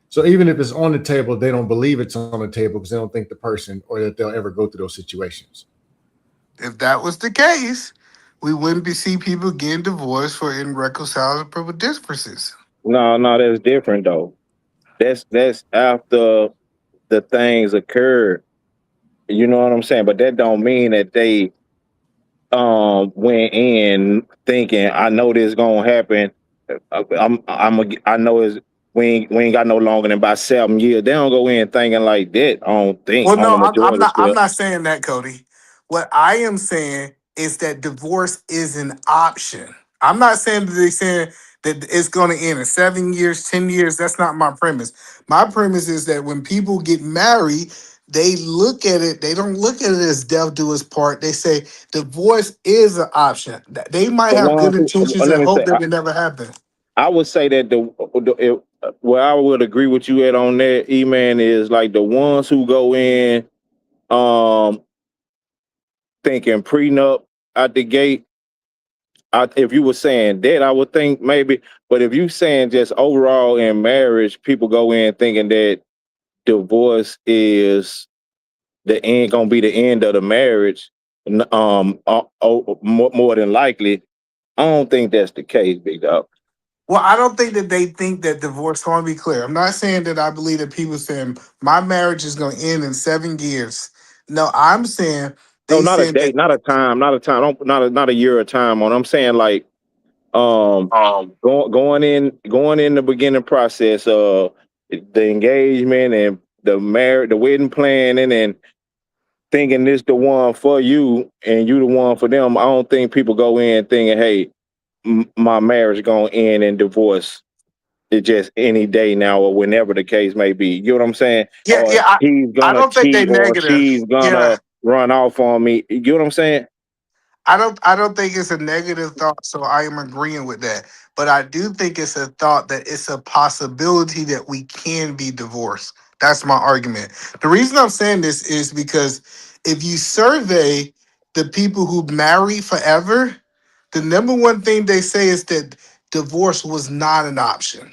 So even if it's on the table, they don't believe it's on the table because they don't think the person or that they'll ever go through those situations. If that was the case, we wouldn't be see people getting divorced for irreconcilable differences. No, no, that's different though. That's after the things occurred. You know what I'm saying? But that don't mean that they went in thinking I know this gonna happen. I know is we ain't got no longer than about 7 years. They don't go in thinking like that. I don't think Well, on no, the I'm majority not. I'm stuff. not saying that, Cody. What I am saying is that divorce is an option. I'm not saying that they're saying that it's going to end in 7 years, 10 years. That's not my premise. My premise is that when people get married, they look at it. They don't look at it as death do us part. They say divorce is an option. They might The have good ones who intentions let and me hope say, that it never happen. I would say that where I would agree with you at on that, E-Man, is like the ones who go in um thinking prenup out the gate. If you were saying that, I would think maybe, but if you saying just overall in marriage, people go in thinking that divorce is the end, gonna be the end of the marriage. More than likely, I don't think that's the case, big dog. Well, I don't think that they think that divorce. I want to be clear. I'm not saying that I believe that people saying my marriage is going to end in 7 years. No, I'm saying No, they not a said date, that. not a time, not a time, not a year of time on. I'm saying like um going in the beginning process of the engagement and the wedding planning and thinking this the one for you and you the one for them. I don't think people go in thinking, hey, my marriage gonna end in divorce. It's just any day now or whenever the case may be. You know what I'm saying? Yeah, Or yeah. he's I gonna don't think they cheat or negative. she's Yeah, gonna run off on me. You know what I'm saying? I don't think it's a negative thought. So I am agreeing with that. But I do think it's a thought that it's a possibility that we can be divorced. That's my argument. The reason I'm saying this is because if you survey the people who marry forever, the number one thing they say is that divorce was not an option.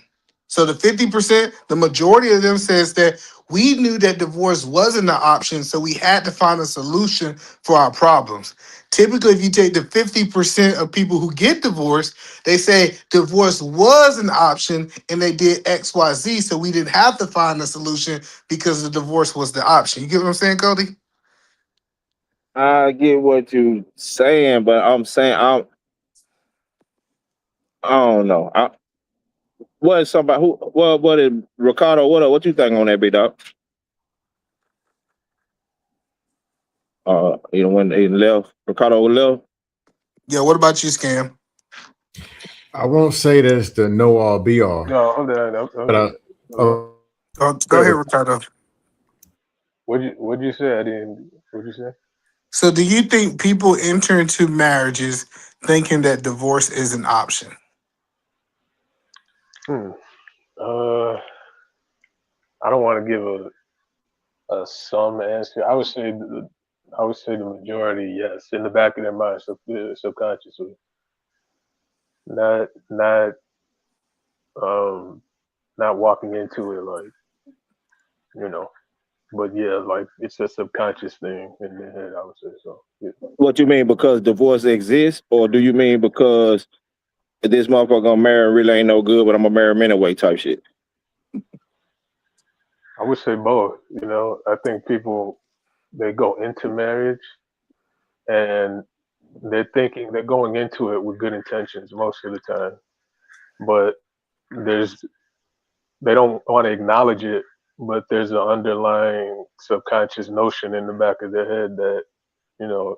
So the 50%, the majority of them says that we knew that divorce wasn't an option, so we had to find a solution for our problems. Typically, if you take the 50% of people who get divorced, they say divorce was an option and they did XYZ, so we didn't have to find a solution because the divorce was the option. You get what I'm saying, Cody? I get what you saying, but I'm saying I don't know. What is somebody who what is Ricardo? What you think on that, big dog? When he left, Ricardo left. Yeah, what about you, Scam? I won't say that it's the know all be all, No, hold on. but Go ahead, Ricardo. What'd you say? I didn't. What'd you say? So, do you think people enter into marriages thinking that divorce is an option? Hmm. Uh, I don't want to give a some answer. I would say the majority, yes, in the back of their mind, subconsciously, not um not walking into it like you know. But yeah, like it's a subconscious thing in their head. I would say so. Yeah. What you mean because divorce exists, or do you mean because this motherfucker gonna marry really ain't no good, but I'm gonna marry him anyway type shit? I would say both. You know, I think people they go into marriage and they're going into it with good intentions most of the time, but there's they don't want to acknowledge it, but there's an underlying subconscious notion in the back of their head that you know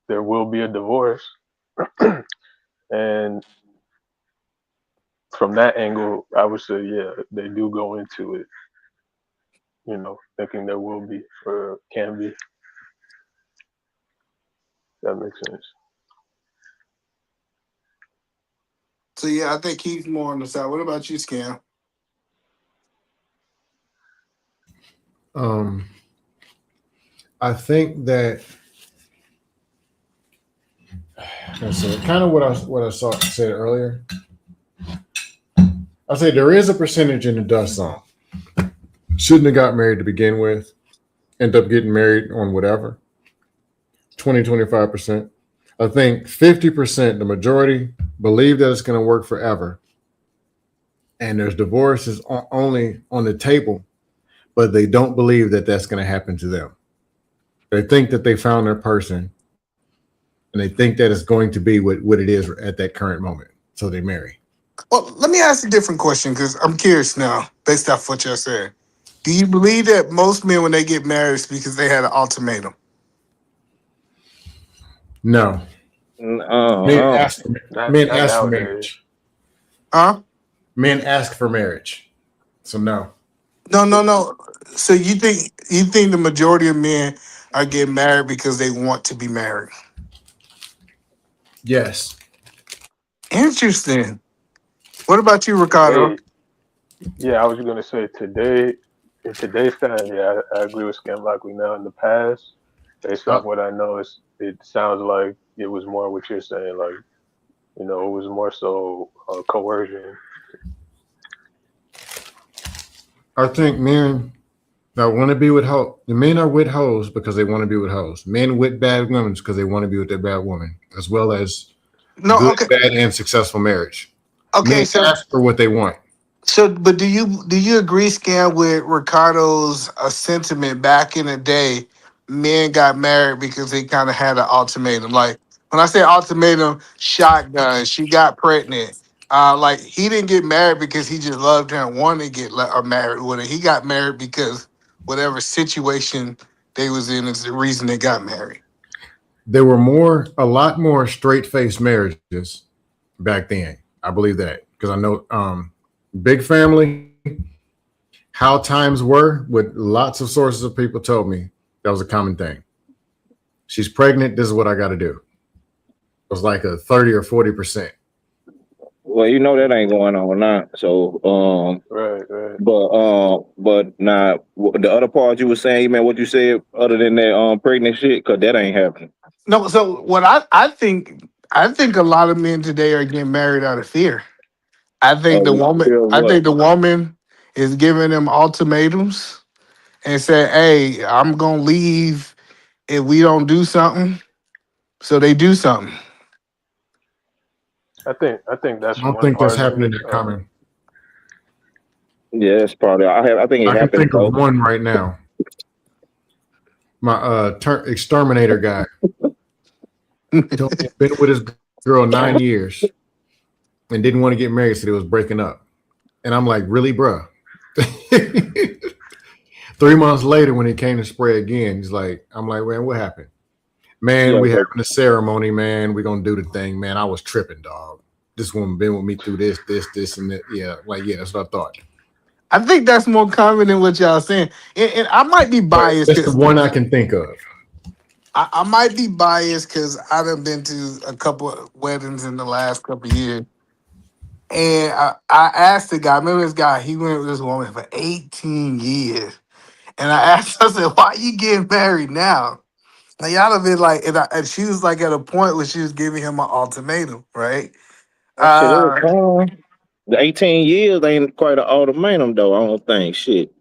there will be a divorce, and from that angle, I would say yeah, they do go into it, thinking there will be or can be. That makes sense. So, yeah, I think he's more on the side. What about you, Scam? um, I think that so kind of what I said earlier. I say there is a percentage in the dust zone. Shouldn't have got married to begin with. End up getting married on whatever. 20-25%. I think 50%, the majority, believe that it's going to work forever. And there's divorces only on the table, but they don't believe that that's going to happen to them. They think that they found their person, and they think that it's going to be what it is at that current moment. So they marry. Well, let me ask a different question because I'm curious now, based off what you're saying. Do you believe that most men, when they get married, is because they had an ultimatum? No, men Uh, ask for Not men not ask for nowadays. marriage. Huh? Men ask for marriage. So no. No, no, no. So you think the majority of men are getting married because they want to be married? Yes. Interesting. What about you, Ricardo? Today, yeah, I was gonna say today, in today's time, yeah, I agree with Scam Lock. We now in the past, based Uh, off what I know, it sounds like it was more what you're saying, like it was more so coercion. I think men that want to be with the men are with hoes because they want to be with hoes. Men with bad women because they want to be with their bad woman, as well as No, good, okay, bad, and successful marriage. okay. Men So, ask for what they want. but do you agree, Scam, with Ricardo's sentiment back in the day? Men got married because they kind of had an ultimatum. Like when I say ultimatum, shotgun. She got pregnant. Like he didn't get married because he just loved her and wanted to get married with her. He got married because whatever situation they was in is the reason they got married. There were a lot more straight faced marriages back then. I believe that because I know big family, how times were with lots of sources of people told me that was a common thing. She's pregnant. This is what I got to do. It was like a 30 or 40%. well, that ain't going on now. So, Right, right. but now the other part you were saying, man, what you said other than that pregnant shit, cause that ain't happening. No, so what I think a lot of men today are getting married out of fear. I think the Oh, woman feel I what? think the woman is giving them ultimatums and said, "Hey, I'm gonna leave if we don't do something." So they do something. I think I that's don't one think that's part of happening it. that common. Yeah, that's probably. I think it I can happens think of though. one right now. My exterminator guy told me he'd been with his girl 9 years and didn't want to get married, so they was breaking up. And I'm like, really, bruh? 3 months later, when he came to spray again, he's like, I'm like, man, what happened? Man, Yeah, we but having a ceremony, man. We gonna do the thing, man. I was tripping, dog. This woman been with me through this, and that. Yeah, like yeah, that's what I thought. I think that's more common than what y'all saying. And I might be But biased that's the because one I can think of. I might be biased because I done been to a couple of weddings in the last couple of years. And I asked the guy, remember this guy, he went with this woman for 18 years. And I asked her, I said, why you getting married now? Now y'all have been like, and she was like at a point where she was giving him an ultimatum, right? that shit is Uh, fine. The 18 years ain't quite an ultimatum though. I don't think shit.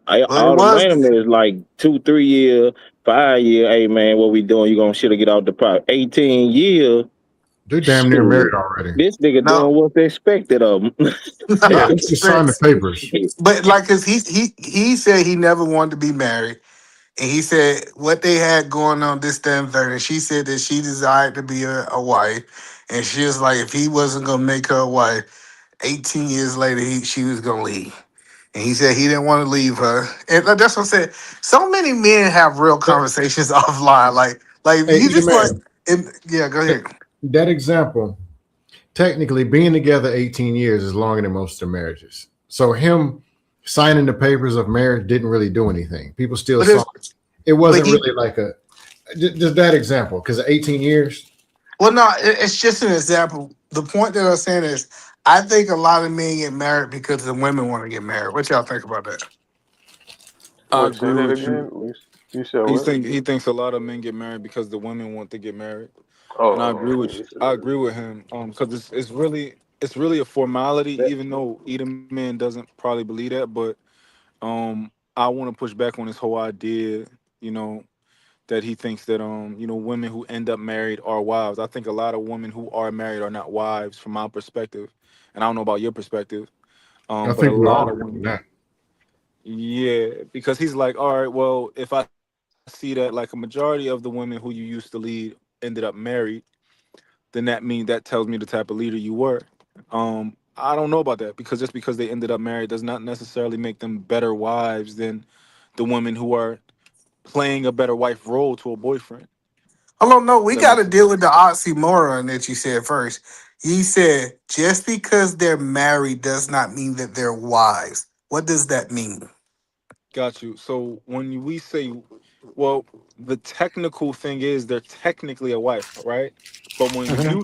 but it was, Ultimatum is like 2, 3 year, 5 year. Hey man, what we doing? You gonna shit or get out the pot? 18 years. They're damn near Shit. married already. This nigga no, doing what's expected of him. Yeah, no, they just signed the papers. but like, cause he said he never wanted to be married. And he said what they had going on this, that, and third. And she said that she desired to be a wife. And she was like, if he wasn't gonna make her a wife, 18 years later, she was gonna leave. And he said he didn't want to leave her. And that's what I said. So many men have real Hey, conversations offline. Like hey, you just like, man, and yeah, go ahead. that example. Technically, being together 18 years is longer than most of the marriages. So him signing the papers of marriage didn't really do anything. People still But saw it's it but wasn't he really like a just that example because 18 years. well no, it's just an example. The point that I'm saying is I think a lot of men get married because the women want to get married. What y'all think about that? I Wait, say agree that with again. you. You said what? He thinks a lot of men get married because the women want to get married, and I Oh, agree with okay. you. You said I that. agree with him. Because it's really a formality, even though either man doesn't probably believe that. But I want to push back on this whole idea. You know that he thinks that women who end up married are wives. I think a lot of women who are married are not wives from my perspective, and I don't know about your perspective. I But a think we all lot of agree on women, that. yeah, because he's like, all right, well, if I see that like a majority of the women who you used to lead ended up married, then that tells me the type of leader you were. I don't know about that because just because they ended up married does not necessarily make them better wives than the women who are playing a better wife role to a boyfriend. Hold on, no, we That got makes to sense. deal with the oxymoron that you said first. You said just because they're married does not mean that they're wives. What does that mean? Got you. So when we say, well, the technical thing is they're technically a wife, right? But Mhm.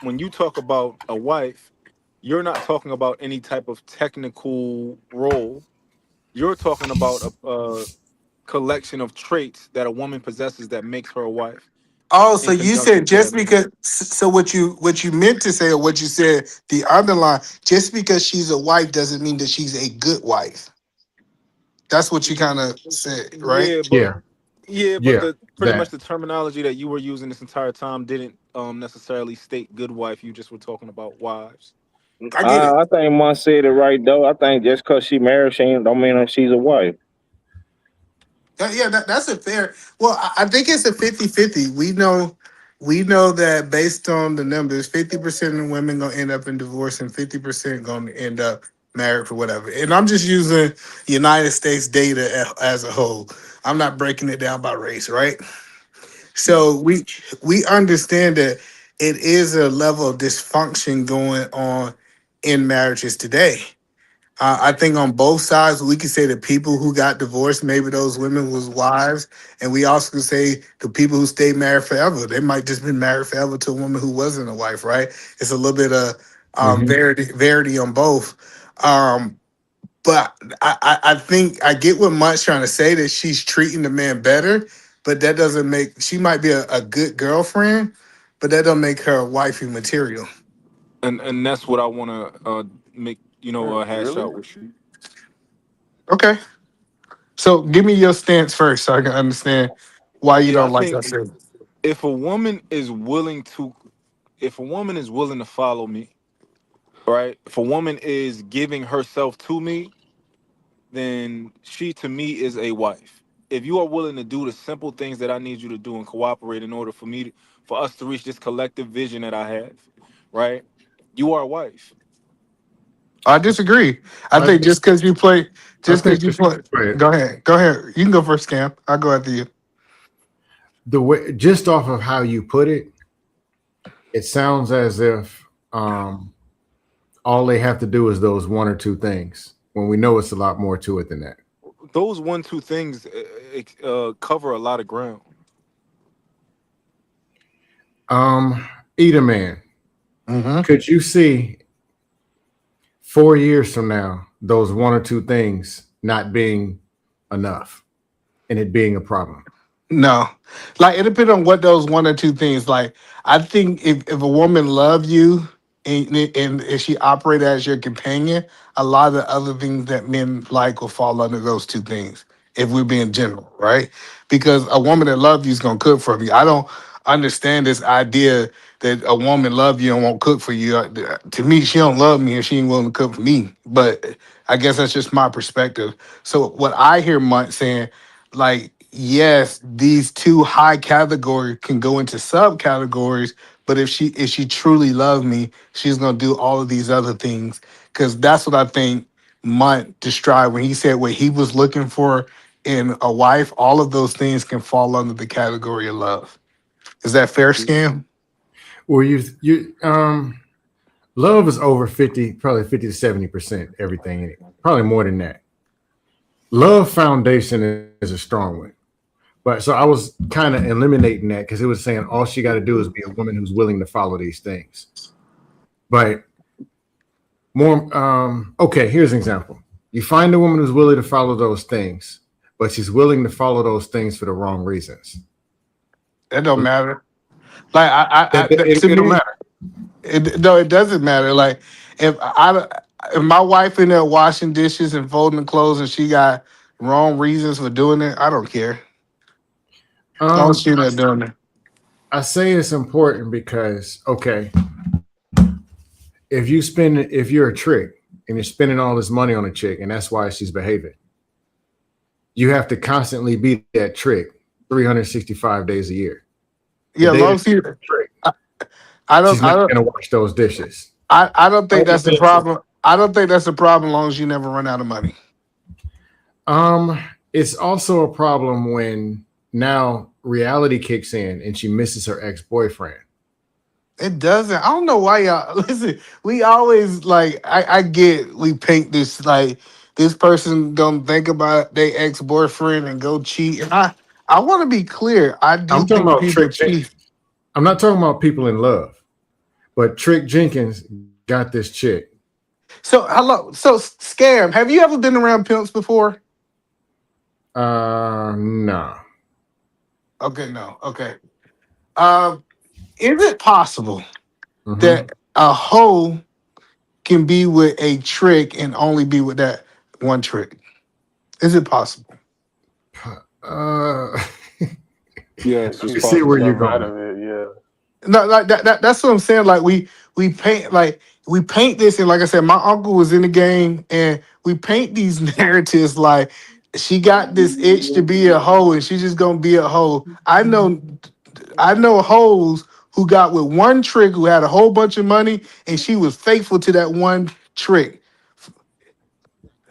when you talk about a wife, you're not talking about any type of technical role. You're talking about a collection of traits that a woman possesses that makes her a wife Oh, so in you conjunction said to just that man. because so what you meant to say or what you said the underline just because she's a wife doesn't mean that she's a good wife. That's what you kind of said, right? Yeah, but Yeah, yeah, the pretty much that. the terminology that you were using this entire time didn't necessarily state good wife. You just were talking about wives. I get it. I think Mom said it right though. I think just because she married, she ain't, don't mean that she's a wife. Yeah, that's a fair. Well, I think it's a 50-50. We know that based on the numbers, 50% of women gonna end up in divorce and 50% gonna end up married for whatever. And I'm just using United States data as a whole. I'm not breaking it down by race, right? So we understand that it is a level of dysfunction going on in marriages today. I think on both sides, we can say the people who got divorced, maybe those women was wives, and we also can say the people who stayed married forever. They might just been married forever to a woman who wasn't a wife, right? It's a little bit of Mhm. verity on both. Um, but I think I get what Mutt's trying to say that she's treating the man better, but that doesn't make she might be a good girlfriend, but that don't make her a wifey material. And that's what I want to make hash Really? out with you. Okay. So give me your stance first so I can understand why you Yeah, I don't like think I said. if a woman is willing to, if a woman is willing to follow me, right? If a woman is giving herself to me, then she to me is a wife. If you are willing to do the simple things that I need you to do and cooperate in order for us to reach this collective vision that I have, right? You are a wife. I disagree. I I think think I just think because you play, go ahead. Go ahead. You can go first, Cam. I'll go after you. the way just off of how you put it, it sounds as if all they have to do is those one or two things. When we know it's a lot more to it than that. Those one, two things cover a lot of ground. Um, Eat man. Hmm. Could you see 4 years from now those one or two things not being enough and it being a problem? No, like it depends on what those one or two things. Like I think if a woman love you and if she operate as your companion, a lot of the other things that men like will fall under those two things. If we're being general, right? Because a woman that love you is gonna cook for me. I don't understand this idea that a woman love you and won't cook for you. To me, she don't love me and she ain't willing to cook for me. But I guess that's just my perspective. So what I hear Munt saying like yes, these two high categories can go into subcategories, but if she truly loved me, she's gonna do all of these other things. Cause that's what I think Munt described when he said what he was looking for in a wife, all of those things can fall under the category of love. Is that fair, Scam? Or love is over 50, probably 50 to 70% everything in it. Probably more than that. Love foundation is a strong one. But so I was kind of eliminating that because it was saying all she got to do is be a woman who's willing to follow these things. But more, okay, here's an example. You find a woman who's willing to follow those things, but she's willing to follow those things for the wrong reasons. That don't matter. Like to It don't me, matter. no, it doesn't matter. Like if I if my wife in there washing dishes and folding clothes and she got wrong reasons for doing it, I don't care. As long as Um, she I, not doing it. I say it's important because okay, if you're a trick and you're spending all this money on a chick and that's why she's behaving, you have to constantly be that trick 365 days a year. The Yeah, day long that as you, you're a trick, I, I she's don't, I not don't, going to wash those dishes. I don't think Only that's the thing is, problem. I don't think that's the problem. As long as you never run out of money. um, it's also a problem when now reality kicks in and she misses her ex boyfriend. It doesn't. I don't know why y'all listen. We always like. I get we paint this like this person don't think about their ex boyfriend and go cheat. And I want to be clear. I do I'm talking think about people Trick cheat. Jenkins. I'm not talking about people in love, but Trick Jenkins got this chick. So hello. So scam. Have you ever been around pimps before? No. Okay, no. Okay. Um, is it possible Mm-hmm. that a hoe can be with a trick and only be with that one trick? Is it possible? Uh, Yes, let it's She me see see where possible. you're something out going. of it, yeah. No, like that's what I'm saying. Like we paint we paint this, and like I said, my uncle was in the game, and we paint these narratives like she got this itch to be a hoe, and she's just gonna be a hoe. I know hoes who got with one trick, who had a whole bunch of money, and she was faithful to that one trick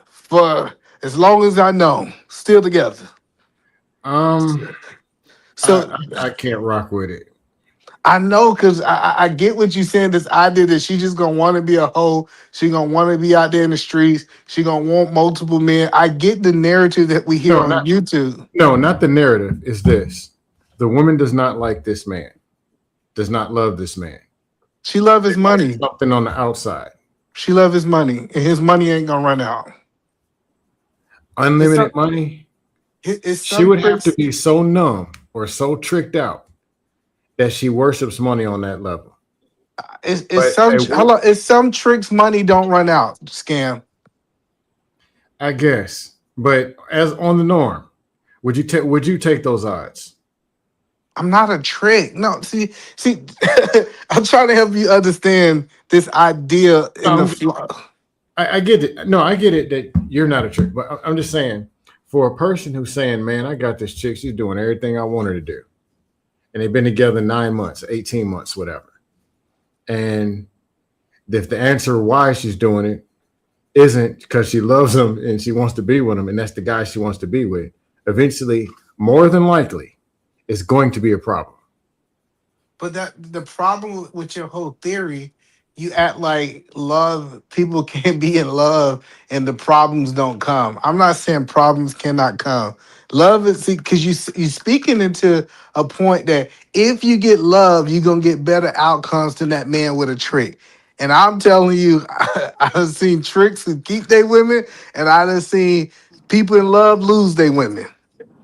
for as long as I know, still together. Um, So I can't rock with it. I know because I get what you're saying. This idea that she just gonna want to be a hoe. She gonna want to be out there in the streets. She gonna want multiple men. I get the narrative that we hear No, on YouTube. not the narrative. Is this the woman does not like this man, does not love this man. She love They his like money. something on the outside. She love his money, and his money ain't gonna run out. It's some, Unlimited money. it's She some would have to tricks. be so numb or so tricked out that she worships money on that level. It's But some. Hello, it's some tricks. Money don't run out. Scam. I guess. But as on the norm, would you take those odds? I'm not a trick. No, see. I'm trying to help you understand this idea No, in the flow. I get it. No, I get it that you're not a trick, but I'm just saying for a person who's saying, "Man, I got this chick. She's doing everything I want her to do," and they've been together 9 months, 18 months, whatever, and if the answer why she's doing it isn't because she loves him and she wants to be with him, and that's the guy she wants to be with, eventually, more than likely, it's going to be a problem. But that the problem with your whole theory, you act like love people can't be in love and the problems don't come. I'm not saying problems cannot come. Love is because you speaking into a point that if you get love, you're gonna get better outcomes than that man with a trick. And I'm telling you, I've seen tricks who keep their women, and I've seen people in love lose their women.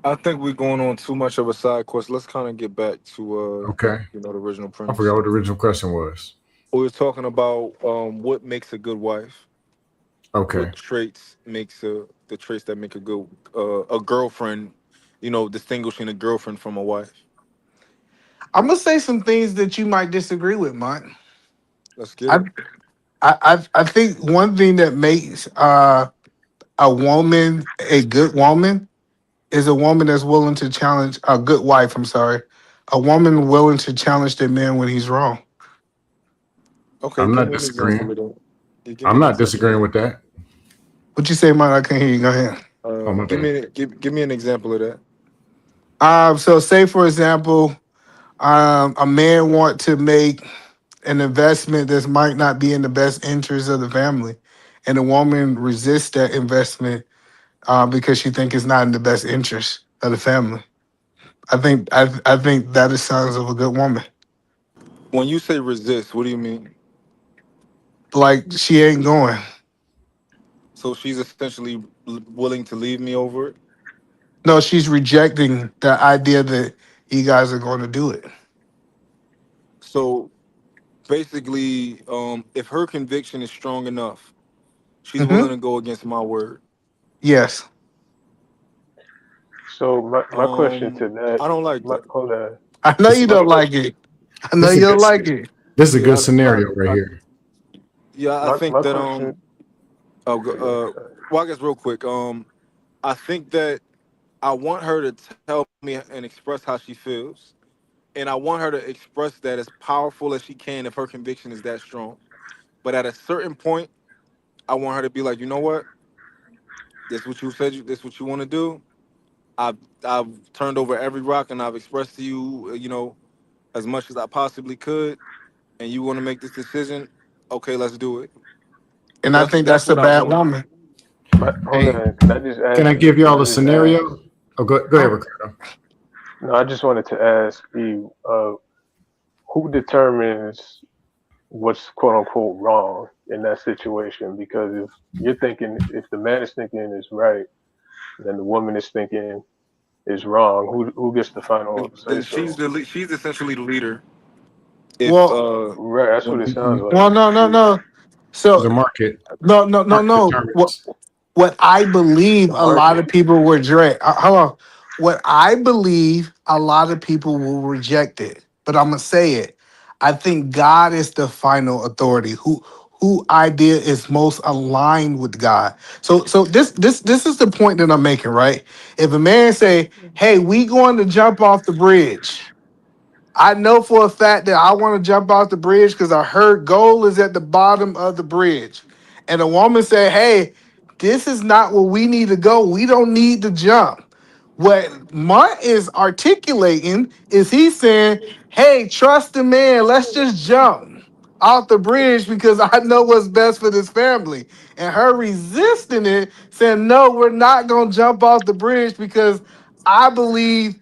I think we're going on too much of a side quest. Let's kind of get back to Okay, the original I forgot premise. what the original question was. We were talking about what makes a good wife. Okay, What traits makes the traits that make a good a girlfriend, distinguishing a girlfriend from a wife. I'm gonna say some things that you might disagree with, Mike. Let's get I it. I think one thing that makes a woman a good woman is a woman that's willing to challenge a good wife. I'm sorry, a woman willing to challenge the man when he's wrong. Okay, I'm give not me an example disagreeing. of that. Yeah, give me I'm an not example of disagreeing that. with that. What you say, Mike? I can't hear you. Go ahead. Oh my bad. Give me an example of that. So say for example, a man want to make an investment that might not be in the best interest of the family, and a woman resists that investment because she think it's not in the best interest of the family. I think that is signs of a good woman. When you say resist, what do you mean? Like she ain't going. So she's essentially willing to leave me over it. No, she's rejecting the idea that you guys are going to do it. So basically, if her conviction is strong enough, she's willing Hmm. to go against my word. Yes, So my question to that, I don't like my that. hold on. I know This you My don't que- like it. I know this is a you don't good like it. this is a good Yeah, scenario right here. yeah, I think my that question. oh, Yeah, well, I guess real quick, I think that I want her to tell me and express how she feels, and I want her to express that as powerful as she can if her conviction is that strong. But at a certain point, I want her to be like, you know what? This what you said. This what you want to do. I've turned over every rock and I've expressed to you, as much as I possibly could. And you want to make this decision? Okay, let's do it. And I think That's that's a what I bad want. woman. But hold Hey, on, can I just can I ask? give Can y'all I a just ask? scenario? Oh, go ahead, Ricardo. No, I just wanted to ask you, who determines what's quote unquote wrong in that situation? Because if you're thinking, if the man is thinking is right, then the woman is thinking is wrong. Who gets the final say Then so? she's essentially the leader. If Well, Right, that's what it when sounds like. well, no, no, She, no. The So market. no, no, no, Market no. determines. What I believe the a lot market. of people would reject. Hold on. What I believe a lot of people will reject it, but I'm gonna say it. I think God is the final authority. Who idea is most aligned with God. So this is the point that I'm making, right? If a man say, "Hey, we going to jump off the bridge," I know for a fact that I want to jump off the bridge because I heard goal is at the bottom of the bridge. And a woman said, "Hey, this is not where we need to go. We don't need to jump." What Mark is articulating is he's saying, "Hey, trust the man. Let's just jump off the bridge because I know what's best for this family." And her resisting it, saying, "No, we're not gonna jump off the bridge because I believe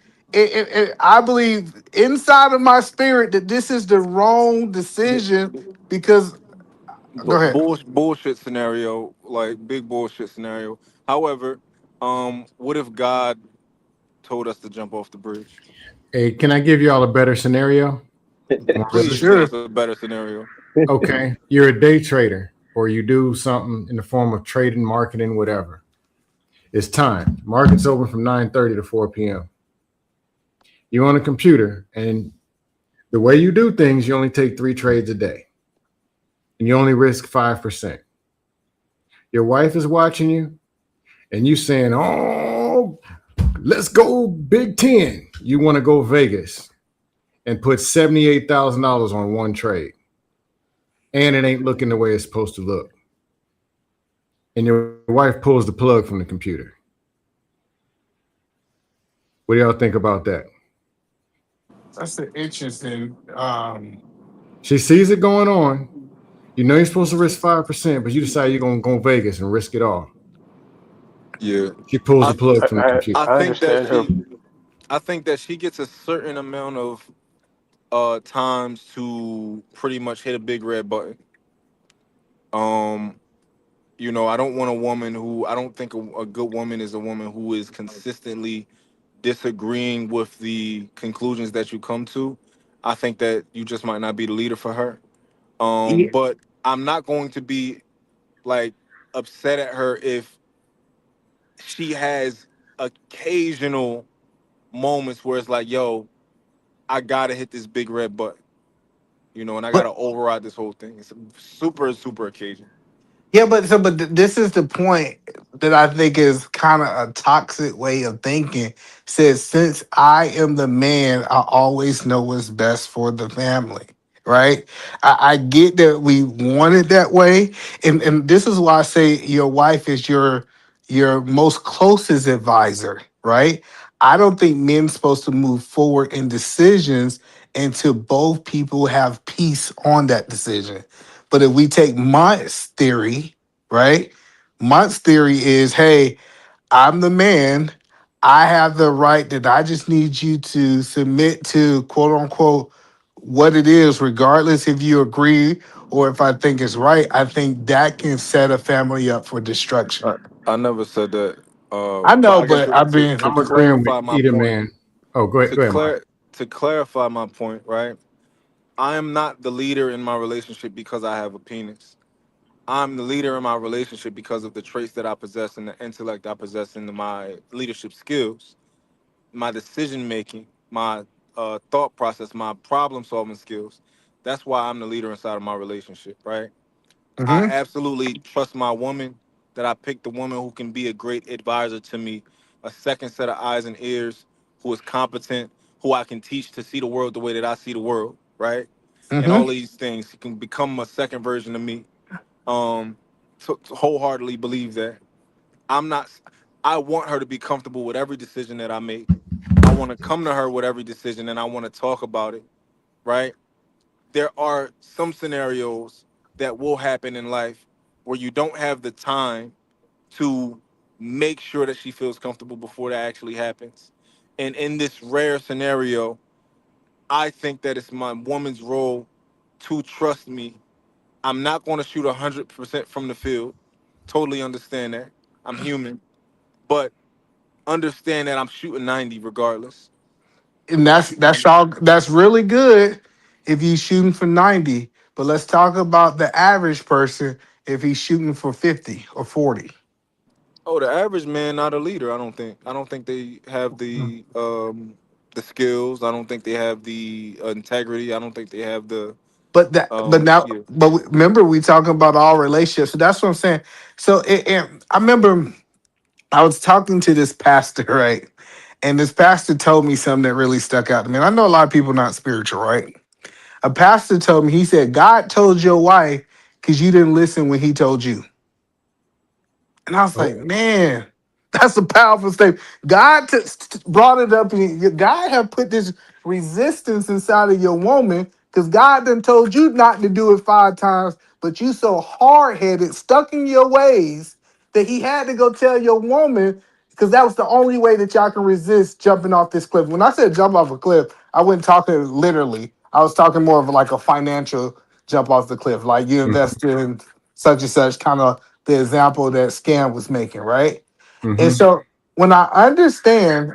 I believe inside of my spirit that this is the wrong decision because." Go ahead. bullshit scenario, like big bullshit scenario. However, what if God told us to jump off the bridge? Hey, can I give y'all a better scenario? More Please give realistic. us Sure. a better scenario. Okay, you're a day trader, or you do something in the form of trading, marketing, whatever. It's time. Market's open from 9:30 to 4 p.m. You're on a computer, and the way you do things, you only take 3 trades a day, and you only risk 5%. Your wife is watching you, and you saying, "Oh, let's go Big Ten." You want to go Vegas and put $78,000 on one trade, and it ain't looking the way it's supposed to look. And your wife pulls the plug from the computer. What do y'all think about that? That's an interesting. She sees it going on. You know you're supposed to risk 5%, but you decide you're gonna go Vegas and risk it all. Yeah, She pulls I the plug from the computer. I I think that understand her. she gets a certain amount of times to pretty much hit a big red button. Um, I don't want a woman who I don't think a good woman is a woman who is consistently disagreeing with the conclusions that you come to. I think that you just might not be the leader for her. Yeah, But I'm not going to be like upset at her if she has occasional moments where it's like, yo, I gotta hit this big red button, and I but gotta override this whole thing. It's super, super occasion. yeah, this is the point that I think is kind of a toxic way of thinking. Says since I am the man, I always know what's best for the family. Right? I get that we want it that way, and this is why I say your wife is your most closest advisor. Right? I don't think men supposed to move forward in decisions until both people have peace on that decision. But if we take Mont's theory, right? Mont's theory is, hey, I'm the man. I have the right that I just need you to submit to quote unquote what it is, regardless if you agree or if I think it's right. I think that can set a family up for destruction. I never said that. I But know, I guess but I've been I'm to agreeing with clarify my either point, man. Oh, to go ahead, Mark. clarify my point, right? I am not the leader in my relationship because I have a penis. I'm the leader in my relationship because of the traits that I possess and the intellect I possess and my leadership skills, my decision making, my thought process, my problem solving skills. That's why I'm the leader inside of my relationship, right? I Mhm. absolutely trust my woman, that I picked the woman who can be a great advisor to me a second set of eyes and ears, who is competent, who I can teach to see the world the way that I see the world, right? And Hmm. all these things, he can become a second version of me. Um, to wholeheartedly believe that I'm not. I want her to be comfortable with every decision that I make. I want to come to her with every decision, and I want to talk about it, right? There are some scenarios that will happen in life where you don't have the time to make sure that she feels comfortable before that actually happens. And in this rare scenario, I think that it's my woman's role to trust me. I'm not going to shoot 100% from the field. Totally understand that. I'm human. But understand that I'm shooting 90 regardless. And that's really good if he's shooting for 90. But let's talk about the average person if he's shooting for 50 or 40. Oh, the average man, not a leader. I don't think. I don't think they have the skills. I don't think they have the integrity. I don't think they have the yeah. Remember we talking about all relationships. So that's what I'm saying. So I remember I was talking to this pastor, right? And this pastor told me something that really stuck out to me. And I know a lot of people not spiritual, right? A pastor told me, he said, God told your wife because you didn't listen when he told you. And I was like, Oh, man, that's a powerful statement. God brought it up. And God have put this resistance inside of your woman because God done told you not to do it 5 times, but you so hard-headed, stuck in your ways that he had to go tell your woman because that was the only way that y'all can resist jumping off this cliff. When I said jump off a cliff, I wasn't talking literally. I was talking more of like a financial jump off the cliff. Like you invest in such and such, kind of the example that Scam was making, right? And mm-hmm. so when I understand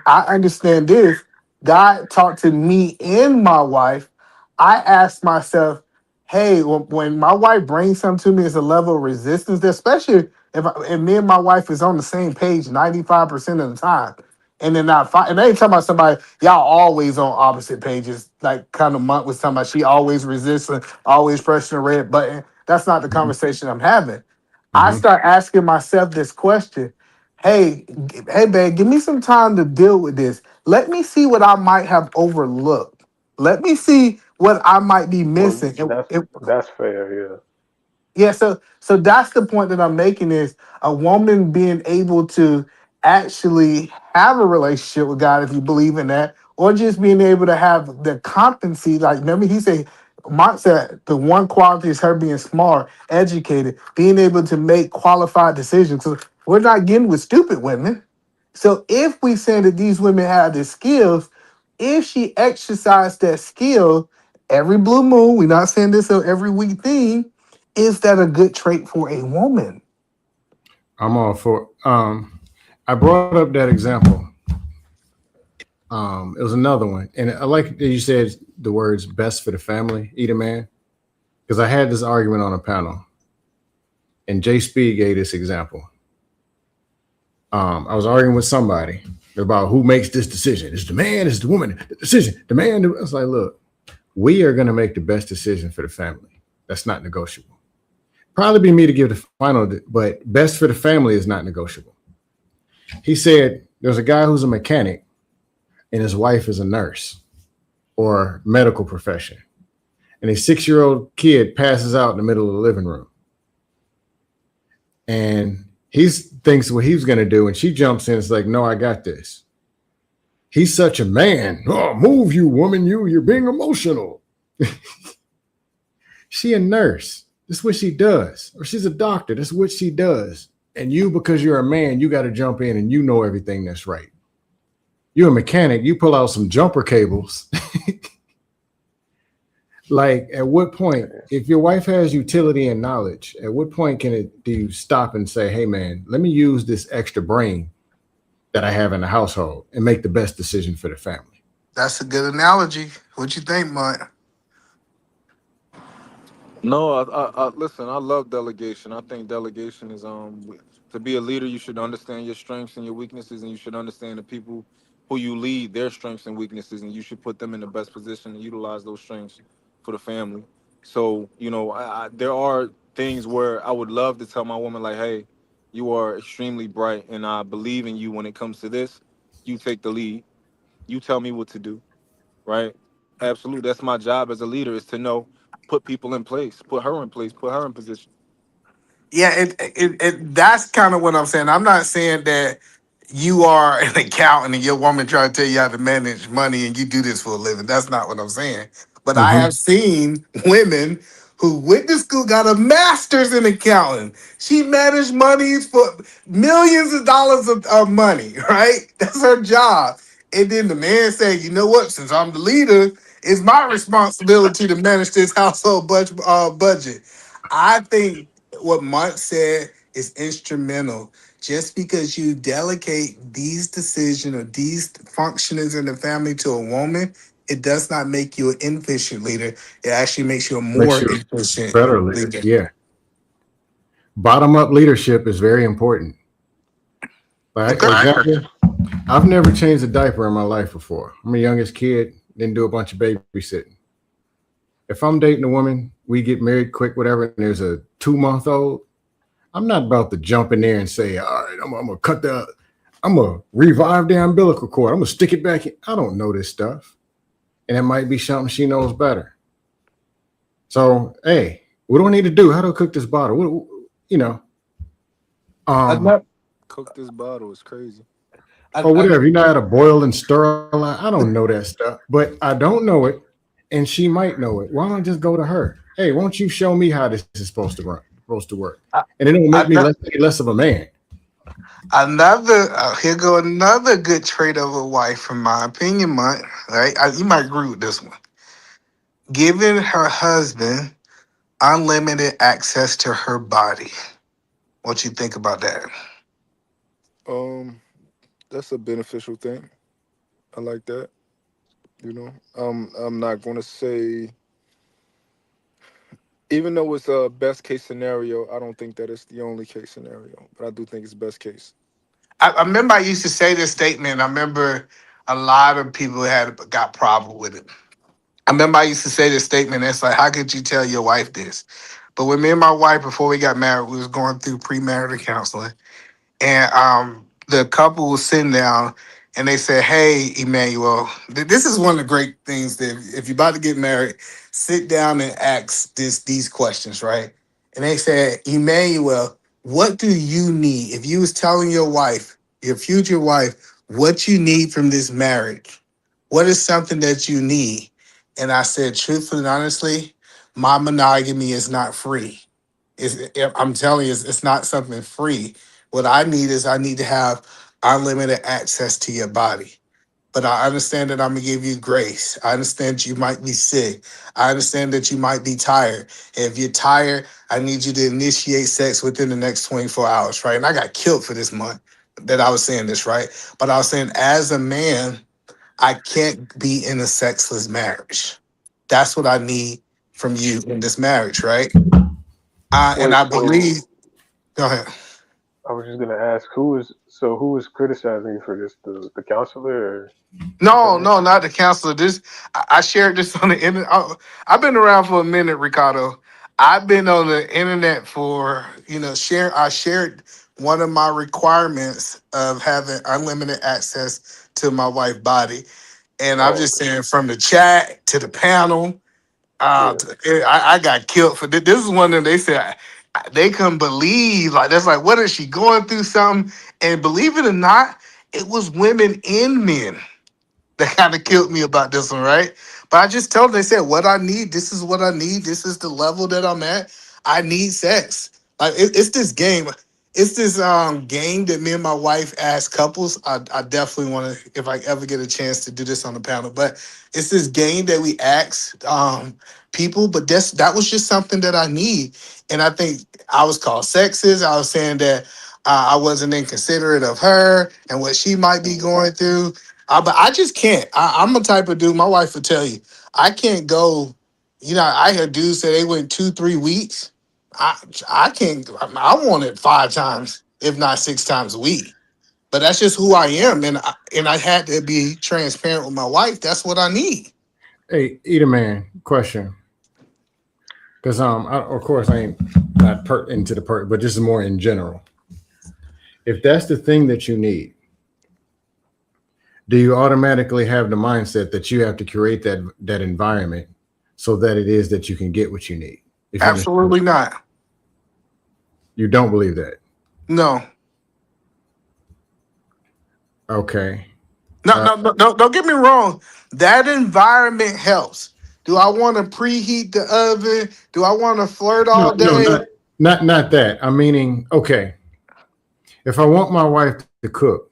this. God talked to me and my wife. I asked myself, hey, when my wife brings something to me, it's a level of resistance, especially if me and my wife is on the same page 95% of the time. And then not fight. And I ain't talking about somebody, y'all always on opposite pages, like kind of Monk was talking about. She always resisting, always pressing the red button. That's not the conversation I'm having. I Mm-hmm. start asking myself this question. Hey, babe, give me some time to deal with this. Let me see what I might have overlooked. Let me see what I might be Well, missing. that's fair. Yeah. Yeah, so that's the point that I'm making is a woman being able to actually have a relationship with God if you believe in that, or just being able to have the competency. Like remember, he said, Mark said the one quality is her being smart, educated, being able to make qualified decisions. So we're not getting with stupid women. So if we say that these women have the skills, if she exercised that skill every blue moon, we're not saying this every week thing, is that a good trait for a woman? I'm all for. I brought up that example. It was another one, and I like that you said the words "best for the family." Eat a man, because I had this argument on a panel, and Jay Speed gave this example. I was arguing with somebody about who makes this decision. Is the man? Is the woman? The decision. The man. I was like, look, we are going to make the best decision for the family. That's not negotiable. Probably be me to give the final, but best for the family is not negotiable. He said there's a guy who's a mechanic and his wife is a nurse or medical profession. And a 6-year-old kid passes out in the middle of the living room. And he thinks what he's going to do. And she jumps in. It's like, no, I got this. He's such a man. Oh, move, you woman. You're being emotional. She a nurse. That's what she does. Or she's a doctor. That's what she does. And you, because you're a man, you got to jump in and you know everything that's right. You're a mechanic. You pull out some jumper cables. Like, at what point, if your wife has utility and knowledge, at what point do you stop and say, hey, man, let me use this extra brain that I have in the household and make the best decision for the family? That's a good analogy. What you think, Mike? No, I listen. I love delegation. I think delegation is to be a leader. You should understand your strengths and your weaknesses, and you should understand the people who you lead, their strengths and weaknesses, and you should put them in the best position to utilize those strengths for the family. So there are things where I would love to tell my woman like, hey, You are extremely bright, and I believe in you when it comes to this. You take the lead. You tell me what to do, right? Absolutely. That's my job as a leader is to know, put people in place, put her in place, put her in position. Yeah, that's kind of what I'm saying. I'm not saying that you are an accountant and your woman trying to tell you how to manage money and you do this for a living. That's not what I'm saying. But I Mm-hmm. have seen women who went to school, got a master's in accounting. She managed monies for millions of dollars of money, right? That's her job. And then the man said, you know what? Since I'm the leader, it's my responsibility to manage this household budget. I think what Monk said is instrumental. Just because you delegate these decisions or these functionings in the family to a woman, it does not make you an inefficient leader. It actually makes you a Makes more you efficient better leader. leader. Yeah. Bottom up leadership is very important. Like Okay. example, I've never changed a diaper in my life before. I'm the youngest kid, didn't do a bunch of babysitting. If I'm dating a woman, we get married quick, whatever, and there's a 2 month old, I'm not about to jump in there and say, all right, I'm gonna I'm gonna revive the umbilical cord. I'm gonna stick it back in. I don't know this stuff. And it might be something she knows better. So, hey, what do I need to do? How do I cook this bottle? You know, I um, know. Cook this bottle is crazy. I, or I, whatever. You know how to boil and sterilize. I don't know that stuff, but I don't know it, and she might know it. Why don't I just go to her? Hey, won't you show me how this is supposed to work? I, And it will make me I, less of a man. another here go another good trait of a wife, from my opinion, Monk. Right? You might agree with this one. Giving her husband unlimited access to her body. What you think about that? Um, that's a beneficial thing. I like that. You know, I'm not going to say, even though it's a best case scenario, I don't think that it's the only case scenario, but I do think it's best case. I remember I used to say this statement. I remember a lot of people had got problem with it. I remember I used to say this statement. It's like, how could you tell your wife this? But when me and my wife, before we got married, we was going through premarital counseling, and the couple was sitting down, and they said, "Hey, Emmanuel, this is one of the great things that if you're about to get married, sit down and ask these questions, right?" And they said, "Emmanuel, what do you need? If you was telling your wife, your future wife, what you need from this marriage, what is something that you need?" And I said, truthfully and honestly, my monogamy is not free. I'm telling you, it's not something free. What I need is I need to have unlimited access to your body. But I understand that I'm gonna give you grace. I understand you might be sick. I understand that you might be tired. If you're tired, I need you to initiate sex within the next 24 hours, right? And I got killed for this month that I was saying this, right? But I was saying, as a man, I can't be in a sexless marriage. That's what I need from you in this marriage, right? And Wait, I so believe. Go ahead. I was just gonna ask who is criticizing you for this? The counselor or the No, friend? no, not the counselor. This I shared this on the internet. I've been around for a minute, Ricardo. I've been on the internet for share. I shared one of my requirements of having unlimited access to my wife's body, and I'm Oh, just saying from the chat to the panel. yeah. I got killed for this. This is one of them. They said they couldn't believe, like, that's like, what is she going through something? And believe it or not, it was women and men that kind of killed me about this one, right? But I just told them, they said, what I need, this is what I need. This is the level that I'm at. I need sex. Like it's this game. It's this game that me and my wife ask couples. I definitely want to, if I ever get a chance to do this on the panel. But it's this game that we ask people. But that was just something that I need. And I think I was called sexist. I was saying that I wasn't inconsiderate of her and what she might be going through. But I just can't. I'm the type of dude. My wife would tell you, I can't go. I hear dudes say they went 2-3 weeks. I I can't. I want it 5 times, if not 6 times a week. But that's just who I am, and I had to be transparent with my wife. That's what I need. Hey, Eater Man, question. Because of course I ain't not into the but this is more in general. if that's the thing that you need, do you automatically have the mindset that you have to create that environment so that it is that you can get what you need? If you Absolutely not. You don't believe that? No. Okay. No. Don't get me wrong. That environment helps. Do I want to preheat the oven? Do I want to flirt all No, day? not that. I'm meaning, okay, if I want my wife to cook,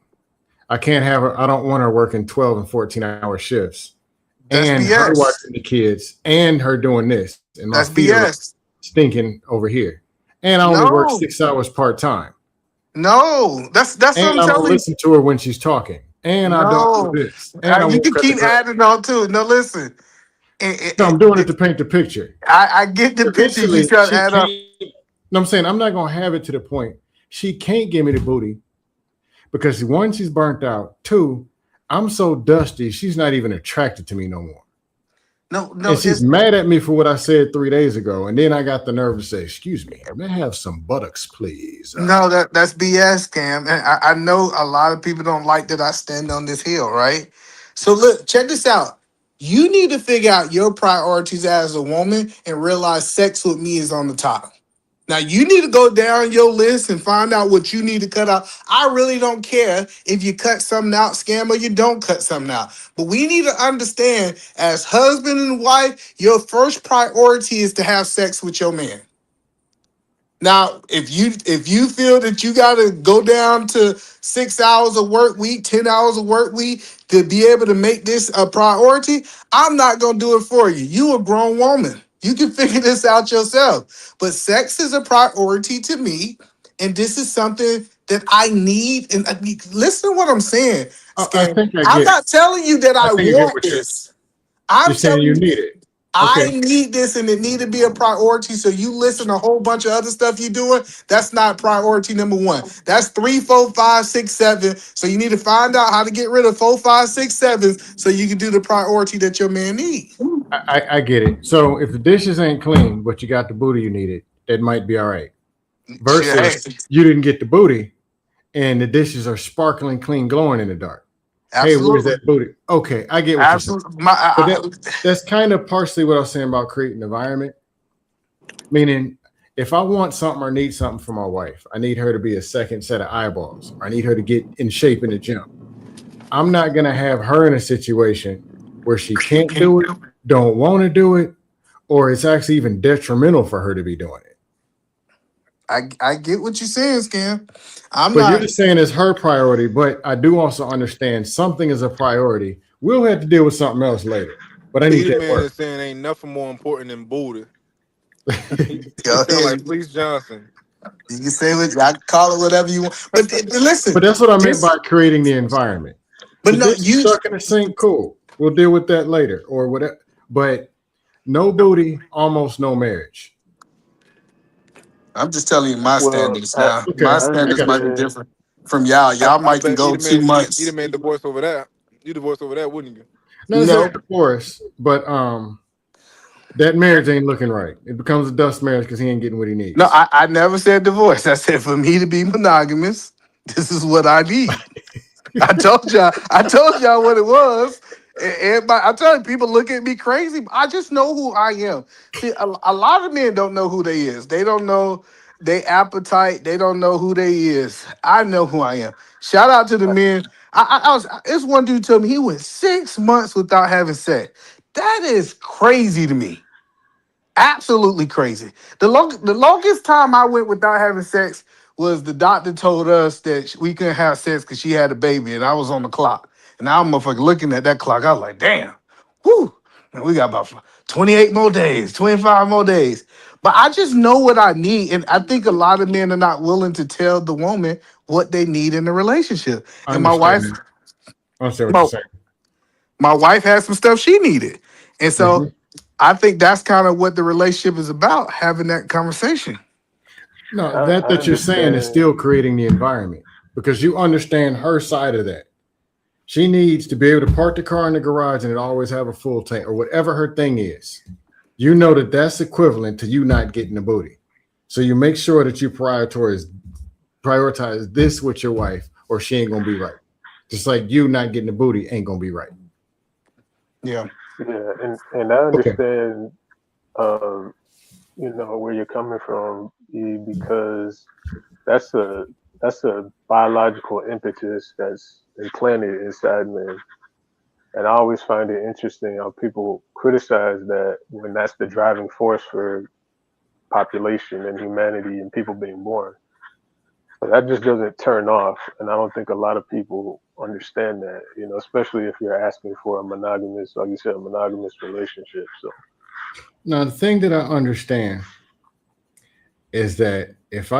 I can't have her. I don't want her working 12 and 14-hour shifts, That's and her BS. watching the kids, and her doing this, and my That's feet are BS. stinking over here, and I only work No. 6 hours part-time, No. That's what and I'm I don't telling you. listen to her when she's talking, and I don't do No. this, and I You won't can cut the keep grass. adding on too. No, listen. No, I'm doing it to paint the picture. I get the picture you Eventually, trying to she add can't. up. No, I'm saying I'm not gonna have it to the point she can't give me the booty because one, she's burnt out. Two, I'm so dusty, she's not even attracted to me no more. No, And she's mad at me for what I said 3 days ago. And then I got the nerve to say, "Excuse me, may I have some buttocks, please?" No, that's BS, Cam. And I know a lot of people don't like that I stand on this hill, right? So look, check this out. You need to figure out your priorities as a woman and realize sex with me is on the top. Now you need to go down your list and find out what you need to cut out. I really don't care if you cut something out, scam, or you don't cut something out. But we need to understand, as husband and wife, your first priority is to have sex with your man. Now, if you feel that you got to go down to 6 hours of work week, 10 hours of work week to be able to make this a priority, I'm not going to do it for you. You a grown woman. You can figure this out yourself. But sex is a priority to me, and this is something that I need. And listen to what I'm saying, I Scan. think I I'm get. not telling you that I I think I get want what this. you're I'm saying. telling You you need it. I Okay. need this and it need to be a priority. So you listen to a whole bunch of other stuff you're doing. That's not priority number one. That's 3, 4, 5, 6, 7. So you need to find out how to get rid of 4, 5, 6, 7 so you can do the priority that your man needs. I get it. So if the dishes ain't clean, but you got the booty you needed, that might be all right. Versus you didn't get the booty and the dishes are sparkling clean, glowing in the dark. Hey, where's Absolutely. that booty? Okay, I get what you're saying. Absolutely. That's kind of partially what I was saying about creating an environment. Meaning, if I want something or need something from my wife, I need her to be a second set of eyeballs. Or I need her to get in shape in the gym. I'm not going to have her in a situation where she can't do it, don't want to do it, or it's actually even detrimental for her to be doing it. I get what you're saying, Scam. But you're just saying it's her priority, but I do also understand something is a priority. We'll have to deal with something else later. But I need Peter that Man work. is saying ain't nothing more important than booty. He Go sound ahead. like Fleece Johnson. You can say what I call it whatever you want. But listen. But that's what I meant by creating the environment. But the no, dish is stuck in the sink, cool. We'll deal with that later or whatever. But no booty, almost no marriage. I'm just telling you my standards now. Okay, My I standards got might you. be different from y'all. Y'all I might can bet go 2 months. Peter Man divorced over that. You divorced over that, wouldn't you? Not necessarily divorce, but that marriage ain't looking right. It becomes a dust marriage because he ain't getting what he needs. No, I never said divorce. I said for me to be monogamous, this is what I need. I told y'all what it was. I'm telling you, people look at me crazy. But I just know who I am. See, a lot of men don't know who they is. They don't know their appetite. They don't know who they is. I know who I am. Shout out to the men. It's one dude told me he went 6 months without having sex. That is crazy to me. Absolutely crazy. The longest time I went without having sex was the doctor told us that we couldn't have sex because she had a baby, and I was on the clock. And I was motherfucking looking at that clock. I was like, damn, whoo. And we got about 28 more days, 25 more days. But I just know what I need. And I think a lot of men are not willing to tell the woman what they need in a relationship. I And my wife, understand. I understand what you're saying. my wife had some stuff she needed. And so Mhm. I think that's kind of what the relationship is about, having that conversation. No, that you're saying is still creating the environment because you understand her side of that. She needs to be able to park the car in the garage and it always have a full tank or whatever her thing is. You know that that's equivalent to you not getting the booty. So you make sure that you prioritize prioritize this with your wife, or she ain't gonna be right. Just like you not getting the booty ain't gonna be right. Yeah. Yeah, and I Okay. understand, um, where you're coming from, E, because that's a that's a biological impetus that's implanted inside men. And I always find it interesting how people criticize that when that's the driving force for population and humanity and people being born. But that just doesn't turn off, and I don't think a lot of people understand that, especially if you're asking for a monogamous, like you said, a monogamous relationship. So, Now the thing that I understand is that if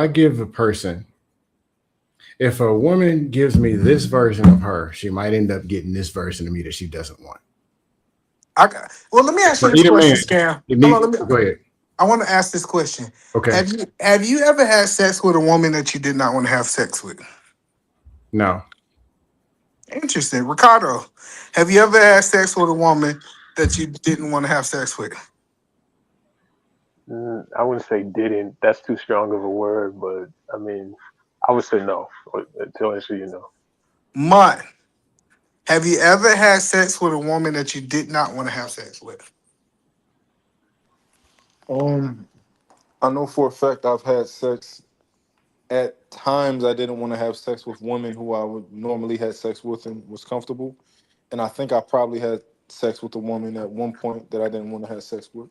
a woman gives me this version of her, she might end up getting this version of me that she doesn't want. Well, let me ask you For this either question, man, Scam. it Hold on, needs. Go ahead. I want to ask this question. Okay. Have you ever had sex with a woman that you did not want to have sex with? No. Interesting. Ricardo, have you ever had sex with a woman that you didn't want to have sex with? I wouldn't say didn't. That's too strong of a word, but I mean, I would say no until I see Mutt, have you ever had sex with a woman that you did not want to have sex with? I know for a fact I've had sex. At times, I didn't want to have sex with women who I would normally had sex with and was comfortable. And I think I probably had sex with a woman at one point that I didn't want to have sex with.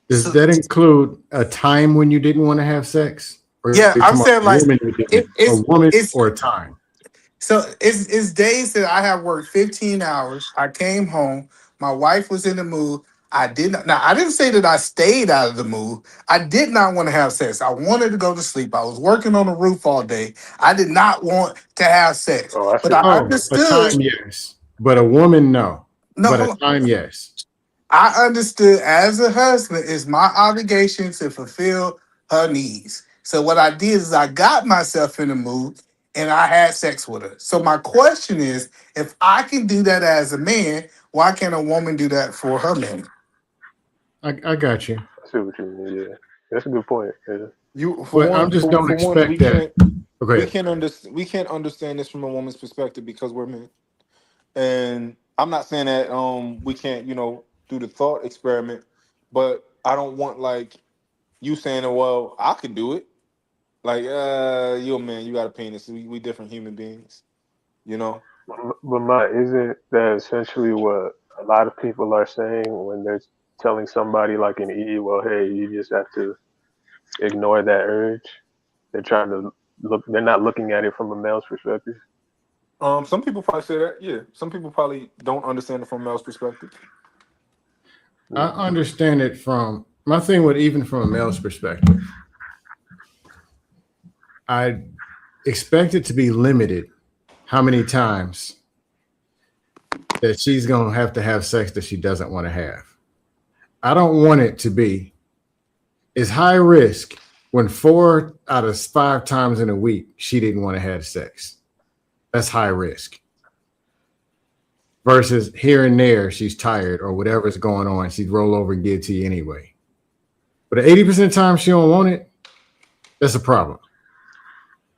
Does So, that include a time when you didn't want to have sex, or are yeah, you I'm talking about saying a like woman you didn't, it, a it's woman it's or a time? so it's days that I have worked 15 hours. I came home. My wife was in the mood. I did not. Now I didn't say that I stayed out of the mood. I did not want to have sex. I wanted to go to sleep. I was working on the roof all day. I did not want to have sex. you. Oh, I But see I what you Oh, mean. a understood. time, yes, but a woman, no. No, But a hold on. time, yes. I understood as a husband, it's my obligation to fulfill her needs. So what I did is I got myself in the mood and I had sex with her. So my question is, if I can do that as a man, why can't a woman do that for her man? I got you. I see what you mean. Yeah, that's a good point. Yeah. You for But I'm one just for, don't for one expect that. Okay. we can't understand this from a woman's perspective because we're men. And I'm not saying that we can't, do the thought experiment, but I don't want like you saying, well, I could do it. Like, you're a man, you got a penis. We different human beings, you know? But isn't that essentially what a lot of people are saying when they're telling somebody like an E, well, hey, you just have to ignore that urge? They're trying to look. They're not looking at it from a male's perspective. Some people probably say that, yeah. Some people probably don't understand it from a male's perspective. I Mm. understand it from my thing with even from a male's perspective. I expect it to be limited how many times that she's going to have sex that she doesn't want to have. I don't want it to be it's high risk when 4 out of 5 times in a week she didn't want to have sex. That's high risk. Versus here and there she's tired or whatever's going on, she'd roll over and give it to you anyway. But 80% of the time she don't want it, that's a problem.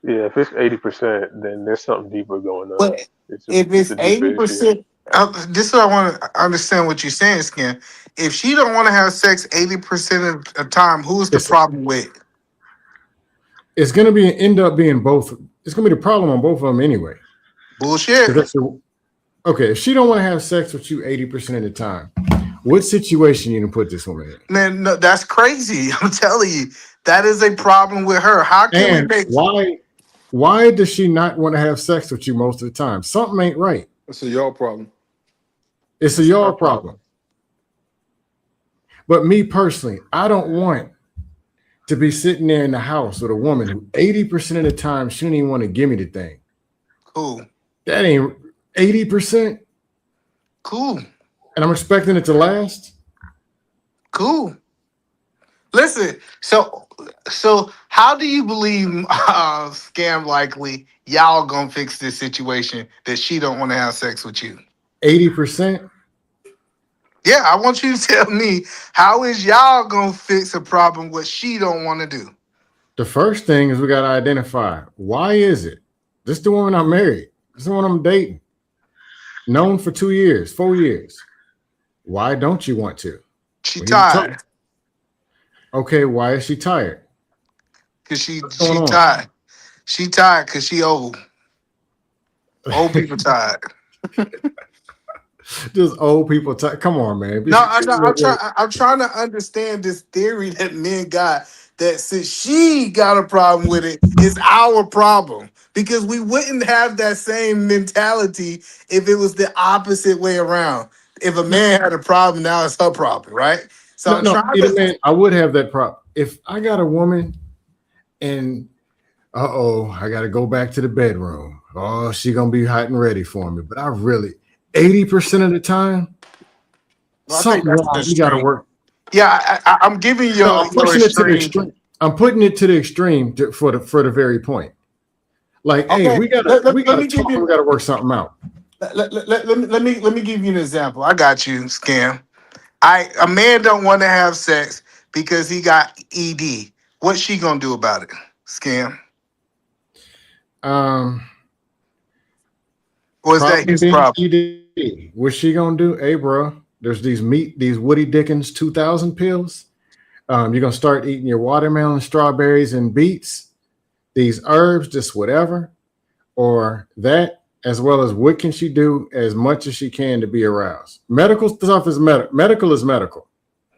Yeah, if it's 80%, then there's something deeper going on. But It's a if it's it's a deeper issue. 80%, this is what I want to understand what you're saying, Skin. If she don't want to have sex 80% of the time, who's the It's problem with? it's gonna be end up being both. It's gonna be the problem on both of them anyway. Bullshit. Okay, if she don't want to have sex with you 80% of the time, what situation you gonna put this woman in? Man, no, that's crazy. I'm telling you, that is a problem with her. How can we And make why does she not want to have sex with you most of the time? Something ain't right. It's a y'all problem. It's a It's y'all our problem. problem. But me personally, I don't want to be sitting there in the house with a woman who 80% of the time she don't even want to give me the thing. cool? That ain't 80%. Cool. And I'm expecting it to last. Cool. Listen, so how do you believe scam likely y'all gonna fix this situation that she don't want to have sex with you? 80%. Yeah, I want you to tell me how is y'all gonna fix a problem what she don't want to do. The first thing is we got to identify why is it this the woman I'm married? This is the one I'm dating, known for 2 years, 4 years. Why don't you want to? She We need to talk. tired. Okay, why is she tired? Cause she What's going she on? tired. She tired because she old. Old people tired. Just old people. Come on, man. No, I'm trying to understand this theory that men got that since she got a problem with it, it's our problem. Because we wouldn't have that same mentality if it was the opposite way around. If a No, man had a problem, now it's her problem, right? So no, I'm no. trying Either to. man, I would have that problem if I got a woman and I got to go back to the bedroom. Oh, she gonna be hot and ready for me. But I really 80% of the time, Well, I think something that's the wrong. We got to extreme. work. Yeah, I'm giving No, I'm your pushing it to the extreme. extreme. I'm putting it to the extreme for the very point. Like, hey, Okay, we let gotta me give talk. We you gotta work something out. let me give you an example. I got you, Scam. A man don't want to have sex because he got ED. What's she gonna do about it? Scam. Um, Or is that Problem his being problem? ED. What's she gonna do? Hey, bro, there's these Woody Dickens 2000 pills. You're gonna start eating your watermelon, strawberries, and beets. These herbs, just whatever, or that, as well as what can she do as much as she can to be aroused. Medical stuff is medical is medical.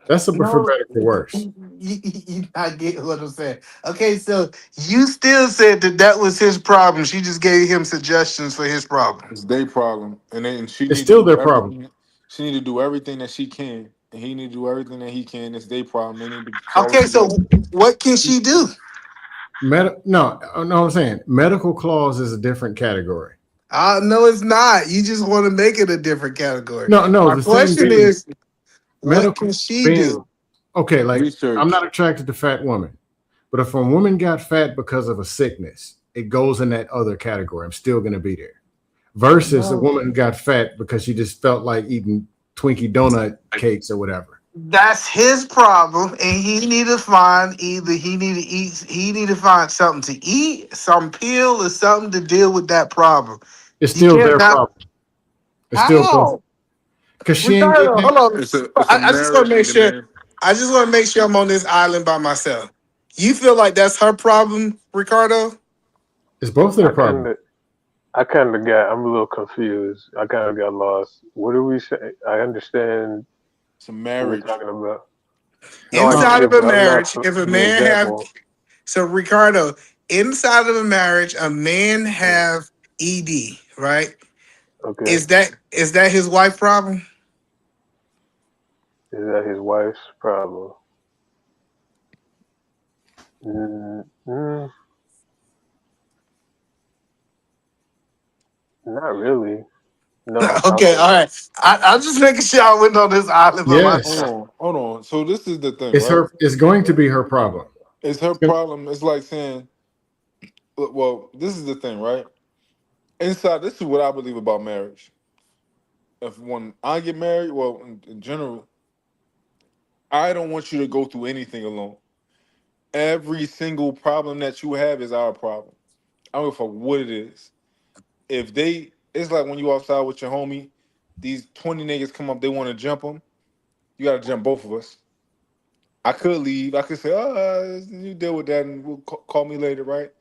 That's for No, better for worse. you not get what I'm saying. Okay, so you still said that was his problem. She just gave him suggestions for his problem. It's their problem, and she It's need to still do their problem. everything. She need to do everything that she can, and he need to do everything that he can. It's their problem. They need to solve it Okay, so together. what can she do? No, I'm saying medical clause is a different category. No, it's not. You just want to make it a different category. No, My the thing question being is, what medical can she being do? okay. Like I'm Research. not attracted to fat women, but if a woman got fat because of a sickness, it goes in that other category. I'm still going to be there. Versus a No. woman who got fat because she just felt like eating Twinkie donut cakes or whatever. That's his problem, and he need to find either he need to find something to eat, some pill, or something to deal with that problem. It's You still can't their not problem. It's still both how. because she ain't getting Ricardo, it. hold on. It's a I just want to marriage, make and the sure. man. I just want to make sure I'm on this island by myself. You feel like that's her problem, Ricardo? It's both their I problem. kind of, I kind of got. I'm a little confused. I kind of got lost. What are we saying? I understand It's a what we're marriage. talking about. No, I Inside do, of a but I'm not marriage, if a the man have example. so Ricardo, inside of a marriage, a man Yeah. have ED, right? Okay, Is that his wife problem? is that his wife's problem? Mm, mm, not really. No, Okay, all probably right. I'm just making sure I went on this island by Hold Yes, myself. on, hold on. So this is the thing, it's right? her. It's going to be her problem. It's her problem. It's like saying, well, this is the thing, right? Inside, this is what I believe about marriage. If when I get married, well, in general, I don't want you to go through anything alone. Every single problem that you have is our problem. I don't know for what it is. If they, it's like when you outside with your homie, these 20 niggas come up, they want to jump them. You got to jump both of us. I could leave. I could say, oh, you deal with that and we'll call me later, right?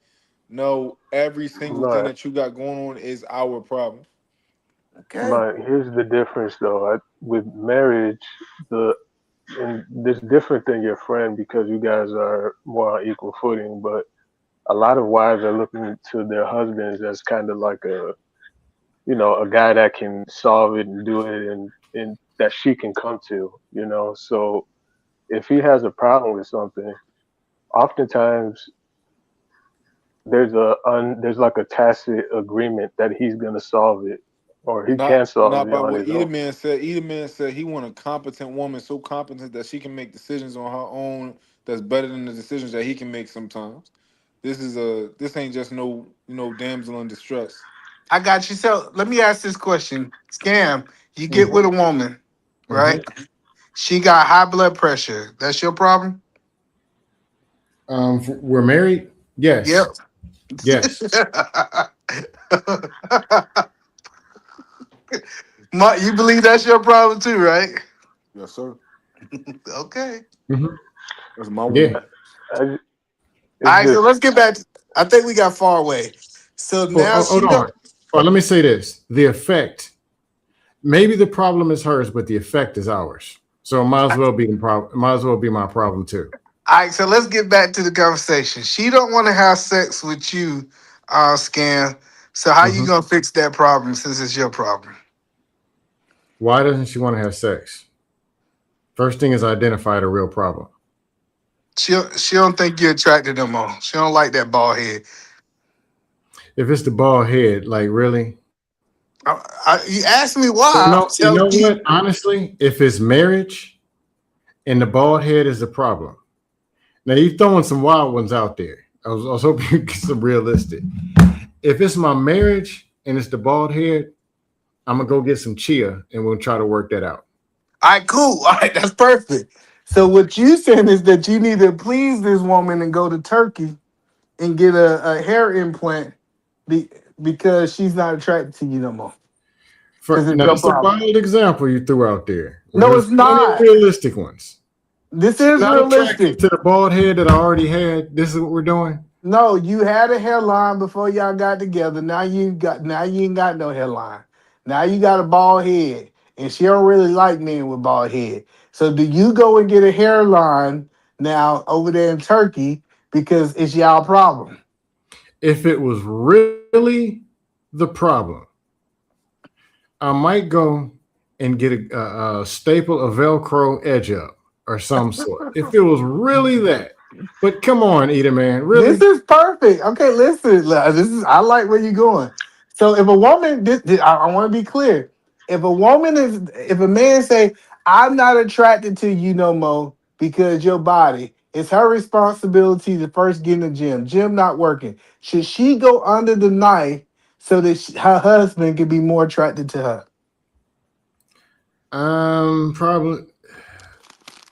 No, every single thing my that you got going on is our problem. Okay. my. Here's the difference, though. With marriage, the and this different than your friend because you guys are more on equal footing. But a lot of wives are looking to their husbands as kind of like a guy that can solve it and do it, and that she can come to. So if he has a problem with something, oftentimes there's like a tacit agreement that he's gonna solve it or he can solve Not it by on what his either own. man said. Either man said he want a competent woman, so competent that she can make decisions on her own. That's better than the decisions that he can make sometimes. This ain't just no damsel in distress. I got you. So let me ask this question. Scam, you get Mhm, with a woman, right? mhm. She got high blood pressure. That's your problem? We're married. Yep. Yes, yes. Mark, you believe that's your problem too, right? Yes, sir. Okay. Hmm. That's my Yeah. woman. I, All it's right, so just let's get back. I think we got far away. So Or, now hold she on. don't. Or let me say this: the effect. Maybe the problem is hers, but the effect is ours. So it might as well be the problem. Might as well be my problem too. All right, so let's get back to the conversation. She don't want to have sex with you, Scam. So how you Hmm. gonna fix that problem since it's your problem? Why doesn't she want to have sex? First thing is identify the real problem. She don't think you're attracted no more. She don't like that bald head. If it's the bald head, like really, You asked me why. I'm you telling know you. what? Honestly, if it's marriage and the bald head is the problem, now you're throwing some wild ones out there. I was hoping you get some realistic. If it's my marriage and it's the bald head, I'm gonna go get some chia and we'll try to work that out. All right, cool. All right, that's perfect. So what you saying is that you need to please this woman and go to Turkey and get a hair implant be, because she's not attracted to you no more. Because it's Now your that's a problem. wild example you threw out there. Well, No, there's it's plenty of not. realistic ones. This She's is not attracted realistic. to the bald head that I already had. This is what we're doing. No, you had a hairline before y'all got together. Now you ain't got no hairline. Now you got a bald head. And she don't really like men with bald head. So do you go and get a hairline now over there in Turkey because it's y'all problem? If it was really the problem, I might go and get a staple, a Velcro edge up or some sort. If it was really that. But come on, Eda man, This really? is perfect. Okay, listen. This is I like where you're going. So if a woman, I want to be clear. If a man say, "I'm not attracted to you no more because your body," it's her responsibility to first get in the gym. Gym not working. Should she go under the knife so that her husband can be more attracted to her? Probably.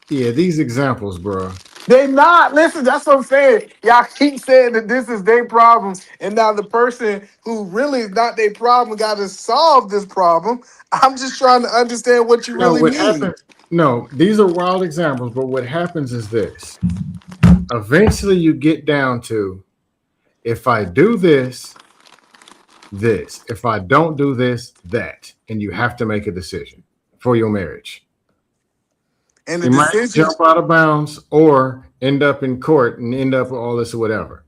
Yeah, these examples, bro. They not. Listen, that's what I'm saying. Y'all keep saying that this is their problem, and now the person who really is not their problem got to solve this problem. I'm just trying to understand what you No, really what mean. happens? No, these are wild examples, but what happens is this. Eventually, you get down to if I do this, this. If I don't do this, that. And you have to make a decision for your marriage. And the You might decision, jump out of bounds or end up in court and end up with all this or whatever.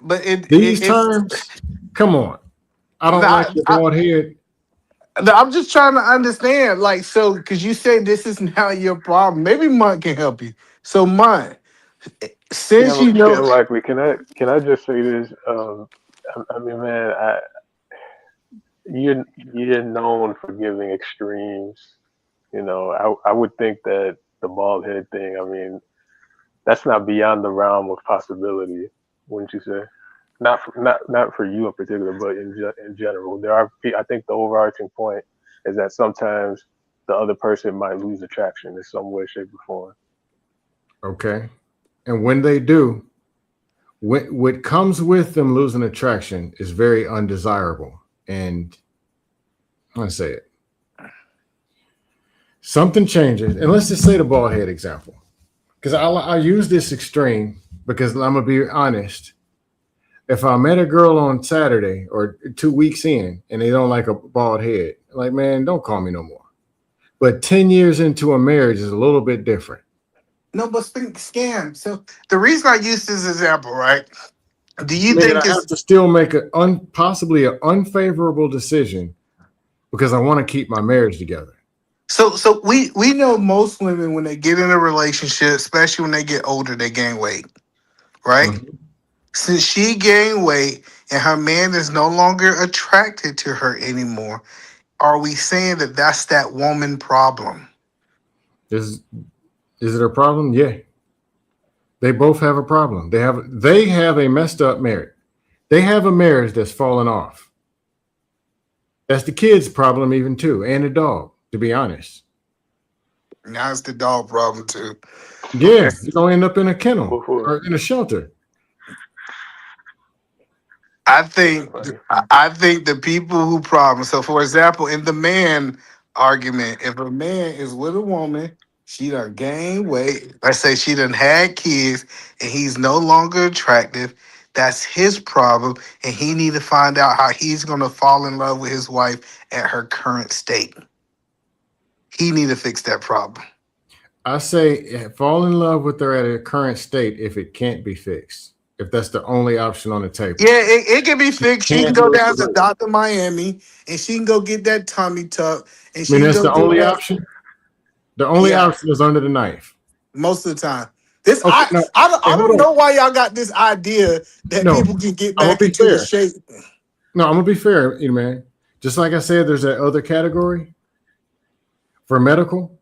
but These it's terms, come on. I don't like not. your bald head. I'm just trying to understand, like, so because you say this is not your problem. Maybe Monk can help you. So, Monk, since you can't know, likely. Can I just say this? I mean, man, you're known for giving extremes. You know, I would think that the bald head thing. I mean, that's not beyond the realm of possibility, wouldn't you say? Not for you in particular, but in general, there are. I think the overarching point is that sometimes the other person might lose attraction in some way, shape, or form. Okay. And when they do, what comes with them losing attraction is very undesirable. And I'm going to say it. Something changes. And let's just say the bald head example. Because I use this extreme because I'm going to be honest. If I met a girl on Saturday or 2 weeks in and they don't like a bald head, like, man, don't call me no more. But 10 years into a marriage is a little bit different. no, but speak scam. So the reason I use this example, right? Do you Nigga, think I it's have to still make possibly an unfavorable decision because I want to keep my marriage together. so we know most women when they get in a relationship, especially when they get older, they gain weight, right? Mhm. Since she gained weight and her man is no longer attracted to her anymore, are we saying that that's that woman problem? Is is it a problem? Yeah. They both have a problem. They have a messed up marriage. They have a marriage that's fallen off. That's the kid's problem even too, and the dog, to be honest. Now it's the dog problem too. Yeah, you're gonna end up in a kennel Before, or in a shelter. I that's think funny. I think the people who problem. So, for example, in the man argument, if a man is with a woman, she done gained weight. Let's say she done had kids, and he's no longer attractive. That's his problem, and he need to find out how he's gonna fall in love with his wife at her current state. He need to fix that problem. I say fall in love with her at her current state if it can't be fixed. If that's the only option on the table. Yeah, it can be fixed. She can Can't go do it. down to I Dr. Miami, and she can go get that tummy tuck, and she mean, can that's go the get only that. option. The only Yeah, option is under the knife. most of the time. This Okay, no, hey, I hold don't on. know why y'all got this idea that No, people can get I'm gonna back be into the fair. shape. No, I'm gonna be fair, man. Just like I said, there's that other category for medical.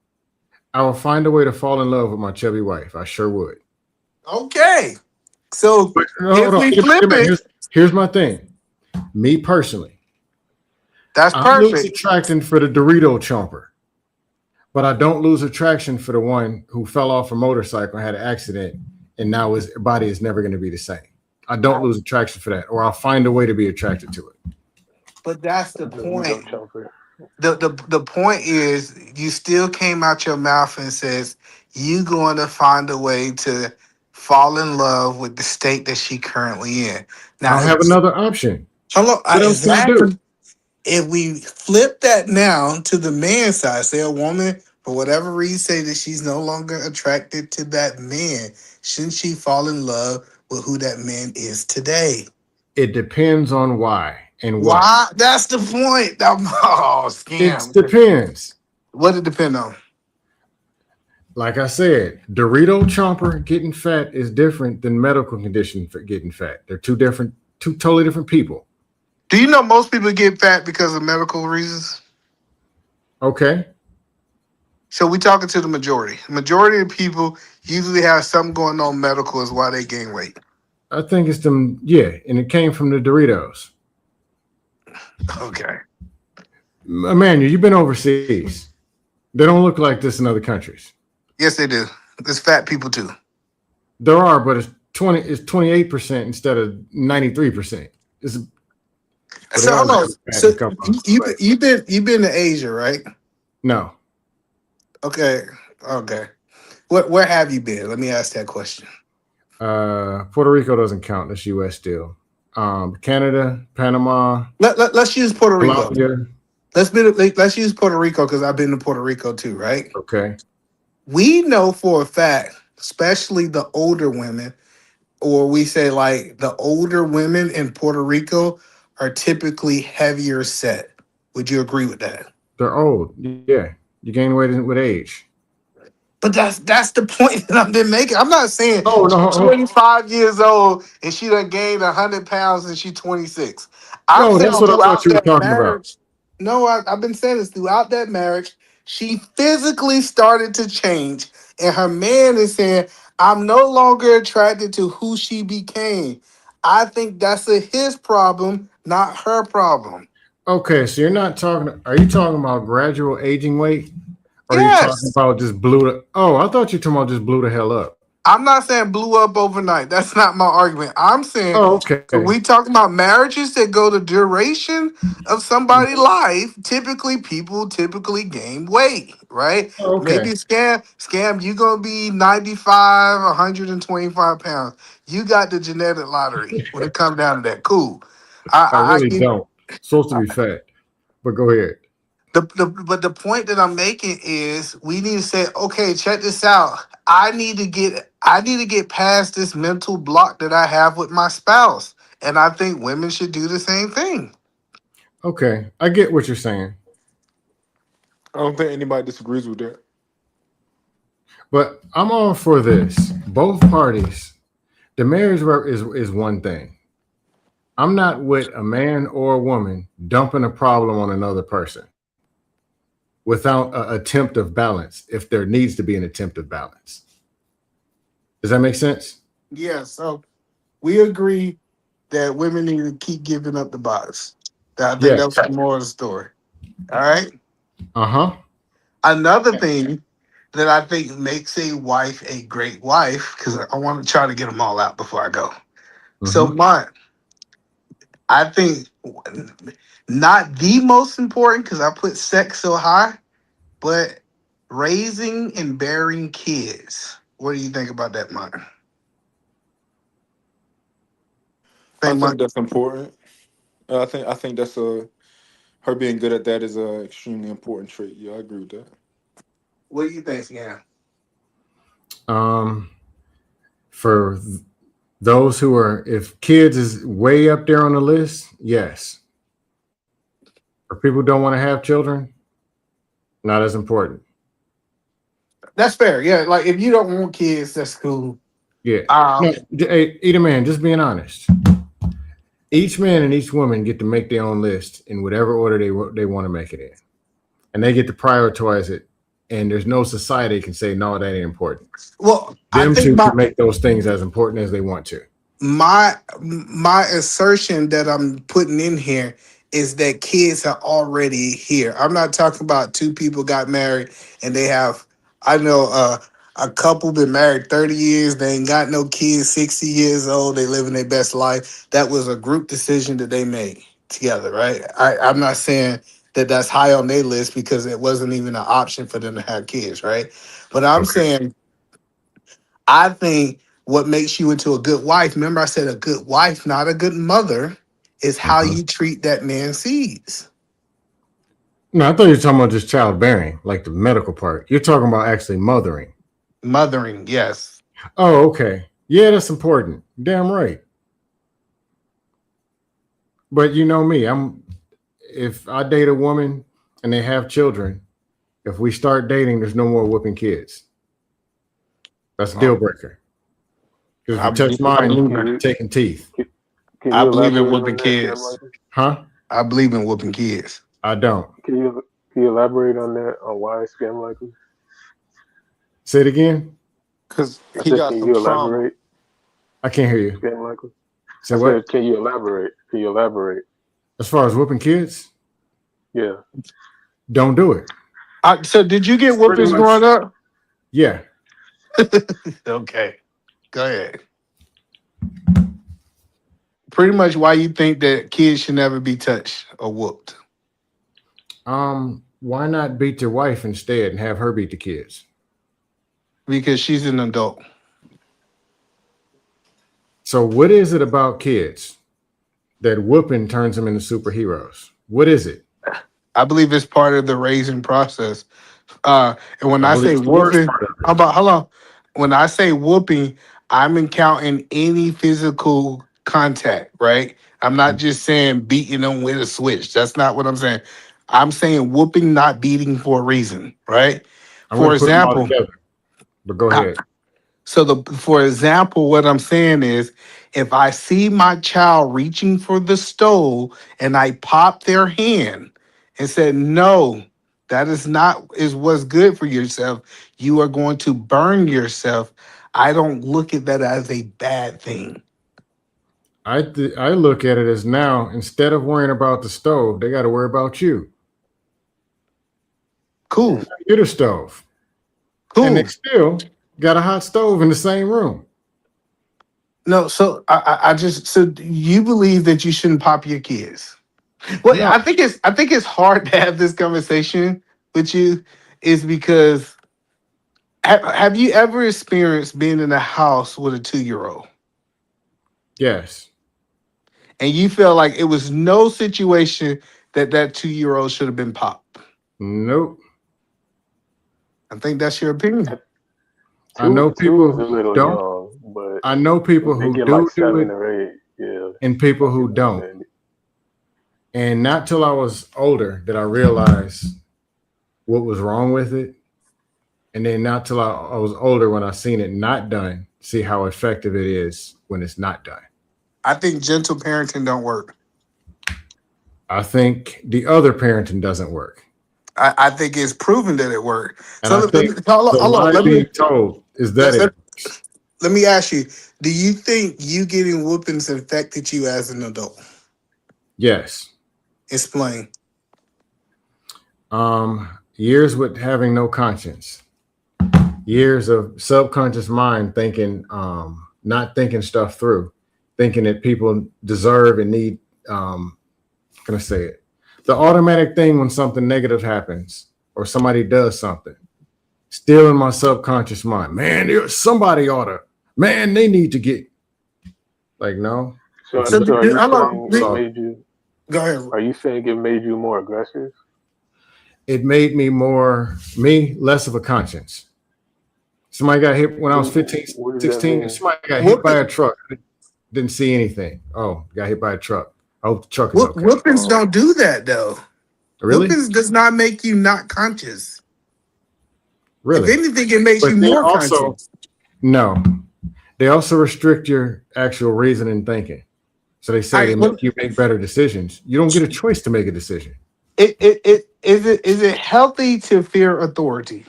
I will find a way to fall in love with my chubby wife. I sure would. Okay, so But no, if hold on. we flip it, Here's my thing. Me personally, that's I lose perfect. attraction for the Dorito chomper, but I don't lose attraction for the one who fell off a motorcycle and had an accident, and now his body is never going to be the same. I don't lose attraction for that, or I'll find a way to be attracted to it. But that's the The Dorito point. chomper. The point is, you still came out your mouth and says you going to find a way to fall in love with the state that she currently in. I Now, don't have another option. hello, What else can I do? exactly. If we flip that now to the man side, say a woman for whatever reason say that she's no longer attracted to that man, shouldn't she fall in love with who that man is today? It depends on why and what. Why? That's the point. Oh, It scam. depends. What it depend on? Like I said, Dorito chomper getting fat is different than medical condition for getting fat. They're two totally different people. Do you know most people get fat because of medical reasons? Okay. So we talking to the majority. Majority of people usually have something going on medical is why they gain weight. I think it's them, yeah, and it came from the Doritos. Okay. Emmanuel, you've been overseas. They don't look like this in other countries. Yes, they do. There's fat people too. There are, but it's 28% instead of 93%. So hold on. So you've been to Asia, right? No. Okay. Okay. Where have you been? Let me ask that question. Puerto Rico doesn't count. That's US still. Canada, Panama. Let's use Puerto Rico. Colombia. Let's use Puerto Rico because I've been to Puerto Rico too, right? Okay. We know for a fact, especially the older women, or we say like the older women in Puerto Rico are typically heavier set. Would you agree with that? They're old. Yeah. You gain weight with age. But that's the point that I've been making. I'm not saying no, she's 25 years old and she done gained 100 pounds and she's 26. I'm No, saying that's what I thought throughout you were that talking about. marriage. No, I've been saying this throughout that marriage. She physically started to change, and her man is saying, "I'm no longer attracted to who she became." I think that's his problem, not her problem. Okay, so are you talking about gradual aging weight? Or are you talking Yes. about just I thought you were talking about just blew the hell up. I'm not saying blew up overnight. That's not my argument. I'm saying Oh, okay. we talking about marriages that go the duration of somebody's life. People typically gain weight, right? Okay. Maybe scam. You gonna be 95, 125 pounds. You got the genetic lottery when it comes down to that. Cool. I I really give don't. Supposed to be fat. But go ahead. but the point that I'm making is we need to say, okay, check this out. I need to get past this mental block that I have with my spouse. And I think women should do the same thing. Okay. I get what you're saying. I don't think anybody disagrees with that. But I'm all for this. Both parties. The marriage is one thing. I'm not with a man or a woman dumping a problem on another person without an attempt of balance, if there needs to be an attempt of balance. Does that make sense? Yeah, so we agree that women need to keep giving up the box. I think that's more of the story. All right. Uh-huh. Another thing that I think makes a wife a great wife, because I want to try to get them all out before I go. So, Mm-hmm. I think not the most important, because I put sex so high, but raising and bearing kids. What do you think about that, Martin? I Think, think Martin? that's important. I think that's her being good at that is a extremely important trait. Yeah, I agree with that. What do you think, yeah? Um, for those who are, if kids is way up there on the list, yes. For people who don't want to have children, not as important. That's fair. Yeah, like if you don't want kids, that's cool. Yeah. Um, No, hey, either man, just being honest. Each man and each woman get to make their own list in whatever order they want to make it in, and they get to prioritize it. And there's no society can say no, that ain't important. well, I Them think two can make those things as important as they want to. my assertion that I'm putting in here is that kids are already here. I'm not talking about two people got married and they have. I know a couple been married 30 years. They ain't got no kids. 60 years old. They living their best life. That was a group decision that they made together, right? I'm not saying that that's high on their list because it wasn't even an option for them to have kids, right? But I'm Okay. saying I think what makes you into a good wife, remember I said a good wife, not a good mother, is how Uh-huh. you treat that man's seeds. No, I thought you were talking about just childbearing, like the medical part. You're talking about actually mothering. Mothering, yes. Oh, okay. Yeah, that's important. Damn right. But you know me, if I date a woman and they have children, if we start dating, there's no more whooping kids. That's a deal breaker. Because if I, you touch I mine, believe you're Can you taking teeth. can, can I you believe in elaborate on whooping that, Scam kids. Michael? Huh? I believe in whooping kids. I don't. Can you elaborate on that on why Scam Michael? Say it again. Because I he said, got can some you trauma. elaborate, I can't hear you. Scam Michael? Say I what? said, can you elaborate? Can you elaborate? As far as whooping kids, Yeah. don't do it. So did you get Pretty whoopings much. growing up? Yeah. Okay. Go ahead. Pretty much why you think that kids should never be touched or whooped. Why not beat your wife instead and have her beat the kids? Because she's an adult. So what is it about kids that whooping turns them into superheroes? What is it? I believe it's part of the raising process. And when I I believe say it is whooping, part of how it. about hold on? When I say whooping, I'm counting any physical contact, right? I'm not just saying beating them with a switch. That's not what I'm saying. I'm saying whooping, not beating for a reason, right? I'm going For to put them all example, together, but go uh, ahead. for example, what I'm saying is if I see my child reaching for the stove and I pop their hand and said, no, that is what's good for yourself. You are going to burn yourself. I don't look at that as a bad thing. I look at it as now, instead of worrying about the stove, they got to worry about you. Cool. Mm. You're the stove. And they Cool. still got a hot stove in the same room. No, so I just so you believe that you shouldn't pop your kids. Well, No. I think it's hard to have this conversation with you is because have you ever experienced being in a house with a 2-year old Yes. and you feel like it was no situation that 2-year old should have been popped? Nope. I think that's your opinion. I know Two people is a who little don't. young, but I know people when they who get like do it 7 or 8, yeah, and people I who can don't. understand it. And not till I was older did I realize what was wrong with it. And then not till I was older when I seen it not done, see how effective it is when it's not done. I think gentle parenting don't work. I think the other parenting doesn't work. I think it's proven that it worked. And So I think the hold on. lie being told is that Let, it let, works. let me ask you: do you think you getting whoopings infected you as an adult? Yes. Explain. Years with having no conscience. years of subconscious mind thinking, not thinking stuff through, thinking that people deserve and need. Can I say it? The automatic thing when something negative happens or somebody does something, still in my subconscious mind, man, somebody ought to, man, they need to get like, no. So, It's So, so are you hold on. saying it made you? Go ahead. Are you saying it made you more aggressive? it made me less of a conscience. Somebody got hit when I was 15, What does that 16. mean? Somebody got hit by a truck. Didn't see anything. Oh, got hit by a truck. I hope the truck is okay. Whoopings don't do that though. Really? Whoopings does not make you not conscious. Really? If anything, it makes But you they more also, conscious. no, they also restrict your actual reasoning and thinking. So they say they make you make better decisions. You don't get a choice to make a decision. Is it healthy to fear authority?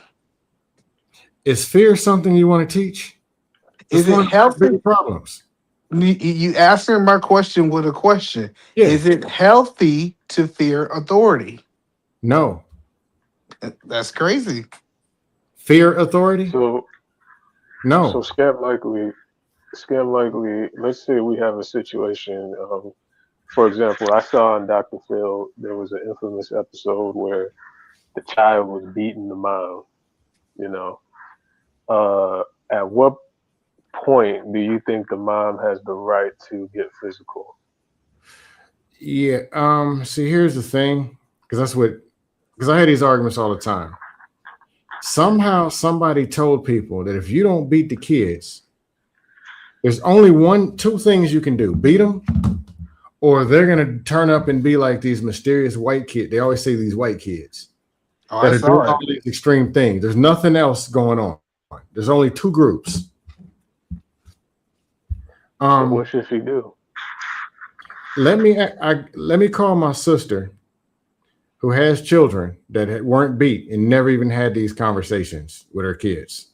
Is fear something you want to teach? Is it one of the healthy? big problems. You answering my question with a question. Yeah. Is it healthy to fear authority? No. That's crazy. Fear authority? So No. So scam likely. Let's say we have a situation. For example, I saw on Dr. Phil there was an infamous episode where the child was beating the mom. You know, at what point do you think the mom has the right to get physical? Yeah. See, here's the thing, because I had these arguments all the time. Somehow somebody told people that if you don't beat the kids, there's only two things you can do: beat them, or they're gonna turn up and be like these mysterious white kids. They always say these white kids that are doing all these extreme things. There's nothing else going on. There's only two groups. So what should she do? Let me call my sister, who has children that weren't beat and never even had these conversations with her kids.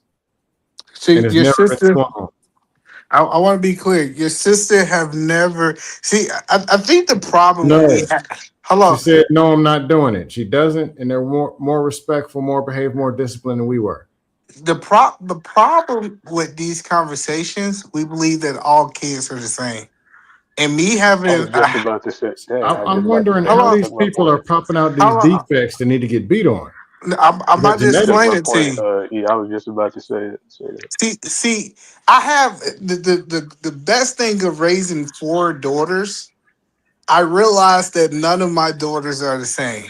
So your sister, I want to be clear. Your sister have never see. I think the problem. No. Hello. She said, "No, I'm not doing it." She doesn't, and they're more respectful, more behaved, more disciplined than we were. The problem with these conversations, we believe that all kids are the same. And me having, I was just about to say. I'm wondering how these people are popping out these defects that need to get beat on. I'm about to explain it to you. Yeah, I was just about to say that. See, I have the best thing of raising 4 daughters. I realized that none of my daughters are the same.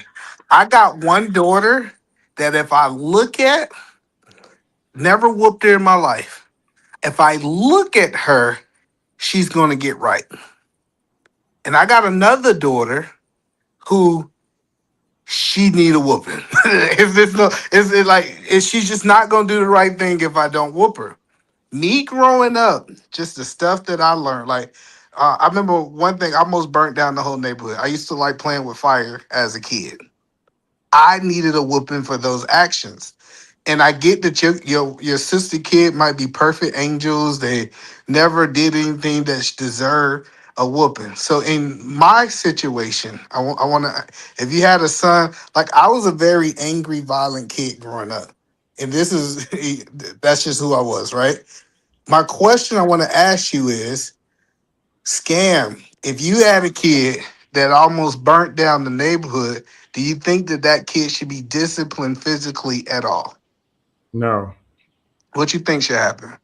I got one daughter that if I look at, never whooped her in my life. If I look at her, she's going to get right. And I got another daughter who she need a whooping. She's just not going to do the right thing if I don't whoop her. Me growing up, just the stuff that I learned, I remember one thing, I almost burnt down the whole neighborhood. I used to like playing with fire as a kid. I needed a whooping for those actions. And I get that your sister kid might be perfect angels. They never did anything that deserve a whooping. So in my situation, I want to, if you had a son, like I was a very angry, violent kid growing up. And that's just who I was, right? My question I want to ask you is, Scam, if you had a kid that almost burnt down the neighborhood, do you think that kid should be disciplined physically at all? No. What you think should happen?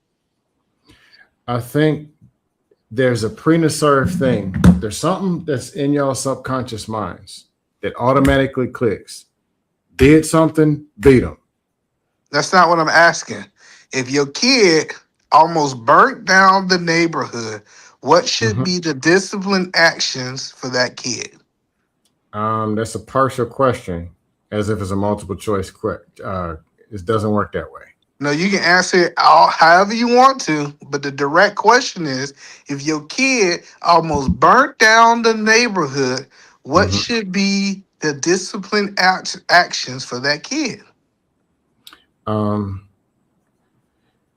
I think there's a pre-reserved thing. There's something that's in y'all subconscious minds that automatically clicks. Did something, beat them. That's not what I'm asking. If your kid almost burnt down the neighborhood, what should be the discipline actions for that kid? That's a partial question, as if it's a multiple choice question. It doesn't work that way. No, you can answer it however you want to, but the direct question is, if your kid almost burnt down the neighborhood, what should be the discipline actions for that kid?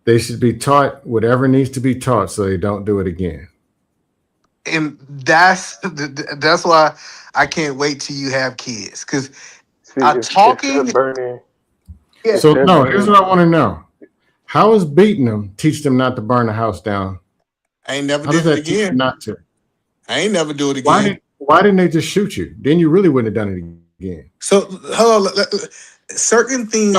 They should be taught whatever needs to be taught so they don't do it again. And that's why I can't wait till you have kids, because talking. So no, here's what I want to know. How is beating them teach them not to burn the house down? I ain't never How does did it that teach them again. not to? I ain't never do it Why again. didn't they just shoot you? Then you really wouldn't have done it again. So hold on. Certain No, things.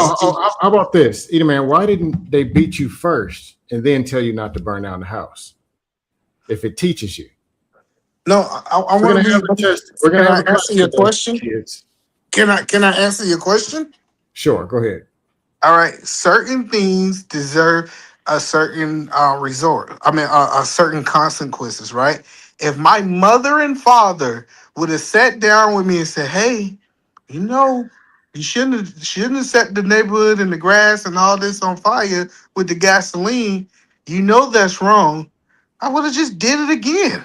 how about this, Eater Man? Why didn't they beat you first and then tell you not to burn down the house? If it teaches you, No, I we're want gonna to have a be. test. We're gonna Can have I a class answer your today, question? kids. Can I answer your question? Sure, go ahead. All right. Certain things deserve a certain resort. I mean, a certain consequences, right? If my mother and father would have sat down with me and said, "Hey, you know, you shouldn't have set the neighborhood and the grass and all this on fire with the gasoline. You know that's wrong." I would have just did it again.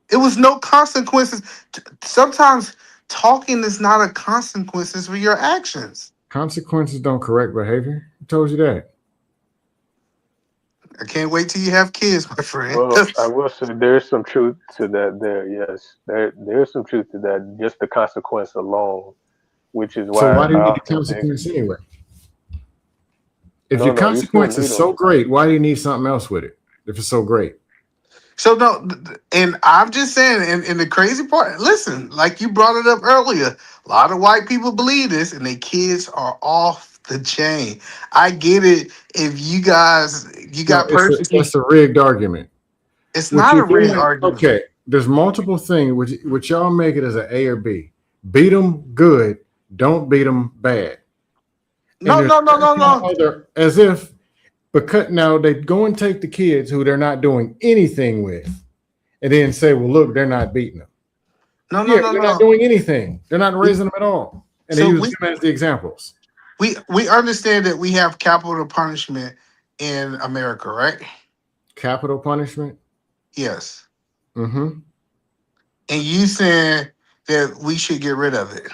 It was no consequences. Sometimes talking is not a consequences for your actions. Consequences don't correct behavior. Who told you that? I can't wait till you have kids, my friend. Well, I will say there's some truth to that. Yes, there's some truth to that. Just the consequence alone, which is So why why do I you need the often think, consequence anyway? If no, your no, you still consequence is need them. so great, why do you need something else with it? If it's so great, So no, and I'm just saying, and the crazy part, listen, like you brought it up earlier, a lot of white people believe this, and their kids are off the chain. I get it. If you no, got persecuted, that's a rigged argument. it's What not you're a real doing, argument. okay? There's multiple things. Which y'all make it as an A or B. Beat them good. Don't beat them bad. And No, there's no, no, no, no no, other as if because now they go and take the kids who they're not doing anything with, and then say, "Well, look, they're not beating them." no, no, Yeah, no, they're not no. doing anything. They're not We, raising them at all, and they so use we them as the examples. we understand that we have capital punishment in America, right? Capital punishment. Yes. Mm-hmm. And you saying that we should get rid of it.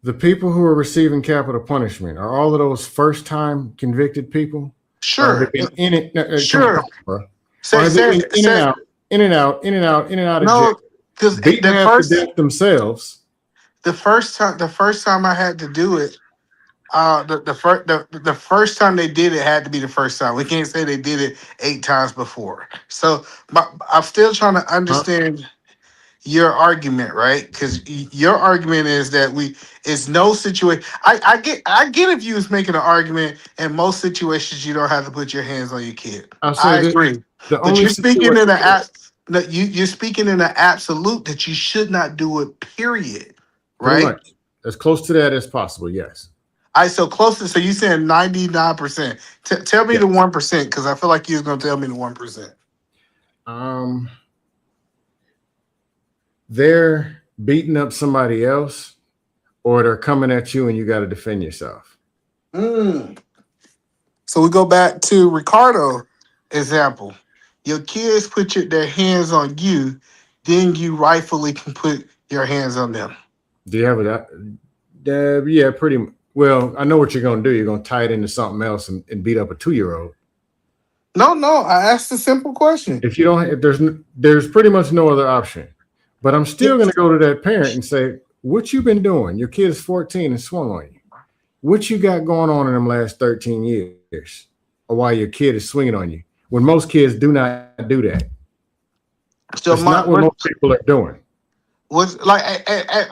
The people who are receiving capital punishment are all of those first-time convicted people, or have they Sure. been in it? Come Sure. on, bro. Or Say have they say been in and say out, in and out, in and out, in and out of jail, no, because beaten half to death themselves? the first time I had to do it, the first time they did it had to be the first time. We can't say they did it 8 times before. So I'm still trying to Huh? understand your argument, right? Because your argument is that it's no situation. I get if you was making an argument in most situations you don't have to put your hands on your kid. I'll say I that agree, the but only you're speaking situation, in an app. No, you're speaking in an absolute that you should not do it. Period. pretty Right? much as close to that as possible. Yes. I so close to so you saying 99%. Tell me the Yes. 1% because I feel like you was gonna tell me the 1%. Um, they're beating up somebody else, or they're coming at you, and you got to defend yourself. Mm. So we go back to Ricardo example. Your kids put their hands on you, then you rightfully can put your hands on them. Do you have it? Yeah, pretty well. I know what you're going to do. You're going to tie it into something else and beat up a 2-year-old. No, I asked a simple question. If you don't, if there's pretty much no other option. But I'm still going to go to that parent and say, "What you been doing? Your kid is 14 and swung on you. What you got going on in them last 13 years, or why your kid is swinging on you? When most kids do not do that. So It's not what most people are doing." was like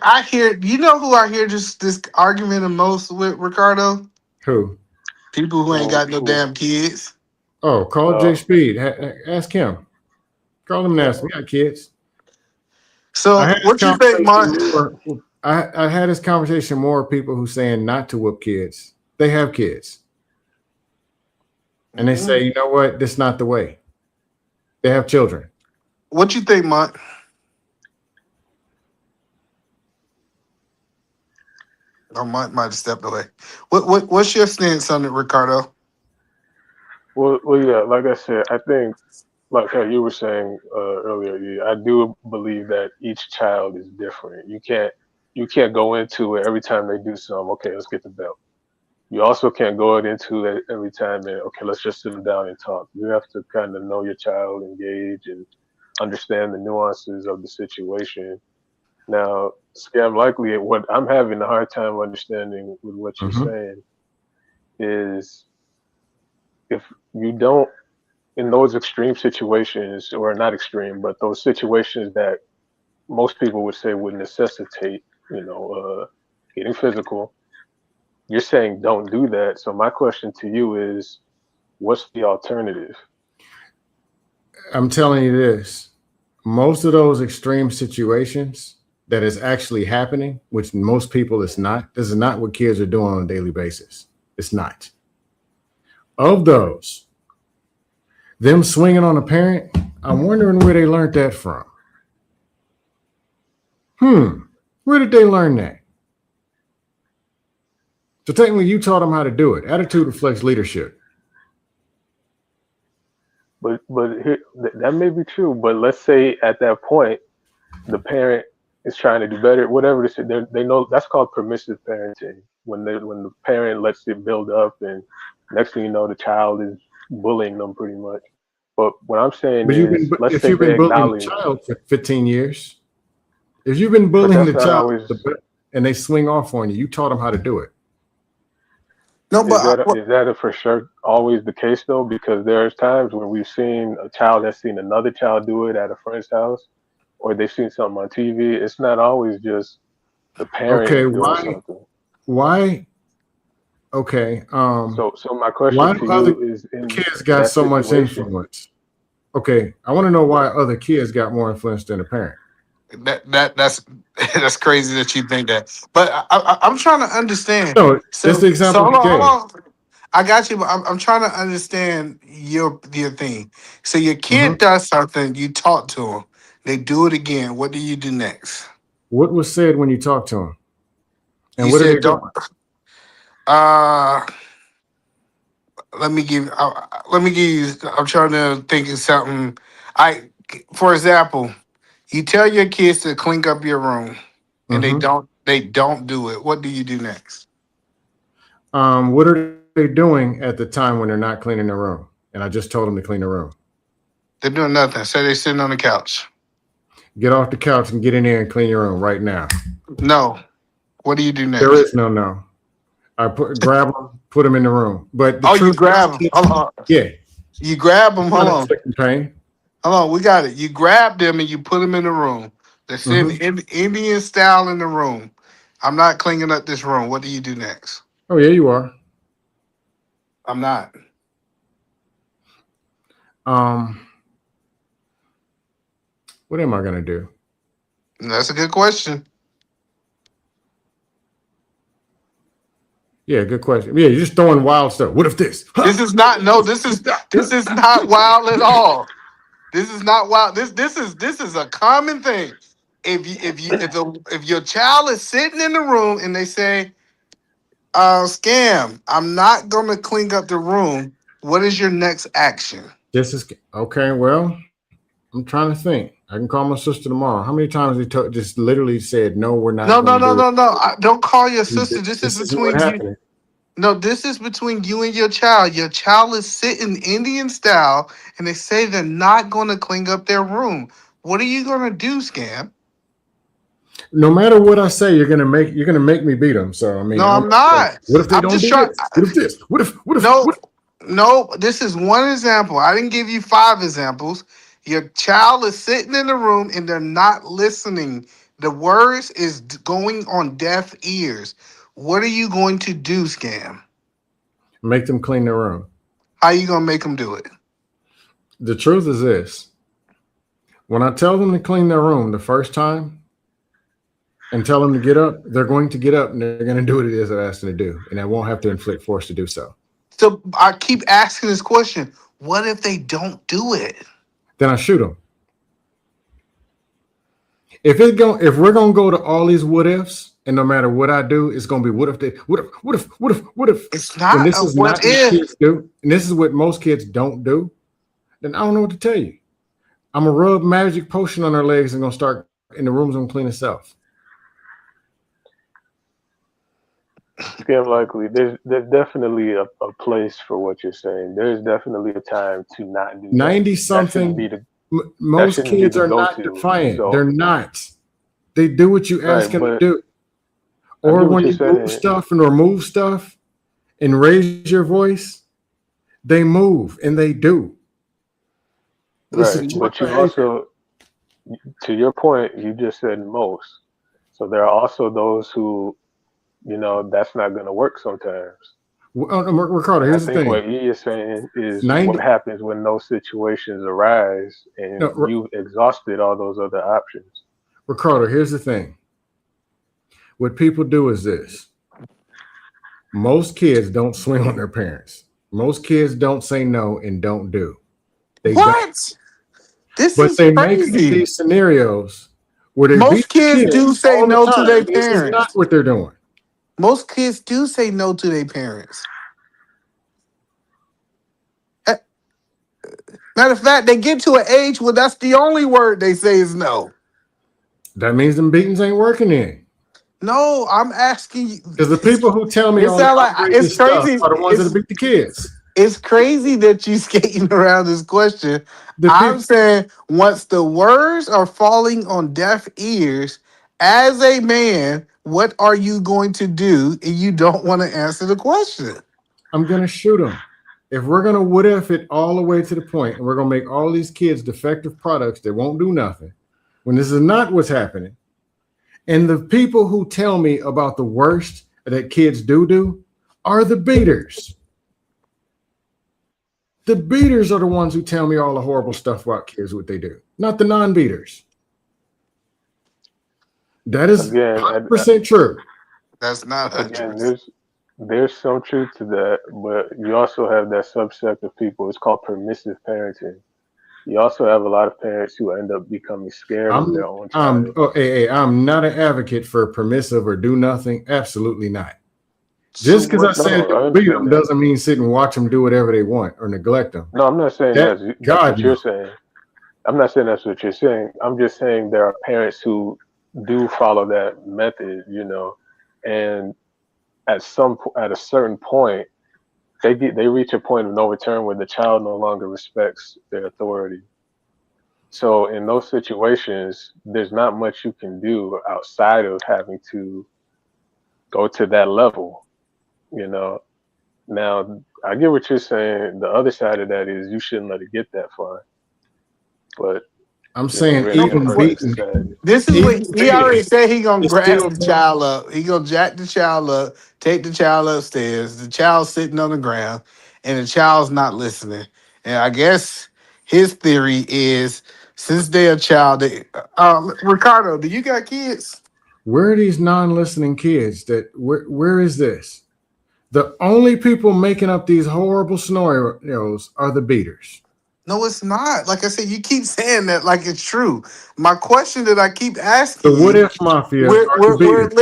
I hear you know who I hear just this argument the most with Ricardo? Who? People who ain't got no Who? damn kids. Oh, call Jay Speed. Ask him. Call him and ask me. I got kids. I So had this what you think, conversation Mark? more. I had this conversation more with people who saying not to whoop kids. They have kids. And they say, you know what? This is not the way. They have children. What you think, Mark? I might have stepped away. What's your stance on it, Ricardo? Well, yeah, like I said, I think, like how you were saying earlier, yeah, I do believe that each child is different. You can't go into it every time they do something. Okay, let's get the belt. You also can't go into it every time and okay, let's just sit them down and talk. You have to kind of know your child, engage, and understand the nuances of the situation. Now, Scam, likely what I'm having a hard time understanding with what you're Mm-hmm. saying is if you don't, in those extreme situations, or not extreme, but those situations that most people would say would necessitate, getting physical, you're saying don't do that. So my question to you is, what's the alternative? I'm telling you this. Most of those extreme situations that is actually happening, which most people is not, this is not what kids are doing on a daily basis. It's not. Of those, them swinging on a parent, I'm wondering where they learned that from. Where did they learn that? So technically, you taught them how to do it. Attitude reflects leadership. But that may be true. But let's say at that point, the parent is trying to do better, whatever this is. They know that's called permissive parenting. When the parent lets it build up, and next thing you know, the child is bullying them pretty much. But what I'm saying But is, let's if say you've they been bullying the acknowledge, child for 15 years, if you've been but bullying the that's not child always. and they swing off on you, you taught them how to do it. No, Is but that a for sure always the case though? Because there's times where we've seen a child that's seen another child do it at a friend's house, or they've seen something on TV. It's not always just the Okay, parent doing something. why? Okay, So my question why to do other you is, in kids got that so much situation, influence? Okay, I want to know why other kids got more influence than a parent. that's that's crazy that you think that. But I'm trying to understand. No, that's the So example you hold gave. on. I got you, but I'm trying to understand your thing. So your kid does something, you talk to them, they do it again. What do you do next? What was said when you talked to them, and You what are they said don't. doing? Uh, let me give. Let me give you. I'm trying to think of something. For example, you tell your kids to clean up your room, and they Mm-hmm. don't. They don't do it. What do you do next? What are they doing at the time when they're not cleaning the room? And I just told them to clean the room. They're doing nothing. Say they're sitting on the couch. Get off the couch and get in there and clean your room right now. No. What do you do There next? is no. I grab them, put them in the room. But the Oh, you truth grab them. is, Hold on. yeah, You grab them. Hold not on. inflicting pain. Hold on. We got it. You grab them and you put them in the room. They're sitting Indian style in the room. I'm not cleaning up this room. What do you do next? Oh yeah, you are. I'm not. What am I gonna do? That's a good question. Yeah, good question. Yeah, you're just throwing wild stuff. What if this? This is not. No. This is not wild at all. This is not wild. This is a common thing. If your child is sitting in the room and they say, scam, I'm not gonna clean up the room. What is your next action? This is okay. Well, I'm trying to think. I can call my sister tomorrow. How many times they just literally said, "No, we're not No, going no, to no, do it." no, no. Don't call your sister. This is This isn't what between you. happened. No, this is between you and your child. Your child is sitting Indian style, and they say they're not going to clean up their room. What are you going to do, scam? No matter what I say, you're gonna make me beat them. So I mean, No, I'm I'm not. what if they I'm don't just do trying. this? What if this? What if? No, What if? no. This is one example. I didn't give you 5 examples. Your child is sitting in the room and they're not listening. The words is going on deaf ears. What are you going to do, scam? Make them clean their room. How you gonna make them do it? The truth is this: when I tell them to clean their room the first time and tell them to get up, they're going to get up and they're going to do what it is I asked them to do, and I won't have to inflict force to do so. So I keep asking this question: what if they don't do it? Then I shoot them. If we're gonna go to all these what ifs, and no matter what I do, it's gonna be what if they, what if, It's and not this a is what not what if. kids do, and this is what most kids don't do, then I don't know what to tell you. I'm gonna rub magic potion on their legs and gonna start in the room's gonna clean itself. Scam likely. There's definitely a place for what you're saying. There's definitely a time to not do that. 90 That shouldn't something, be the that most shouldn't be kids the are not go-to. defiant. They're So not. They do what you ask right, them to but do. I Or get what when you're you move saying. stuff and remove stuff, and raise your voice, they move and they do. This Right. is child But you behavior. also, to your point, you just said most. So there are also those who, that's not going to work sometimes. Ricardo, And I here's the think thing. what he is saying is what 90, happens when those situations arise no, and you've exhausted all those other options. Ricardo, here's the thing. What people do is this. Most kids don't swing on their parents. Most kids don't say no and don't do. They don't. What? This But is they make up crazy. these scenarios where they beat Most the kids do kids say all the no to time. their This is not parents. what they're doing. Most kids do say no to their parents. Eh, Matter of fact, they get to an age where that's the only word they say is no. That means them beatings ain't working in. No, I'm asking you. Because the people who tell me It all the sounds like it's outrageous stuff crazy. are the ones that beat the kids. It's crazy that you skating around this question. The I'm people, saying once the words are falling on deaf ears, as a man, what are you going to do? And you don't want to answer the question. I'm gonna shoot them. If we're gonna what if it all the way to the point, and we're gonna make all these kids defective products that won't do nothing, when this is not what's happening, and the people who tell me about the worst that kids do are the beaters. The beaters are the ones who tell me all the horrible stuff about kids, what they do, not the non-beaters. That is Again, 100% true. That's not 100%. again, there's some truth to that, but you also have that subset of people. It's called permissive parenting. You also have a lot of parents who end up becoming scared of their own child. I'm not an advocate for permissive or do nothing. Absolutely not. So Just because I what? said No, I don't beat understand them that. doesn't mean sit and watch them do whatever they want or neglect them. No, I'm not saying That that's God what you're no. saying. I'm not saying that's what you're saying. I'm just saying there are parents who do follow that method, and at a certain point, they reach a point of no return where the child no longer respects their authority. So in those situations, there's not much you can do outside of having to go to that level, you know. Now, I get what you're saying. The other side of that is you shouldn't let it get that far. But I'm it's saying really even imperfect beating, society. This is what even he already beating said. He gonna is grab still the child up. He gonna jack the child up, take the child upstairs. The child sitting on the ground, and the child's not listening. And I guess his theory is since they're a child, Ricardo, do you got kids? where are these non-listening kids that where is this? The only people making up these horrible scenarios are the beaters. No, it's not. Like I said, you keep saying that like it's true. My question that I keep asking The what you, if mafia we're are the we're we're beaters.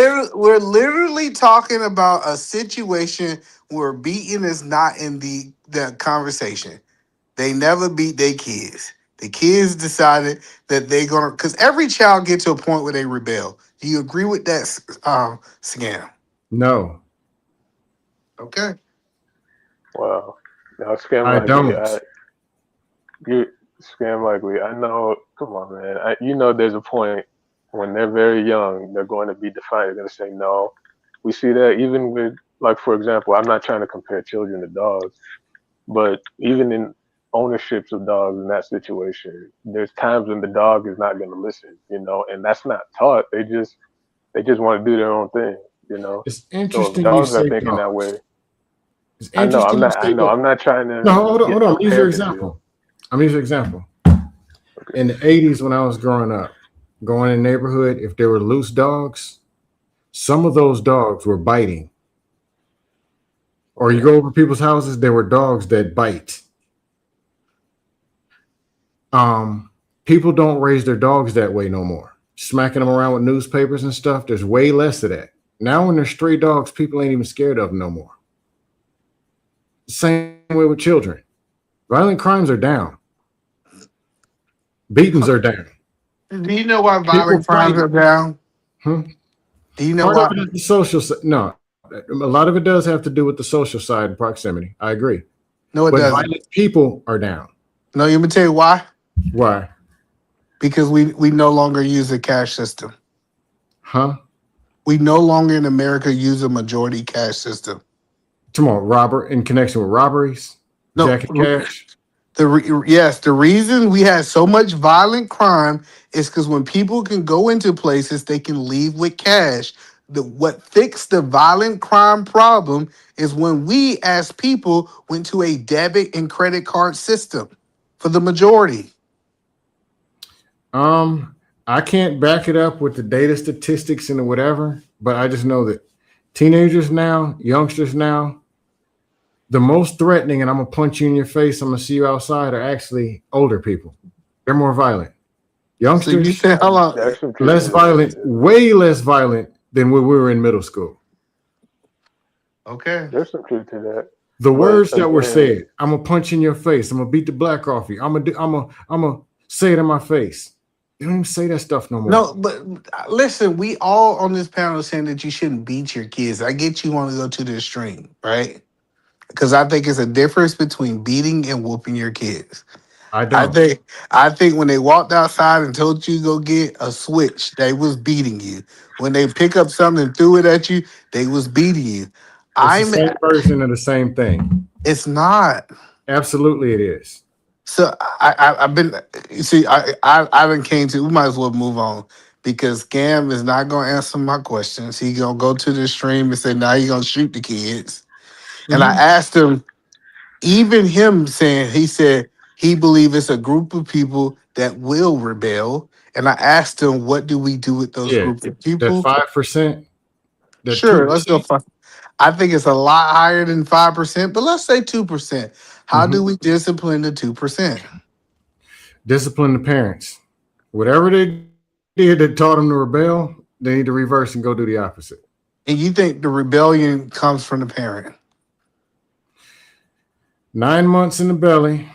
literally talking about a situation where beating is not in the conversation. They never beat their kids. The kids decided that they gonna because every child get to a point where they rebel. Do you agree with that, scam? No, Okay. Wow. Now, scam I likely, don't. you scam likely. I know. Come on, man. There's a point when they're very young, they're going to be defiant. They're going to say no. We see that even with, like, for example, I'm not trying to compare children to dogs, but even in ownerships of dogs in that situation, there's times when the dog is not going to listen, and that's not taught. They just want to do their own thing. It's So if interesting you dogs are say thinking that way, dogs. It's interesting you I say know, dogs. I'm not trying No, to hold on. Use compare your the two. example. I'm gonna use your example. Okay. In the 80s when I was growing up, going in the neighborhood, if there were loose dogs, some of those dogs were biting. Or you Okay. go over people's houses, there were dogs that bite. Um, People don't raise their dogs that way no more. Smacking them around with newspapers and stuff, there's way less of that. Now when there's stray dogs, people ain't even scared of them no more. Same way with children. Violent crimes are down. Beatings are down. Do you know why People violent crimes fight. are down? Hmm? Do you know Part of why? it is the social side. No, a lot of it does have to do with the social side and proximity. I agree. No, it But doesn't. violent people are down. No, let me tell you why. Why? Because we no longer use a cash system. Huh? We no longer in America use a majority cash system. Come on, robber in connection with robberies, No, Jack and Cash. yes, the reason we had so much violent crime is because when people can go into places, they can leave with cash. What fixed the violent crime problem is when we, as people, went to a debit and credit card system for the majority. I can't back it up with the data statistics and whatever, but I just know that teenagers now, youngsters now, the most threatening, and I'm gonna punch you in your face, I'm gonna see you outside, are actually older people. They're more violent. So you Youngsters, say, hold on, There's some truth less to that. violent, way less violent than when we were in middle school. okay. There's some truth to that. The But words that were again, said, I'm gonna punch you in your face, I'm gonna beat the black off you, I'm gonna say it in my face. They don't even say that stuff no more. No, but listen, we all on this panel saying that you shouldn't beat your kids. I get you want to go to the extreme, right? Because I think it's a difference between beating and whooping your kids. I I don't. think when they walked outside and told you to go get a switch, they was beating you. When they pick up something and threw it at you, they was beating you. It's the same version of the same thing. It's not. Absolutely, it is. So I've been, you see, I been came to. We might as well move on because Cam is not going to answer my questions. He gonna go to the stream and say now he gonna shoot the kids. And I asked him, even him saying he said he believe it's a group of people that will rebel. And I asked him, what do we do with those Yeah, groups of that people? 5%, that Sure, let's go. 2%. I think it's a lot higher than 5%, but let's say 2%. How do we discipline the 2%? Discipline the parents. Whatever they did that taught them to rebel, they need to reverse and go do the opposite. And you think the rebellion comes from the parent? 9 months in the belly.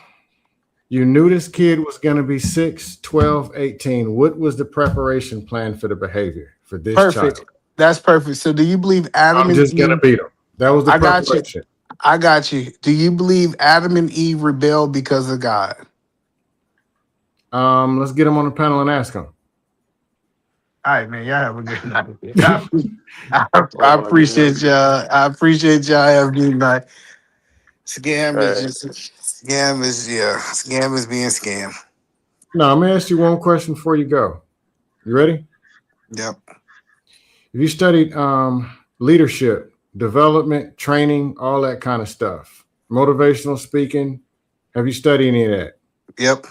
You knew this kid was going to be 6, 12, 18. What was the preparation plan for the behavior for this Perfect. child? That's perfect. So do you believe Adam I'm and just going to Eve? beat him. That was the I got you. preparation. I got you. Do you believe Adam and Eve rebelled because of God? Let's get him on the panel and ask him. All right, man. Y'all have a good night. I appreciate y'all. I appreciate y'all having me tonight. Scam is just scam is being scam. No, I'm going to ask you one question before you go. You ready? Yep. If you studied leadership, development, training, all that kind of stuff, motivational speaking, have you studied any of that? Yep.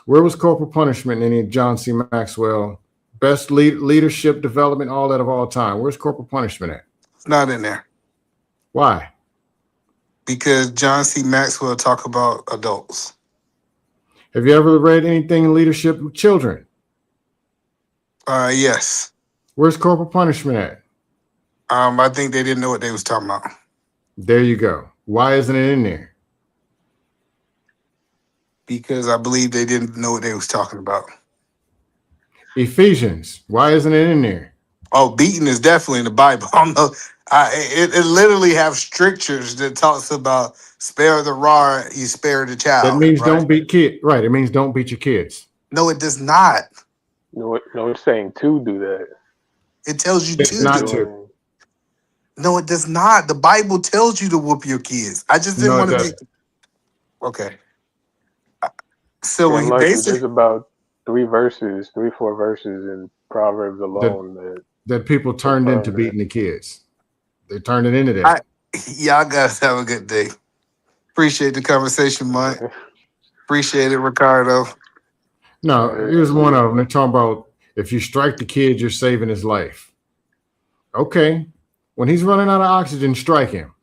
Where was corporal punishment in any of John C. Maxwell? Best leadership development, all that of all time. Where's corporal punishment at? It's not in there. Why? Because John C. Maxwell talk about adults. Have you ever read anything in leadership with children? Yes. Where's corporal punishment at? I think they didn't know what they was talking about. There you go. Why isn't it in there? Because I believe they didn't know what they was talking about. Ephesians. Why isn't it in there? Oh, beating is definitely in the Bible. It literally have strictures that talks about spare the rod, you spare the child. That means right? don't beat kids. Right. It means don't beat your kids. No, it does not. No, it's saying to do that. It tells you It's to not do to. it. No, it does not. The Bible tells you to whoop your kids. I just didn't No, it want to doesn't. Okay. So And when like basically there's about 4 verses in Proverbs alone that people turned into confirm beating the kids. They turned it into that. y'all guys have a good day. Appreciate the conversation, Mike. Appreciate it, Ricardo. No, here's one of them. They're talking about if you strike the kid, you're saving his life. Okay. When he's running out of oxygen, strike him.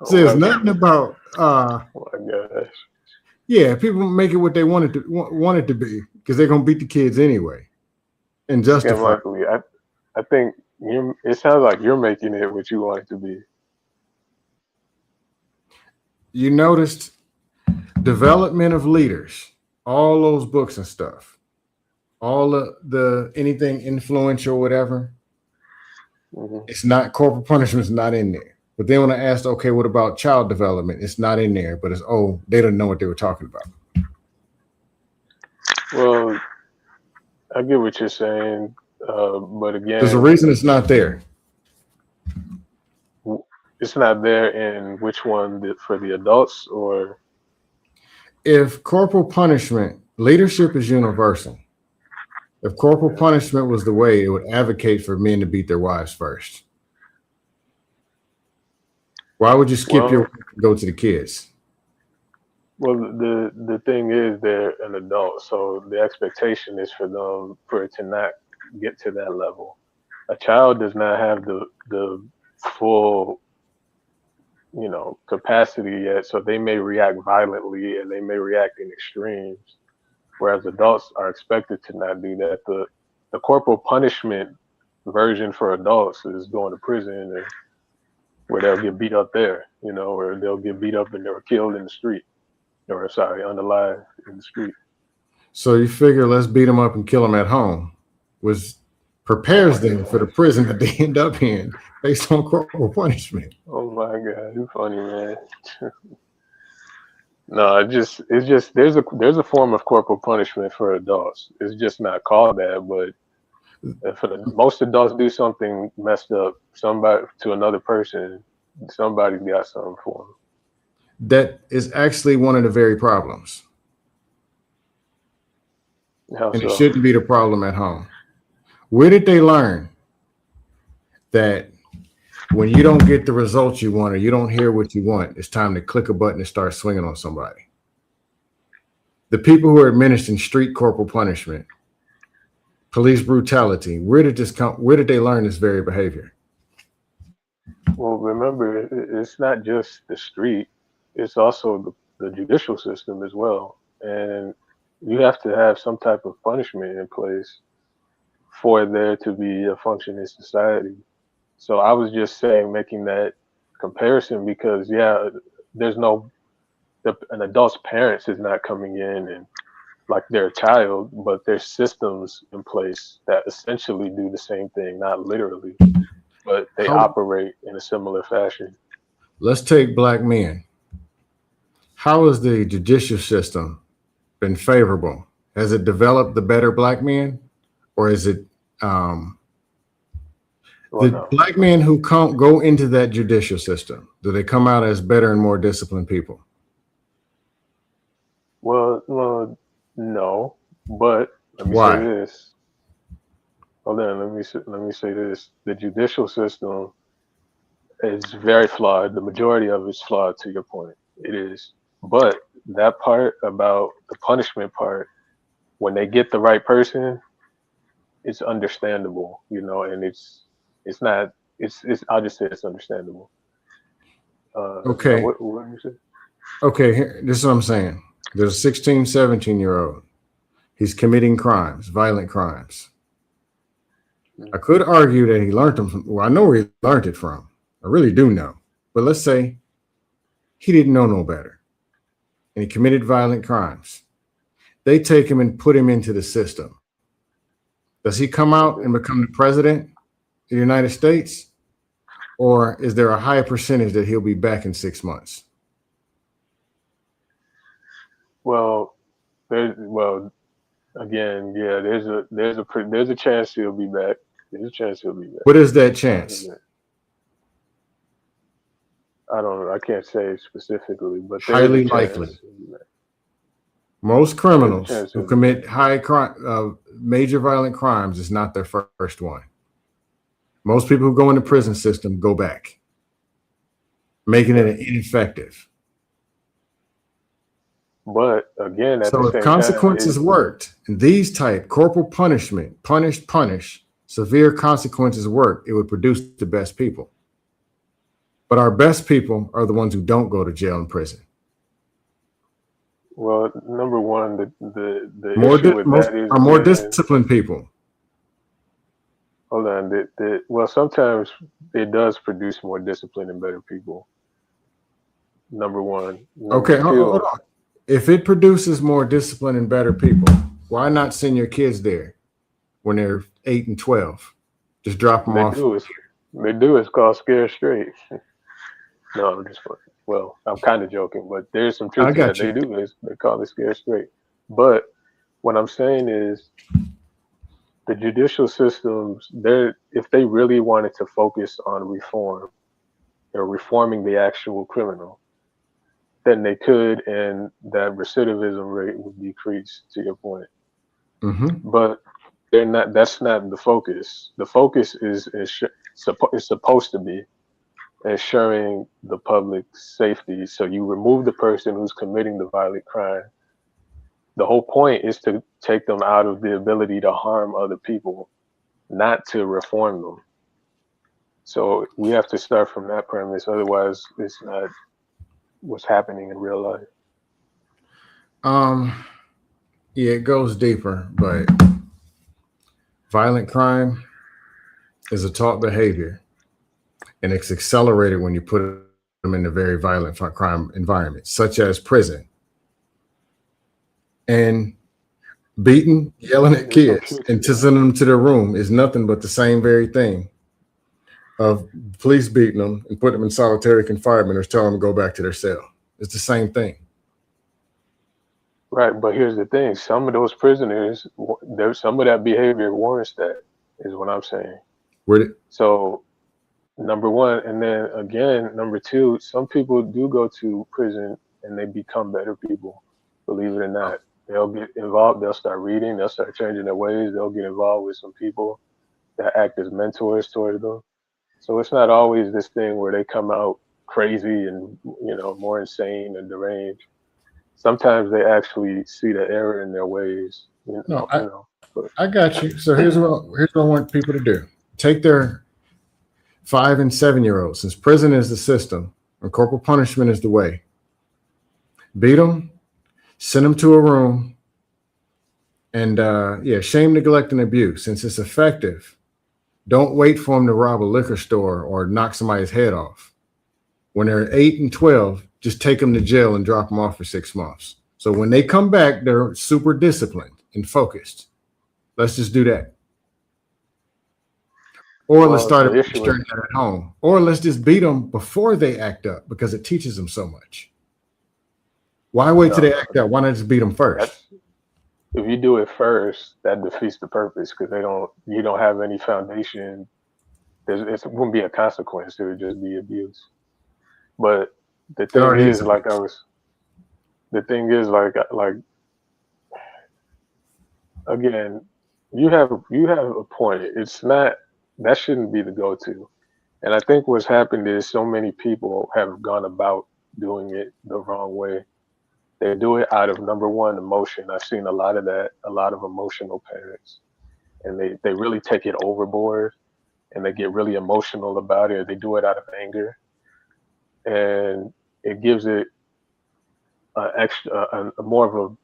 Says nothing about oh my gosh. Yeah, people make it what they want it to be because they're gonna beat the kids anyway. And justify. Luckily, I think it sounds like you're making it what you want it to be. You noticed development of leaders, all those books and stuff, all the anything influential, whatever. It's not corporal punishment's not in there. But then when I asked, okay, what about child development? It's not in there, but it's they didn't know what they were talking about. Well, I get what you're saying, but again, there's a reason it's not there. It's not there in which one for the adults or If corporal punishment, leadership is universal. If corporal punishment was the way, it would advocate for men to beat their wives first. Why would you skip your well, wife and go to the kids? well, the thing is they're an adult, so the expectation is for them for it to not get to that level. A child does not have the full, capacity yet, so they may react violently and they may react in extremes. Whereas adults are expected to not do that. The corporal punishment version for adults is going to prison and where they'll get beat up there, or they'll get beat up and they're killed in the street, or sorry, unalive in the street. So you figure let's beat them up and kill them at home, which Oh prepares my them for god. the prison that they end up in based on corporal punishment. Oh my god, you funny man. No, it's just there's a form of corporal punishment for adults. It's just not called that, but if most adults do something messed up, somebody to another person, somebody's got something for That is actually one of the very problems. them. How And it so? shouldn't be the problem at home. Where did they learn that when you don't get the results you want or you don't hear what you want, it's time to click a button and start swinging on somebody? The people who are administering street corporal punishment, police brutality, where did this come? Where did they learn this very behavior? Well, remember, it's not just the street; it's also the judicial system as well, and you have to have some type of punishment in place for there to be a functioning society. So I was just saying, making that comparison because yeah, there's no an adult's parents is not coming in and like they're a child, but there's systems in place that essentially do the same thing, not literally, but they How? operate in a similar fashion. Let's take black men. How has the judicial system been favorable? Has it developed the better black men, or is it Well, the no. black men who go into that judicial system? Do they come out as better and more disciplined people? Well, no. But let me say Why? this. Hold on. Let me say this. The judicial system is very flawed. The majority of it's flawed. To your point, it is. But that part about the punishment part, when they get the right person, it's understandable, and it's not. It's. I'll just say it's understandable. Now Okay. what you say? Okay. This is what I'm saying. There's a 16, 17-year-old. He's committing crimes, violent crimes. I could argue that he learned them from, well, I know where he learned it from. I really do know. But let's say he didn't know no better and he committed violent crimes. They take him and put him into the system. Does he come out Okay. and become the president of the United States? Or is there a higher percentage that he'll be back in 6 months? Well, well, again, yeah. There's a chance he'll be back. There's a chance he'll be back. What is that chance? Yeah. I don't know. I can't say specifically, but there is a Highly chance likely. he'll be back. Most There's a criminals chance who he'll be back. commit high crime, major violent crimes is not their first one. Most people who go in the prison system go back, making it ineffective. But again, at the So if same time, consequences worked, and these type corporal punishment, punish, severe consequences work, it would produce the best people. But our best people are the ones who don't go to jail and prison. well, number one, the More issue with most that is are more again, disciplined people. hold on. Well, sometimes it does produce more discipline and better people. Number one. Number Okay, hold two, on. If it produces more discipline and better people, why not send your kids there when they're 8 and 12? Just drop them they off. do is they do. It's called scare straight. No, I'm just fucking. Well, I'm kind of joking, but there's some I truth to that. got They you. do is they call it scare straight. But what I'm saying is the judicial systems, if they really wanted to focus on reform, or reforming the actual criminal, then they could, and that recidivism rate would decrease. To your point, Mm-hmm. but they're not. That's not the focus. The focus is supposed to be ensuring the public's safety. So you remove the person who's committing the violent crime. The whole point is to take them out of the ability to harm other people, not to reform them. So we have to start from that premise. Otherwise, it's not what's happening in real life. Um, yeah, it goes deeper, but violent crime is a taught behavior, and it's accelerated when you put them in a very violent crime environment, such as prison. And beating, yelling at There's some kids, truth to and to that. send them to their room is nothing but the same very thing of police beating them and putting them in solitary confinement or telling them to go back to their cell. It's the same thing. Right, but here's the thing: some of those prisoners, there's some of that behavior warrants that. Is what I'm saying. Where did, So number one, and then again, number two, some people do go to prison and they become better people. Believe it or not, they'll get involved. They'll start reading. They'll start changing their ways. They'll get involved with some people that act as mentors towards them. So it's not always this thing where they come out crazy and more insane and deranged. Sometimes they actually see the error in their ways. no, But I got you. So here's what I want people to do: take their 5 and 7 year olds, since prison is the system and corporal punishment is the way. Beat them, send them to a room, and shame, neglect, and abuse. Since it's effective, don't wait for them to rob a liquor store or knock somebody's head off. When they're 8 and 12, just take them to jail and drop them off for 6 months. So when they come back, they're super disciplined and focused. Let's just do that. Or let's well, start the issue is administering that at home. Or let's just beat them before they act up because it teaches them so much. Why wait till they act up? Why not just beat them first? If you do it first, that defeats the purpose because you don't have any foundation. It wouldn't be a consequence. It would just be abuse. But the It thing already is, is like abuse. again, you have a point. It's not that shouldn't be the go-to. And I think what's happened is so many people have gone about doing it the wrong way. They do it out of number one, emotion. I've seen a lot of that, a lot of emotional parents. And they really take it overboard and they get really emotional about it. They do it out of anger. And it gives it a more of a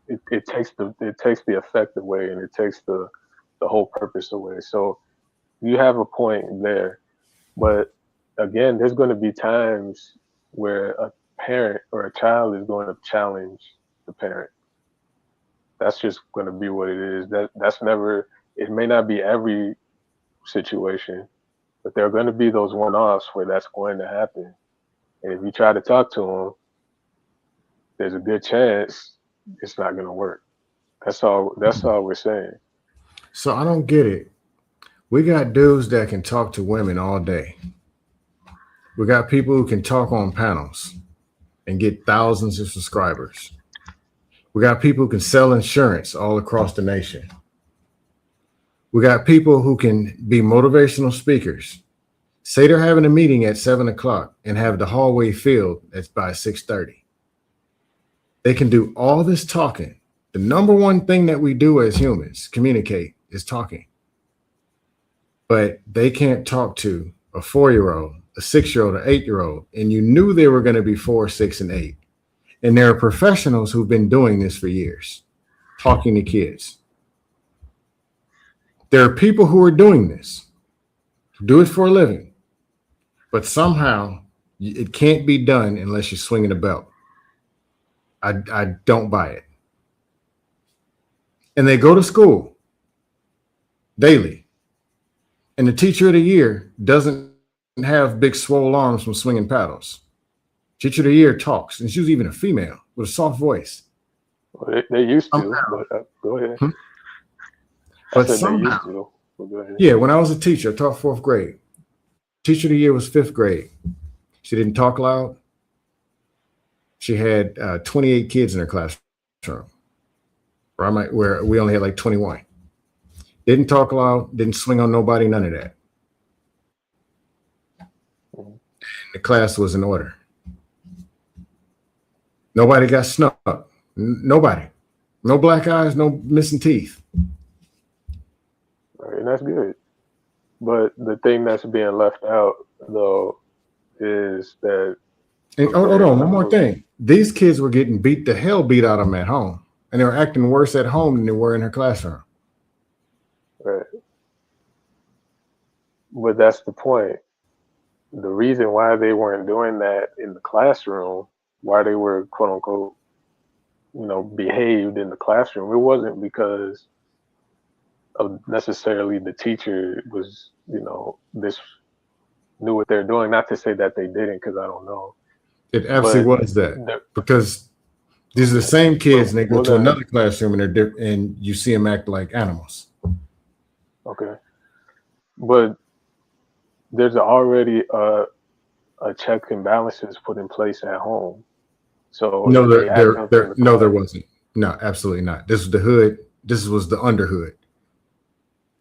it takes the effect away and it takes the whole purpose away. So you have a point there. But again, there's going to be times where a parent or a child is going to challenge the parent. That's just going to be what it is. That's never. It may not be every situation, but there are going to be those one-offs where that's going to happen. And if you try to talk to them, there's a good chance it's not going to work. That's all. That's all we're saying. So I don't get it. We got dudes that can talk to women all day. We got people who can talk on panels and get thousands of subscribers. We got people who can sell insurance all across the nation. We got people who can be motivational speakers. Say they're having a meeting at 7:00 and have the hallway filled by 6:30. They can do all this talking. The number one thing that we do as humans, communicate, is talking. But they can't talk to a 4-year-old, a 6-year-old, an 8-year-old, and you knew they were going to be 4, 6, and 8. And there are professionals who've been doing this for years, talking to kids. There are people who are doing this, who do it for a living, but somehow it can't be done unless you're swinging a belt. I don't buy it. And they go to school daily. And the teacher of the year doesn't have big swole arms from swinging paddles. Teacher of the year talks, and she's even a female with a soft voice. Well, they used to, but go ahead. But somehow, they used to. But go ahead. yeah, when I was a teacher, I taught 4th grade. teacher of the year was 5th grade. She didn't talk loud. She had 28 kids in her classroom, where we only had like 21. Didn't talk loud, didn't swing on nobody, none of that. The class was in order. Nobody got snubbed. Nobody. No black eyes, no missing teeth. Right, and that's good. But the thing that's being left out, though, is that. And hold on, one more thing. These kids were getting beat out of them at home, and they were acting worse at home than they were in her classroom. Right. But that's the point. The reason why they weren't doing that in the classroom, why they were quote unquote, behaved in the classroom, it wasn't because of necessarily the teacher was, this knew what they're doing. Not to say that they didn't, because I don't know. It absolutely was that, because these are the same kids, and they go to another classroom, and they're and you see them act like animals. Okay, but there's already a check and balances put in place at home. So no, there wasn't. No, absolutely not. This was the hood. This was the underhood.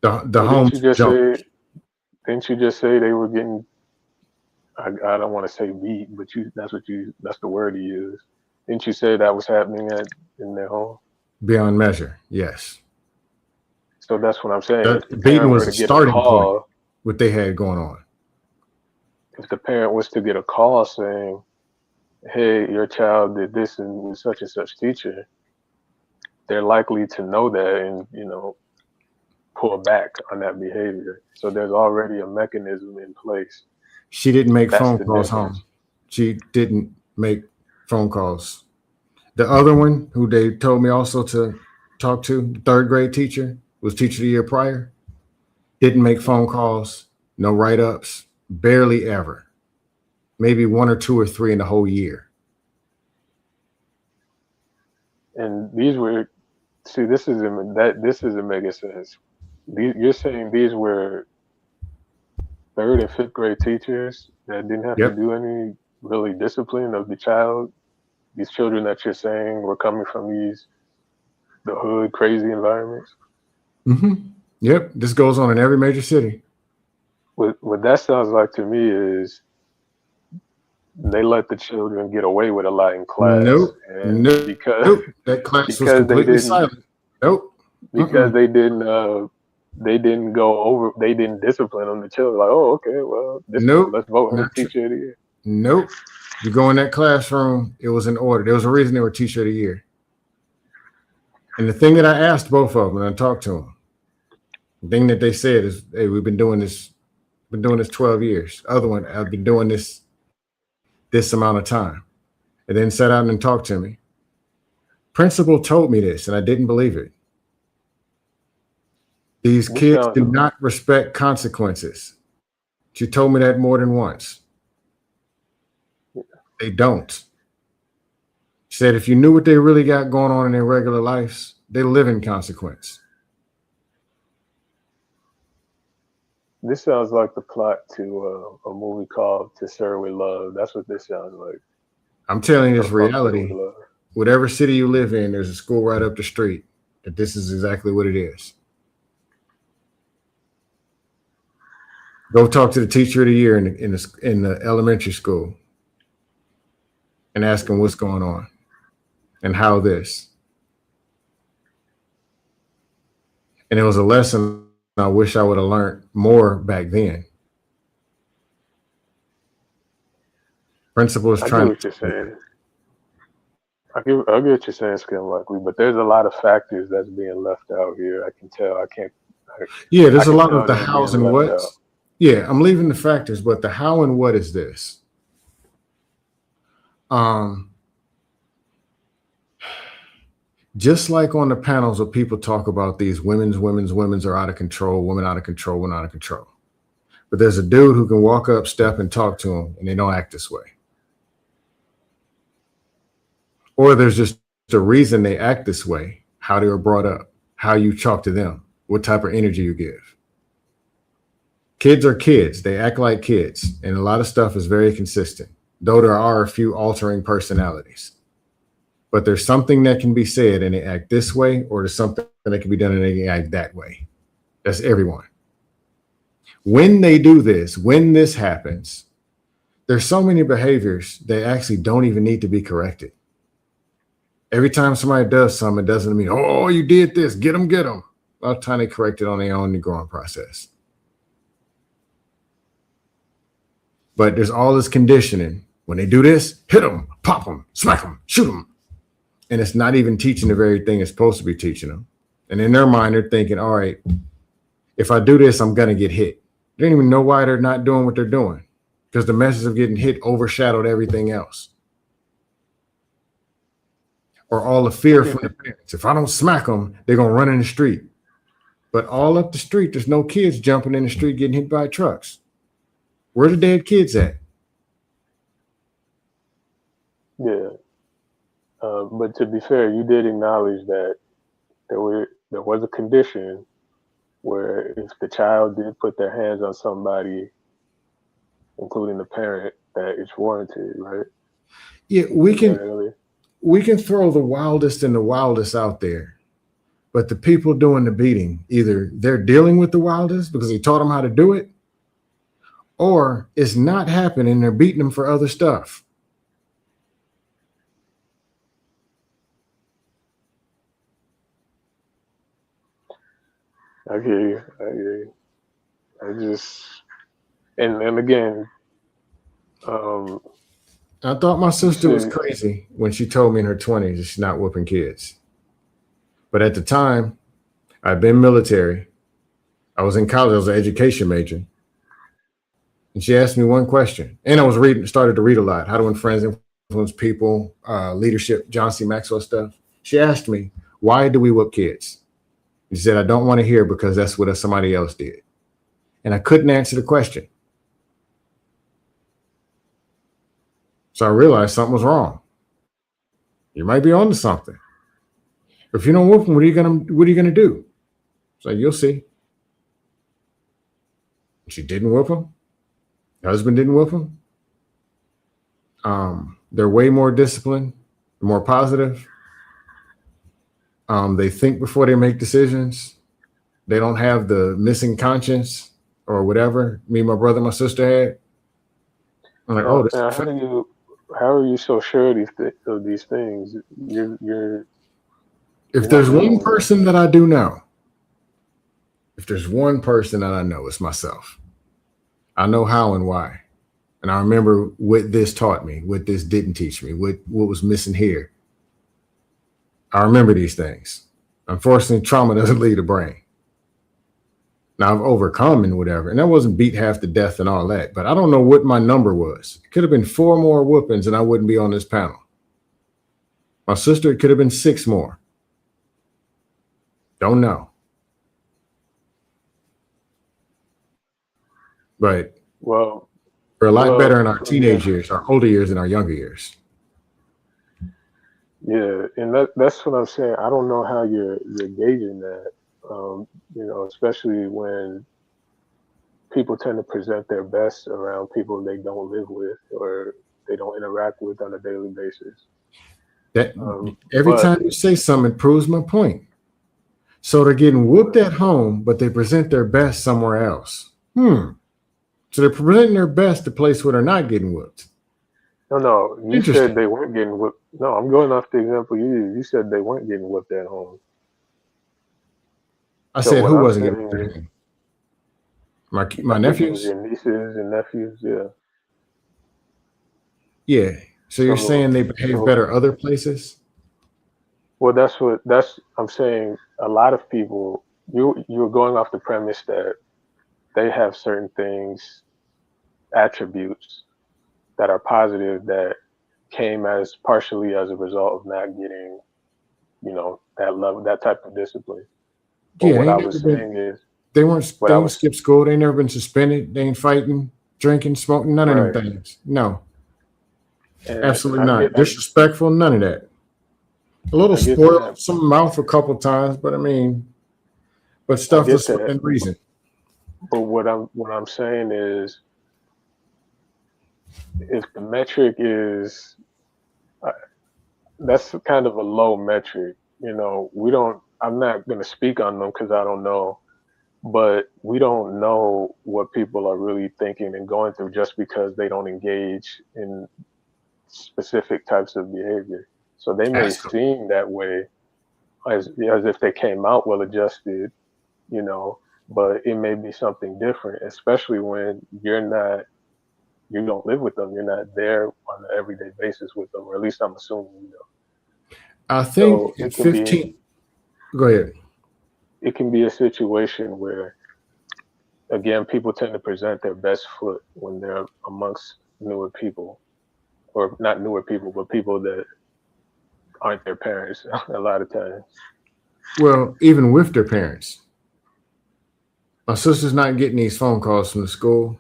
The home. Didn't you just say they were getting? I don't want to say beat, but that's the word you used. Didn't you say that was happening in their home? Beyond measure, yes. So that's what I'm saying. Beating was a starting point. What they had going on. If the parent was to get a call saying, "Hey, your child did this and such teacher," they're likely to know that and pull back on that behavior. So there's already a mechanism in place. She didn't make phone calls home. She didn't make phone calls. The other one, who they told me also to talk to, the 3rd grade teacher, was teacher of the year prior, didn't make phone calls, no write-ups, barely ever. Maybe 1 or 2 or 3 in the whole year. And these were, this isn't making sense. You're saying these were 3rd and 5th grade teachers that didn't have to do any really discipline of the child. These children that you're saying were coming from the hood, crazy environments. Mm-hmm. Yep, this goes on in every major city. What that sounds like to me is they let the children get away with a lot in class. Nope. Because that class was completely silent. Nope. Because they didn't discipline them. The children like, oh, okay, well, let's vote him teacher of the year. Nope. You go in that classroom, it was in order. There was a reason they were teacher of the year. And the thing that I asked both of them, and I talked to them, the thing that they said is, hey, we've been doing this 12 years. Other one, I've been doing this amount of time. And then sat down and talked to me. Principal told me this, and I didn't believe it. These kids do not respect consequences. She told me that more than once. They don't. She said if you knew what they really got going on in their regular lives, they live in consequence. This sounds like the plot to a movie called To Serve with Love. That's what this sounds like. I'm telling you, this reality. Whatever city you live in, there's a school right up the street that this is exactly what it is. Go talk to the teacher of the year in the elementary school and ask them what's going on and how this. And it was a lesson I wish I would have learned more back then. Principal is trying. I get what you're saying. I get what you're saying, Skim Likely, but there's a lot of factors that's being left out here. I can tell. There's a lot of the hows and whats. Yeah, I'm leaving the factors, but the how and what is this? Just like on the panels where people talk about these women's are out of control, women out of control, women out of control. But there's a dude who can walk up, step, and talk to them, and they don't act this way. Or there's just a reason they act this way, how they were brought up, how you talk to them, what type of energy you give. Kids are kids. They act like kids. And a lot of stuff is very consistent, though there are a few altering personalities. But there's something that can be said and they act this way, or there's something that can be done and they act that way. That's everyone. When they do this, when this happens, there's so many behaviors that actually don't even need to be corrected. Every time somebody does something, it doesn't mean, oh, you did this, get them, get them. A lot of time they correct it on their own in the growing process. But there's all this conditioning. When they do this, hit them, pop them, smack them, shoot them. And it's not even teaching the very thing it's supposed to be teaching them. And in their mind, they're thinking, all right, if I do this, I'm going to get hit. They don't even know why they're not doing what they're doing, because the message of getting hit overshadowed everything else. Or all the fear from the parents. If I don't smack them, they're going to run in the street. But all up the street, there's no kids jumping in the street getting hit by trucks. Where the dead kids at? Yeah. But to be fair, you did acknowledge that there was a condition where if the child did put their hands on somebody, including the parent, that it's warranted, right? Yeah, we can throw the wildest and the wildest out there, but the people doing the beating, either they're dealing with the wildest because they taught them how to do it, or it's not happening. They're beating them for other stuff. I hear you. I just, and again, I thought my sister was crazy when she told me in her 20s that she's not whooping kids. But at the time, I'd been military. I was in college. I was an education major. And she asked me one question. And I was started to read a lot. How to Win Friends, Influence People, leadership, John C. Maxwell stuff. She asked me, why do we whoop kids? She said, I don't want to hear because that's what somebody else did. And I couldn't answer the question. So I realized something was wrong. You might be onto something. If you don't whoop them, what are you gonna do? So you'll see. She didn't whoop him. Her husband didn't whoop him. They're way more disciplined, more positive. They think before they make decisions. They don't have the missing conscience or whatever me, my brother, my sister had. I'm like, oh, this how are you so sure of these things? If there's one person that I do know, it's myself. I know how and why. And I remember what this taught me, what this didn't teach me, what was missing here. I remember these things. Unfortunately, trauma doesn't leave the brain. Now I've overcome and whatever, and I wasn't beat half to death and all that, but I don't know what my number was. It could have been 4 more whoopings and I wouldn't be on this panel. My sister, it could have been 6 more. Don't know. But we're a lot better in our teenage years, our older years, and our younger years. Yeah, and that's what I'm saying. I don't know how you're gauging that. Especially when people tend to present their best around people they don't live with or they don't interact with on a daily basis. Every time you say something, it proves my point. So they're getting whooped at home, but they present their best somewhere else. So they're presenting their best the place where they're not getting whooped. No, you said they weren't getting whooped. No, I'm going off the example you used. You said they weren't getting whooped at home. I said who wasn't getting whooped? My nephews? Your nieces and nephews, yeah. Yeah. So you're saying they behave better other places? Well, I'm saying a lot of people, you're going off the premise that they have certain things, attributes that are positive that came as partially as a result of not getting, that level, that type of discipline. But what I was saying is they weren't skip school. They never been suspended. They ain't fighting, drinking, smoking, none of them things. No. And absolutely not. Disrespectful, none of that. A little spoiled, some mouth a couple times, but stuff was within reason. But what I'm saying is, if the metric is uh, that's kind of a low metric. You know, we don't. I'm not going to speak on them because I don't know, but we don't know what people are really thinking and going through just because they don't engage in specific types of behavior. So they may Ask them. seem that way as if they came out well adjusted, you know, but it may be something different, especially when you don't live with them, you're not there on an everyday basis with them, or at least I'm assuming you know. I So think it at can be 15. Go ahead. it can be a situation where again people tend to present their best foot when they're amongst newer people, or not newer people, but people that aren't their parents a lot of times. Well, even with their parents, my sister's not getting these phone calls from the school.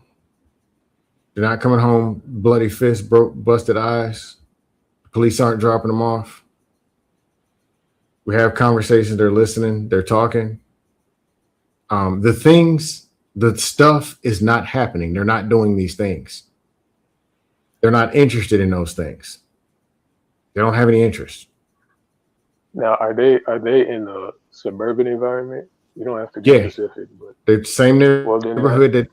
They're not coming home bloody fists, broke, busted eyes. The police aren't dropping them off. We have conversations. They're listening. They're talking. The things, the stuff is not happening. They're not doing these things. They're not interested in those things. They don't have any interest. Now, are they in a suburban environment? You don't have to be Yeah, specific, but the same well then neighborhood that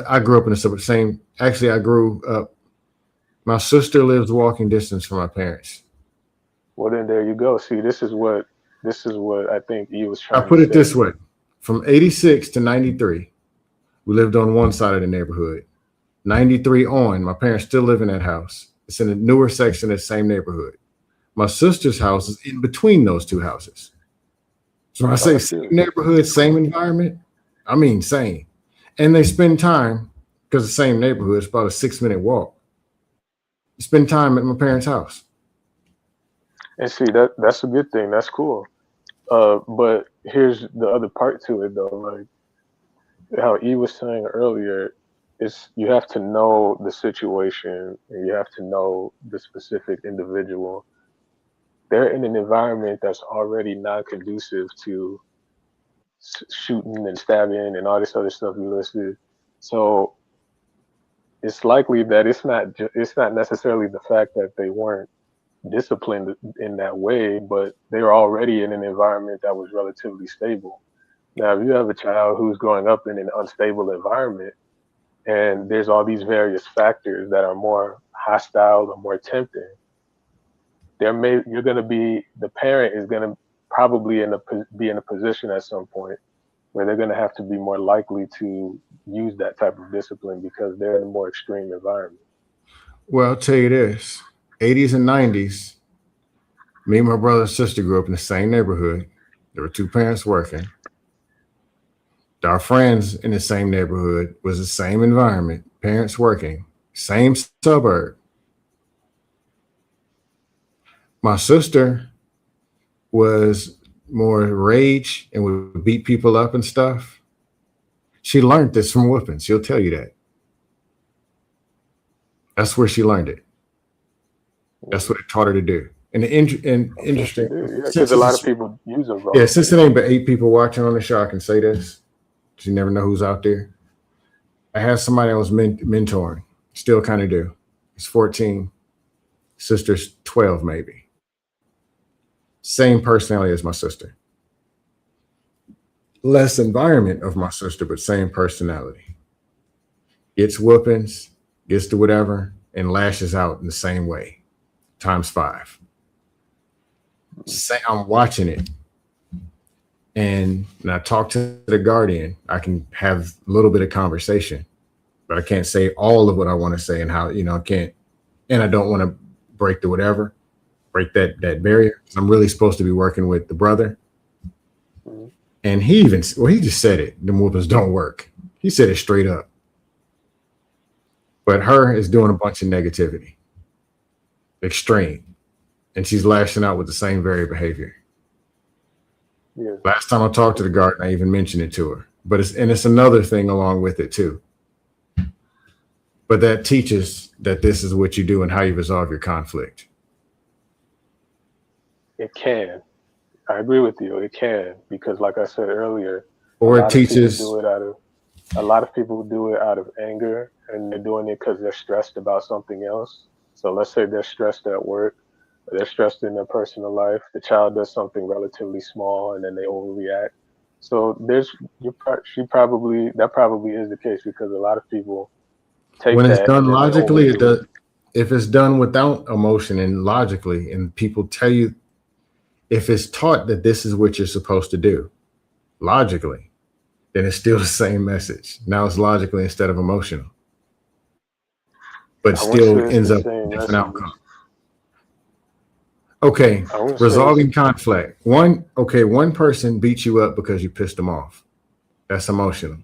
I grew up in. The same. Actually, I grew up. My sister lives walking distance from my parents. well then there you go. See, this is what I think he was I trying to put it this say. way: from '86 to '93, we lived on one side of the neighborhood. '93 on, my parents still live in that house. It's in a newer section of the same neighborhood. My sister's house is in between those two houses. So when I Oh, say I same feel you. neighborhood, same environment, I mean same. And they spend time because the same neighborhood. It's about a 6 minute walk. Spend time at my parents' house. And see that's a good thing. That's cool. But here's the other part to it though. Like how E was saying earlier, is you have to know the situation and you have to know the specific individual. They're in an environment that's already not conducive to shooting and stabbing and all this other stuff you listed. So it's likely that it's not necessarily the fact that they weren't disciplined in that way, but they were already in an environment that was relatively stable. Now, if you have a child who's growing up in an unstable environment and there's all these various factors that are more hostile or more tempting, you're going to be the parent is going to probably be in a position at some point where they're going to have to be more likely to use that type of discipline because they're in a more extreme environment. Well, I'll tell you this: '80s and '90s, me and my brother and sister grew up in the same neighborhood. There were two parents working. Our friends in the same neighborhood was the same environment, parents working, same suburb. My sister was more rage and would beat people up and stuff. She learned this from whooping. She'll tell you that. That's where she learned it. That's what it taught her to do. And I bet you interesting, do, yeah, because since a lot of it's, people use them yeah, wrong. since it ain't but 8 people watching on the show, I can say this. You never know who's out there. I had somebody I was mentoring, still kind of do. He's 14, sister's 12 maybe. Same personality as my sister. Less environment of my sister, but same personality. Gets whoopings, gets to whatever, and lashes out in the same way, times 5. Say I'm watching it, and when I talk to the guardian, I can have a little bit of conversation, but I can't say all of what I want to say and how, I can't, and I don't want to break that barrier. I'm really supposed to be working with the brother. Mhm. And he just said it. The whoopings don't work. He said it straight up. But her is doing a bunch of negativity, extreme, and she's lashing out with the same very behavior. Yeah, Last time I talked to the guardian, I even mentioned it to her. But it's another thing along with it too. But that teaches that this is what you do and how you resolve your conflict. it can. I agree with you. It can because, like I said earlier, A Or it lot of people teaches do it out of a lot of people do it out of anger, and they're doing it because they're stressed about something else. So let's say they're stressed at work, or they're stressed in their personal life. The child does something relatively small, and then they overreact. So she probably that probably is the case because a lot of people take when it's that and done then they logically, it overdo it. does. If it's done without emotion and logically, and people tell you, if it's taught that this is what you're supposed to do logically, then it's still the same message. Now it's logically instead of emotional, but I wouldn't say still it's the ends up same a different messages. outcome. Okay, I wouldn't say it's resolving conflict. One person beats you up because you pissed them off. That's emotional.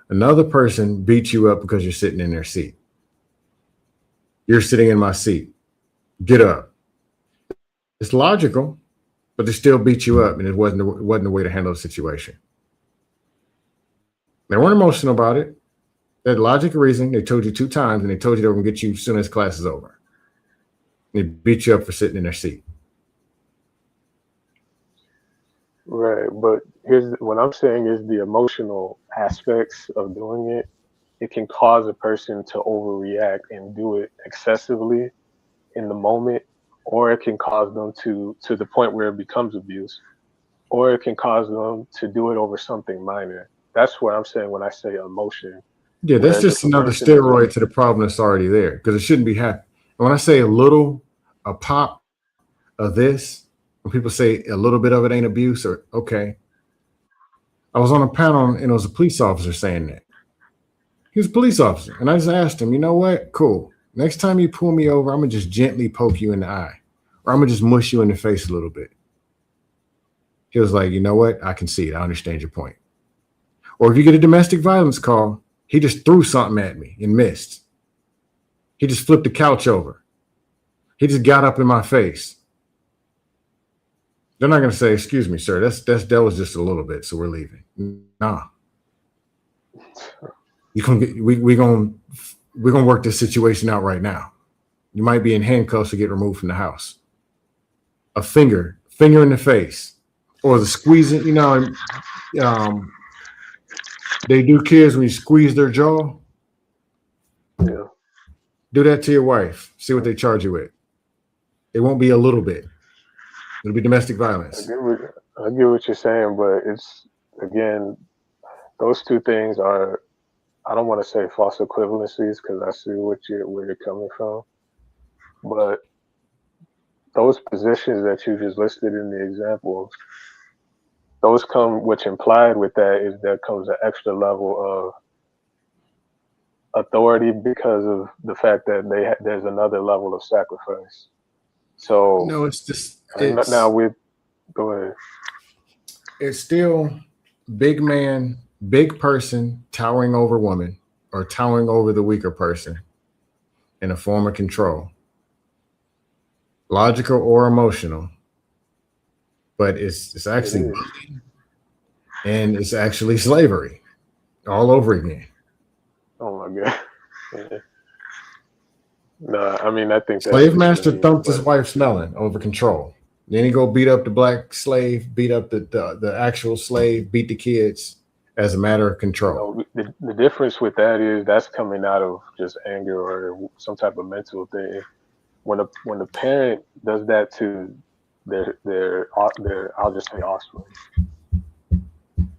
Another person beats you up because you're sitting in their seat. You're sitting in my seat. Get up. It's logical, but they still beat you up, and it wasn't the way to handle the situation. They weren't emotional about it. They had logical reason. They told you 2 times, and they told you they were going to get you as soon as class is over. They beat you up for sitting in their seat. right, but here's what I'm saying is the emotional aspects of doing it. It can cause a person to overreact and do it excessively in the moment, or it can cause them to the point where it becomes abuse, or it can cause them to do it over something minor. That's what I'm saying when I say emotion. Yeah, that's Whereas if just a another person is steroid to the problem that's already there because it shouldn't be happening. And when I say a pop of this, when people say a little bit of it ain't abuse, or okay, I was on a panel and it was a police officer saying that. He was a police officer, and I just asked him, you know what? Cool. Next time you pull me over, I'm gonna just gently poke you in the eye, or I'm gonna just mush you in the face a little bit. He was like, you know what? I can see it. I understand your point. Or if you get a domestic violence call, he just threw something at me and missed. He just flipped the couch over. He just got up in my face. They're not going to say, "Excuse me, sir. That was just a little bit, so we're leaving." Nah, you can get we're gonna work this situation out right now. You might be in handcuffs or get removed from the house. A finger in the face, or the squeezing. Um, they do kids when you squeeze their jaw. yeah, Do that to your wife. See what they charge you with. It won't be a little bit. It'll be domestic I violence. get what I get what you're saying, but it's again those two things are I don't want to say false equivalencies because I see where you're coming from, but those positions that you just listed in the example, those come which implied with that is there comes an extra level of authority because of the fact that there's another level of sacrifice. So No, it's just now we go ahead. it's still big man, big person towering over woman or towering over the weaker person in a form of control, logical or emotional, but it's It actually is. bullying and it's actually slavery all over again. Oh my god. Yeah. No, I mean I think that's Slave master extreme, thumped his but wife's melon over control. Then he go beat up the black slave, beat up the actual slave, beat the kids as a matter of control. the difference with that is that's coming out of just anger or some type of mental thing. When a parent does that to their I'll just say offspring,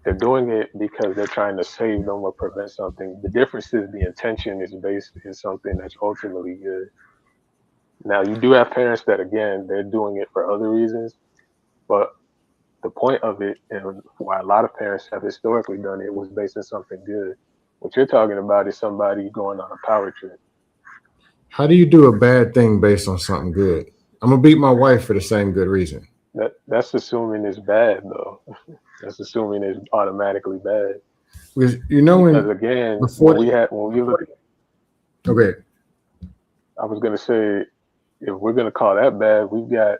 they're doing it because they're trying to save them or prevent something. The difference is the intention is based in something that's ultimately good. Now you do have parents that again they're doing it for other reasons, but the point of it and why a lot of parents have historically done it was based on something good. What you're talking about is somebody going on a power trip. How do you do a bad thing based on something good? I'm gonna beat my wife for the same good reason. That's assuming it's bad though. That's assuming it's automatically bad. Because Because when again, before when we look, okay, I was gonna say if we're gonna call that bad, we've got,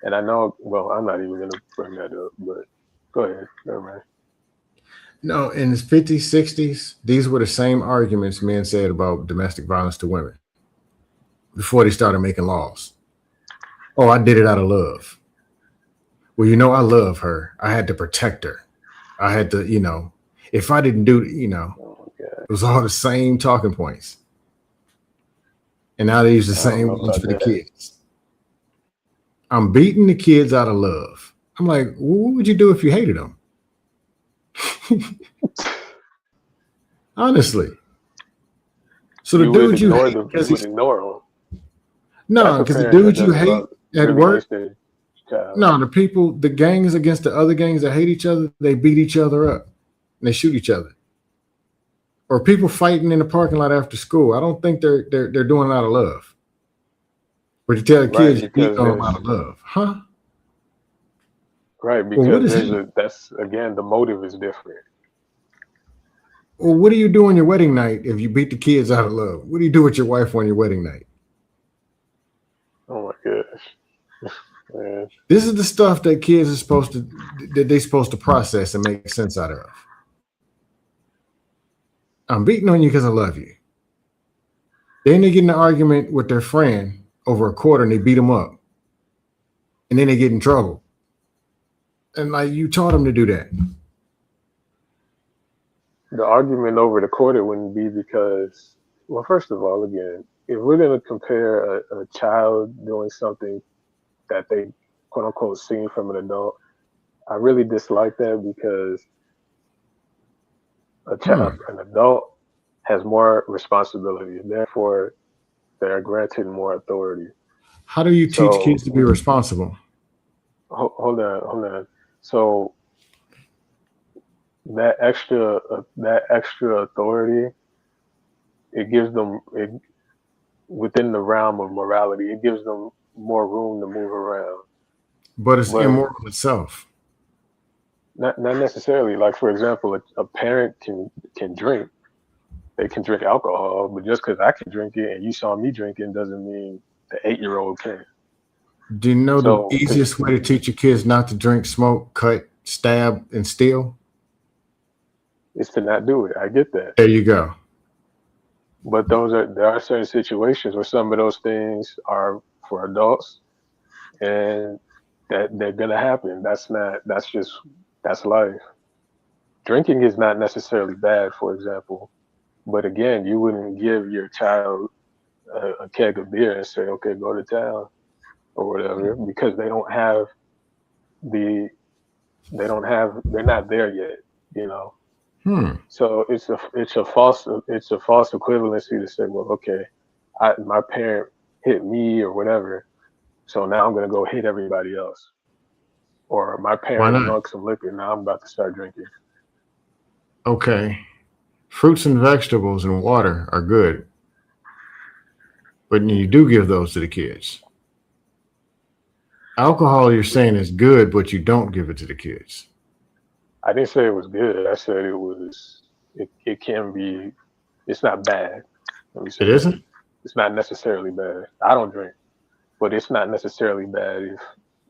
and I know, well, I'm not even gonna bring that up, but go ahead, never mind. no, in the 50s, 60s, these were the same arguments men said about domestic violence to women before they started making laws. Oh, I did it out of love. Well, I love her. I had to protect her. I had to, If I didn't do, it was all the same talking points. And now they use the I don't same know ones about for the that. kids. I'm beating the kids out of love. I'm like, what would you do if you hated them? Honestly. So the You would dude you ignore hate them. because You would he's ignore them. That's no, a because the parent that dude you hate doesn't at really work, raise their child. no, the gangs against the other gangs that hate each other, they beat each other up and they shoot each other. Or people fighting in the parking lot after school. I don't think they're doing it out of love. But you tell the Right, kids you beat because on them out there's of love, huh? right Well, what because is there's it? that's again the motive is different. Well, what do you do on your wedding night if you beat the kids out of love? What do you do with your wife on your wedding night? Oh my gosh, man. This is the stuff that kids are supposed to process and make sense out of. I'm beating on you because I love you. Then they get in an argument with their friend over a quarter and they beat them up. And then they get in trouble. And like you taught them to do that. The argument over the quarter wouldn't be because, well, first of all, again, if we're going to compare a child doing something that they quote unquote seen from an adult, I really dislike that because an adult has more responsibility. Therefore, they are granted more authority. How do you teach So kids to be responsible? hold on. So that extra authority, it gives them within the realm of morality. It gives them more room to move around. But it's But immoral itself. not necessarily. Like for example, a parent can drink. They can drink alcohol, but just because I can drink it and you saw me drinking doesn't mean the 8-year-old can. Do you know the So, because easiest way to teach your kids not to drink, smoke, cut, stab, and steal? it's to not do it. I get that. There you go. But there are certain situations where some of those things are for adults, and that they're gonna happen. That's life. Drinking is not necessarily bad, for example, but again, you wouldn't give your child a keg of beer and say, "Okay, go to town" or whatever, because the they're not there yet, you know. So it's a false equivalency to say, well, okay, my parent hit me or whatever, so now I'm gonna go hit everybody else. Or my Why parent not? drunk some liquor, now I'm about to start drinking. Okay. Fruits and vegetables and water are good, but you do give those to the kids. Alcohol, you're saying is good, but you don't give it to the kids. I didn't say it was good. I said it can be. It's not bad. Let me It say that. isn't? It's not necessarily bad. I don't drink, but it's not necessarily bad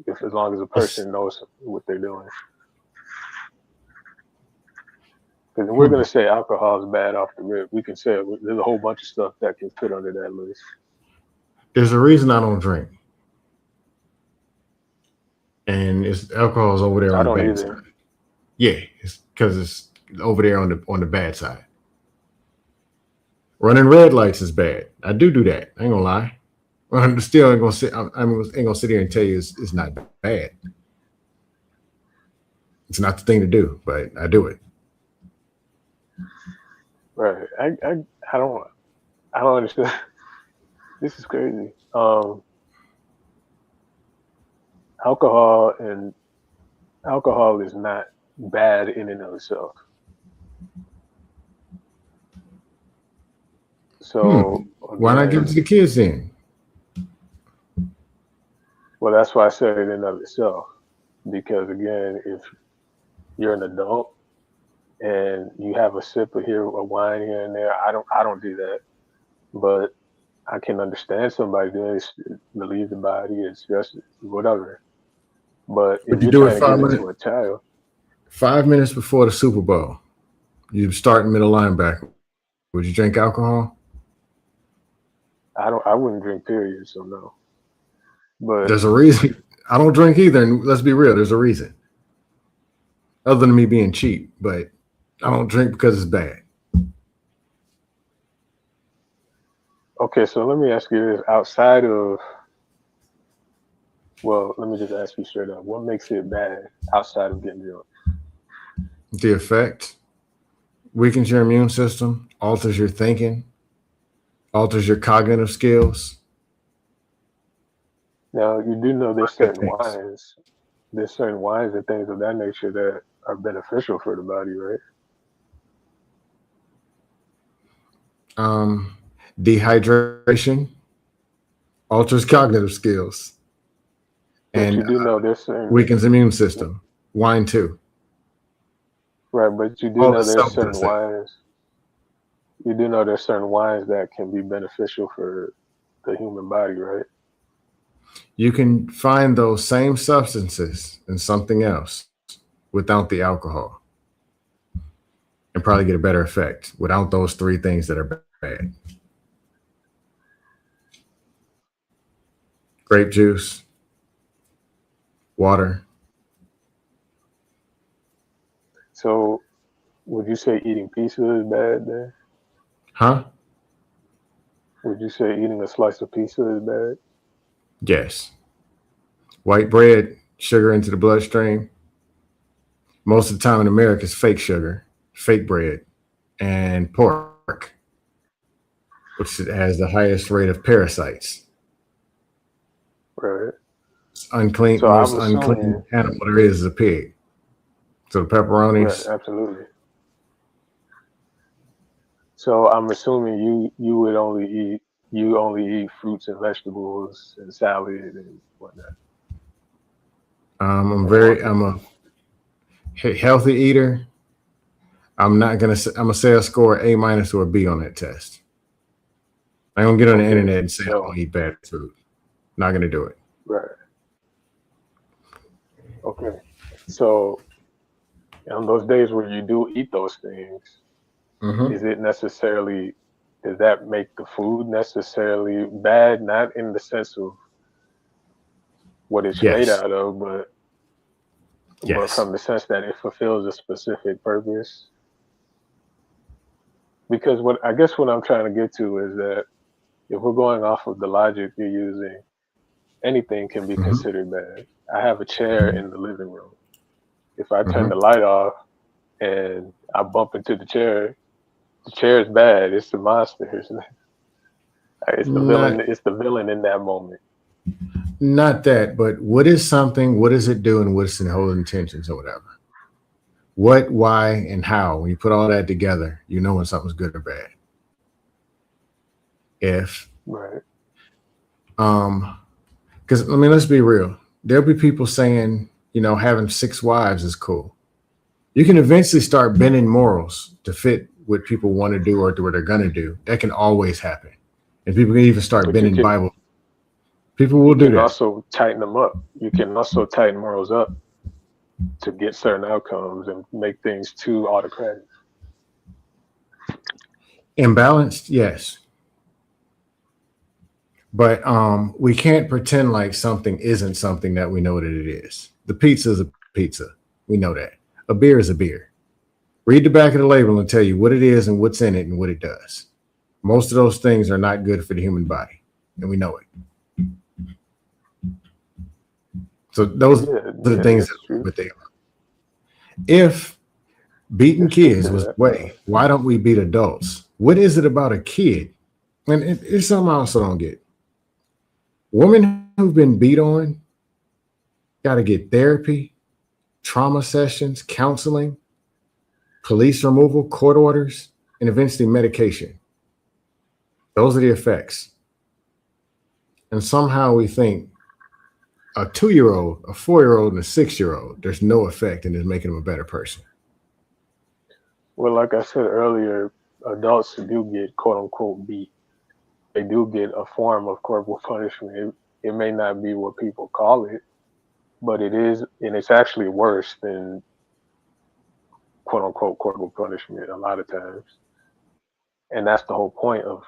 if as long as a person knows what they're doing. Because we're gonna say alcohol is bad off the rip. We can say there's a whole bunch of stuff that can fit under that list. There's a reason I don't drink. And it's alcohol's over there I on the don't bad either. side. Yeah, it's because it's over there on the bad side. Running red lights is bad. I do that. I ain't gonna lie. I'm still ain't gonna sit. I ain't gonna sit here and tell you it's not bad. It's not the thing to do, but I do it. Right. I don't understand. This is crazy. Alcohol is not bad in and of itself. So Why not give it again, to the kids then? well, that's why I said it in and of itself. Because again, if you're an adult and you have a sip of wine here and there, I don't do that. But I can understand somebody doing it, relieve the body, it's just whatever. But if But you you're do it trying to give it to a child, 5 minutes before the Super Bowl. You start middle linebacker. Would you drink alcohol? I wouldn't drink period, so no. But There's a reason. I don't drink either, and let's be real. There's a reason, other than me being cheap. But I don't drink because it's bad. Okay, so let me ask you this: outside of, well, let me just ask you straight up: what makes it bad outside of getting drunk? The effect weakens your immune system, alters your thinking, alters your cognitive skills. Now, you do know Good things. there's certain wines and things of that nature that are beneficial for the body, right? Um, Dehydration alters cognitive skills But and you do know there's certain, weakens immune system. Wine too. right? But you do All know there's itself certain does that. wines. You do know there's certain wines that can be beneficial for the human body, right? You can find those same substances in something else without the alcohol and probably get a better effect without those three things that are bad: grape juice, water. So, would you say eating pizza is bad then? Huh? Would you say eating a slice of pizza is bad? Yes. White bread, sugar into the bloodstream. Most of the time in America, it's fake sugar, fake bread, and pork, which has the highest rate of parasites. Right. It's unclean, So most I'm assuming, unclean animal there is a pig. So the right, pepperonis, absolutely. So I'm assuming you only eat fruits and vegetables and salad and whatnot. I'm And very, healthy. I'm a healthy eater. I'm not gonna. I'm gonna say I score A minus or a B on that test. I don't get on the Okay. internet and say I So don't eat bad food. Not gonna do it. right. Okay. So on those days where you do eat those things, Hmm. is it necessarily does that make the food necessarily bad? Not in the sense of what it's made Yes. out of, but Yes. from the sense that it fulfills a specific purpose. Because what I guess what I'm trying to get to is that if we're going off of the logic you're using, anything can be Hmm. considered bad. I have a chair in the living room. If I turn Hmm. the light off and I bump into the chair is bad. It's the monster. It's the villain. Not It's the villain in that moment. not that, but what is something? What does it do, and what's the whole intentions or whatever? What, why, and how? When you put all that together, you know when something's good or bad. If Right. um, because I mean, let's be real. There'll be people saying, having six wives is cool. You can eventually start bending morals to fit what people want to do or what they're gonna do. That can always happen, and people can even start But bending Bible. People will you do can that. also tighten them up. You can also tighten morals up to get certain outcomes and make things too autocratic. Imbalanced, yes, but we can't pretend like something isn't something that we know that it is. The pizza is a pizza. We know that. A beer is a beer. Read the back of the label and tell you what it is and what's in it and what it does. Most of those things are not good for the human body, and we know it. So those are the Yeah, things that yeah, are that's what true. they are. If beating There's truth kids to was the that. way, why don't we beat adults? What is it about a kid? And it's something I also don't get. Women who've been beat on got to get therapy, trauma sessions, counseling, police removal, court orders, and eventually medication. Those are the effects. And somehow we think a 2 year old, a 4 year old, and a 6 year old, there's no effect and it's making them a better person. Well, like I said earlier, adults do get quote unquote beat. They do get a form of corporal punishment. It may not be what people call it, but it is, and it's actually worse than quote unquote corporal punishment a lot of times. And that's the whole point of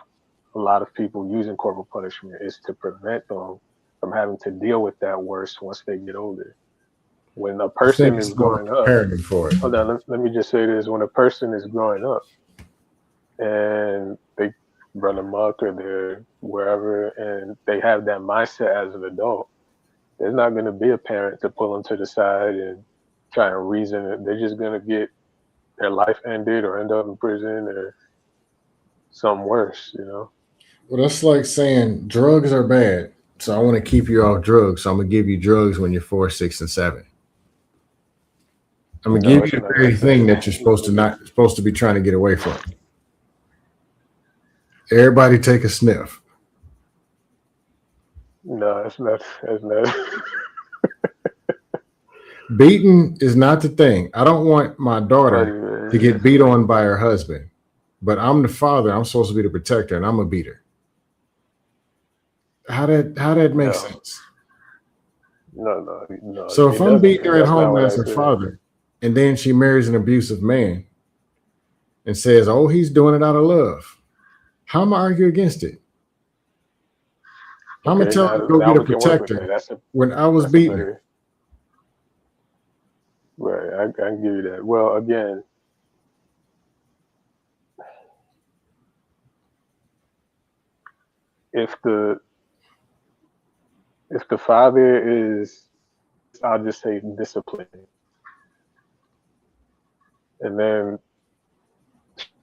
a lot of people using corporal punishment is to prevent them from having to deal with that worse once they get older. When a I think person is it's more growing up, preparing for it. hold on, let me just say this: when a person is growing up and they run amok or they're wherever, and they have that mindset as an adult, there's not going to be a parent to pull them to the side and try and reason it. They're just going to get their life ended or end up in prison or something worse, you know? Well, that's like saying drugs are bad. So I want to keep you off drugs. So I'm gonna give you drugs when you're 4, 6, and 7. I'm gonna No, give it's you the not very like that. thing that you're supposed to be trying to get away from. Everybody take a sniff. No, it's not. It's not. Beating is not the thing. I don't want my daughter to get beat on by her husband, but I'm the father. I'm supposed to be the protector, and I'm a beater. How that make sense? No. So if It I'm doesn't, beating because her at that's not home what I as her said. father, and then she marries an abusive man and says, "Oh, he's doing it out of love," how am I argue against it? I'm gonna Okay, tell her to go now get a we can work with that. protector when I was That's a beating her. better. Right, I can give you that. Well, again, if the father is, I'll just say disciplining, and then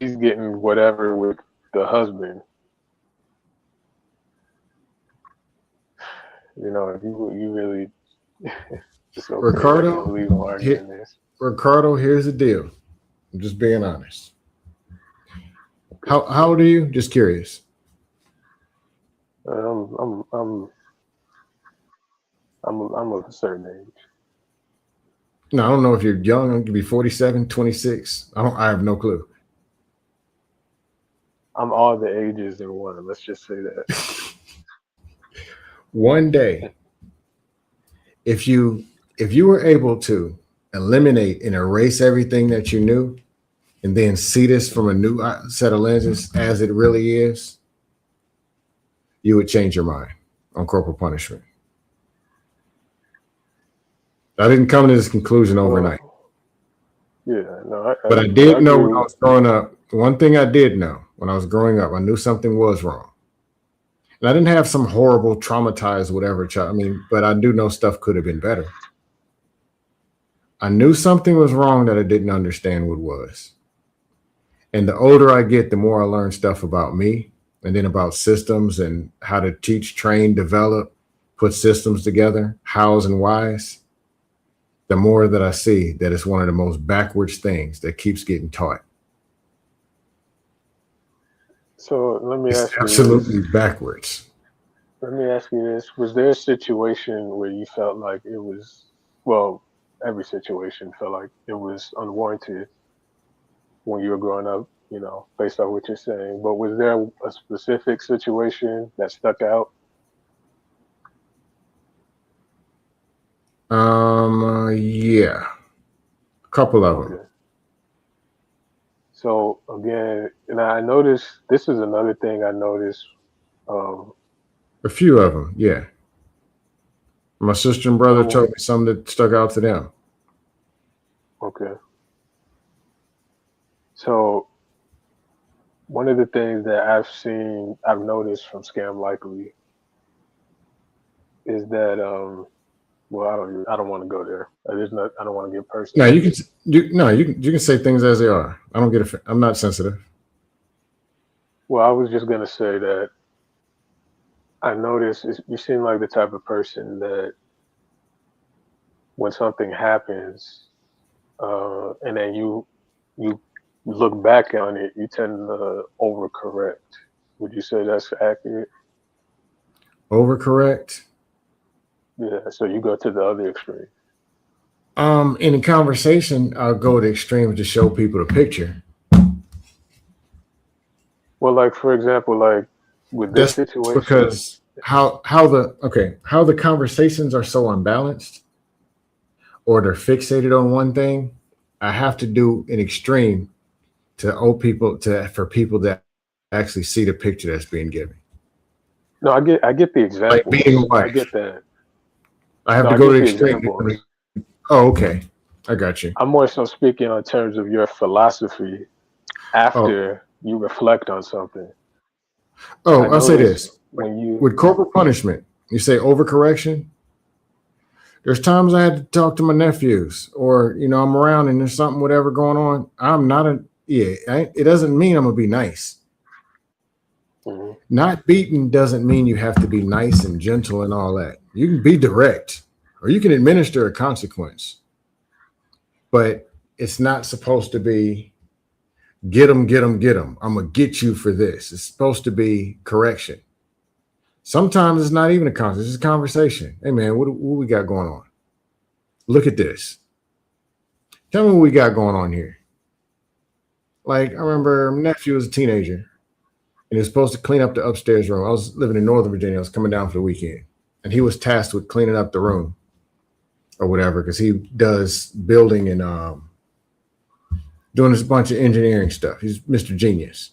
she's getting whatever with the husband, you know, if you really, it's okay. I can't believe I'm arguing this. Ricardo, here's the deal. I'm just being honest. Okay. How old are you? Just curious. I'm of a certain age. No, I don't know if you're young. You could be 47, 26. I have no clue. I'm all the ages in one. Let's just say that. One day, if you were able to eliminate and erase everything that you knew, and then see this from a new set of lenses as it really is, you would change your mind on corporal punishment. I didn't come to this conclusion overnight. Yeah, But I did know when I was growing up, one thing I did know when I was growing up, I knew something was wrong. And I didn't have some horrible, traumatized, whatever child. I mean, but I do know stuff could have been better. I knew something was wrong that I didn't understand what was. And the older I get, the more I learn stuff about me and then about systems and how to teach, train, develop, put systems together, hows and whys. The more that I see that it's one of the most backwards things that keeps getting taught. So let me ask you absolutely this. Backwards. Let me ask you this. Was there a situation where you felt like it was, well, every situation felt like it was unwarranted when you were growing up, you know, based on what you're saying, but was there a specific situation that stuck out? Yeah. A couple of them. So again, and I noticed, this is another thing I noticed. A few of them, yeah. My sister and brother told me some that stuck out to them. Okay. So one of the things that I've noticed from Scam Likely is that, well, I don't want to go there. I don't want to get personal. No, you can say things as they are. I don't get I'm not sensitive. Well, I was just gonna say that I noticed you seem like the type of person that when something happens, and then you look back on it, you tend to overcorrect. Would you say that's accurate? Overcorrect? Yeah. So you go to the other extreme. In a conversation, I'll go to extreme to show people the picture. Well, like for example, like with this situation, because how the conversations are so unbalanced, or they're fixated on one thing. I have to do an extreme for people to actually see the picture that's being given. No, I get the example. Like beating a wife. I get that. I have to go to the extreme. Oh, okay. I got you. I'm more so speaking on terms of your philosophy Oh, after you reflect on something. I I'll say notice this. when you, With corporal punishment, you say overcorrection. There's times I had to talk to my nephews, or I'm around and there's something, whatever going on. I'm not a it doesn't mean I'm gonna be nice. Mhm. Not beaten doesn't mean you have to be nice and gentle and all that. You can be direct, or you can administer a consequence, but it's not supposed to be get them, get them, get them. I'm gonna get you for this. It's supposed to be correction. Sometimes it's not even a consequence; it's a conversation. Hey man, what we got going on? Look at this. Tell me what we got going on here. Like, I remember my nephew was a teenager and he was supposed to clean up the upstairs room. I was living in Northern Virginia. I was coming down for the weekend. And he was tasked with cleaning up the room or whatever, because he does building and doing this bunch of engineering stuff. He's Mr. Genius.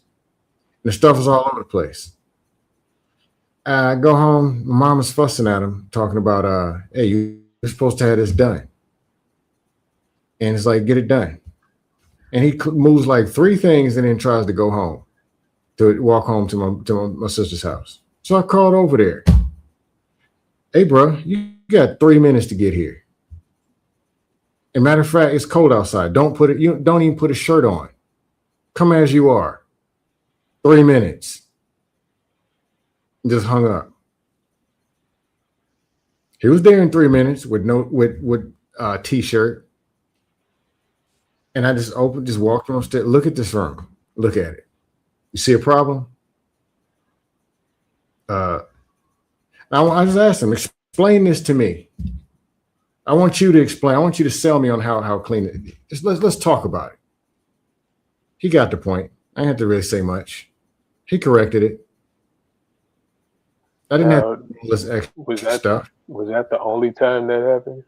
And the stuff was all over the place. I go home, my mom is fussing at him, talking about, hey, you're supposed to have this done. And it's like, get it done. And he moves like 3 things and then tries to go home, to walk home to my sister's house. So I called over there. Hey, bro, you got 3 minutes to get here. And matter of fact, it's cold outside. Don't even put a shirt on. Come as you are. 3 minutes. Just hung up. He was there in 3 minutes with t-shirt. And I just walked on upstairs. Look at this room. Look at it. You see a problem? I just asked him, explain this to me. I want you to explain. I want you to sell me on how clean it is. Let's talk about it. He got the point. I didn't have to really say much. He corrected it. I didn't have to do all this extra stuff. Was that the only time that happened?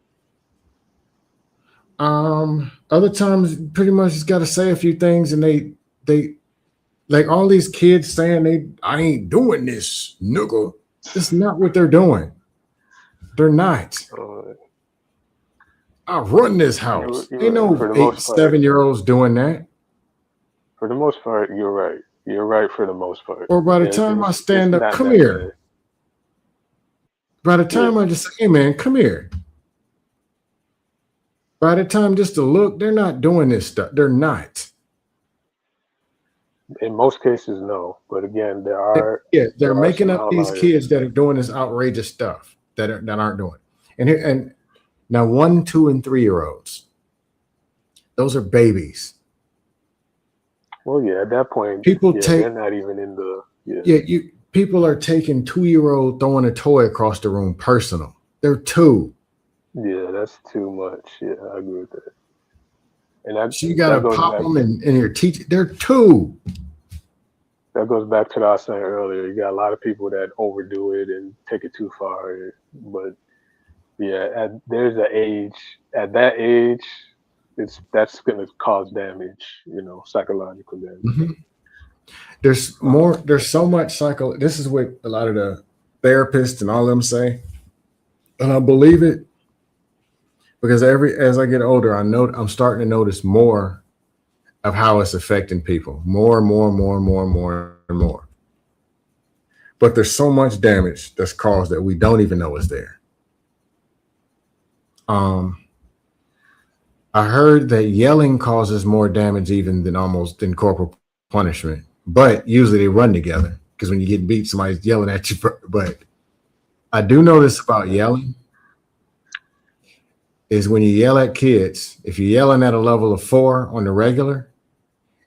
Other times, pretty much just got to say a few things, and they like all these kids saying I ain't doing this, nigga. That's not what they're doing. They're not. I run this house. Ain't no 8-7-year-olds doing that. For the most part, you're right. You're right for the most part. Or by the time I stand up, come here. By the time I just say, hey man, come here. By the time just to look, they're not doing this stuff. They're not. In most cases, no. But again, they're making up these kids that are doing this outrageous stuff that aren't doing. And now 1, 2, and 3-year-olds, those are babies. Well, yeah, at that point, they're not even in the people are taking 2-year-old throwing a toy across the room personal. They're 2. Yeah, that's too much. Yeah, I agree with that. And so you got to pop them and your teacher. They're 2. That goes back to what I was saying earlier. You got a lot of people that overdo it and take it too far. But yeah, there's an age. At that age, that's going to cause damage. Psychological damage. Mm-hmm. There's so much This is what a lot of the therapists and all of them say, and I believe it because as I get older, I'm starting to notice more of how it's affecting people, more and more and more and more and more and more. But there's so much damage that's caused that we don't even know is there. I heard that yelling causes more damage even than corporal punishment, but usually they run together because when you get beat, somebody's yelling at you. But I do notice about yelling is when you yell at kids, if you're yelling at a level of 4 on the regular,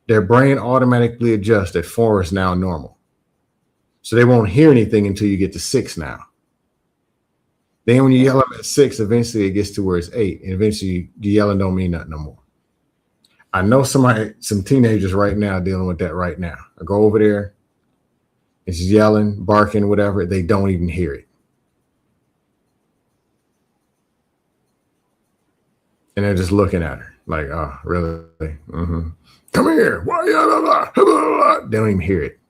their brain automatically adjusts that 4 is now normal. So they won't hear anything until you get to 6 now. Then when you yell them at 6, eventually it gets to where it's 8. And eventually the yelling don't mean nothing no more. I know some teenagers right now dealing with that right now. I go over there, it's yelling, barking, whatever. They don't even hear it. And they're just looking at her like, oh, really? Mm-hmm. Come here. Why? They don't even hear it.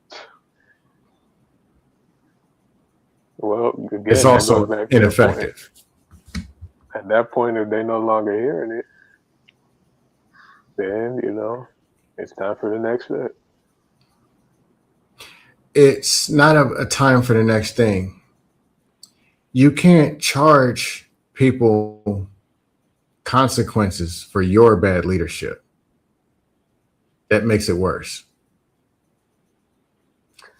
Well, again, it's also ineffective. At that point, if they're no longer hearing it, then it's time for the next step. It's not a time for the next thing. You can't charge people consequences for your bad leadership. That makes it worse.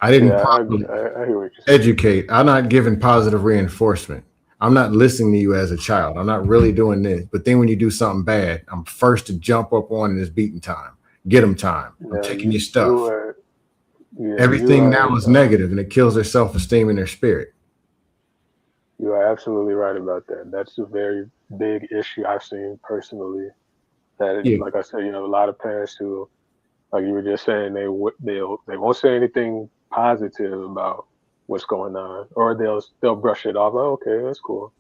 I didn't Yeah, I properly hear what you're saying. educate. I'm not giving positive reinforcement. I'm not listening to you as a child. I'm not really doing this. But then when you do something bad, I'm first to jump up on this beating time. Get them time. I'm Yeah, taking your you stuff. are. Yeah, Everything now is negative, and it kills their self-esteem and their spirit. You are absolutely right about that. That's a very big issue I've seen personally. That, Yeah. like I said, you have a lot of parents who, like you were just saying, they won't say anything positive about what's going on, or they'll brush it off. Oh, okay, that's cool.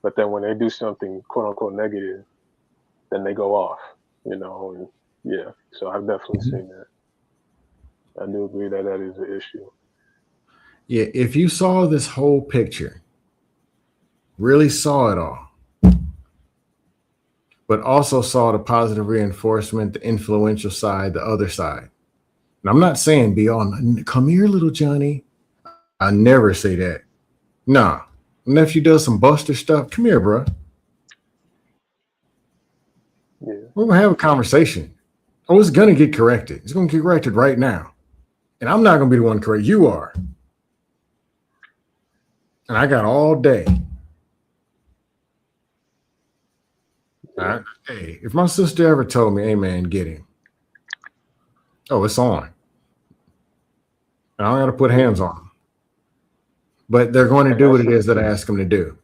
But then when they do something quote unquote negative, then they go off. And yeah. So I've definitely seen that. I do agree that that is an issue. Yeah. If you saw this whole picture, really saw it all, but also saw the positive reinforcement, the influential side, the other side. And I'm not saying be on, come here, little Johnny. I never say that. Nah. Nephew does some buster stuff. Come here, bro. Yeah. We're going to have a conversation. Oh, it's going to get corrected. It's going to get corrected right now. And I'm not going to be the one to correct. You are. And I got all day. Hey, if my sister ever told me, hey, man, get him. Oh, it's on. I don't got to put hands on them. But they're going to do what it is that I ask them to do.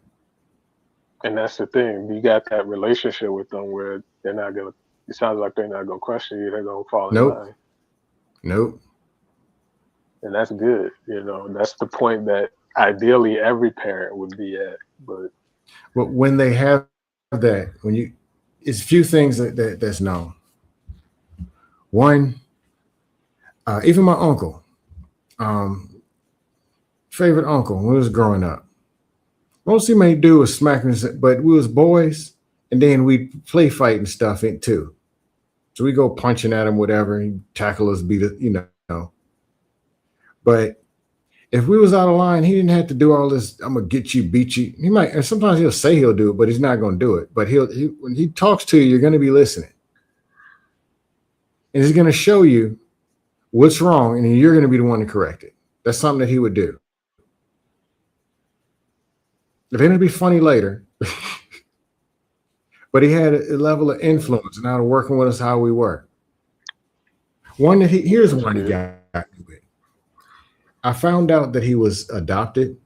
And that's the thing. You got that relationship with them where they're not going to, it sounds like they're not going to question you. They're going to fall in line. Nope. And that's good. That's the point that ideally every parent would be at. But when they have that, it's a few things that's known. One, even my uncle, favorite uncle when we was growing up, most he may do was smack me, but we was boys, and then we play fight and stuff too. So we go punching at him, whatever, he tackle us, beat us, But if we was out of line, he didn't have to do all this. I'm gonna get you, beat you. He might, and sometimes he'll say he'll do it, but he's not gonna do it. But when he talks to you, you're gonna be listening, and he's gonna show you what's wrong, and you're gonna be the one to correct it. That's something that he would do. If it'll be funny later, but he had a level of influence and how to working with us how we were. Here's one he got me with. I found out that he was adopted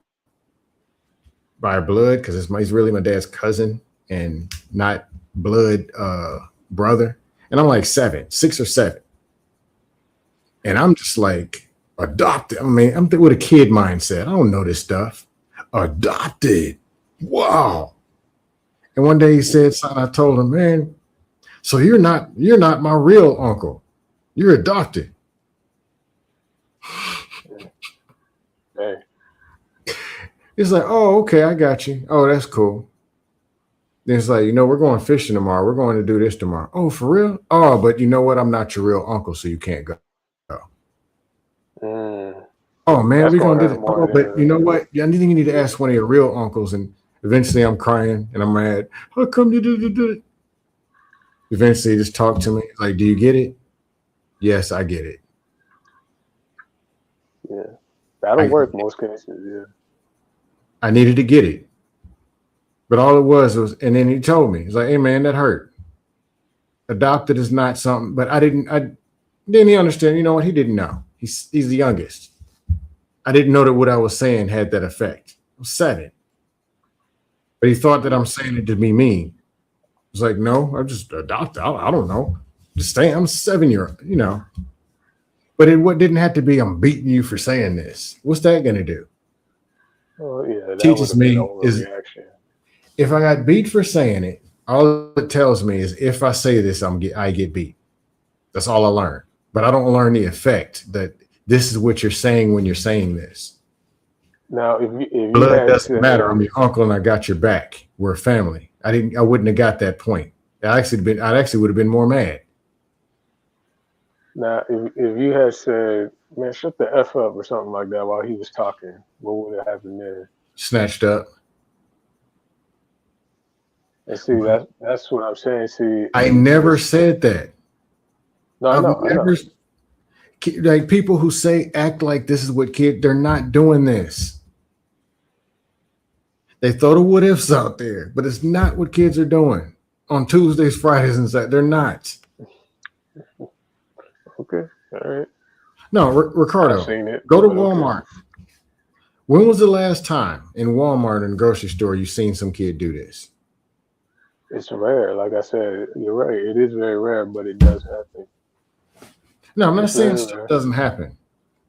by blood because he's really my dad's cousin and not blood brother. And I'm like 6 or 7. And I'm just like, adopted. I mean, I'm with a kid mindset. I don't know this stuff. Adopted. Wow. And one day he said something. I told him, man, so you're not my real uncle. You're adopted. Hey. He's like, oh, okay, I got you. Oh, that's cool. Then it's like, we're going fishing tomorrow. We're going to do this tomorrow. Oh, for real? Oh, but you know what? I'm not your real uncle, so you can't go. Oh, man, we're going to do that. Oh, but you know what? I think you need to ask one of your real uncles. And eventually I'm crying and I'm mad. How come you did it? Eventually he just talked to me. Like, do you get it? Yes, I get it. Yeah. That'll work most cases, yeah. I needed to get it. But all it was, and then he told me, he's like, hey man, that hurt. Adopted is not something, but then he understand, you know what? He didn't know. He's the youngest. I didn't know that what I was saying had that effect. I was 7. But he thought that I'm saying it to be mean. I was like, no, I'm just adopted. I don't know. Just saying, I'm a 7-year-old, But it didn't have to be, I'm beating you for saying this. What's that going to do? Oh, yeah. That Teaches me is overreaction. If I got beat for saying it, all it tells me is if I say this, I get beat. That's all I learned. But I don't learn the effect that this is what you're saying when you're saying this. Now, if you blood doesn't matter. I'm your uncle and I got your back. We're a family. I wouldn't have got that point. I actually would have been more mad. Now, if you had said, "Man, shut the f up" or something like that while he was talking, what would have happened there? Snatched up. And see, that's what I'm saying. See, I never said that. No, I know. Like people who act like this is what they're not doing this. They throw the what ifs out there, but it's not what kids are doing on Tuesdays, Fridays, and Saturdays. They're not. Okay, all right. No, Ricardo, I've seen it. go to Walmart. Okay. When was the last time in Walmart and grocery store you seen some kid do this? It's rare. Like I said, you're right. It is very rare, but it does happen. No, I'm not saying stuff doesn't happen.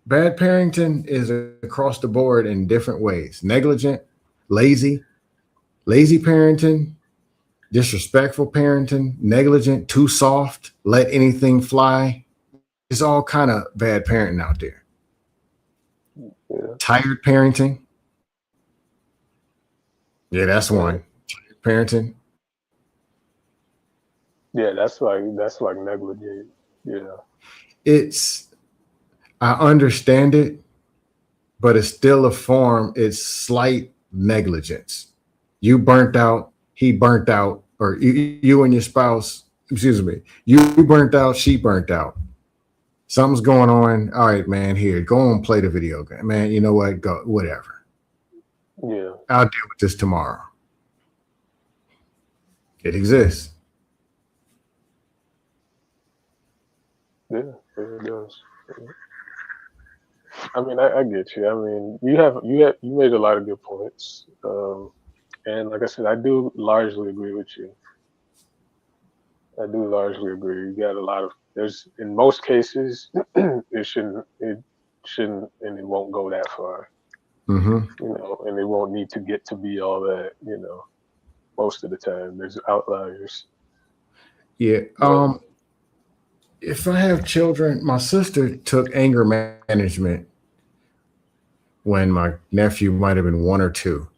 Bad parenting is across the board in different ways. Negligent, lazy parenting, disrespectful parenting, negligent, too soft, let anything fly. It's all kind of bad parenting out there. Yeah. Tired parenting. Yeah, that's one. Tired parenting. Yeah, that's like negligent. Yeah. I understand it, but it's still a form. It's slight negligence. You burnt out, he burnt out, or you and your spouse, excuse me, you burnt out, she burnt out. Something's going on. All right, man, here, go on, play the video game. Man, you know what? Go, whatever. Yeah. I'll deal with this tomorrow. It exists. Yeah, it does. I mean, I get you. I mean, you made a lot of good points, and like I said, I do largely agree with you. I do largely agree. You got a lot of in most cases, it shouldn't, and it won't go that far. Mm-hmm. You know, and it won't need to get to be all that. You know, most of the time, there's outliers. Yeah. If I have children, my sister took anger management when my nephew might have been 1 or 2.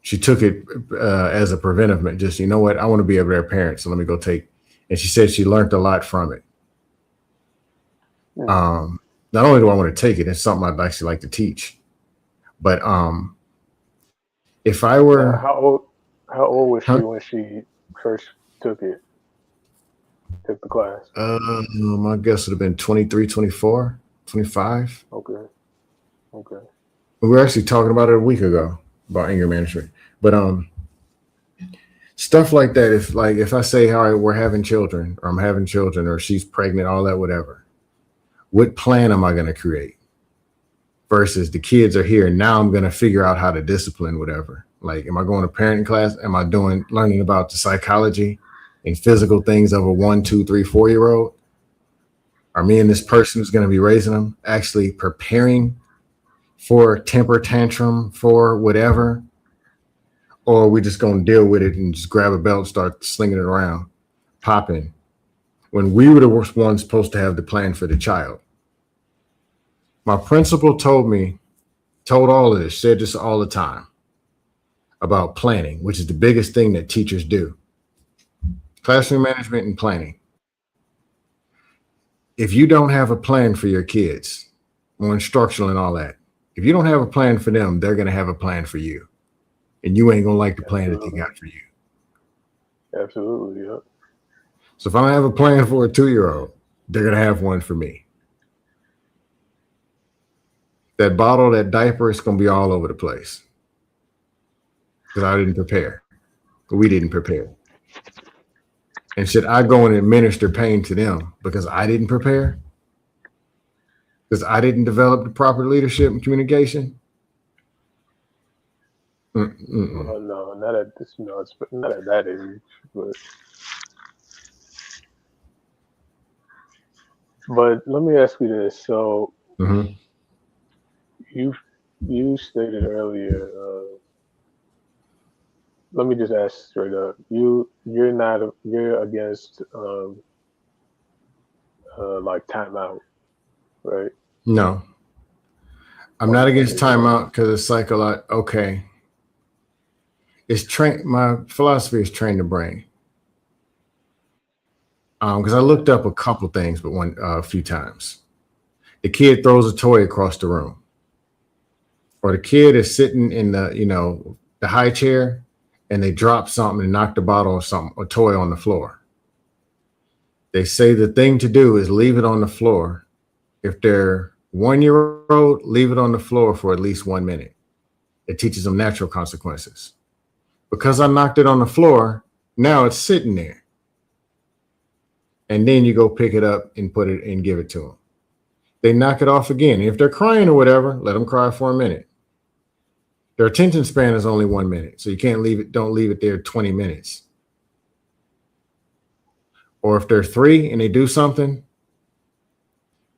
She took it as a preventive, just, you know what, I want to be a better parent, so let me go take. And she said she learned a lot from it. Mm-hmm. Not only do I want to take it, it's something I'd actually like to teach. But if I were how old was she when she first took the class? My guess would have been 23, 24, 25. Okay. We were actually talking about it a week ago about anger management. But stuff like that, if I say, all right, we're having children, or I'm having children, or she's pregnant, all that, whatever, what plan am I going to create? Versus the kids are here, now I'm going to figure out how to discipline, whatever. Like, am I going to parenting class? Am I learning about the psychology and physical things of a 1, 2, 3, 4-year-old? Are me and this person who's going to be raising them actually preparing for temper tantrum, for whatever? Or are we just going to deal with it and just grab a belt and start slinging it around, popping, when we were the ones supposed to have the plan for the child? My principal told all of this, said this all the time about planning, which is the biggest thing that teachers do. Classroom management and planning. If you don't have a plan for your kids, or instructional and all that, if you don't have a plan for them, they're going to have a plan for you. And you ain't going to like the plan that they got for you. Absolutely, yeah. So if I don't have a plan for a 2-year-old, they're going to have one for me. That bottle, that diaper, is going to be all over the place. Because I didn't prepare. We didn't prepare. And should I go and administer pain to them because I didn't prepare? Because I didn't develop the proper leadership and communication? No, not at this. No, it's not at that age. But let me ask you this. So, you stated earlier. Let me just ask straight up. You're against like timeout, right? No. I'm not against timeout because it's psychological. Okay. It's train. My philosophy is train the brain. Because I looked up a couple things, but a few times. The kid throws a toy across the room, or the kid is sitting in the high chair, and they drop something and knock the bottle or something, a toy on the floor. They say the thing to do is leave it on the floor. If they're 1 year old, leave it on the floor for at least 1 minute. It teaches them natural consequences. Because I knocked it on the floor, now it's sitting there. And then you go pick it up and put it and give it to them. They knock it off again. If they're crying or whatever, let them cry for a minute. Their attention span is only 1 minute, so you can't leave it. Don't leave it there 20 minutes. Or if they're 3 and they do something,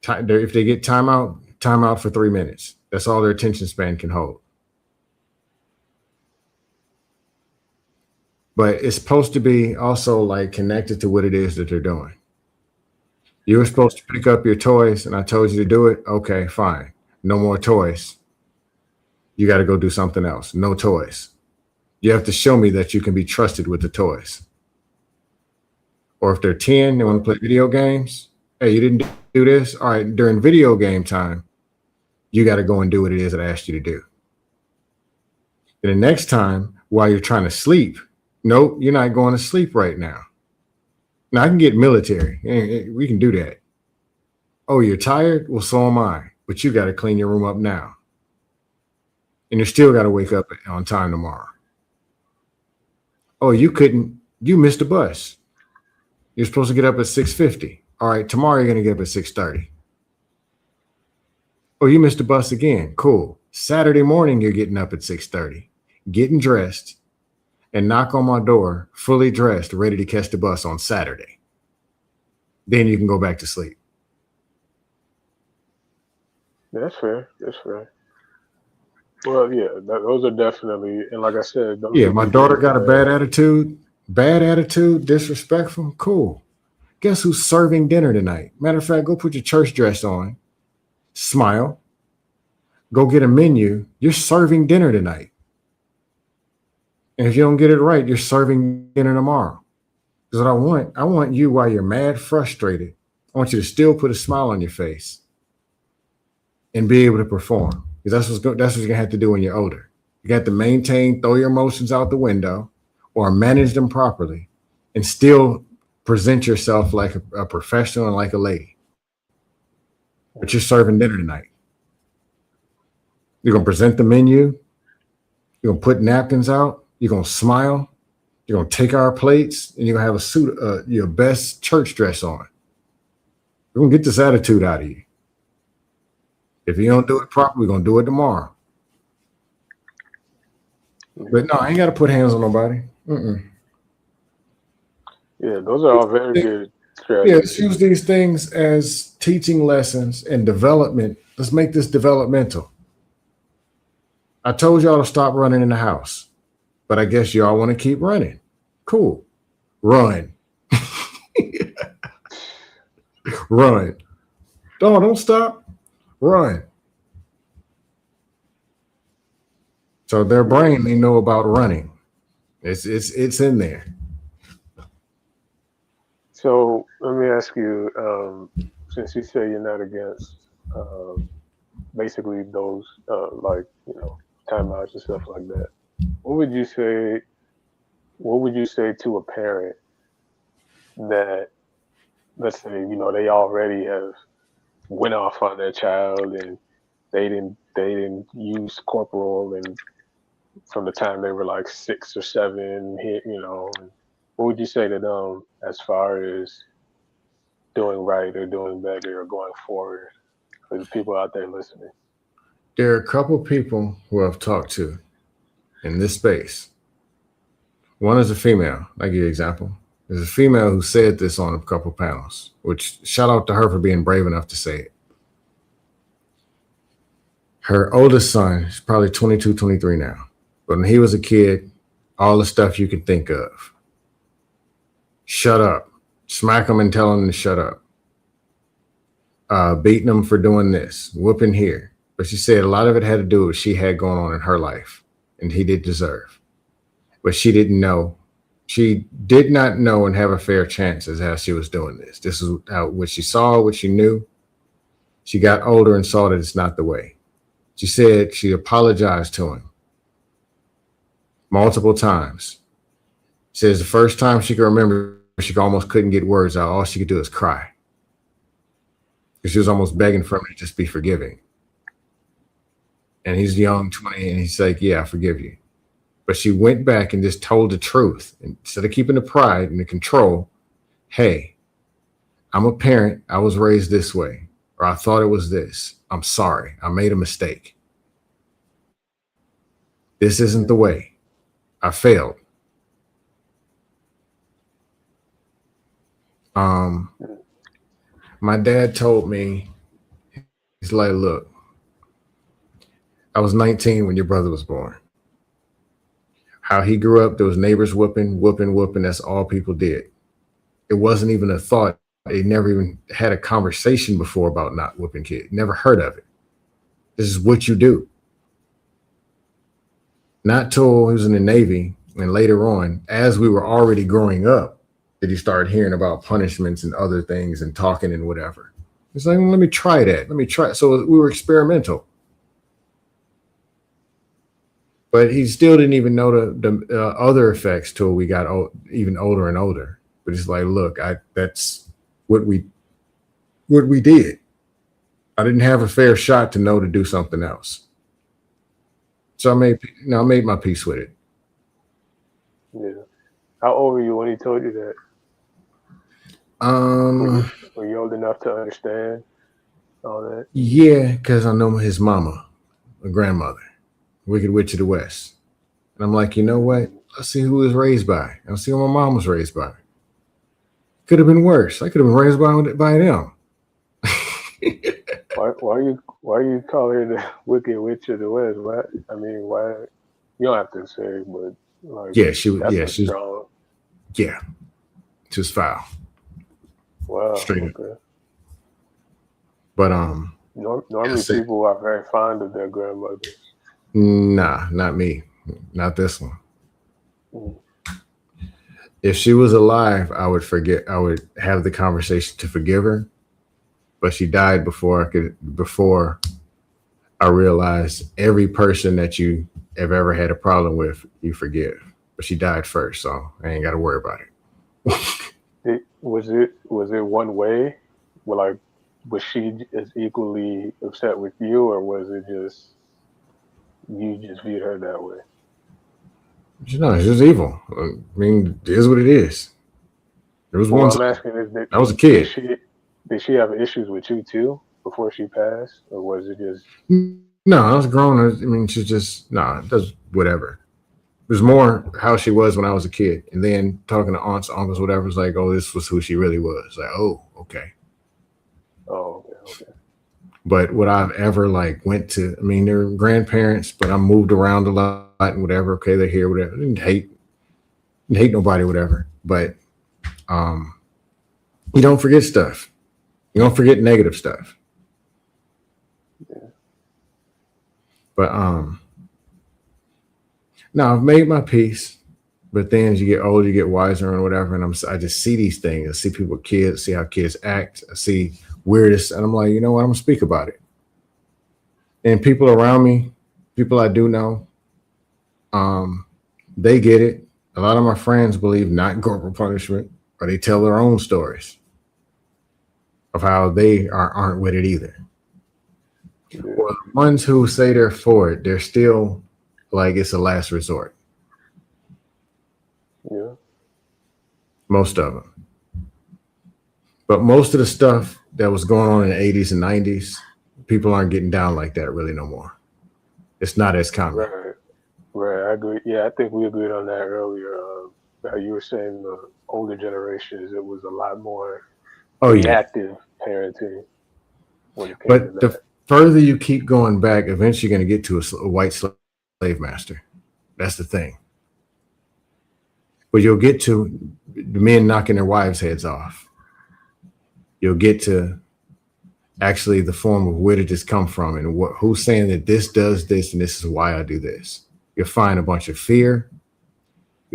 if they get timeout for 3 minutes. That's all their attention span can hold. But it's supposed to be also like connected to what it is that they're doing. You were supposed to pick up your toys and I told you to do it. Okay, fine. No more toys. You got to go do something else. No toys. You have to show me that you can be trusted with the toys. Or if they're 10, they want to play video games. Hey, you didn't do this. All right, during video game time, you got to go and do what it is that I asked you to do. And the next time, while you're trying to sleep, nope, you're not going to sleep right now. Now, I can get military. We can do that. Oh, you're tired? Well, so am I. But you got to clean your room up now. And you still got to wake up on time tomorrow. Oh, you missed a bus. You're supposed to get up at 6:50. All right, tomorrow you're going to get up at 6:30. Oh, you missed a bus again. Cool. Saturday morning, you're getting up at 6:30, getting dressed, and knock on my door, fully dressed, ready to catch the bus on Saturday. Then you can go back to sleep. That's fair. That's fair. Well, yeah, those are definitely, and like I said, Yeah, my daughter got a bad attitude, disrespectful. Cool. Guess who's serving dinner tonight? Matter of fact, go put your church dress on, smile, go get a menu. You're serving dinner tonight. And if you don't get it right, you're serving dinner tomorrow. Because what I want you, while you're mad, frustrated, I want you to still put a smile on your face and be able to perform. Because that's what you're going to have to do when you're older. You got to maintain, throw your emotions out the window or manage them properly and still present yourself like a professional and like a lady. But you're serving dinner tonight. You're going to present the menu. You're going to put napkins out. You're going to smile. You're going to take our plates and you're going to have a suit, your best church dress on. We're going to get this attitude out of you. If you don't do it properly, we're going to do it tomorrow. But no, I ain't got to put hands on nobody. Yeah, those are all very good strategies. Yeah, let's use these things as teaching lessons and development. Let's make this developmental. I told y'all to stop running in the house, but I guess y'all want to keep running. Cool. Run. Run. Don't stop. Run. So their brain, they know about running. It's in there. So let me ask you, since you say you're not against basically those timeouts and stuff like that, what would you say to a parent that, let's say, they already have went off on their child and they didn't use corporal and from the time they were like 6 or 7, what would you say to them as far as doing right or doing better or going forward for the people out there listening? There are a couple people who I've talked to in this space. One is a female. I'll give you an example. There's a female who said this on a couple panels, which shout out to her for being brave enough to say it. Her oldest son is probably 22, 23 now. But when he was a kid, all the stuff you can think of. Shut up. Smack him and tell him to shut up. Beating him for doing this. Whooping here. But she said a lot of it had to do with what she had going on in her life. And he did deserve. but she didn't know. She did not know and have a fair chance as how she was doing this. This is how what she saw, what she knew. She got older and saw that it's not the way. She said she apologized to him multiple times. Says the first time she could remember, she almost couldn't get words out. All she could do is cry. Because she was almost begging for him to just be forgiving. And he's young, 20, and he's like, yeah, I forgive you. But she went back and just told the truth. Instead of keeping the pride and the control, hey, I'm a parent. I was raised this way. Or I thought it was this. I'm sorry. I made a mistake. This isn't the way. I failed. My dad told me, he's like, look, I was 19 when your brother was born. How he grew up, there was neighbors whooping. That's all people did. It wasn't even a thought. They never even had a conversation before about not whooping kids. Never heard of it. This is what you do. Not till he was in the Navy and later on, as we were already growing up, did he start hearing about punishments and other things and talking and whatever. It's like, well, let me try that. Let me try. So we were experimental. But he still didn't even know the other effects till we got even older and older. But it's like, look, that's what we did. I didn't have a fair shot to know to do something else. So I made my peace with it. Yeah. How old were you when he told you that? Were you old enough to understand all that? Yeah, because I know his mama, a grandmother, Wicked Witch of the West. And I'm like, you know what? Let's see who was raised by. Let's see who my mom was raised by. Could have been worse. I could have been raised by them. Why are you calling her the Wicked Witch of the West? Why? I mean, why? You don't have to say, but like, yeah, she was. That's Yeah, she's. strong. Yeah, she was foul. Wow. Straight up. Okay. But normally people are very fond of their grandmothers. Nah, not me. Not this one. If she was alive, I would have the conversation to forgive her. But she died before I realized every person that you have ever had a problem with, you forgive. But she died first, so I ain't got to worry about it. Was it one way? Well, like, was she as equally upset with you, or was it just you just viewed her that way? No, it's just evil. I mean, it is what it is. There was one. I'm asking is that I was a kid. Did she have issues with you too before she passed, or was it just? No, I was grown. I mean, she's just it does whatever. It was more how she was when I was a kid, and then talking to aunts, uncles, whatever. Was like, oh, this was who she really was. Like, oh, okay. Oh, okay. But what I've ever went to, I mean, they're grandparents, but I moved around a lot and whatever. Okay, they're here, whatever. I didn't hate nobody, whatever. But you don't forget stuff. You don't forget negative stuff. Yeah. But no, I've made my peace. But then as you get older, you get wiser and whatever. And I just see these things. I see people with kids, see how kids act. I see weirdest. And I'm like, you know what? I'm going to speak about it. And people around me, people I do know, they get it. A lot of my friends believe not in corporal punishment, or they tell their own stories of how they aren't with it either. Yeah. Well, the ones who say they're for it, they're still like it's a last resort. Yeah. Most of them. But most of the stuff that was going on in the 80s and 90s, people aren't getting down like that really no more. It's not as common. Right. I agree. Yeah, I think we agreed on that earlier. How you were saying the older generations, it was a lot more reactive parenting. But the further you keep going back, eventually you're going to get to a white slave master. That's the thing. But you'll get to the men knocking their wives' heads off. You'll get to actually the form of where did this come from and who's saying that this does this and this is why I do this. You'll find a bunch of fear.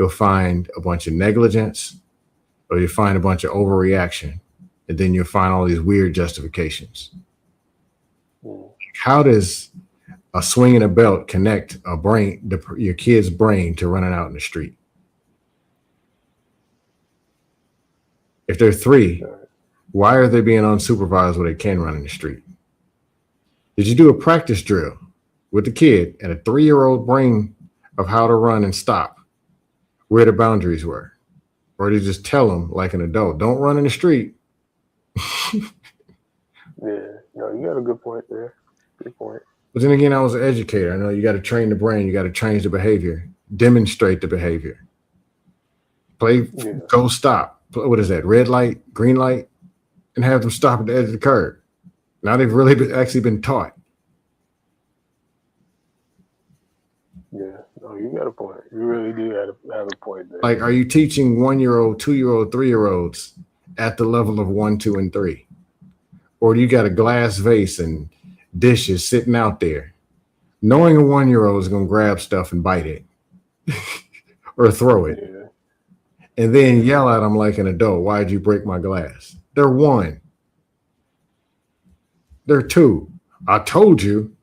you'll find a bunch of negligence, or you'll find a bunch of overreaction, and then you'll find all these weird justifications. How does a swinging a belt connect your kid's brain to running out in the street? If they're 3, why are they being unsupervised where they can run in the street? Did you do a practice drill with the kid at a 3-year-old brain of how to run and stop, where the boundaries were? Or did you just tell them like an adult, don't run in the street? Yeah, no, you got a good point there. Good point. But then again, I was an educator. I know you got to train the brain. You got to change the behavior, demonstrate the behavior. Go stop. What is that? Red light, green light, and have them stop at the edge of the curb. Now they've really actually been taught. Yeah, no, you got a point. You really do have a point there. Like, are you teaching 1-year-old, 2-year-old, 3-year-olds at the level of 1, 2, and 3? Or do you got a glass vase and dishes sitting out there, knowing a 1-year-old is going to grab stuff and bite it or throw it, and then yell at them like an adult, why'd you break my glass? They're 1. They're 2. I told you.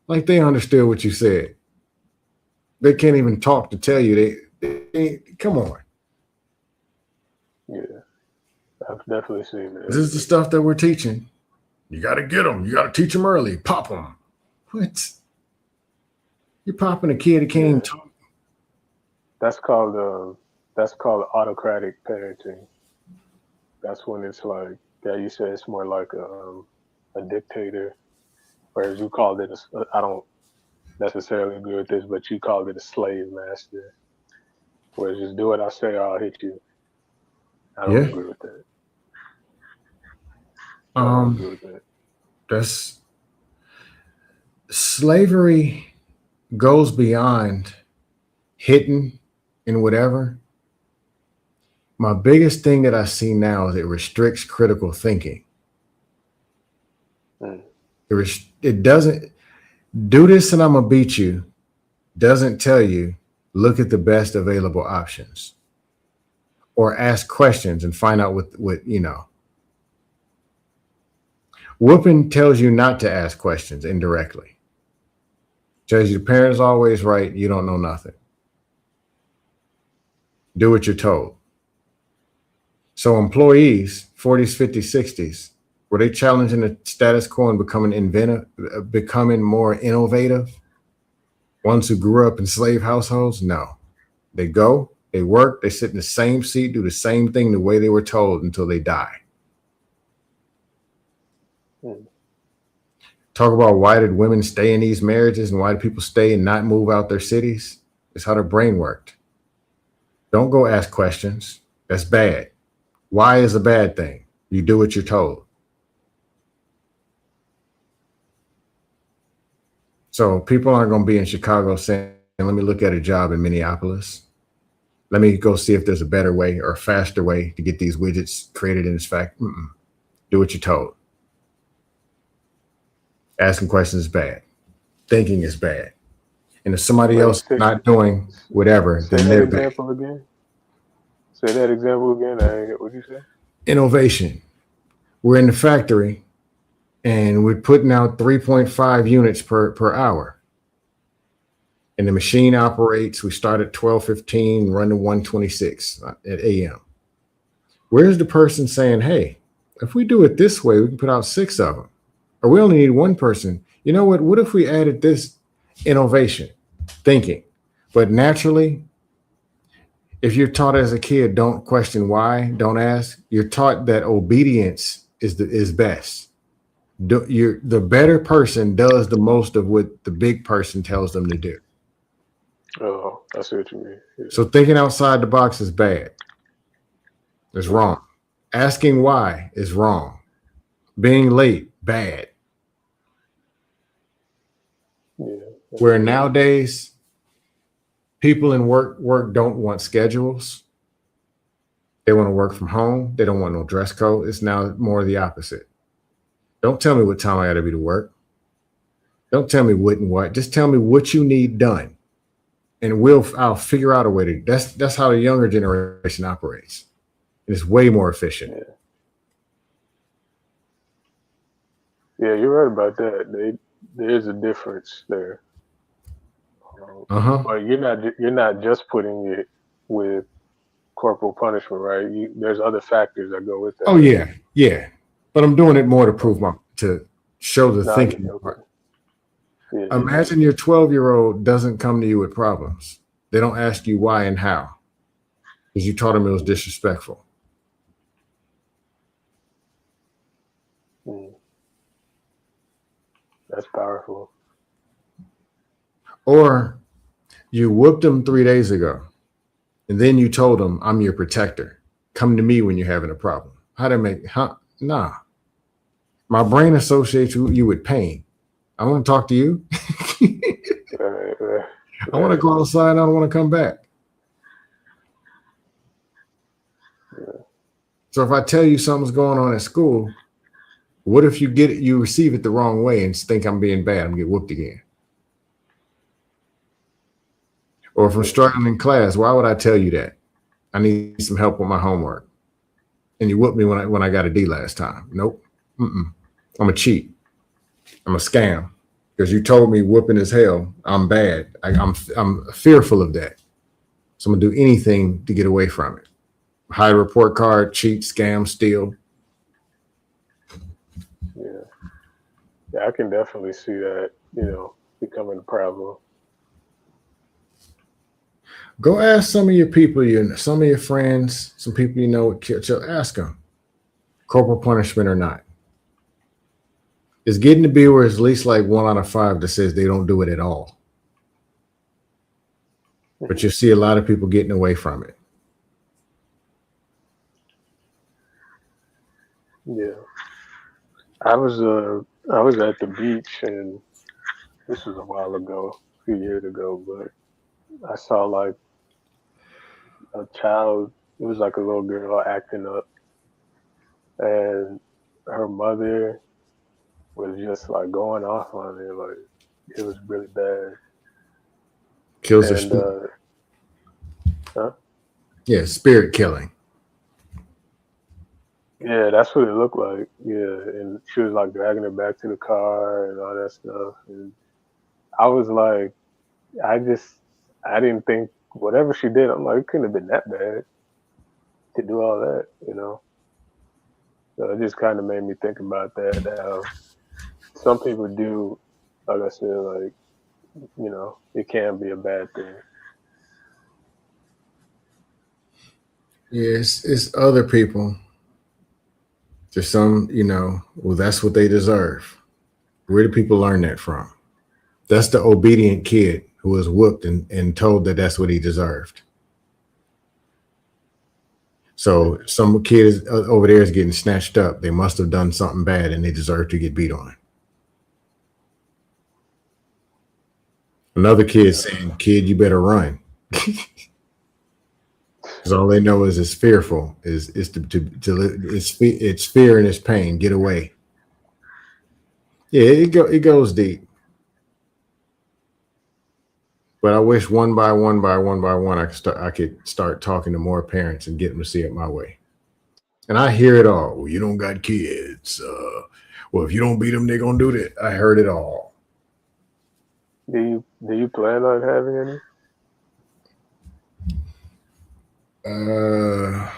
Like, they understood what you said. They can't even talk to tell you. They come on. Yeah, I've definitely seen that. This is the stuff that we're teaching. You got to get them. You got to teach them early. Pop them. What? You're popping a kid that can't even talk. That's called autocratic parenting. That's when it's like, yeah, you said it's more like a dictator, whereas you called it I don't necessarily agree with this, but you called it a slave master. Whereas just do what I say or I'll hit you. I don't agree with that. That's slavery goes beyond hitting and whatever. My biggest thing that I see now is it restricts critical thinking. It doesn't do this and I'm gonna beat you. Doesn't tell you look at the best available options or ask questions and find out what you know. Whooping tells you not to ask questions indirectly. Tells you the parent's always right. You don't know nothing. Do what you're told. So employees, 40s, 50s, 60s, were they challenging the status quo and becoming more innovative? Ones who grew up in slave households? No. They go, they work, they sit in the same seat, do the same thing the way they were told until they die. Talk about why did women stay in these marriages and why do people stay and not move out their cities? It's how their brain worked. Don't go ask questions. That's bad. Why is a bad thing? You do what you're told. So people aren't going to be in Chicago saying, let me look at a job in Minneapolis. Let me go see if there's a better way or a faster way to get these widgets created in this factory. Do what you're told. Asking questions is bad. Thinking is bad. And if somebody else is not doing whatever, then they're bad. Say that example again. I didn't get what you said. Innovation. We're in the factory and we're putting out 3.5 units per hour. And the machine operates. We start at 12:15, run to 1:26 at AM. Where's the person saying, hey, if we do it this way, we can put out 6 of them. Or we only need 1 person. You know what? What if we added this innovation, thinking? But naturally, if you're taught as a kid, don't question why, don't ask. You're taught that obedience is best. The better person does the most of what the big person tells them to do. Oh, I see what you mean. Yeah. So thinking outside the box is bad. It's wrong. Asking why is wrong. Being late, bad. Yeah. Where nowadays, people in work don't want schedules. They want to work from home. They don't want no dress code. It's now more the opposite. Don't tell me what time I got to be to work. Don't tell me what and what. Just tell me what you need done. and I'll figure out a way to. That's how the younger generation operates. It's way more efficient. Yeah, you're right about that. There's a difference there. Uh-huh. But you're not just putting it with corporal punishment, right? There's other factors that go with Oh that. yeah. But I'm doing it more to prove to show the No, thinking okay. part. Yeah. Imagine your 12-year-old doesn't come to you with problems. They don't ask you why and how because you taught them it was disrespectful. Mm. That's powerful. Or you whooped them 3 days ago, and then you told them, "I'm your protector. Come to me when you're having a problem." How to make? Huh? Nah. My brain associates you with pain. I want to talk to you. I want to go outside. I don't want to come back. Yeah. So if I tell you something's going on at school, what if you receive it the wrong way and think I'm being bad? I'm gonna get whooped again. Or if I'm struggling in class, why would I tell you that? I need some help with my homework. And you whooped me when I got a D last time. Nope. I'm a cheat. I'm a scam. Because you told me whooping is hell. I'm bad. I'm fearful of that. So I'm gonna do anything to get away from it. Hide a report card, cheat, scam, steal. Yeah. Yeah, I can definitely see that, becoming a problem. Go ask some of your people, some of your friends, some people you know with kids. Ask them, corporal punishment or not. It's getting to be where it's at least like 1 out of 5 that says they don't do it at all. But you see a lot of people getting away from it. Yeah. I was at the beach, and this was a while ago, a few years ago, but I saw like a child. It was like a little girl acting up, and her mother was just like going off on it. Like it was really bad. Kills their And spirit. huh? Yeah, spirit killing. Yeah, that's what it looked like. Yeah, and she was like dragging her back to the car and all that stuff. And I was like, I didn't think whatever she did. I'm like, it couldn't have been that bad to do all that. So it just kind of made me think about that. How some people do, like I said, like it can be a bad thing. Yeah, it's other people. There's some, well, that's what they deserve. Where do people learn that from? That's the obedient kid who was whooped and told that that's what he deserved. So some kid over there is getting snatched up. They must have done something bad and they deserve to get beat on. Another kid saying, "Kid, you better run." Because all they know is it's fearful. It's fear and it's pain. Get away. Yeah, it goes deep. But I wish one by one I could start talking to more parents and get them to see it my way. And I hear it all. Well, you don't got kids. Well, if you don't beat them, they're gonna do that. I heard it all. Do you plan on having any? I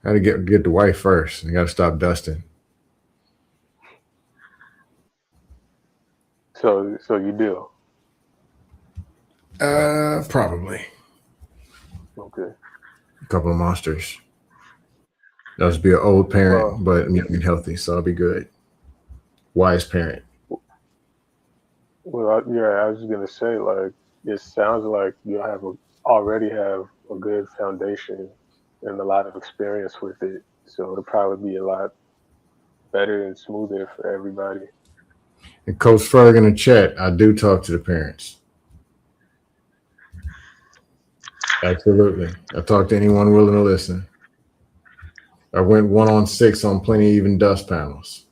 had to get the wife first. I got to stop dusting. So you do? Probably Okay. a couple of monsters. I'll just be an old parent, Well, but I'm young and healthy, so I'll be good. Wise parent. I was gonna say, like, it sounds like you already have a good foundation and a lot of experience with it, so it'll probably be a lot better and smoother for everybody. And Coach Ferg in the chat, I do talk to the parents. Absolutely. I talk to anyone willing to listen. I went 1-on-6 on plenty of even dust panels.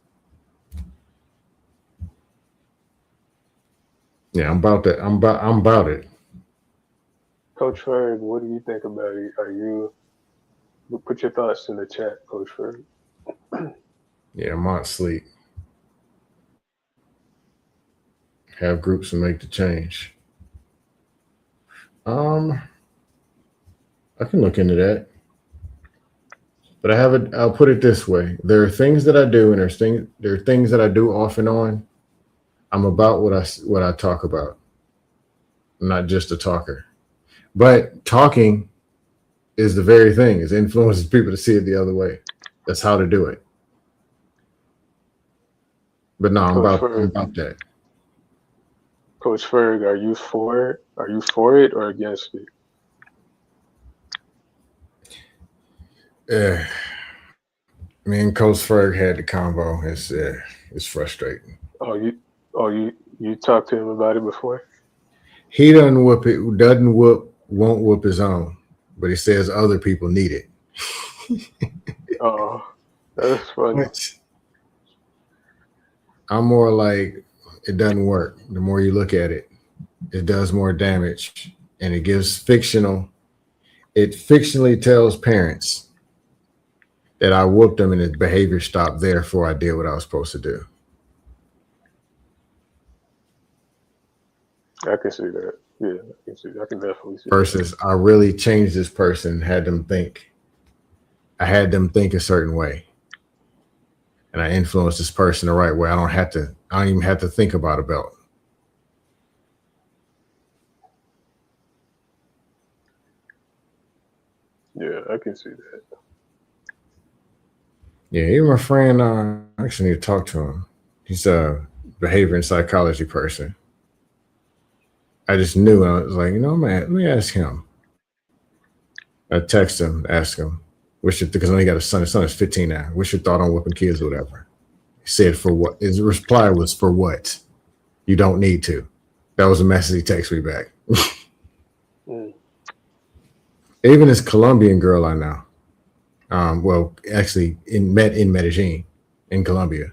Yeah, I'm about that. I'm about it. Coach Ferg, what do you think about it? Are you put your thoughts in the chat, Coach Ferg? Yeah, I'm on sleep. Have groups and make the change. Um, I can look into that. But I have it. I'll put it this way: there are things that I do, and there are things that I do off and on. I'm about what I talk about. I'm not just a talker. But talking is the very thing. It influences people to see it the other way. That's how to do it. But no, Coach I'm Ferg, about that. Coach Ferg, are you for it? Are you for it or against it? Uh, Me and Coach Ferg had the combo. It's frustrating. Oh, you talked to him about it before? He doesn't whoop it. Doesn't whoop. Won't whoop his own. But he says other people need it. Oh, that's funny. What? I'm more like it doesn't work. The more you look at it, it does more damage, and it gives fictional. It fictionally tells parents that I whooped them and his behavior stopped there before I did what I was supposed to do. I can see that. Yeah, I can see. I can definitely see that. Versus, I really changed this person, had them think. I had them think a certain way, and I influenced this person the right way. I don't have to. I don't even have to think about a belt. Yeah, I can see that. Yeah, even my friend. I actually need to talk to him. He's a behavior and psychology person. I just knew. I was like, man, let me ask him. I text him, ask him, because I only got a son. His son is 15 now. What's your thought on whipping kids or whatever? He said, for what? His reply was, for what? You don't need to. That was a message he texted me back. Mm. Even this Colombian girl I know, well, actually, met in Medellin, in Colombia.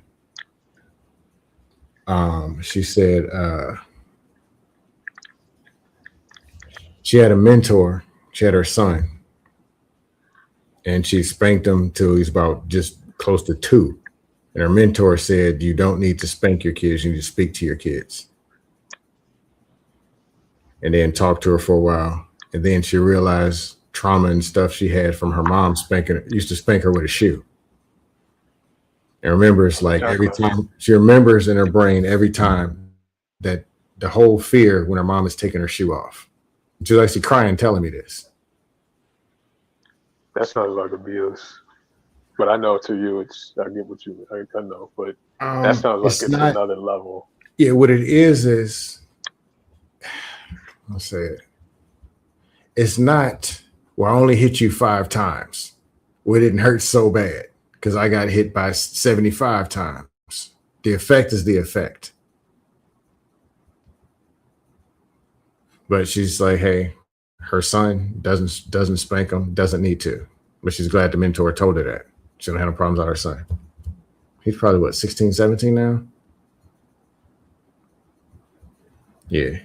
She said she had a mentor. She had her son, and she spanked him till he's about just close to 2. And her mentor said, you don't need to spank your kids. You need to speak to your kids. And then talk to her for a while. And then she realized trauma and stuff she had from her mom used to spank her with a shoe. And remembers like every Okay. time she remembers in her brain every time that the whole fear when her mom is taking her shoe off. She's actually crying telling me this. That sounds like abuse. But I know to you, I get what you. I know, but that sounds like It's it's not, another level. yeah, what it is I'll say it. It's not, well, I only hit you 5 times. Well, it didn't hurt so bad because I got hit by 75 times. The effect is the effect. But she's like, hey, her son doesn't spank him, doesn't need to. But she's glad the mentor told her that. She don't have no problems on her son. He's probably what, 16, 17 now? Yeah.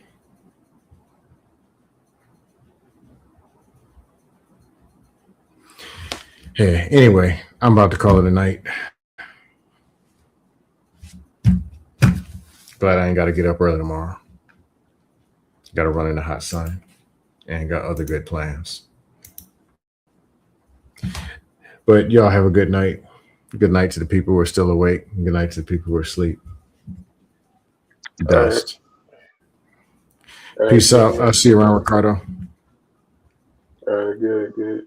Yeah. Anyway, I'm about to call it a night. Glad I ain't got to get up early tomorrow. Got to run in the hot sun and got other good plans. But y'all have a good night. Good night to the people who are still awake. Good night to the people who are asleep. All right. Dust. All right, Peace out. King. I'll see you around, Ricardo. All right. Good. Good.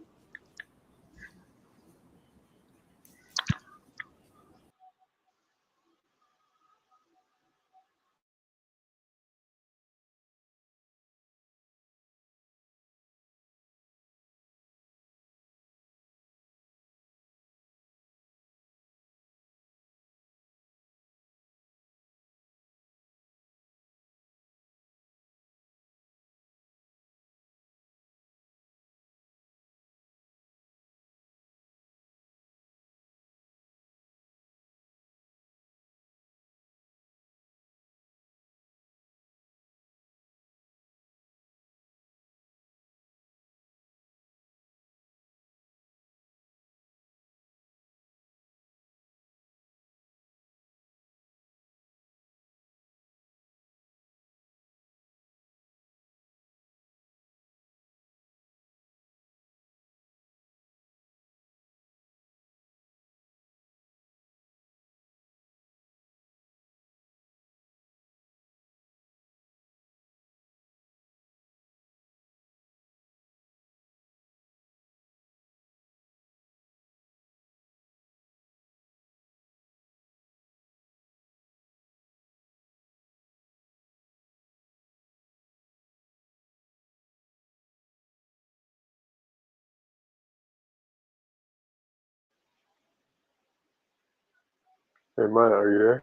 Hey, Maya, are you there?